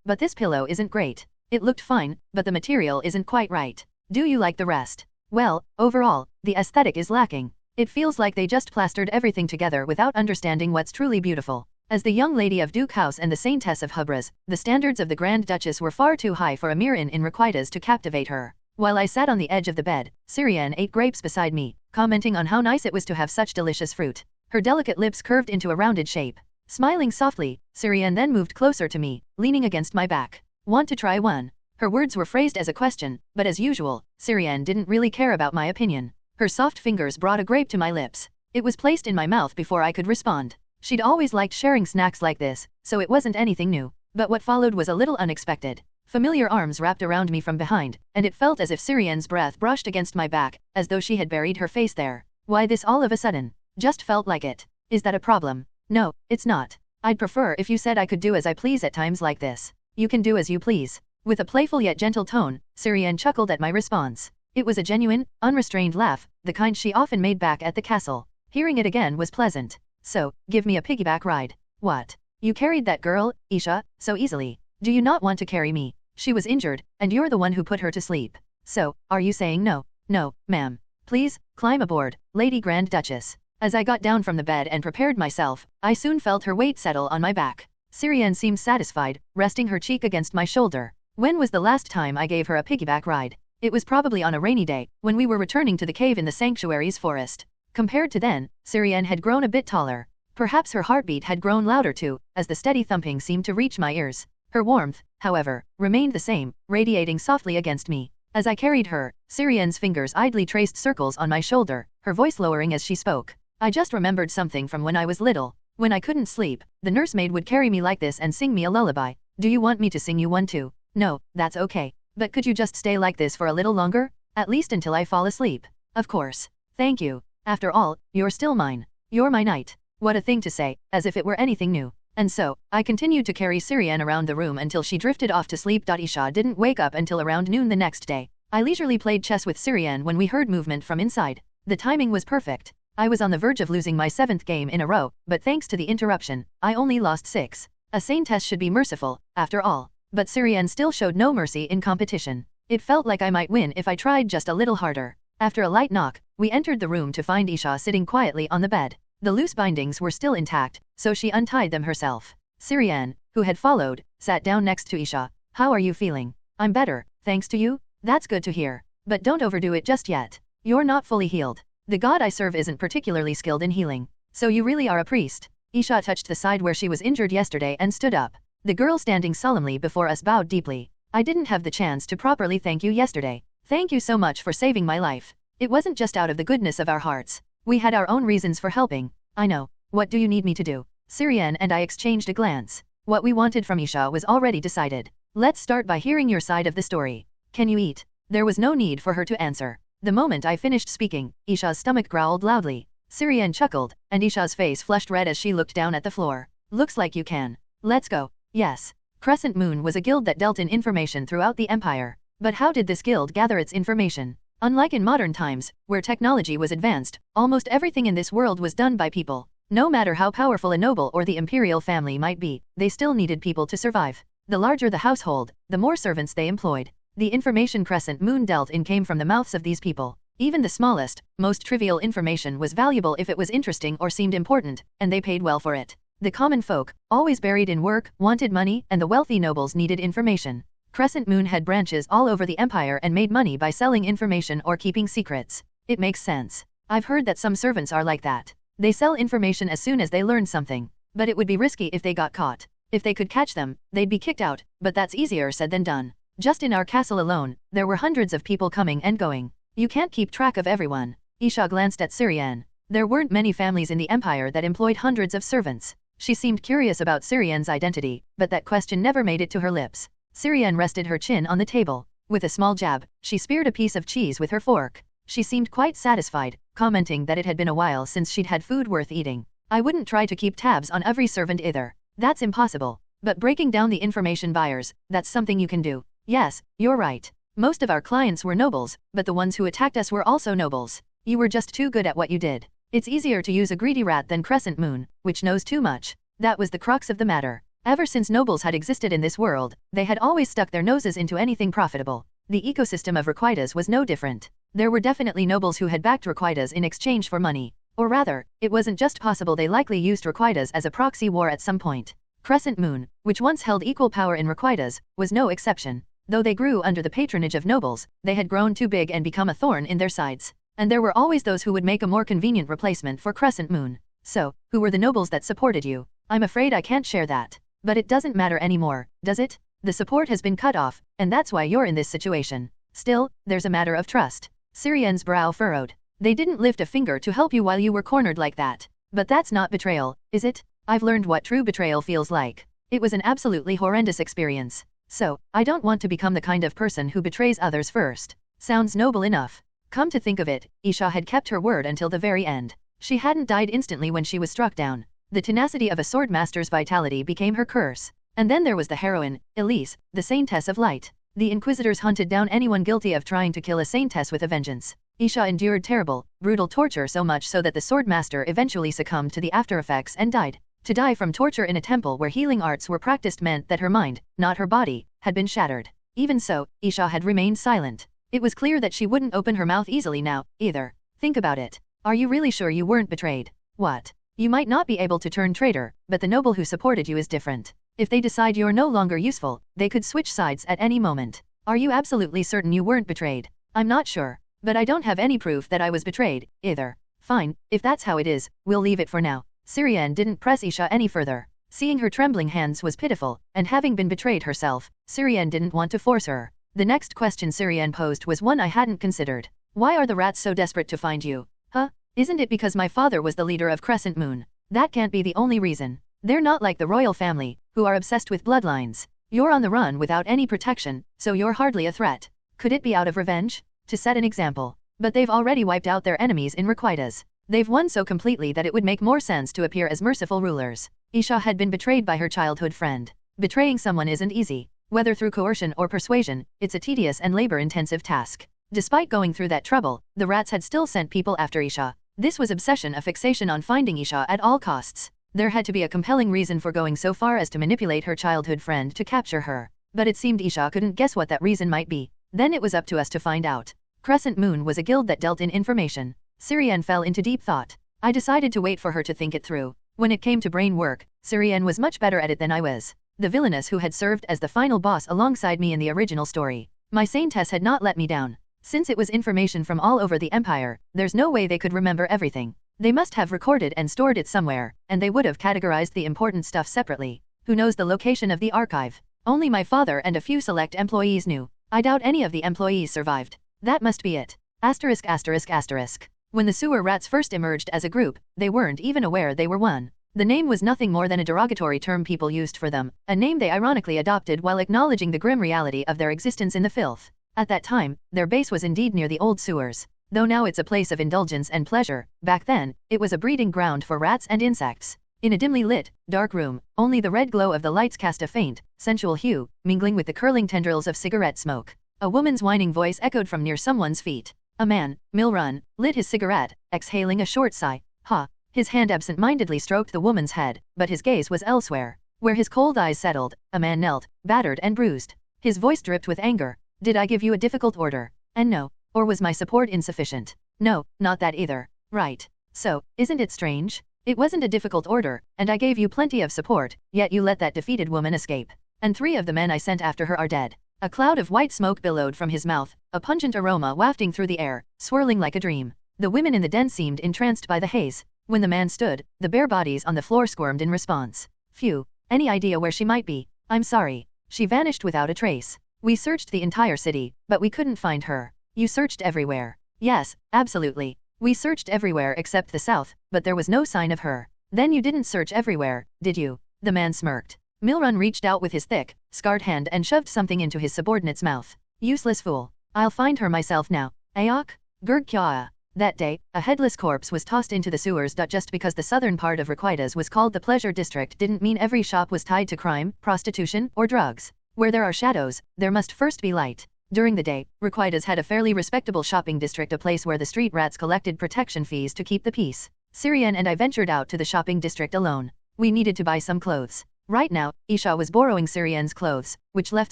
But this pillow isn't great. It looked fine, but the material isn't quite right. Do you like the rest? Well, overall, the aesthetic is lacking. It feels like they just plastered everything together without understanding what's truly beautiful. As the young lady of Duke House and the Saintess of Hubras, the standards of the Grand Duchess were far too high for a mere inn in Requitas to captivate her. While I sat on the edge of the bed, Syrian ate grapes beside me, commenting on how nice it was to have such delicious fruit. Her delicate lips curved into a rounded shape. Smiling softly, Syrian then moved closer to me, leaning against my back. Want to try one? Her words were phrased as a question, but as usual, Syrian didn't really care about my opinion. Her soft fingers brought a grape to my lips. It was placed in my mouth before I could respond. She'd always liked sharing snacks like this, so it wasn't anything new. But what followed was a little unexpected. Familiar arms wrapped around me from behind, and it felt as if Syrian's breath brushed against my back, as though she had buried her face there. Why this all of a sudden? Just felt like it. Is that a problem? No, it's not. I'd prefer if you said I could do as I please at times like this. You can do as you please. With a playful yet gentle tone, Syrian chuckled at my response. It was a genuine, unrestrained laugh, the kind she often made back at the castle. Hearing it again was pleasant. So, give me a piggyback ride. What? You carried that girl, Isha, so easily. Do you not want to carry me? She was injured, and you're the one who put her to sleep. So, are you saying no? No, ma'am. Please, climb aboard, Lady Grand Duchess. As I got down from the bed and prepared myself, I soon felt her weight settle on my back. Syrian seemed satisfied, resting her cheek against my shoulder. When was the last time I gave her a piggyback ride? It was probably on a rainy day, when we were returning to the cave in the sanctuary's forest. Compared to then, Syrian had grown a bit taller. Perhaps her heartbeat had grown louder too, as the steady thumping seemed to reach my ears. Her warmth, however, remained the same, radiating softly against me. As I carried her, Syrian's fingers idly traced circles on my shoulder, her voice lowering as she spoke. I just remembered something from when I was little. When I couldn't sleep, the nursemaid would carry me like this and sing me a lullaby. Do you want me to sing you one too? No, that's okay. But could you just stay like this for a little longer? At least until I fall asleep. Of course. Thank you. After all, you're still mine. You're my knight. What a thing to say, as if it were anything new. And so, I continued to carry Syrian around the room until she drifted off to sleep. Isha didn't wake up until around noon the next day. I leisurely played chess with Syrian when we heard movement from inside. The timing was perfect. I was on the verge of losing my 7th game in a row, but thanks to the interruption, I only lost 6. A saintess should be merciful, after all. But Syrian still showed no mercy in competition. It felt like I might win if I tried just a little harder. After a light knock, we entered the room to find Isha sitting quietly on the bed. The loose bindings were still intact, so she untied them herself. Syrian, who had followed, sat down next to Isha. How are you feeling? I'm better, thanks to you? That's good to hear. But don't overdo it just yet. You're not fully healed. The god I serve isn't particularly skilled in healing. So you really are a priest. Isha touched the side where she was injured yesterday and stood up. The girl standing solemnly before us bowed deeply. I didn't have the chance to properly thank you yesterday. Thank you so much for saving my life. It wasn't just out of the goodness of our hearts. We had our own reasons for helping. I know. What do you need me to do? Syrian and I exchanged a glance. What we wanted from Isha was already decided. Let's start by hearing your side of the story. Can you eat? There was no need for her to answer. The moment I finished speaking, Isha's stomach growled loudly. Syrian chuckled, and Isha's face flushed red as she looked down at the floor. Looks like you can. Let's go. Yes. Crescent Moon was a guild that dealt in information throughout the empire. But how did this guild gather its information? Unlike in modern times, where technology was advanced, almost everything in this world was done by people. No matter how powerful a noble or the imperial family might be, they still needed people to survive. The larger the household, the more servants they employed. The information Crescent Moon dealt in came from the mouths of these people. Even the smallest, most trivial information was valuable if it was interesting or seemed important, and they paid well for it. The common folk, always buried in work, wanted money, and the wealthy nobles needed information. Crescent Moon had branches all over the empire and made money by selling information or keeping secrets. It makes sense. I've heard that some servants are like that. They sell information as soon as they learn something. But it would be risky if they got caught. If they could catch them, they'd be kicked out, but that's easier said than done. Just in our castle alone, there were hundreds of people coming and going. You can't keep track of everyone. Isha glanced at Syrian. There weren't many families in the empire that employed hundreds of servants. She seemed curious about Syrian's identity, but that question never made it to her lips. Syrian rested her chin on the table. With a small jab, she speared a piece of cheese with her fork. She seemed quite satisfied, commenting that it had been a while since she'd had food worth eating. I wouldn't try to keep tabs on every servant either. That's impossible. But breaking down the information buyers, that's something you can do. Yes, you're right. Most of our clients were nobles, but the ones who attacked us were also nobles. You were just too good at what you did. It's easier to use a greedy rat than Crescent Moon, which knows too much. That was the crux of the matter. Ever since nobles had existed in this world, they had always stuck their noses into anything profitable. The ecosystem of requitas was no different. There were definitely nobles who had backed requitas in exchange for money. Or rather, it wasn't just possible, they likely used requitas as a proxy war at some point. Crescent Moon, which once held equal power in requitas, was no exception. Though they grew under the patronage of nobles, they had grown too big and become a thorn in their sides. And there were always those who would make a more convenient replacement for Crescent Moon. So, who were the nobles that supported you? I'm afraid I can't share that. But it doesn't matter anymore, does it? The support has been cut off, and that's why you're in this situation. Still, there's a matter of trust. Syrian's brow furrowed. They didn't lift a finger to help you while you were cornered like that. But that's not betrayal, is it? I've learned what true betrayal feels like. It was an absolutely horrendous experience. So, I don't want to become the kind of person who betrays others first. Sounds noble enough. Come to think of it, Isha had kept her word until the very end. She hadn't died instantly when she was struck down. The tenacity of a swordmaster's vitality became her curse. And then there was the heroine, Elise, the saintess of light. The inquisitors hunted down anyone guilty of trying to kill a saintess with a vengeance. Isha endured terrible, brutal torture, so much so that the swordmaster eventually succumbed to the aftereffects and died. To die from torture in a temple where healing arts were practiced meant that her mind, not her body, had been shattered. Even so, Isha had remained silent. It was clear that she wouldn't open her mouth easily now, either. Think about it. Are you really sure you weren't betrayed? What? You might not be able to turn traitor, but the noble who supported you is different. If they decide you're no longer useful, they could switch sides at any moment. Are you absolutely certain you weren't betrayed? I'm not sure. But I don't have any proof that I was betrayed, either. Fine, if that's how it is, we'll leave it for now. Syrian didn't press Isha any further. Seeing her trembling hands was pitiful, and having been betrayed herself, Syrian didn't want to force her. The next question Syrian posed was one I hadn't considered. Why are the rats so desperate to find you? Huh? Isn't it because my father was the leader of Crescent Moon? That can't be the only reason. They're not like the royal family, who are obsessed with bloodlines. You're on the run without any protection, so you're hardly a threat. Could it be out of revenge? To set an example. But they've already wiped out their enemies in requitas. They've won so completely that it would make more sense to appear as merciful rulers. Isha had been betrayed by her childhood friend. Betraying someone isn't easy. Whether through coercion or persuasion, it's a tedious and labor-intensive task. Despite going through that trouble, the rats had still sent people after Isha. This was obsession, a fixation on finding Isha at all costs. There had to be a compelling reason for going so far as to manipulate her childhood friend to capture her. But it seemed Isha couldn't guess what that reason might be. Then it was up to us to find out. Crescent Moon was a guild that dealt in information. Syrian fell into deep thought. I decided to wait for her to think it through. When it came to brain work, Syrian was much better at it than I was. The villainess who had served as the final boss alongside me in the original story. My saintess had not let me down. Since it was information from all over the empire, there's no way they could remember everything. They must have recorded and stored it somewhere, and they would have categorized the important stuff separately. Who knows the location of the archive? Only my father and a few select employees knew. I doubt any of the employees survived. That must be it. Asterisk asterisk asterisk. When the sewer rats first emerged as a group, they weren't even aware they were one. The name was nothing more than a derogatory term people used for them, a name they ironically adopted while acknowledging the grim reality of their existence in the filth. At that time, their base was indeed near the old sewers. Though now it's a place of indulgence and pleasure, back then, it was a breeding ground for rats and insects. In a dimly lit, dark room, only the red glow of the lights cast a faint, sensual hue, mingling with the curling tendrils of cigarette smoke. A woman's whining voice echoed from near someone's feet. A man, Milrun, lit his cigarette, exhaling a short sigh. Ha! His hand absent-mindedly stroked the woman's head, but his gaze was elsewhere. Where his cold eyes settled, a man knelt, battered and bruised. His voice dripped with anger. Did I give you a difficult order? And no. Or was my support insufficient? No, not that either. Right. So, isn't it strange? It wasn't a difficult order, and I gave you plenty of support, yet you let that defeated woman escape. And 3 of the men I sent after her are dead. A cloud of white smoke billowed from his mouth, a pungent aroma wafting through the air, swirling like a dream. The women in the den seemed entranced by the haze. When the man stood, the bare bodies on the floor squirmed in response. Phew. Any idea where she might be? I'm sorry. She vanished without a trace. We searched the entire city, but we couldn't find her. You searched everywhere. Yes, absolutely. We searched everywhere except the south, but there was no sign of her. Then you didn't search everywhere, did you? The man smirked. Milrun reached out with his thick, scarred hand and shoved something into his subordinate's mouth. Useless fool. I'll find her myself now. Aok? Gurg Kyaa. That day, a headless corpse was tossed into the sewers. Just because the southern part of Requitas was called the Pleasure District didn't mean every shop was tied to crime, prostitution, or drugs. Where there are shadows, there must first be light. During the day, Requitas had a fairly respectable shopping district, a place where the street rats collected protection fees to keep the peace. Syrian and I ventured out to the shopping district alone. We needed to buy some clothes. Right now, Isha was borrowing Syrian's clothes, which left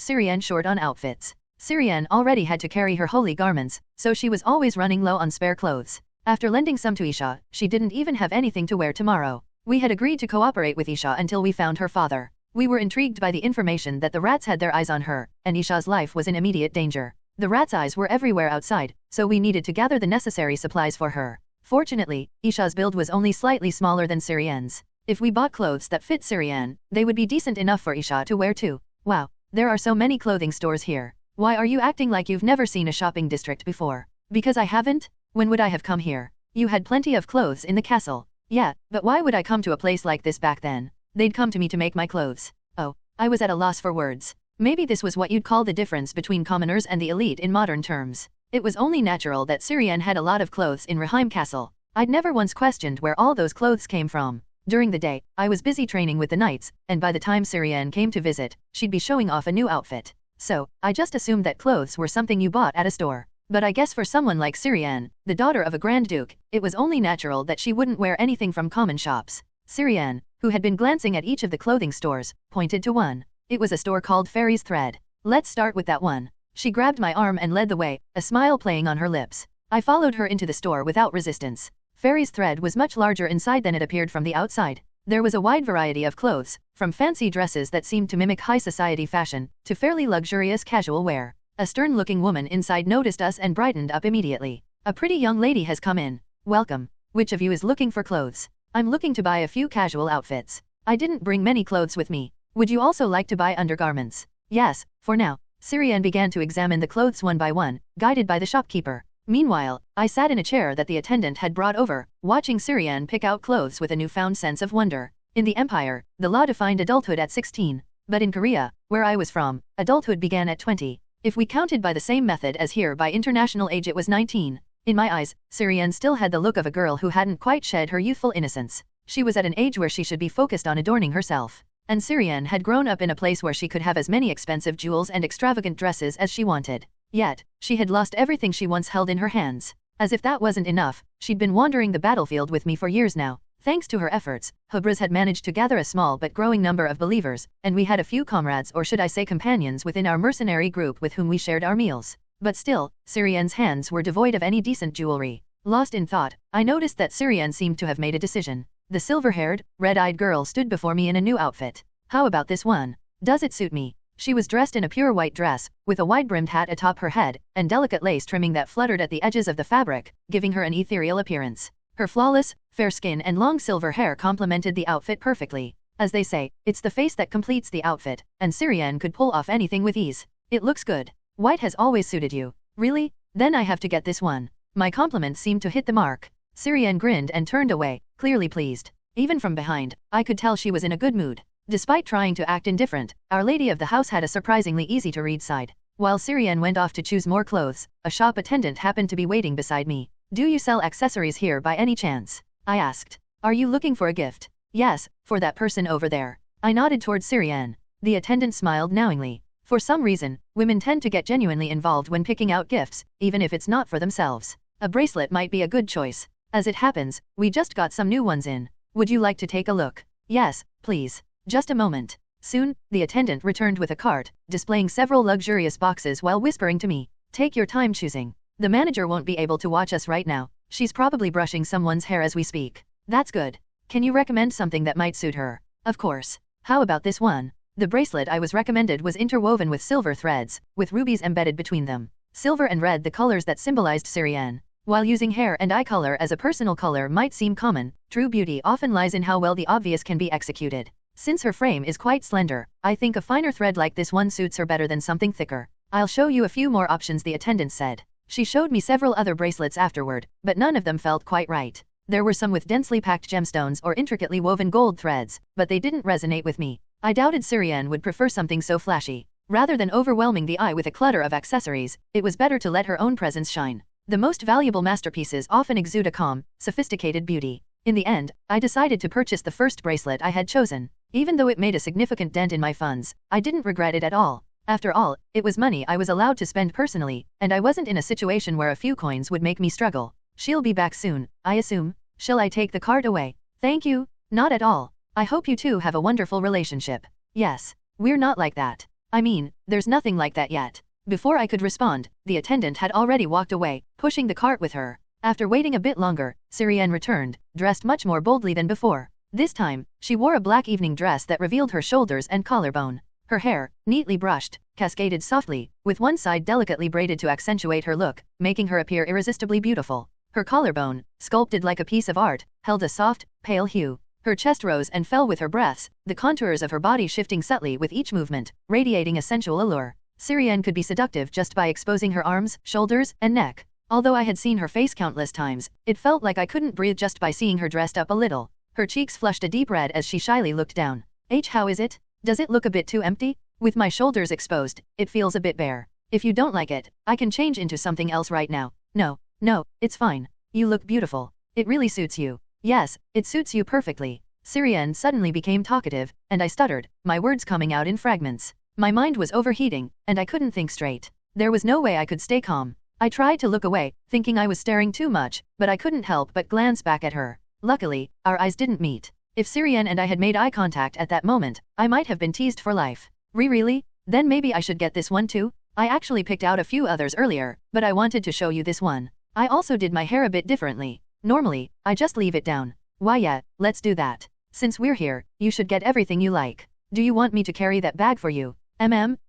Syrian short on outfits. Syrian already had to carry her holy garments, so she was always running low on spare clothes. After lending some to Isha, she didn't even have anything to wear tomorrow. We had agreed to cooperate with Isha until we found her father. We were intrigued by the information that the rats had their eyes on her, and Isha's life was in immediate danger. The rats' eyes were everywhere outside, so we needed to gather the necessary supplies for her. Fortunately, Isha's build was only slightly smaller than Syrian's. If we bought clothes that fit Syrian, they would be decent enough for Isha to wear too. Wow, there are so many clothing stores here. Why are you acting like you've never seen a shopping district before? Because I haven't? When would I have come here? You had plenty of clothes in the castle. Yeah, but why would I come to a place like this back then? They'd come to me to make my clothes. Oh, I was at a loss for words. Maybe this was what you'd call the difference between commoners and the elite in modern terms. It was only natural that Syrian had a lot of clothes in Raheim Castle. I'd never once questioned where all those clothes came from. During the day, I was busy training with the knights, and by the time Syrian came to visit, she'd be showing off a new outfit. So, I just assumed that clothes were something you bought at a store. But I guess for someone like Syrian, the daughter of a Grand Duke, it was only natural that she wouldn't wear anything from common shops. Syrian, who had been glancing at each of the clothing stores, pointed to one. It was a store called Fairy's Thread. Let's start with that one. She grabbed my arm and led the way, a smile playing on her lips. I followed her into the store without resistance. Fairy's Thread was much larger inside than it appeared from the outside. There was a wide variety of clothes, from fancy dresses that seemed to mimic high society fashion, to fairly luxurious casual wear. A stern-looking woman inside noticed us and brightened up immediately. A pretty young lady has come in. Welcome. Which of you is looking for clothes? I'm looking to buy a few casual outfits. I didn't bring many clothes with me. Would you also like to buy undergarments? Yes, for now. Syrian began to examine the clothes one by one, guided by the shopkeeper. Meanwhile, I sat in a chair that the attendant had brought over, watching Syrian pick out clothes with a newfound sense of wonder. In the Empire, the law defined adulthood at 16. But in Korea, where I was from, adulthood began at 20. If we counted by the same method as here by international age, it was 19. In my eyes, Syrian still had the look of a girl who hadn't quite shed her youthful innocence. She was at an age where she should be focused on adorning herself. And Syrian had grown up in a place where she could have as many expensive jewels and extravagant dresses as she wanted. Yet, she had lost everything she once held in her hands. As if that wasn't enough, she'd been wandering the battlefield with me for years now. Thanks to her efforts, Hubris had managed to gather a small but growing number of believers, and we had a few comrades, or should I say companions, within our mercenary group with whom we shared our meals. But still, Syrian's hands were devoid of any decent jewelry. Lost in thought, I noticed that Syrian seemed to have made a decision. The silver-haired, red-eyed girl stood before me in a new outfit. How about this one? Does it suit me? She was dressed in a pure white dress, with a wide-brimmed hat atop her head, and delicate lace trimming that fluttered at the edges of the fabric, giving her an ethereal appearance. Her flawless, fair skin and long silver hair complemented the outfit perfectly. As they say, it's the face that completes the outfit, and Syrian could pull off anything with ease. It looks good. White has always suited you. Really? Then I have to get this one. My compliments seemed to hit the mark. Syrian grinned and turned away, clearly pleased. Even from behind, I could tell she was in a good mood. Despite trying to act indifferent, Our Lady of the House had a surprisingly easy-to-read side. While Syrian went off to choose more clothes, a shop attendant happened to be waiting beside me. Do you sell accessories here by any chance? I asked. Are you looking for a gift? Yes, for that person over there. I nodded toward Syrian. The attendant smiled knowingly. For some reason, women tend to get genuinely involved when picking out gifts, even if it's not for themselves. A bracelet might be a good choice. As it happens, we just got some new ones in. Would you like to take a look? Yes, please. Just a moment. Soon, the attendant returned with a cart, displaying several luxurious boxes while whispering to me, "Take your time choosing. The manager won't be able to watch us right now. She's probably brushing someone's hair as we speak." "That's good. Can you recommend something that might suit her?" "Of course. How about this one?" The bracelet I was recommended was interwoven with silver threads, with rubies embedded between them. Silver and red, the colors that symbolized Syrian. While using hair and eye color as a personal color might seem common, true beauty often lies in how well the obvious can be executed. Since her frame is quite slender, I think a finer thread like this one suits her better than something thicker. "I'll show you a few more options," the attendant said. She showed me several other bracelets afterward, but none of them felt quite right. There were some with densely packed gemstones or intricately woven gold threads, but they didn't resonate with me. I doubted Syrian would prefer something so flashy. Rather than overwhelming the eye with a clutter of accessories, it was better to let her own presence shine. The most valuable masterpieces often exude a calm, sophisticated beauty. In the end, I decided to purchase the first bracelet I had chosen. Even though it made a significant dent in my funds, I didn't regret it at all. After all, it was money I was allowed to spend personally, and I wasn't in a situation where a few coins would make me struggle. "She'll be back soon, I assume. Shall I take the cart away?" "Thank you. Not at all. I hope you two have a wonderful relationship." "Yes. We're not like that. I mean, there's nothing like that yet." Before I could respond, the attendant had already walked away, pushing the cart with her. After waiting a bit longer, Syrian returned, dressed much more boldly than before. This time, she wore a black evening dress that revealed her shoulders and collarbone. Her hair, neatly brushed, cascaded softly, with one side delicately braided to accentuate her look, making her appear irresistibly beautiful. Her collarbone, sculpted like a piece of art, held a soft, pale hue. Her chest rose and fell with her breaths, the contours of her body shifting subtly with each movement, radiating a sensual allure. Syrian could be seductive just by exposing her arms, shoulders, and neck. Although I had seen her face countless times, it felt like I couldn't breathe just by seeing her dressed up a little. Her cheeks flushed a deep red as she shyly looked down. "How is it? Does it look a bit too empty? With my shoulders exposed, it feels a bit bare. If you don't like it, I can change into something else right now." No, it's fine. You look beautiful. It really suits you." "Yes, it suits you perfectly." Syrian suddenly became talkative, and I stuttered, my words coming out in fragments. My mind was overheating, and I couldn't think straight. There was no way I could stay calm. I tried to look away, thinking I was staring too much, but I couldn't help but glance back at her. Luckily, our eyes didn't meet. If Syrian and I had made eye contact at that moment, I might have been teased for life. Really? Then maybe I should get this one too? I actually picked out a few others earlier, but I wanted to show you this one. I also did my hair a bit differently. Normally, I just leave it down. Why yeah, let's do that. Since we're here, you should get everything you like. Do you want me to carry that bag for you?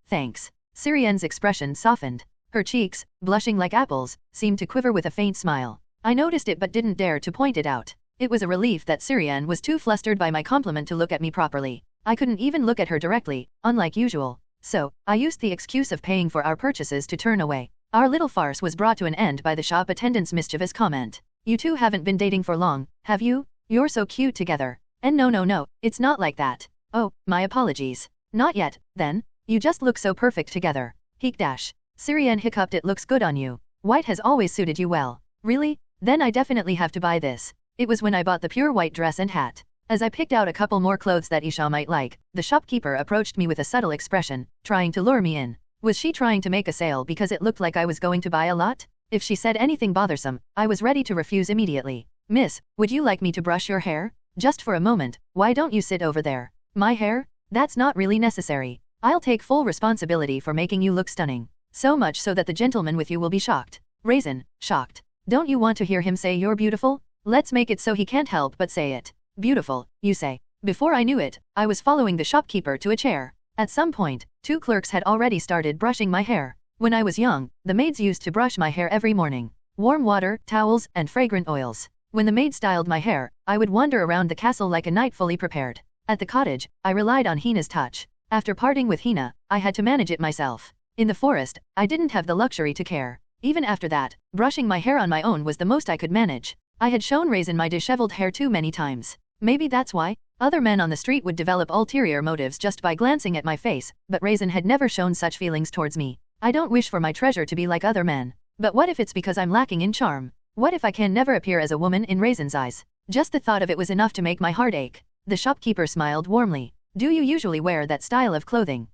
Thanks. Syrian's expression softened. Her cheeks, blushing like apples, seemed to quiver with a faint smile. I noticed it but didn't dare to point it out. It was a relief that Syrian was too flustered by my compliment to look at me properly. I couldn't even look at her directly, unlike usual. So, I used the excuse of paying for our purchases to turn away. Our little farce was brought to an end by the shop attendant's mischievous comment. "You two haven't been dating for long, have you? You're so cute together." "And no, it's not like that." "Oh, my apologies." "Not yet, then. You just look so perfect together." Syrian hiccuped. "It looks good on you. White has always suited you well." "Really? Then I definitely have to buy this." It was when I bought the pure white dress and hat. As I picked out a couple more clothes that Isha might like, the shopkeeper approached me with a subtle expression, trying to lure me in. Was she trying to make a sale because it looked like I was going to buy a lot? If she said anything bothersome, I was ready to refuse immediately. "Miss, would you like me to brush your hair? Just for a moment, why don't you sit over there?" "My hair? That's not really necessary. I'll take full responsibility for making you look stunning. So much so that the gentleman with you will be shocked." Raisin, shocked. Don't you want to hear him say you're beautiful? Let's make it so he can't help but say it. "Beautiful, you say." Before I knew it, I was following the shopkeeper to a chair. At some point, 2 clerks had already started brushing my hair. When I was young, the maids used to brush my hair every morning. Warm water, towels, and fragrant oils. When the maid styled my hair, I would wander around the castle like a knight fully prepared. At the cottage, I relied on Hina's touch. After parting with Hina, I had to manage it myself. In the forest, I didn't have the luxury to care. Even after that, brushing my hair on my own was the most I could manage. I had shown Raisin my disheveled hair too many times. Maybe that's why. Other men on the street would develop ulterior motives just by glancing at my face, but Raisin had never shown such feelings towards me. I don't wish for my treasure to be like other men. But what if it's because I'm lacking in charm? What if I can never appear as a woman in Raisin's eyes? Just the thought of it was enough to make my heart ache. The shopkeeper smiled warmly. "Do you usually wear that style of clothing?"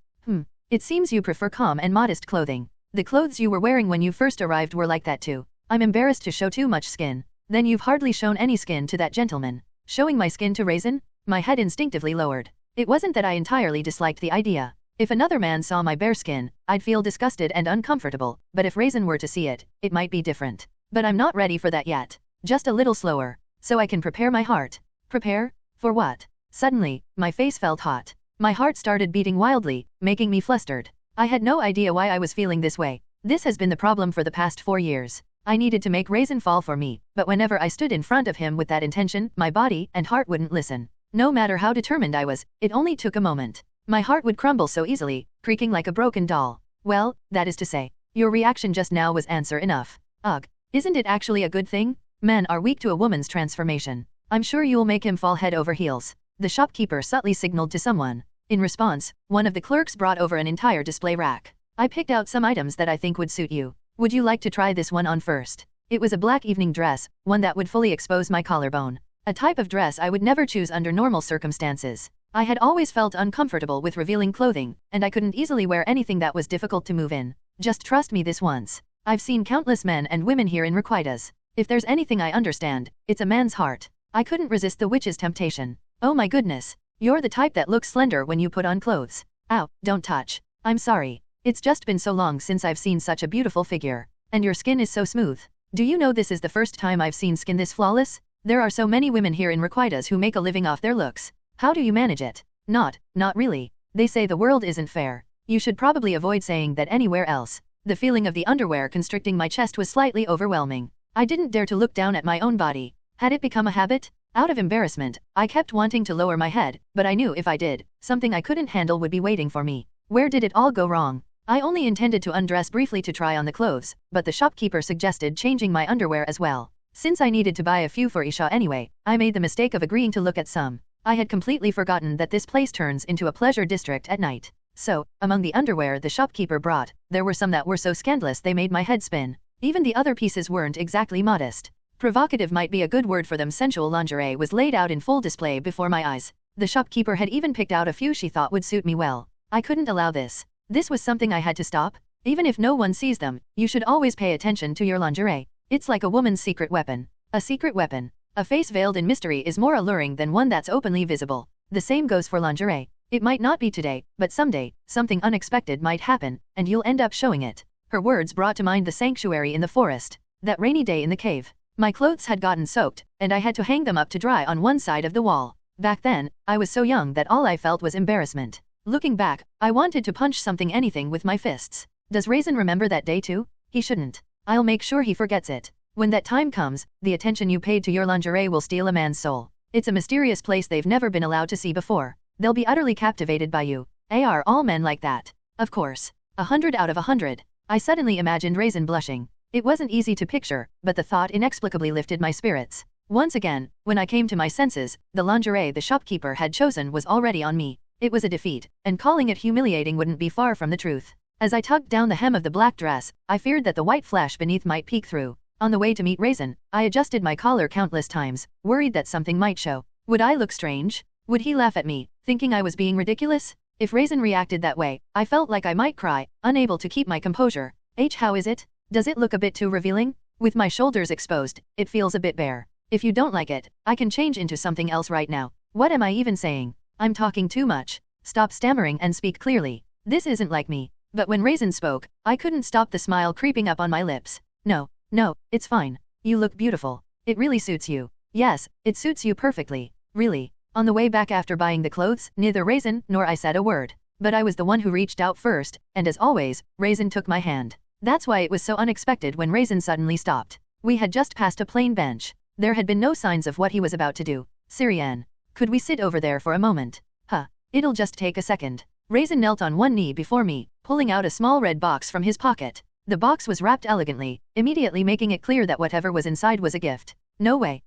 It seems you prefer calm and modest clothing. The clothes you were wearing when you first arrived were like that too." "I'm embarrassed to show too much skin." "Then you've hardly shown any skin to that gentleman." "Showing my skin to Raisin?" My head instinctively lowered. It wasn't that I entirely disliked the idea. If another man saw my bare skin, I'd feel disgusted and uncomfortable, but if Raisin were to see it, it might be different. But I'm not ready for that yet. Just a little slower, so I can prepare my heart. Prepare? For what? Suddenly, my face felt hot. My heart started beating wildly, making me flustered. I had no idea why I was feeling this way. This has been the problem for the past 4 years. I needed to make Raisin fall for me, but whenever I stood in front of him with that intention, my body and heart wouldn't listen. No matter how determined I was, it only took a moment. My heart would crumble so easily, creaking like a broken doll. Well, that is to say, your reaction just now was answer enough. Ugh, isn't it actually a good thing? Men are weak to a woman's transformation. I'm sure you'll make him fall head over heels. The shopkeeper subtly signaled to someone. In response, one of the clerks brought over an entire display rack. I picked out some items that I think would suit you. Would you like to try this one on first? It was a black evening dress, one that would fully expose my collarbone. A type of dress I would never choose under normal circumstances. I had always felt uncomfortable with revealing clothing, and I couldn't easily wear anything that was difficult to move in. Just trust me this once. I've seen countless men and women here in Requitas. If there's anything I understand, it's a man's heart. I couldn't resist the witch's temptation. Oh my goodness. You're the type that looks slender when you put on clothes. Ow, don't touch. I'm sorry. It's just been so long since I've seen such a beautiful figure. And your skin is so smooth. Do you know this is the first time I've seen skin this flawless? There are so many women here in Requitas who make a living off their looks. How do you manage it? Not really. They say the world isn't fair. You should probably avoid saying that anywhere else. The feeling of the underwear constricting my chest was slightly overwhelming. I didn't dare to look down at my own body. Had it become a habit? Out of embarrassment, I kept wanting to lower my head, but I knew if I did, something I couldn't handle would be waiting for me. Where did it all go wrong? I only intended to undress briefly to try on the clothes, but the shopkeeper suggested changing my underwear as well. Since I needed to buy a few for Isha anyway, I made the mistake of agreeing to look at some. I had completely forgotten that this place turns into a pleasure district at night. So, among the underwear the shopkeeper brought, there were some that were so scandalous they made my head spin. Even the other pieces weren't exactly modest. Provocative might be a good word for them. Sensual lingerie was laid out in full display before my eyes. The shopkeeper had even picked out a few she thought would suit me well. I couldn't allow this. This was something I had to stop. Even if no one sees them, you should always pay attention to your lingerie. It's like a woman's secret weapon. A secret weapon. A face veiled in mystery is more alluring than one that's openly visible. The same goes for lingerie. It might not be today, but someday, something unexpected might happen, and you'll end up showing it. Her words brought to mind the sanctuary in the forest. That rainy day in the cave. My clothes had gotten soaked, and I had to hang them up to dry on one side of the wall. Back then, I was so young that all I felt was embarrassment. Looking back, I wanted to punch anything with my fists. Does Raisin remember that day too? He shouldn't. I'll make sure he forgets it. When that time comes, the attention you paid to your lingerie will steal a man's soul. It's a mysterious place they've never been allowed to see before. They'll be utterly captivated by you. Are all men like that? Of course. 100 out of 100. I suddenly imagined Raisin blushing. It wasn't easy to picture, but the thought inexplicably lifted my spirits. Once again, when I came to my senses, the lingerie the shopkeeper had chosen was already on me. It was a defeat, and calling it humiliating wouldn't be far from the truth. As I tugged down the hem of the black dress, I feared that the white flash beneath might peek through. On the way to meet Raisin, I adjusted my collar countless times, worried that something might show. Would I look strange? Would he laugh at me, thinking I was being ridiculous? If Raisin reacted that way, I felt like I might cry, unable to keep my composure. How is it? Does it look a bit too revealing? With my shoulders exposed, it feels a bit bare. If you don't like it, I can change into something else right now. What am I even saying? I'm talking too much. Stop stammering and speak clearly. This isn't like me. But when Raisin spoke, I couldn't stop the smile creeping up on my lips. No, it's fine. You look beautiful. It really suits you. Yes, it suits you perfectly. Really. On the way back after buying the clothes, neither Raisin nor I said a word. But I was the one who reached out first, and as always, Raisin took my hand. That's why it was so unexpected when Raisin suddenly stopped. We had just passed a plain bench. There had been no signs of what he was about to do. Syrian. Could we sit over there for a moment? It'll just take a second. Raisin knelt on one knee before me, pulling out a small red box from his pocket. The box was wrapped elegantly, immediately making it clear that whatever was inside was a gift. No way.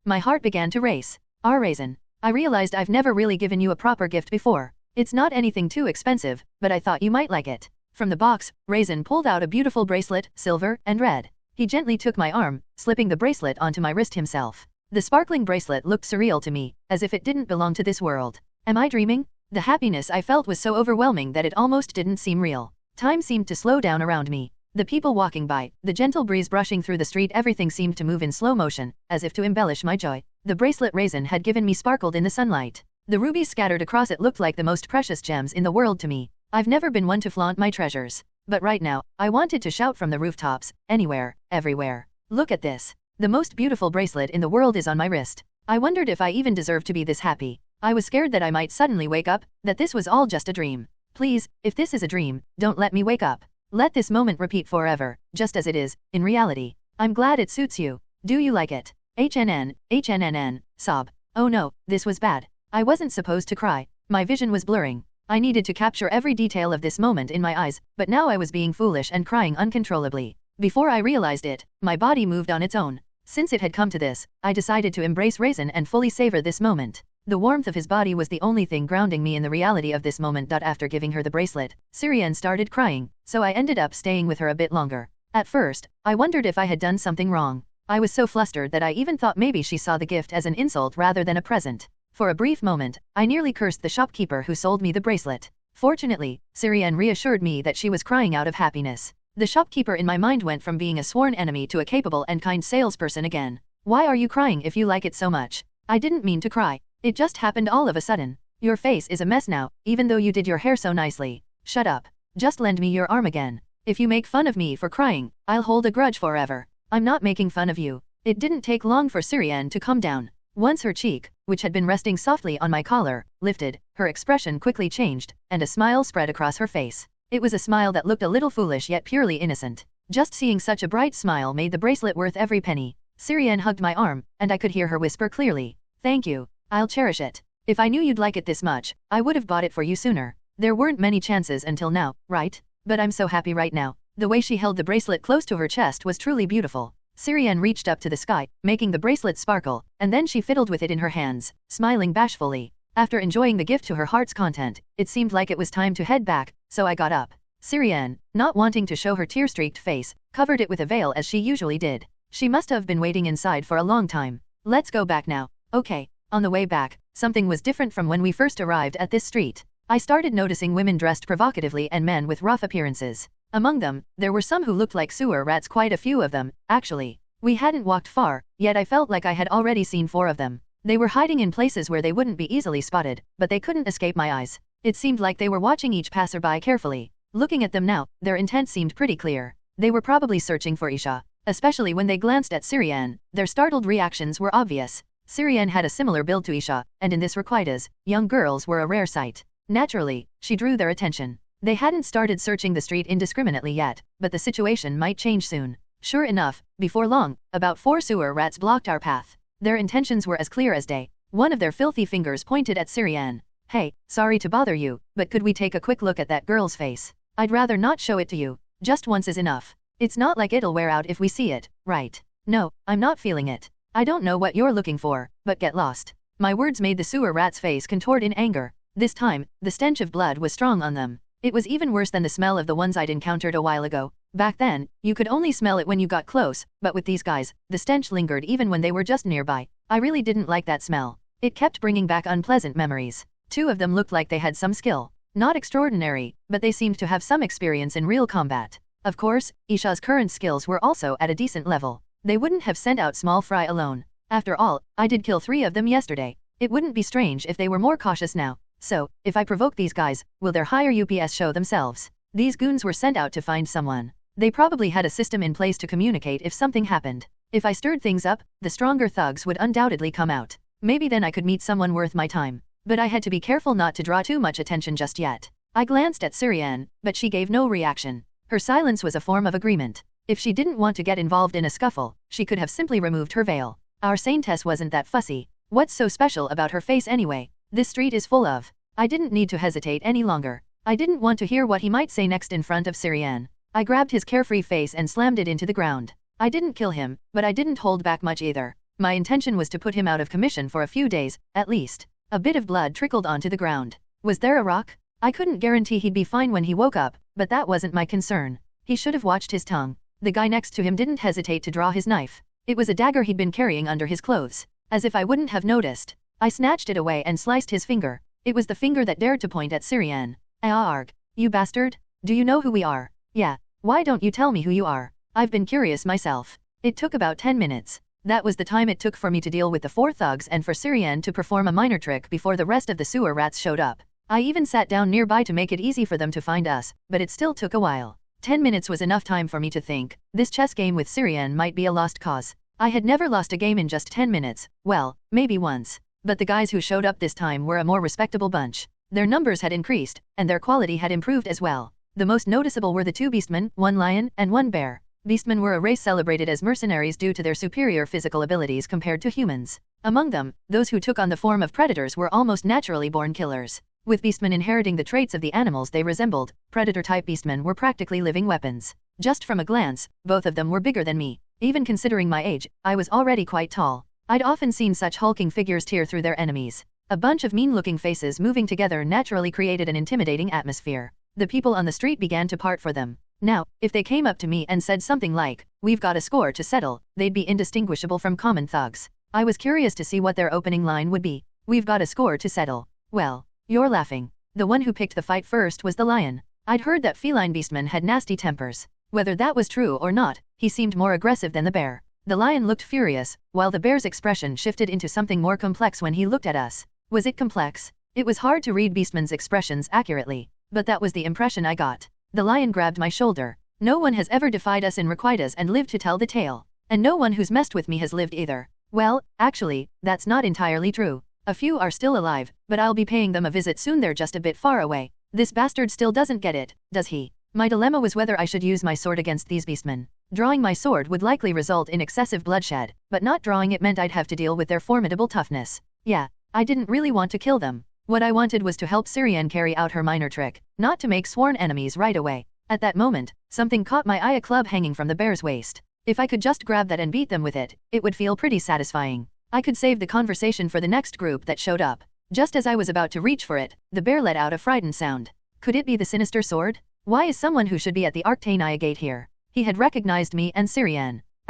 My heart began to race. Raisin. I realized I've never really given you a proper gift before. It's not anything too expensive, but I thought you might like it. From the box, Raisin pulled out a beautiful bracelet, silver and red. He gently took my arm, slipping the bracelet onto my wrist himself. The sparkling bracelet looked surreal to me, as if it didn't belong to this world. Am I dreaming? The happiness I felt was so overwhelming that it almost didn't seem real. Time seemed to slow down around me. The people walking by, the gentle breeze brushing through the street, everything seemed to move in slow motion, as if to embellish my joy. The bracelet Raisin had given me sparkled in the sunlight. The rubies scattered across it looked like the most precious gems in the world to me. I've never been one to flaunt my treasures. But right now, I wanted to shout from the rooftops, anywhere, everywhere. Look at this. The most beautiful bracelet in the world is on my wrist. I wondered if I even deserved to be this happy. I was scared that I might suddenly wake up, that this was all just a dream. Please, if this is a dream, don't let me wake up. Let this moment repeat forever, just as it is, in reality. I'm glad it suits you. Do you like it? HNN, sob. Oh no, this was bad. I wasn't supposed to cry. My vision was blurring. I needed to capture every detail of this moment in my eyes, but now I was being foolish and crying uncontrollably. Before I realized it, my body moved on its own. Since it had come to this, I decided to embrace Raisin and fully savor this moment. The warmth of his body was the only thing grounding me in the reality of this moment. After giving her the bracelet, Syrian started crying, so I ended up staying with her a bit longer. At first, I wondered if I had done something wrong. I was so flustered that I even thought maybe she saw the gift as an insult rather than a present. For a brief moment, I nearly cursed the shopkeeper who sold me the bracelet. Fortunately, Syrian reassured me that she was crying out of happiness. The shopkeeper in my mind went from being a sworn enemy to a capable and kind salesperson again. Why are you crying if you like it so much? I didn't mean to cry. It just happened all of a sudden. Your face is a mess now, even though you did your hair so nicely. Shut up. Just lend me your arm again. If you make fun of me for crying, I'll hold a grudge forever. I'm not making fun of you. It didn't take long for Syrian to calm down. Once her cheek, which had been resting softly on my collar, lifted, her expression quickly changed, and a smile spread across her face. It was a smile that looked a little foolish yet purely innocent. Just seeing such a bright smile made the bracelet worth every penny. Syrian hugged my arm, and I could hear her whisper clearly. Thank you. I'll cherish it. If I knew you'd like it this much, I would have bought it for you sooner. There weren't many chances until now, right? But I'm so happy right now. The way she held the bracelet close to her chest was truly beautiful. Syrian reached up to the sky, making the bracelet sparkle, and then she fiddled with it in her hands, smiling bashfully. After enjoying the gift to her heart's content, it seemed like it was time to head back, so I got up. Syrian, not wanting to show her tear-streaked face, covered it with a veil as she usually did. She must have been waiting inside for a long time. Let's go back now. Okay. On the way back, something was different from when we first arrived at this street. I started noticing women dressed provocatively and men with rough appearances. Among them, there were some who looked like sewer rats, quite a few of them, actually. We hadn't walked far, yet I felt like I had already seen 4 of them. They were hiding in places where they wouldn't be easily spotted, but they couldn't escape my eyes. It seemed like they were watching each passerby carefully. Looking at them now, their intent seemed pretty clear. They were probably searching for Isha. Especially when they glanced at Syrian, their startled reactions were obvious. Syrian had a similar build to Isha, and in this Requitas, young girls were a rare sight. Naturally, she drew their attention. They hadn't started searching the street indiscriminately yet, but the situation might change soon. Sure enough, before long, about 4 sewer rats blocked our path. Their intentions were as clear as day. One of their filthy fingers pointed at Syrian. Hey, sorry to bother you, but could we take a quick look at that girl's face? I'd rather not show it to you. Just once is enough. It's not like it'll wear out if we see it, right? No, I'm not feeling it. I don't know what you're looking for, but get lost. My words made the sewer rat's face contort in anger. This time, the stench of blood was strong on them. It was even worse than the smell of the ones I'd encountered a while ago. Back then, you could only smell it when you got close, but with these guys, the stench lingered even when they were just nearby. I really didn't like that smell. It kept bringing back unpleasant memories. 2 of them looked like they had some skill. Not extraordinary, but they seemed to have some experience in real combat. Of course, Isha's current skills were also at a decent level. They wouldn't have sent out small fry alone. After all, I did kill 3 of them yesterday. It wouldn't be strange if they were more cautious now. So, if I provoke these guys, will their higher UPS show themselves? These goons were sent out to find someone. They probably had a system in place to communicate if something happened. If I stirred things up, the stronger thugs would undoubtedly come out. Maybe then I could meet someone worth my time. But I had to be careful not to draw too much attention just yet. I glanced at Syrian, but she gave no reaction. Her silence was a form of agreement. If she didn't want to get involved in a scuffle, she could have simply removed her veil. Our saintess wasn't that fussy. What's so special about her face anyway? This street is full of. I didn't need to hesitate any longer. I didn't want to hear what he might say next in front of Syrian. I grabbed his carefree face and slammed it into the ground. I didn't kill him, but I didn't hold back much either. My intention was to put him out of commission for a few days, at least. A bit of blood trickled onto the ground. Was there a rock? I couldn't guarantee he'd be fine when he woke up, but that wasn't my concern. He should have watched his tongue. The guy next to him didn't hesitate to draw his knife. It was a dagger he'd been carrying under his clothes. As if I wouldn't have noticed. I snatched it away and sliced his finger. It was the finger that dared to point at Syrian. Arg. You bastard. Do you know who we are? Yeah. Why don't you tell me who you are? I've been curious myself. It took about 10 minutes. That was the time it took for me to deal with the 4 thugs and for Syrian to perform a minor trick before the rest of the sewer rats showed up. I even sat down nearby to make it easy for them to find us, but it still took a while. 10 minutes was enough time for me to think. This chess game with Syrian might be a lost cause. I had never lost a game in just 10 minutes, well, maybe once. But the guys who showed up this time were a more respectable bunch. Their numbers had increased, and their quality had improved as well. The most noticeable were the 2 beastmen, 1 lion, and 1 bear. Beastmen were a race celebrated as mercenaries due to their superior physical abilities compared to humans. Among them, those who took on the form of predators were almost naturally born killers. With beastmen inheriting the traits of the animals they resembled, predator-type beastmen were practically living weapons. Just from a glance, both of them were bigger than me. Even considering my age, I was already quite tall. I'd often seen such hulking figures tear through their enemies. A bunch of mean-looking faces moving together naturally created an intimidating atmosphere. The people on the street began to part for them. Now, if they came up to me and said something like, "We've got a score to settle," they'd be indistinguishable from common thugs. I was curious to see what their opening line would be. "We've got a score to settle." Well, you're laughing. The one who picked the fight first was the lion. I'd heard that feline beastmen had nasty tempers. Whether that was true or not, he seemed more aggressive than the bear. The lion looked furious, while the bear's expression shifted into something more complex when he looked at us. Was it complex? It was hard to read beastmen's expressions accurately, but that was the impression I got. The lion grabbed my shoulder. "No one has ever defied us in requitas and lived to tell the tale. And no one who's messed with me has lived either." Well, actually, that's not entirely true. A few are still alive, but I'll be paying them a visit soon. They're just a bit far away. This bastard still doesn't get it, does he? My dilemma was whether I should use my sword against these beastmen. Drawing my sword would likely result in excessive bloodshed, but not drawing it meant I'd have to deal with their formidable toughness. Yeah, I didn't really want to kill them. What I wanted was to help Syrian carry out her minor trick, not to make sworn enemies right away. At that moment, something caught my eye, a club hanging from the bear's waist. If I could just grab that and beat them with it, it would feel pretty satisfying. I could save the conversation for the next group that showed up. Just as I was about to reach for it, the bear let out a frightened sound. Could it be the sinister sword? Why is someone who should be at the aristocracy gate here? He had recognized me and Syrian. *****.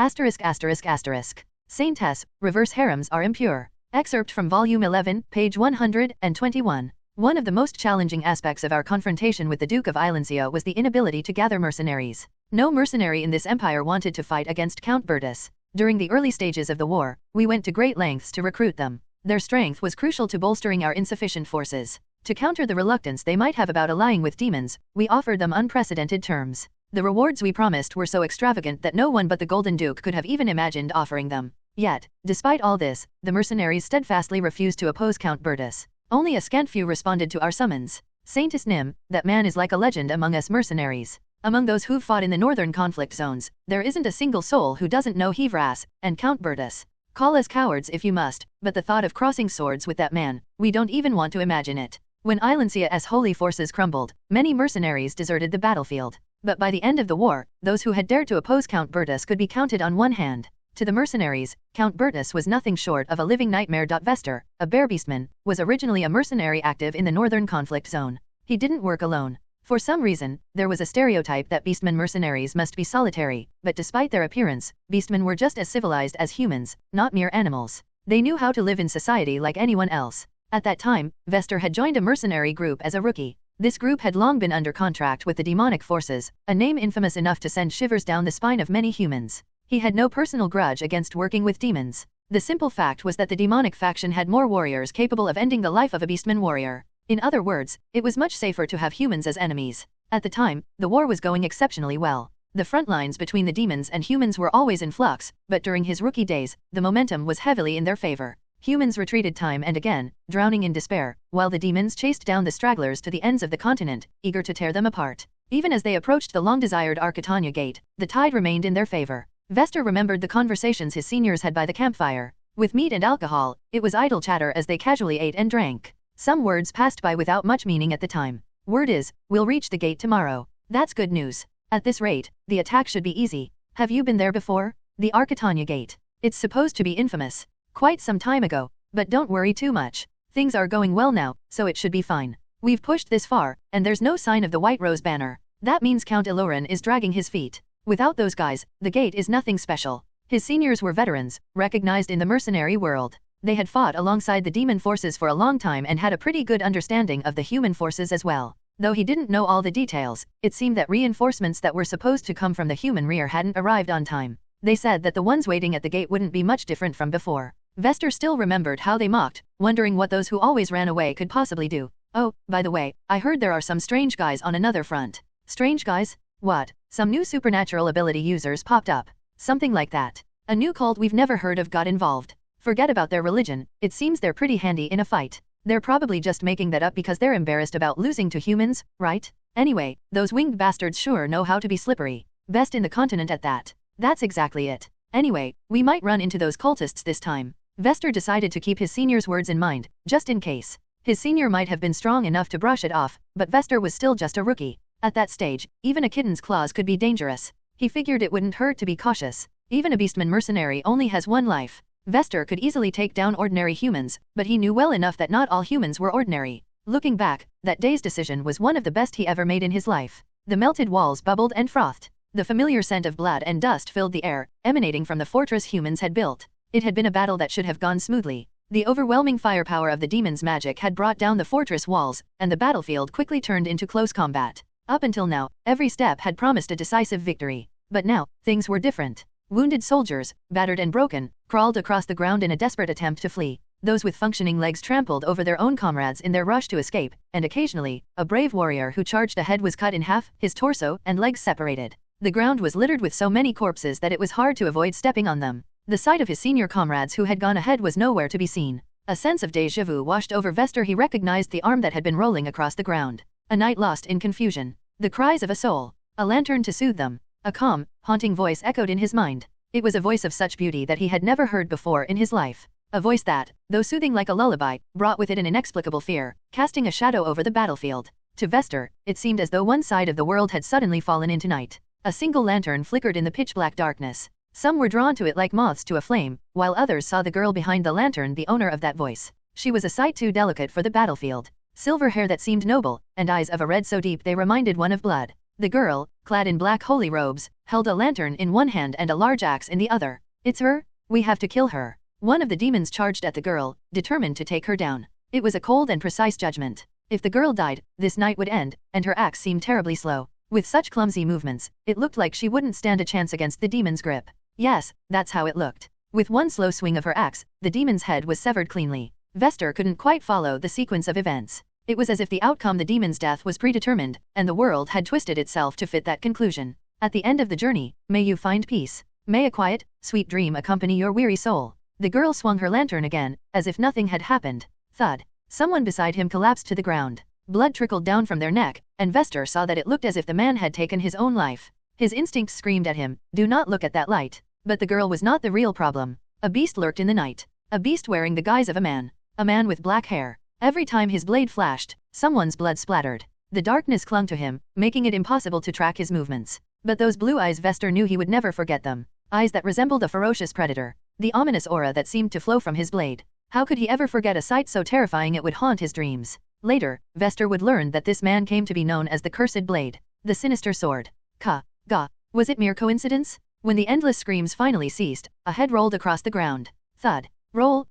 Saintess, reverse harems are impure. Excerpt from Volume 11, page 121. One of the most challenging aspects of our confrontation with the Duke of Ilencia was the inability to gather mercenaries. No mercenary in this empire wanted to fight against Count Bertus. During the early stages of the war, we went to great lengths to recruit them. Their strength was crucial to bolstering our insufficient forces. To counter the reluctance they might have about allying with demons, we offered them unprecedented terms. The rewards we promised were so extravagant that no one but the Golden Duke could have even imagined offering them. Yet, despite all this, the mercenaries steadfastly refused to oppose Count Bertus. Only a scant few responded to our summons. Saintess Nim, that man is like a legend among us mercenaries. Among those who've fought in the northern conflict zones, there isn't a single soul who doesn't know Hevras and Count Bertus. Call us cowards if you must, but the thought of crossing swords with that man, we don't even want to imagine it. When Ilencia's holy forces crumbled, many mercenaries deserted the battlefield. But by the end of the war, those who had dared to oppose Count Bertus could be counted on one hand. To the mercenaries, Count Bertus was nothing short of a living nightmare. Vester, a bear beastman, was originally a mercenary active in the northern conflict zone. He didn't work alone. For some reason, there was a stereotype that beastmen mercenaries must be solitary, but despite their appearance, beastmen were just as civilized as humans, not mere animals. They knew how to live in society like anyone else. At that time, Vester had joined a mercenary group as a rookie. This group had long been under contract with the demonic forces, a name infamous enough to send shivers down the spine of many humans. He had no personal grudge against working with demons. The simple fact was that the demonic faction had more warriors capable of ending the life of a beastman warrior. In other words, it was much safer to have humans as enemies. At the time, the war was going exceptionally well. The front lines between the demons and humans were always in flux, but during his rookie days, the momentum was heavily in their favor. Humans retreated time and again, drowning in despair, while the demons chased down the stragglers to the ends of the continent, eager to tear them apart. Even as they approached the long-desired aristocracy gate, the tide remained in their favor. Vester remembered the conversations his seniors had by the campfire. With meat and alcohol, it was idle chatter as they casually ate and drank. Some words passed by without much meaning at the time. Word is, we'll reach the gate tomorrow. That's good news. At this rate, the attack should be easy. Have you been there before? The aristocracy gate. It's supposed to be infamous. Quite some time ago, but don't worry too much. Things are going well now, so it should be fine. We've pushed this far, and there's no sign of the White Rose banner. That means Count Ilorin is dragging his feet. Without those guys, the gate is nothing special. His seniors were veterans, recognized in the mercenary world. They had fought alongside the demon forces for a long time and had a pretty good understanding of the human forces as well. Though he didn't know all the details, it seemed that reinforcements that were supposed to come from the human rear hadn't arrived on time. They said that the ones waiting at the gate wouldn't be much different from before. Vester still remembered how they mocked, wondering what those who always ran away could possibly do. Oh, by the way, I heard there are some strange guys on another front. Strange guys? What? Some new supernatural ability users popped up. Something like that. A new cult we've never heard of got involved. Forget about their religion, it seems they're pretty handy in a fight. They're probably just making that up because they're embarrassed about losing to humans, right? Anyway, those winged bastards sure know how to be slippery. Best in the continent at that. That's exactly it. Anyway, we might run into those cultists this time. Vester decided to keep his senior's words in mind, just in case. His senior might have been strong enough to brush it off, but Vester was still just a rookie. At that stage, even a kitten's claws could be dangerous. He figured it wouldn't hurt to be cautious. Even a beastman mercenary only has one life. Vester could easily take down ordinary humans, but he knew well enough that not all humans were ordinary. Looking back, that day's decision was one of the best he ever made in his life. The melted walls bubbled and frothed. The familiar scent of blood and dust filled the air, emanating from the fortress humans had built. It had been a battle that should have gone smoothly. The overwhelming firepower of the demon's magic had brought down the fortress walls, and the battlefield quickly turned into close combat. Up until now, every step had promised a decisive victory. But now, things were different. Wounded soldiers, battered and broken, crawled across the ground in a desperate attempt to flee. Those with functioning legs trampled over their own comrades in their rush to escape, and occasionally, a brave warrior who charged ahead was cut in half, his torso and legs separated. The ground was littered with so many corpses that it was hard to avoid stepping on them. The sight of his senior comrades who had gone ahead was nowhere to be seen. A sense of déjà vu washed over Vester. He recognized the arm that had been rolling across the ground. A night lost in confusion. The cries of a soul. A lantern to soothe them. A calm, haunting voice echoed in his mind. It was a voice of such beauty that he had never heard before in his life. A voice that, though soothing like a lullaby, brought with it an inexplicable fear, casting a shadow over the battlefield. To Vester, it seemed as though one side of the world had suddenly fallen into night. A single lantern flickered in the pitch-black darkness. Some were drawn to it like moths to a flame, while others saw the girl behind the lantern, the owner of that voice. She was a sight too delicate for the battlefield. Silver hair that seemed noble, and eyes of a red so deep they reminded one of blood. The girl, clad in black holy robes, held a lantern in one hand and a large axe in the other. It's her? We have to kill her. One of the demons charged at the girl, determined to take her down. It was a cold and precise judgment. If the girl died, this night would end, and her axe seemed terribly slow. With such clumsy movements, it looked like she wouldn't stand a chance against the demon's grip. Yes, that's how it looked. With one slow swing of her axe, the demon's head was severed cleanly. Vester couldn't quite follow the sequence of events. It was as if the outcome, the demon's death, was predetermined, and the world had twisted itself to fit that conclusion. At the end of the journey, may you find peace. May a quiet, sweet dream accompany your weary soul. The girl swung her lantern again, as if nothing had happened. Thud. Someone beside him collapsed to the ground. Blood trickled down from their neck, and Vester saw that it looked as if the man had taken his own life. His instincts screamed at him, do not look at that light. But the girl was not the real problem. A beast lurked in the night. A beast wearing the guise of a man. A man with black hair. Every time his blade flashed, someone's blood splattered. The darkness clung to him, making it impossible to track his movements. But those blue eyes, Vester knew he would never forget them. Eyes that resembled a ferocious predator. The ominous aura that seemed to flow from his blade. How could he ever forget a sight so terrifying it would haunt his dreams? Later, Vester would learn that this man came to be known as the Cursed Blade. The sinister sword. Ga. Was it mere coincidence? When the endless screams finally ceased, a head rolled across the ground. Thud. Roll.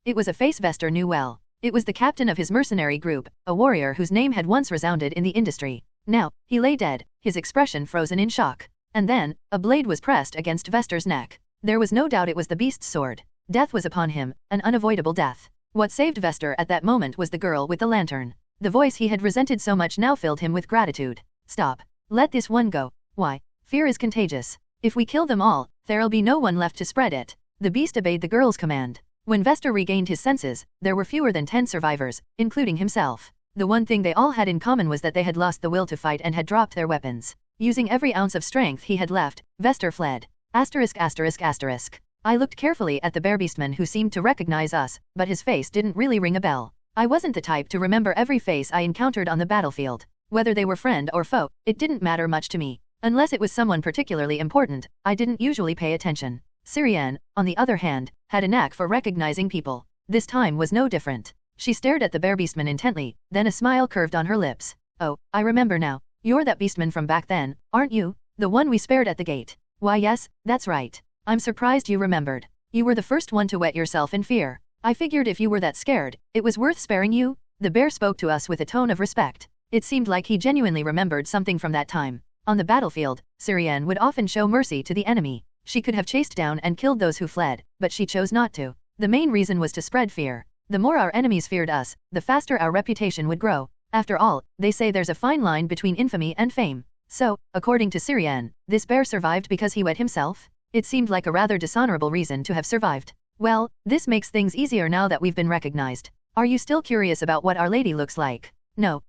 It was a face Vester knew well. It was the captain of his mercenary group, a warrior whose name had once resounded in the industry. Now, he lay dead, his expression frozen in shock. And then, a blade was pressed against Vester's neck. There was no doubt it was the beast's sword. Death was upon him, an unavoidable death. What saved Vester at that moment was the girl with the lantern. The voice he had resented so much now filled him with gratitude. Stop. Let this one go. Why? Fear is contagious. If we kill them all, there'll be no one left to spread it. The beast obeyed the girl's command. When Vester regained his senses, there were fewer than 10 survivors, including himself. The one thing they all had in common was that they had lost the will to fight and had dropped their weapons. Using every ounce of strength he had left, Vester fled. *****. I looked carefully at the bearbeastman who seemed to recognize us, but his face didn't really ring a bell. I wasn't the type to remember every face I encountered on the battlefield. Whether they were friend or foe, it didn't matter much to me. Unless it was someone particularly important, I didn't usually pay attention. Syrianne, on the other hand, had a knack for recognizing people. This time was no different. She stared at the bearbeastman intently, then a smile curved on her lips. Oh, I remember now. You're that beastman from back then, aren't you? The one we spared at the gate. Why yes, that's right. I'm surprised you remembered. You were the first one to wet yourself in fear. I figured if you were that scared, it was worth sparing you. The bear spoke to us with a tone of respect. It seemed like he genuinely remembered something from that time. On the battlefield, Syrianne would often show mercy to the enemy. She could have chased down and killed those who fled, but she chose not to. The main reason was to spread fear. The more our enemies feared us, the faster our reputation would grow. After all, they say there's a fine line between infamy and fame. So, according to Syrian, this bear survived because he wet himself? It seemed like a rather dishonorable reason to have survived. Well, this makes things easier now that we've been recognized. Are you still curious about what Our Lady looks like? No.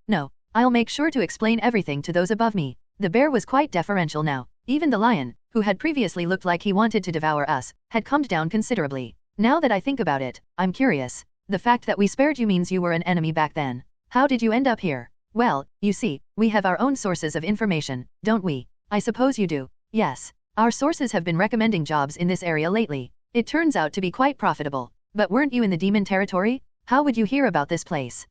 I'll make sure to explain everything to those above me. The bear was quite deferential now. Even the lion, who had previously looked like he wanted to devour us, had calmed down considerably. Now that I think about it, I'm curious. The fact that we spared you means you were an enemy back then. How did you end up here? Well, you see, we have our own sources of information, don't we? I suppose you do. Yes. Our sources have been recommending jobs in this area lately. It turns out to be quite profitable. But weren't you in the demon territory? How would you hear about this place?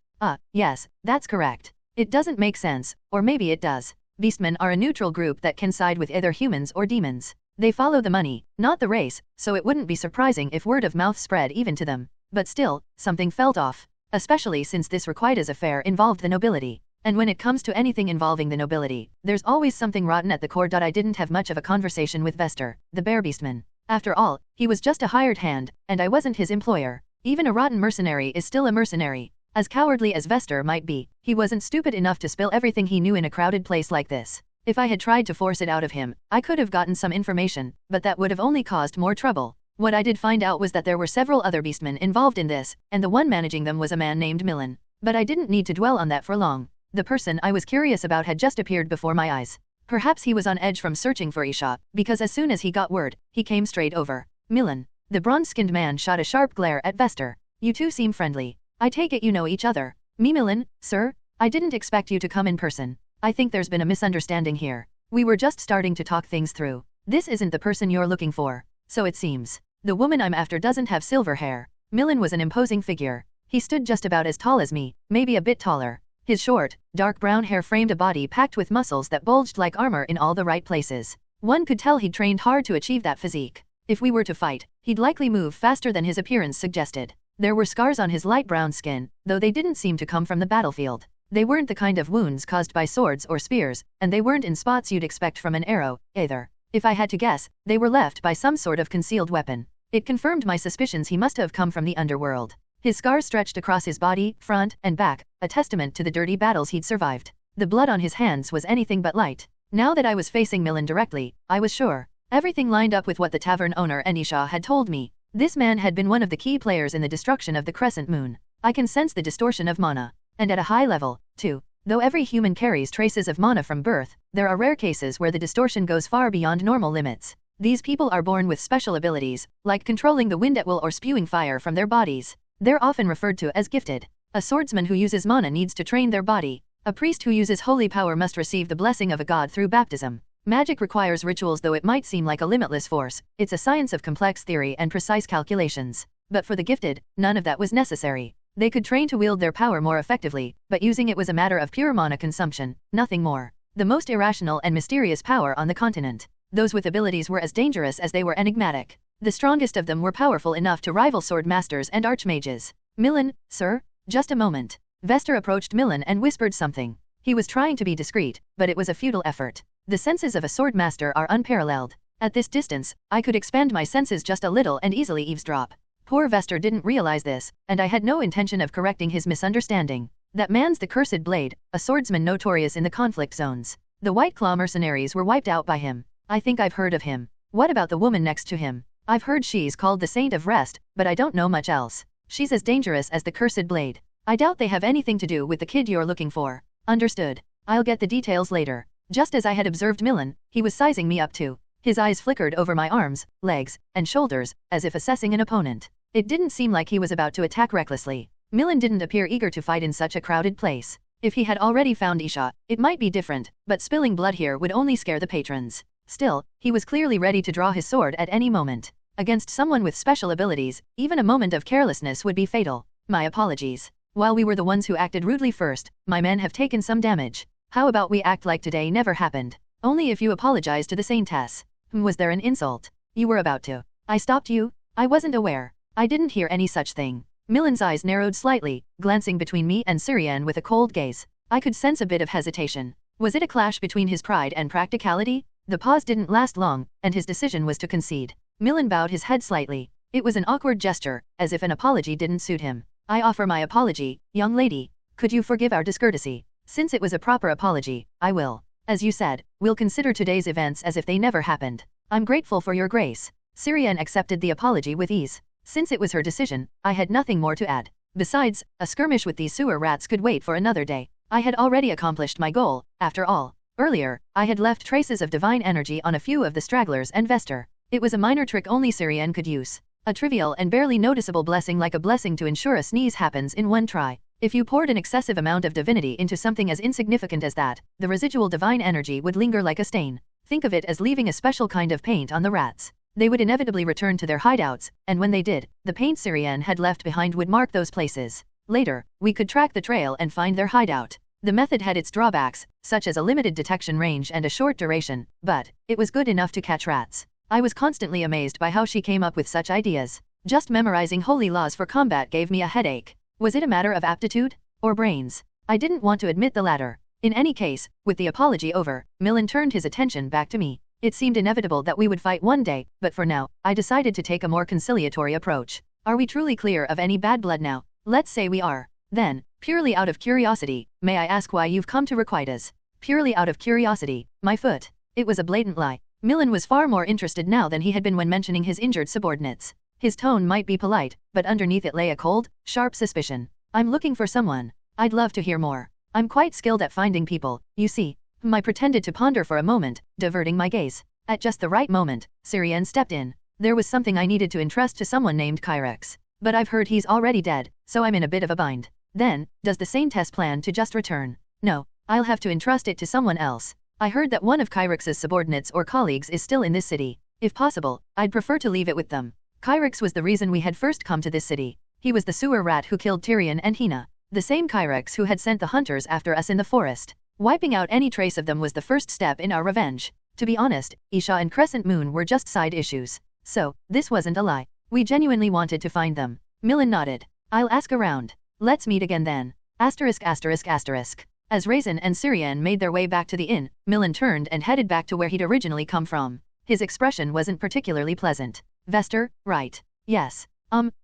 Yes, that's correct. It doesn't make sense, or maybe it does. Beastmen are a neutral group that can side with either humans or demons. They follow the money, not the race, so it wouldn't be surprising if word of mouth spread even to them. But still, something felt off. Especially since this Requida's affair involved the nobility. And when it comes to anything involving the nobility, there's always something rotten at the core. I didn't have much of a conversation with Vester, the bear beastman. After all, he was just a hired hand, and I wasn't his employer. Even a rotten mercenary is still a mercenary. As cowardly as Vester might be, he wasn't stupid enough to spill everything he knew in a crowded place like this. If I had tried to force it out of him, I could have gotten some information, but that would have only caused more trouble. What I did find out was that there were several other beastmen involved in this, and the one managing them was a man named Millen. But I didn't need to dwell on that for long. The person I was curious about had just appeared before my eyes. Perhaps he was on edge from searching for Isha, because as soon as he got word, he came straight over. Millen. The bronze-skinned man shot a sharp glare at Vester. You two seem friendly. I take it you know each other. Me Millen, sir? I didn't expect you to come in person. I think there's been a misunderstanding here. We were just starting to talk things through. This isn't the person you're looking for. So it seems. The woman I'm after doesn't have silver hair. Millen was an imposing figure. He stood just about as tall as me, maybe a bit taller. His short, dark brown hair framed a body packed with muscles that bulged like armor in all the right places. One could tell he'd trained hard to achieve that physique. If we were to fight, he'd likely move faster than his appearance suggested. There were scars on his light brown skin, though they didn't seem to come from the battlefield. They weren't the kind of wounds caused by swords or spears, and they weren't in spots you'd expect from an arrow, either. If I had to guess, they were left by some sort of concealed weapon. It confirmed my suspicions he must have come from the underworld. His scars stretched across his body, front, and back, a testament to the dirty battles he'd survived. The blood on his hands was anything but light. Now that I was facing Millen directly, I was sure. Everything lined up with what the tavern owner and Isha had told me. This man had been one of the key players in the destruction of the crescent moon. I can sense the distortion of mana. And at a high level, too. Though every human carries traces of mana from birth, there are rare cases where the distortion goes far beyond normal limits. These people are born with special abilities, like controlling the wind at will or spewing fire from their bodies. They're often referred to as gifted. A swordsman who uses mana needs to train their body. A priest who uses holy power must receive the blessing of a god through baptism. Magic requires rituals. Though it might seem like a limitless force, it's a science of complex theory and precise calculations. But for the gifted, none of that was necessary. They could train to wield their power more effectively, but using it was a matter of pure mana consumption, nothing more. The most irrational and mysterious power on the continent. Those with abilities were as dangerous as they were enigmatic. The strongest of them were powerful enough to rival sword masters and archmages. Millen, sir? Just a moment. Vester approached Millen and whispered something. He was trying to be discreet, but it was a futile effort. The senses of a sword master are unparalleled. At this distance, I could expand my senses just a little and easily eavesdrop. Poor Vester didn't realize this, and I had no intention of correcting his misunderstanding. That man's the Cursed Blade, a swordsman notorious in the conflict zones. The White Claw mercenaries were wiped out by him. I think I've heard of him. What about the woman next to him? I've heard she's called the Saint of Rest, but I don't know much else. She's as dangerous as the Cursed Blade. I doubt they have anything to do with the kid you're looking for. Understood. I'll get the details later. Just as I had observed Millen, he was sizing me up too. His eyes flickered over my arms, legs, and shoulders, as if assessing an opponent. It didn't seem like he was about to attack recklessly. Millen didn't appear eager to fight in such a crowded place. If he had already found Isha, it might be different, but spilling blood here would only scare the patrons. Still, he was clearly ready to draw his sword at any moment. Against someone with special abilities, even a moment of carelessness would be fatal. My apologies. While we were the ones who acted rudely first, my men have taken some damage. How about we act like today never happened? Only if you apologize to the Saintess. Was there an insult? You were about to. I stopped you? I wasn't aware. I didn't hear any such thing. Millen's eyes narrowed slightly, glancing between me and Syrian with a cold gaze. I could sense a bit of hesitation. Was it a clash between his pride and practicality? The pause didn't last long, and his decision was to concede. Milan bowed his head slightly. It was an awkward gesture, as if an apology didn't suit him. I offer my apology, young lady. Could you forgive our discourtesy? Since it was a proper apology, I will. As you said, we'll consider today's events as if they never happened. I'm grateful for your grace. Syrian accepted the apology with ease. Since it was her decision, I had nothing more to add. Besides, a skirmish with these sewer rats could wait for another day. I had already accomplished my goal, after all. Earlier, I had left traces of divine energy on a few of the stragglers and Vester. It was a minor trick only Syrian could use. A trivial and barely noticeable blessing, like a blessing to ensure a sneeze happens in one try. If you poured an excessive amount of divinity into something as insignificant as that, the residual divine energy would linger like a stain. Think of it as leaving a special kind of paint on the rats. They would inevitably return to their hideouts, and when they did, the paint Syrian had left behind would mark those places. Later, we could track the trail and find their hideout. The method had its drawbacks, such as a limited detection range and a short duration, but it was good enough to catch rats. I was constantly amazed by how she came up with such ideas. Just memorizing holy laws for combat gave me a headache. Was it a matter of aptitude? Or brains? I didn't want to admit the latter. In any case, with the apology over, Milan turned his attention back to me. It seemed inevitable that we would fight one day, but for now, I decided to take a more conciliatory approach. Are we truly clear of any bad blood now? Let's say we are. Then, purely out of curiosity, may I ask why you've come to requite us? Purely out of curiosity, my foot. It was a blatant lie. Milan was far more interested now than he had been when mentioning his injured subordinates. His tone might be polite, but underneath it lay a cold, sharp suspicion. I'm looking for someone. I'd love to hear more. I'm quite skilled at finding people, you see. I pretended to ponder for a moment, diverting my gaze. At just the right moment, Syrian stepped in. There was something I needed to entrust to someone named Kyrex. But I've heard he's already dead, so I'm in a bit of a bind. Then, does the Saintess plan to just return? No, I'll have to entrust it to someone else. I heard that one of Kyrex's subordinates or colleagues is still in this city. If possible, I'd prefer to leave it with them. Kyrex was the reason we had first come to this city. He was the sewer rat who killed Tyrion and Hina. The same Kyrex who had sent the hunters after us in the forest. Wiping out any trace of them was the first step in our revenge. To be honest, Isha and Crescent Moon were just side issues. So, this wasn't a lie. We genuinely wanted to find them. Milan nodded. I'll ask around. Let's meet again then. Asterisk asterisk asterisk. As Raisin and Syrian made their way back to the inn, Milan turned and headed back to where he'd originally come from. His expression wasn't particularly pleasant. Vester, right? Yes.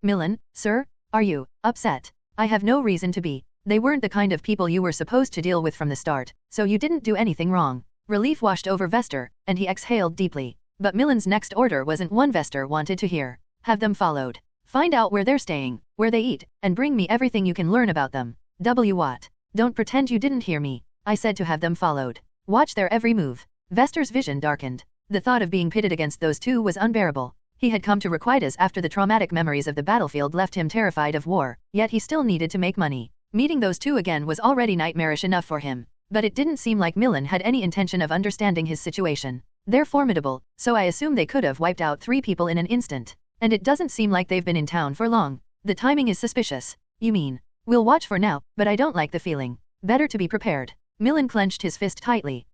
Milan, sir? Are you upset? I have no reason to be. They weren't the kind of people you were supposed to deal with from the start, so you didn't do anything wrong. Relief washed over Vester, and he exhaled deeply. But Milan's next order wasn't one Vester wanted to hear. Have them followed. Find out where they're staying, where they eat, and bring me everything you can learn about them. What? Don't pretend you didn't hear me. I said to have them followed. Watch their every move. Vester's vision darkened. The thought of being pitted against those two was unbearable. He had come to requite us after the traumatic memories of the battlefield left him terrified of war, yet he still needed to make money. Meeting those two again was already nightmarish enough for him. But it didn't seem like Milan had any intention of understanding his situation. They're formidable, so I assume they could have wiped out 3 people in an instant. And it doesn't seem like they've been in town for long. The timing is suspicious. You mean? We'll watch for now, but I don't like the feeling. Better to be prepared. Milan clenched his fist tightly.